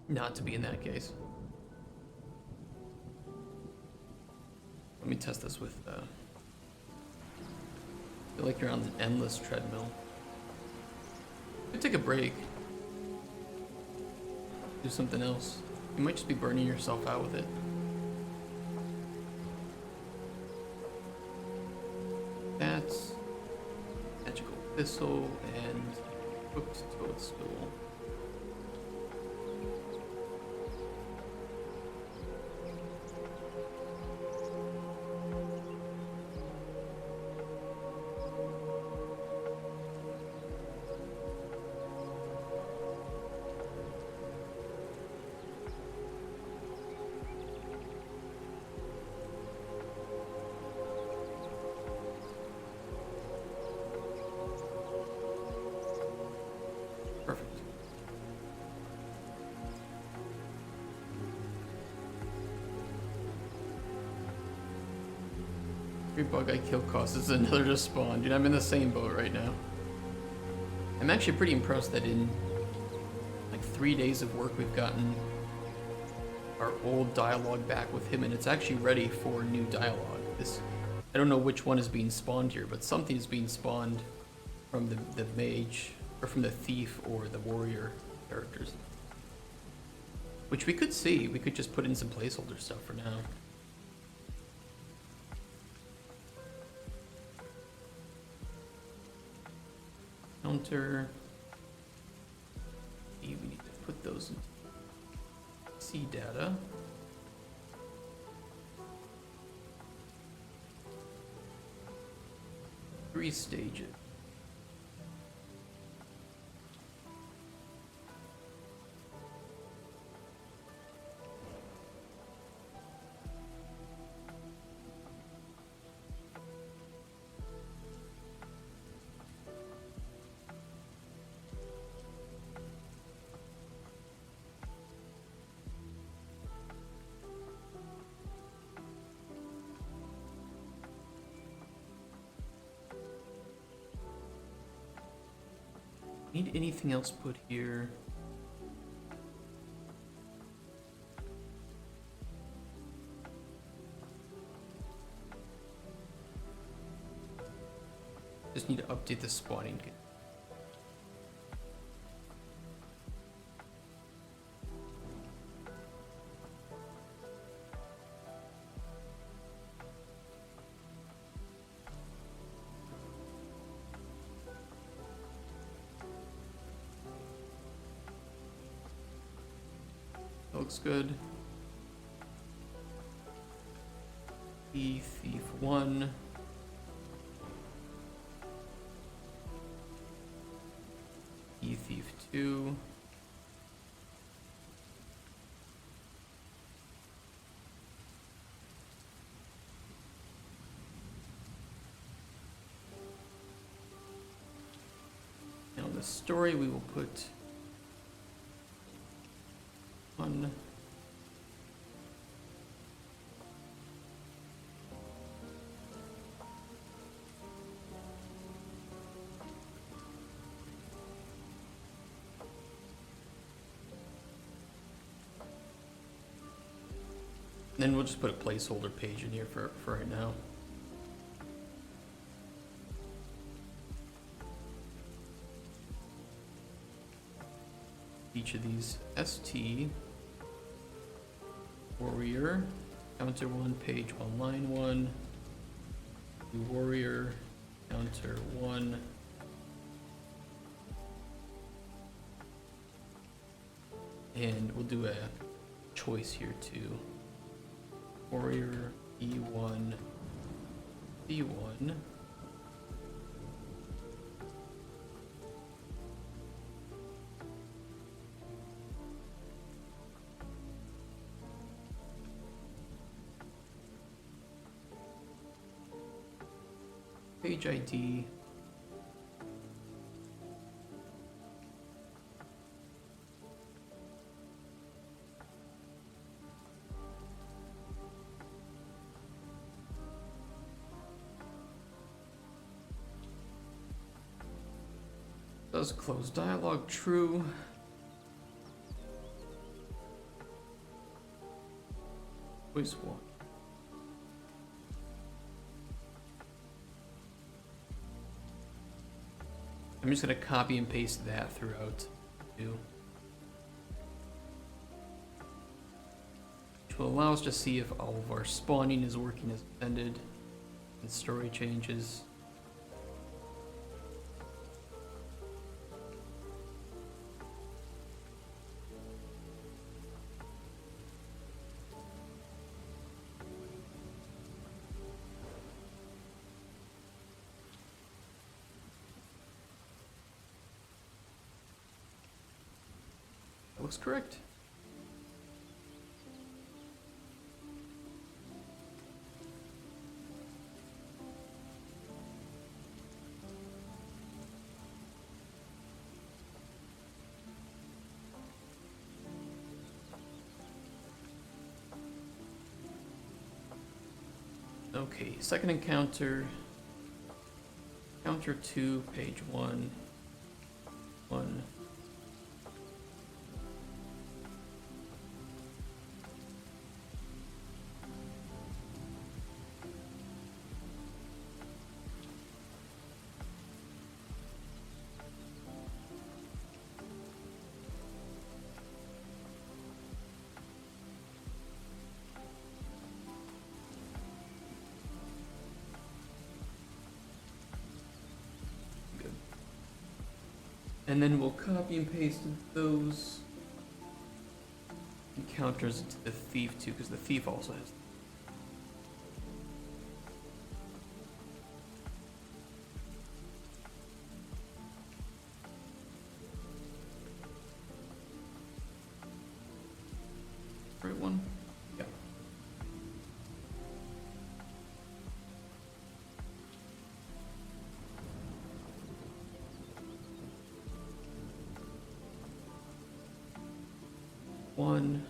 Not to be in that case. Let me test this with, I feel like you're on an endless treadmill. Could take a break. Do something else. You might just be burning yourself out with it. That's magical thistle and cooked toadstool. Every bug I kill causes another to spawn. Dude, I'm in the same boat right now. I'm actually pretty impressed that in like 3 days of work we've gotten our old dialogue back with him, and it's actually ready for new dialogue. I don't know which one is being spawned here, but something is being spawned from the mage, or from the thief or the warrior characters. Which we could see. We could just put in some placeholder stuff for now. Counter. We need to put those in C data. Three stages. Need anything else put here? Just need to update the spawning. looks good. Thief 1. Thief 2. Now in the story we will put 1. Then we'll just put a placeholder page in here for right now. Each of these ST warrior counter 1 page 1 line 1 warrior counter 1 and we'll do a choice here too. Warrior E1 D1 page ID does close dialogue true. Choice 1. I'm just gonna copy and paste that throughout too. Which will allow us to see if all of our spawning is working as intended and story changes. Looks correct. Okay, second encounter. Encounter 2, page 1. 1. And then we'll copy and paste those encounters into the thief too, because the thief also has. Right one? Yeah. One.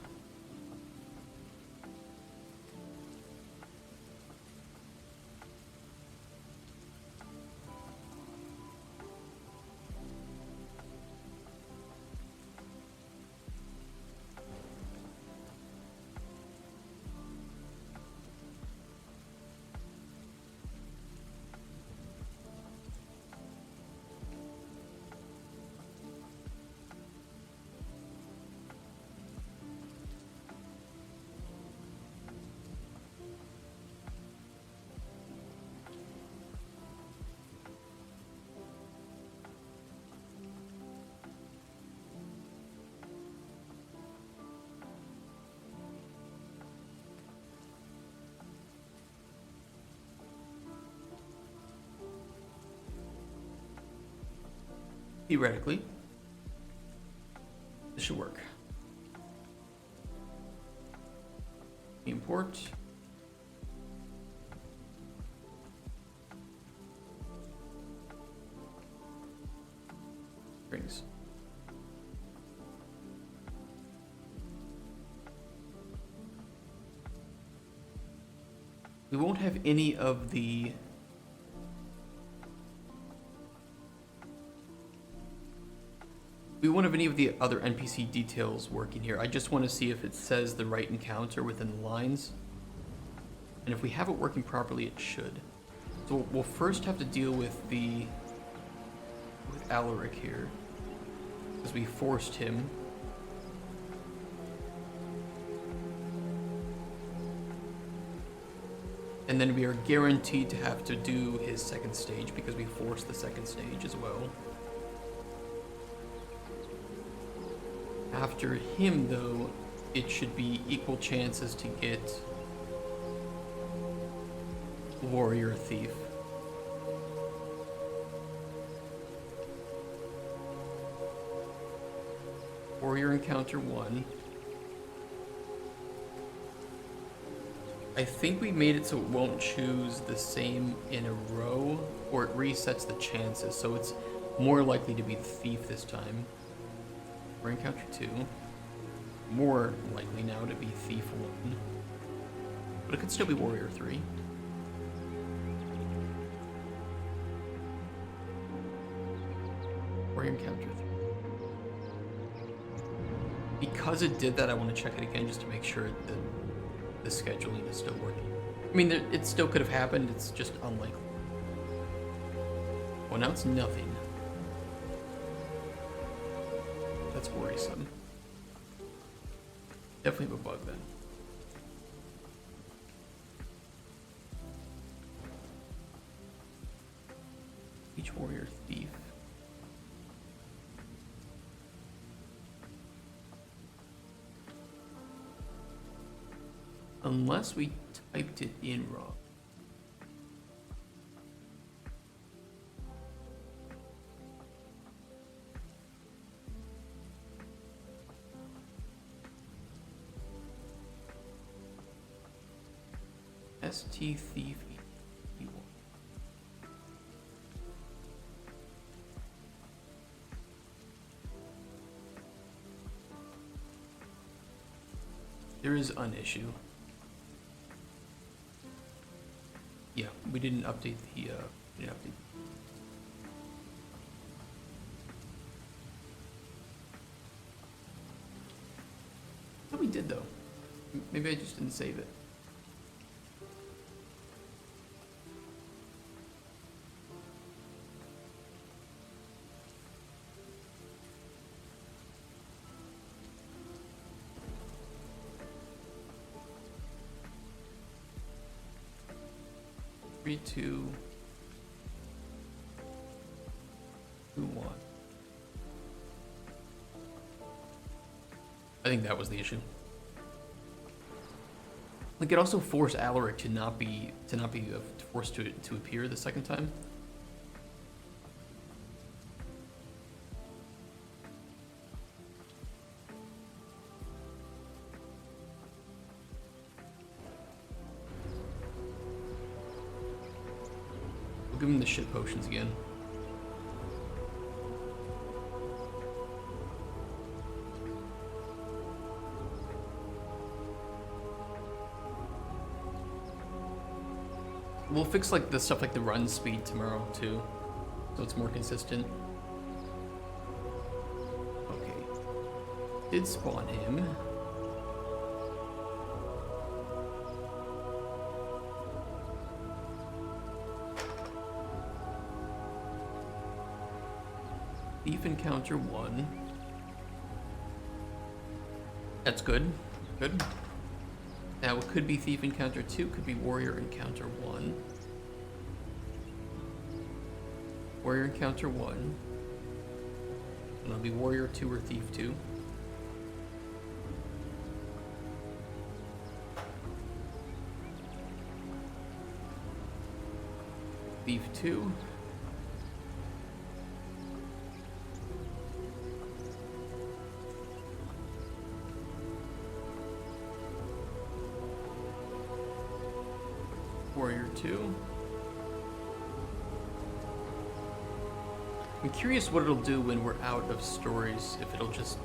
theoretically, this should work. Import. Strings. We won't have any of the other NPC details working here. I just want to see if it says the right encounter within the lines. And if we have it working properly, it should. So we'll first have to deal with Alaric here, because we forced him. And then we are guaranteed to have to do his second stage because we forced the second stage as well. After him, though, it should be equal chances to get Warrior Thief. Warrior encounter 1. I think we made it so it won't choose the same in a row, or it resets the chances, so it's more likely to be the Thief this time. Warrior encounter 2. More likely now to be Thief 1. But it could still be Warrior 3. Warrior encounter 3. Because it did that, I want to check it again just to make sure that the scheduling is still working. I mean, it still could have happened, it's just unlikely. Well, now it's nothing. That's worrisome. Definitely a bug then. Each warrior thief. Unless we typed it in wrong. ST thief E1. There is an issue. Yeah, we didn't update the I thought we did though. Maybe I just didn't save it. Three, two, 1. I think that was the issue. Like, it also forced Alaric to not be forced to appear the second time. Give him the shit potions again. We'll fix like the stuff like the run speed tomorrow too, so it's more consistent. Okay. Did spawn him. Thief encounter 1. That's good. Good. Now it could be Thief encounter 2, could be Warrior encounter 1. Warrior encounter 1. And it'll be Warrior 2 or Thief 2. Thief 2. too. I'm curious what it'll do when we're out of stories, if it'll just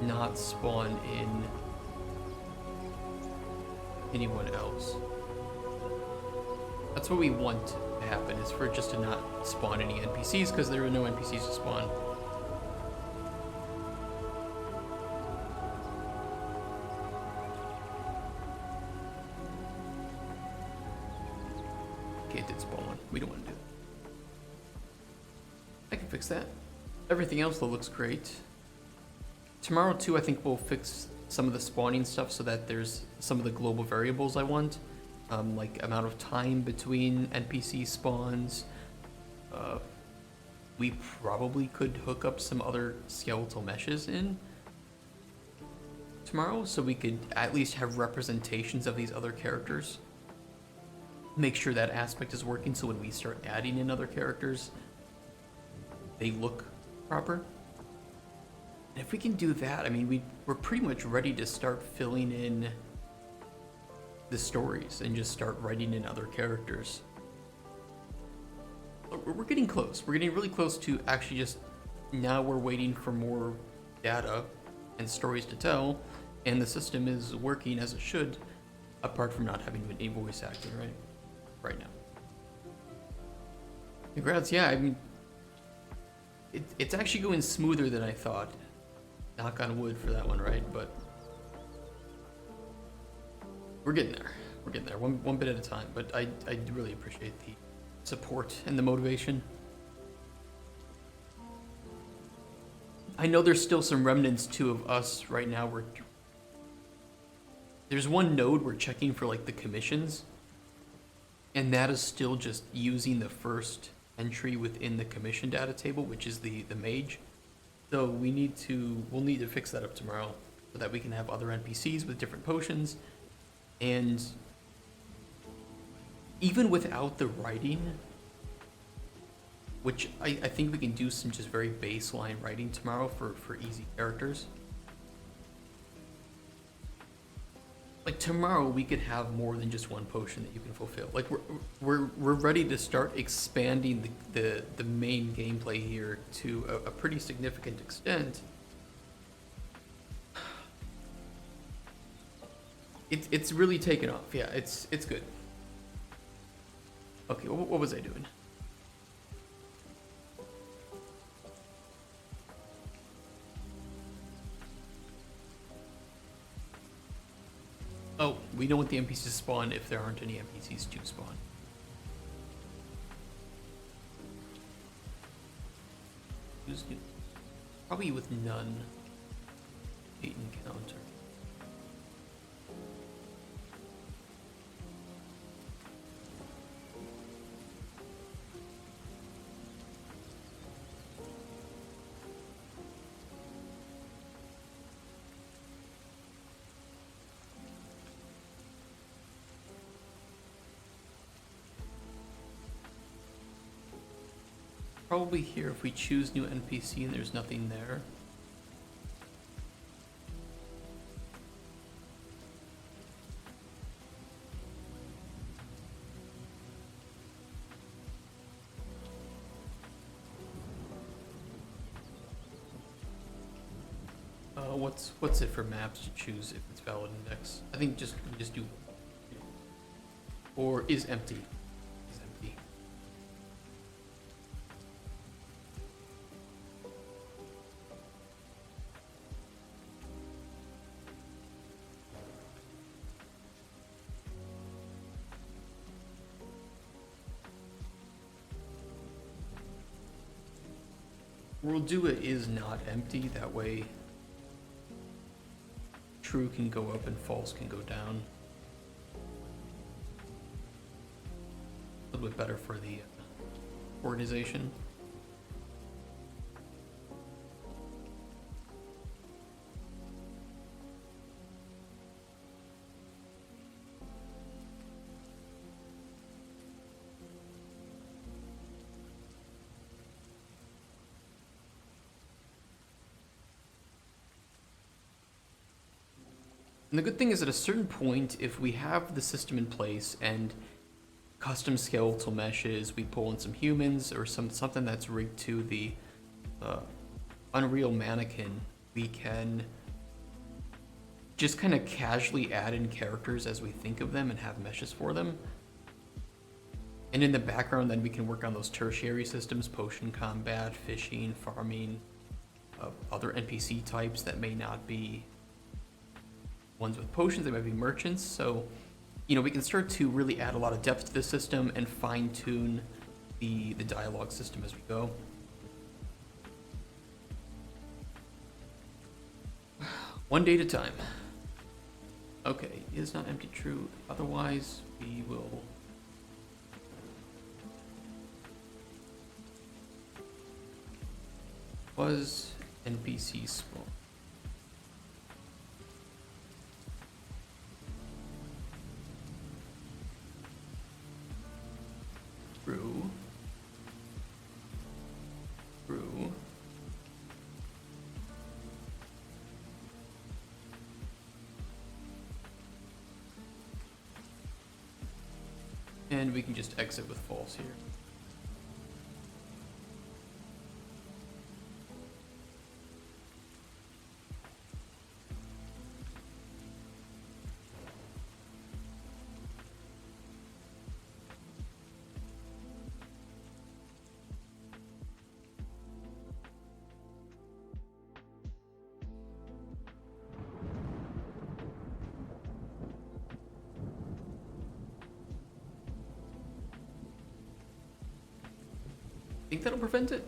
not spawn in anyone else. That's what we want to happen, is for it just to not spawn any NPCs, because there are no NPCs to spawn. Okay, it did spawn one. We don't want to do that. I can fix that. Everything else though looks great. Tomorrow too, I think we'll fix some of the spawning stuff so that there's some of the global variables I want. Like amount of time between NPC spawns. We probably could hook up some other skeletal meshes in tomorrow so we could at least have representations of these other characters. Make sure that aspect is working so when we start adding in other characters, they look proper. And if we can do that, I mean, we're pretty much ready to start filling in the stories and just start writing in other characters. We're getting close. We're getting really close to actually just, now we're waiting for more data and stories to tell, and the system is working as it should, apart from not having any voice acting right now. Congrats, yeah, I mean, it's actually going smoother than I thought. Knock on wood for that one, right? But we're getting there. We're getting there, one bit at a time. But I do really appreciate the support and the motivation. I know there's still some remnants too of us right now. There's one node we're checking for like the commissions, and that is still just using the first entry within the commission data table, which is the mage. So we'll need to fix that up tomorrow so that we can have other NPCs with different potions. And even without the writing, which I think we can do some just very baseline writing tomorrow for easy characters. Like tomorrow we could have more than just one potion that you can fulfill. Like we're ready to start expanding the main gameplay here to a pretty significant extent. It's really taken off. Yeah, it's good. Okay, what was I doing? Oh, we know what the NPCs spawn if there aren't any NPCs to spawn. Who's new? Probably with none. 8 encounter. Probably here if we choose new NPC and there's nothing there. What's it for maps to choose if it's valid index? I think we just do, or is empty. Is empty. We'll do it is not empty, that way true can go up and false can go down. A little bit better for the organization. And the good thing is at a certain point, if we have the system in place and custom skeletal meshes, we pull in some humans or something that's rigged to the Unreal mannequin, we can just kind of casually add in characters as we think of them and have meshes for them. And in the background, then we can work on those tertiary systems, potion combat, fishing, farming, other NPC types that may not be ones with potions, they might be merchants. So, you know, we can start to really add a lot of depth to the system and fine tune the dialogue system as we go. One day at a time. Okay, is not empty true. Otherwise, we will. Was NPC spawn? True. True. And we can just exit with false here. Think that'll prevent it?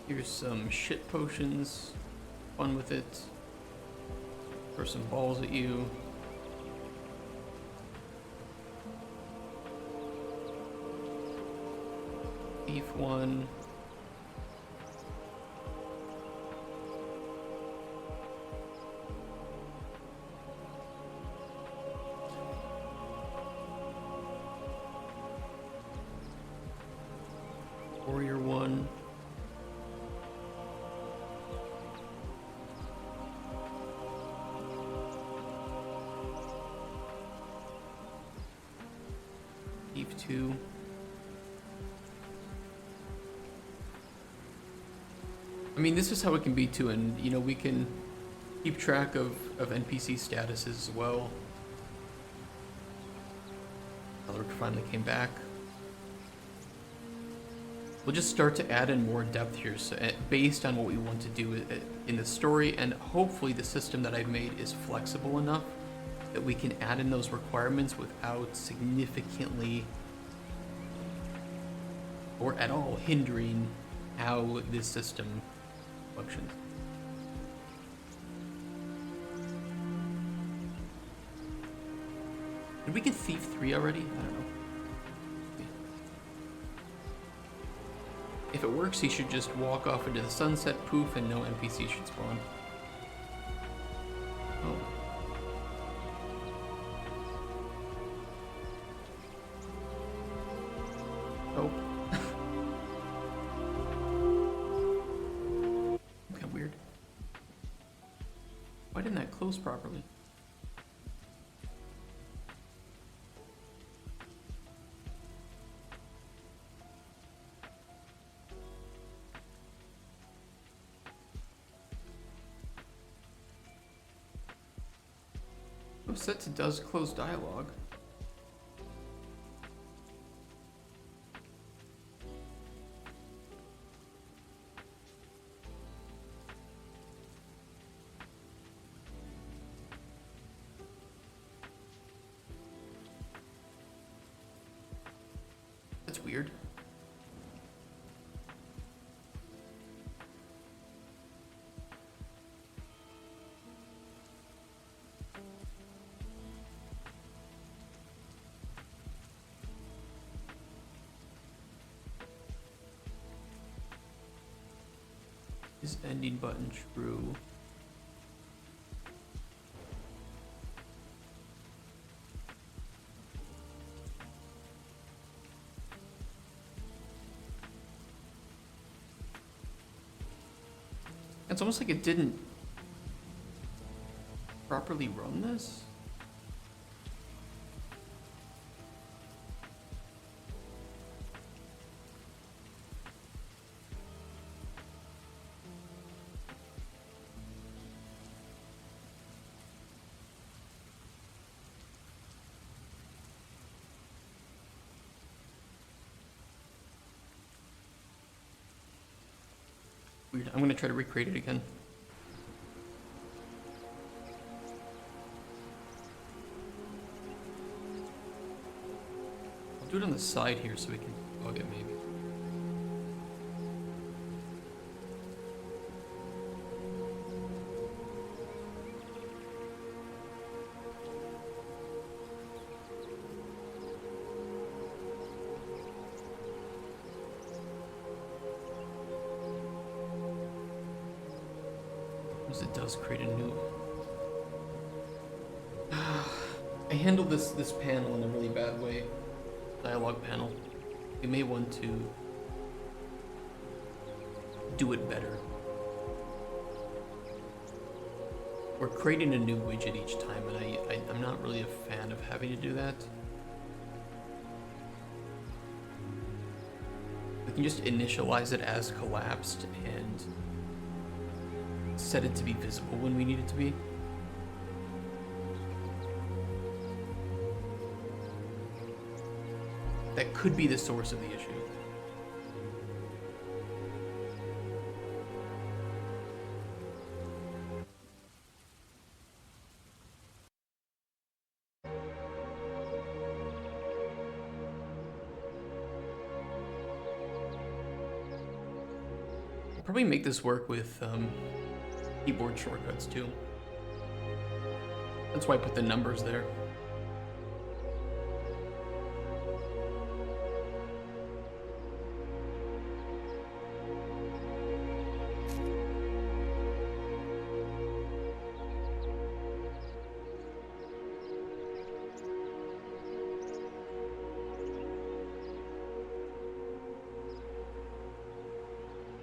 Here's some shit potions. Fun with it. Throw some balls at you. Thief one. Warrior one. Thief two. I mean, this is how it can be too, and you know, we can keep track of NPC statuses as well. Alaric finally came back. We'll just start to add in more depth here, so, based on what we want to do in the story, and hopefully the system that I've made is flexible enough that we can add in those requirements without significantly or at all hindering how this system functions. Did we get Thief 3 already? I don't know. If it works, he should just walk off into the sunset, poof, and no NPC should spawn. Oh. Oh. Kind of weird. Why didn't that close properly? Set to does close dialogue. That's weird. Is ending button true? It's almost like it didn't properly run this. Weird. I'm gonna try to recreate it again. I'll do it on the side here so we can bug it maybe. It does create a new. I handled this panel in a really bad way. Dialogue panel. We may want to do it better. We're creating a new widget each time, and I'm not really a fan of having to do that. We can just initialize it as collapsed and set it to be visible when we need it to be. That could be the source of the issue. I'll probably make this work with keyboard shortcuts too. That's why I put the numbers there.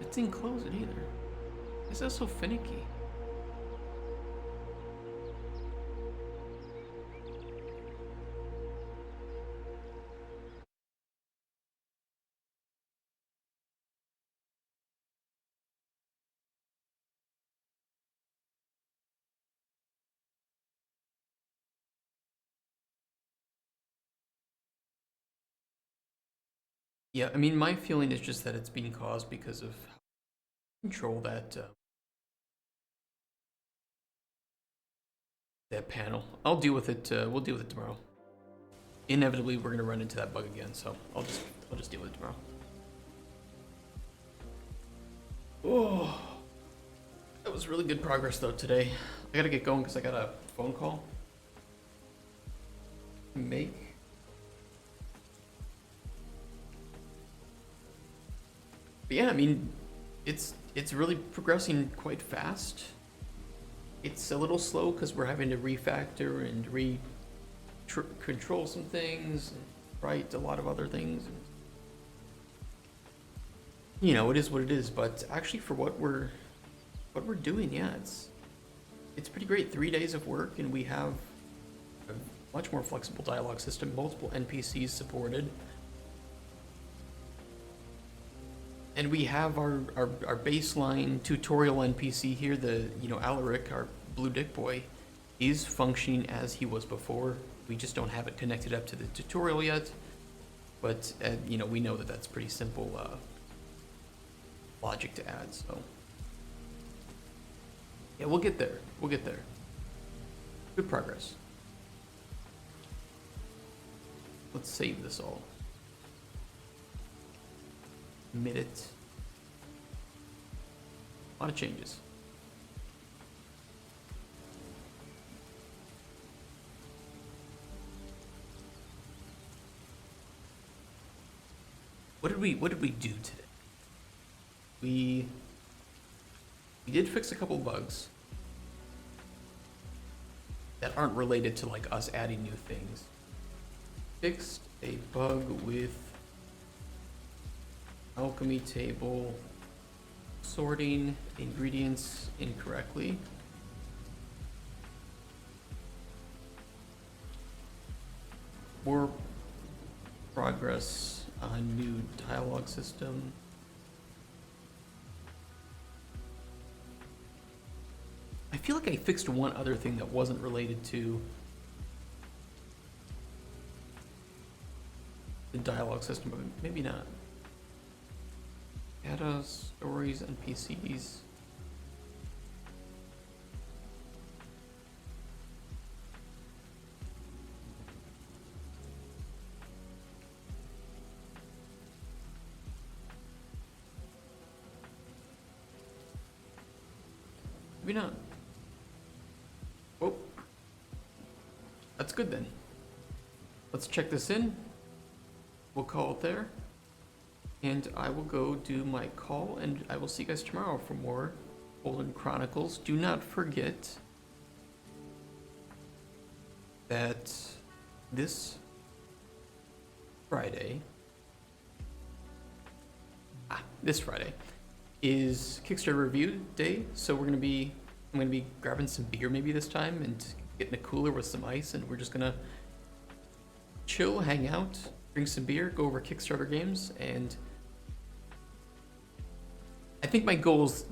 It didn't close it either. Is that so finicky? Yeah, I mean, my feeling is just that it's being caused because of control that that panel. I'll deal with it. We'll deal with it tomorrow. Inevitably, we're gonna run into that bug again, so I'll just deal with it tomorrow. Oh, that was really good progress though today. I gotta get going because I got a phone call to make. But yeah, I mean, it's really progressing quite fast. It's a little slow because we're having to refactor and control some things, and write a lot of other things. You know, it is what it is. But actually, for what we're doing, yeah, it's pretty great. 3 days of work, and we have a much more flexible dialogue system. Multiple NPCs supported. And we have our baseline tutorial NPC here, Alaric, our blue dick boy. He's functioning as he was before. We just don't have it connected up to the tutorial yet. But, we know that that's pretty simple logic to add, so. Yeah, we'll get there. We'll get there. Good progress. Let's save this all. Admit it. A lot of changes. What did we do today? We did fix a couple bugs that aren't related to like us adding new things. Fixed a bug with alchemy table sorting ingredients incorrectly. More progress on new dialogue system. I feel like I fixed one other thing that wasn't related to the dialogue system, but maybe not. Data, stories, NPCs. Maybe not. Oh, that's good then. Let's check this in. We'll call it there. And I will go do my call, and I will see you guys tomorrow for more Cauldron Chronicles. Do not forget that this Friday, is Kickstarter review day. So I'm gonna be grabbing some beer maybe this time and getting a cooler with some ice, and we're just gonna chill, hang out, drink some beer, go over Kickstarter games, and I think my goals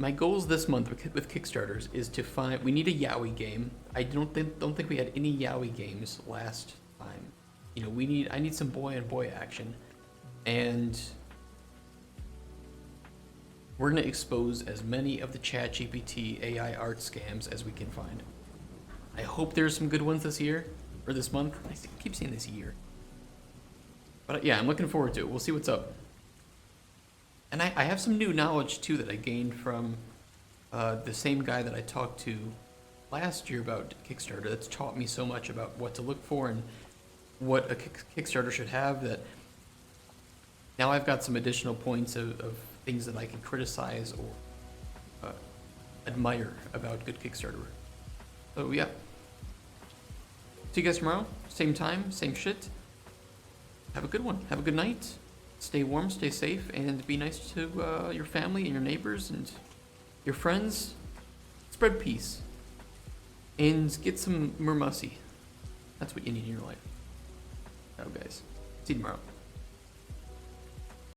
this month with Kickstarters is to find. We need a yaoi game. I don't think we had any yaoi games last time. You know, I need some boy on boy action, and we're gonna expose as many of the ChatGPT AI art scams as we can find. I hope there's some good ones this year or this month. I keep saying this year, but yeah, I'm looking forward to it. We'll see what's up. And I have some new knowledge too that I gained from the same guy that I talked to last year about Kickstarter. That's taught me so much about what to look for and what a Kickstarter should have, that now I've got some additional points of things that I can criticize or admire about good Kickstarter. So yeah. See you guys tomorrow. Same time, same shit. Have a good one. Have a good night. Stay warm, stay safe, and be nice to your family and your neighbors and your friends. Spread peace. And get some mermussy. That's what you need in your life. Oh, guys. See you tomorrow.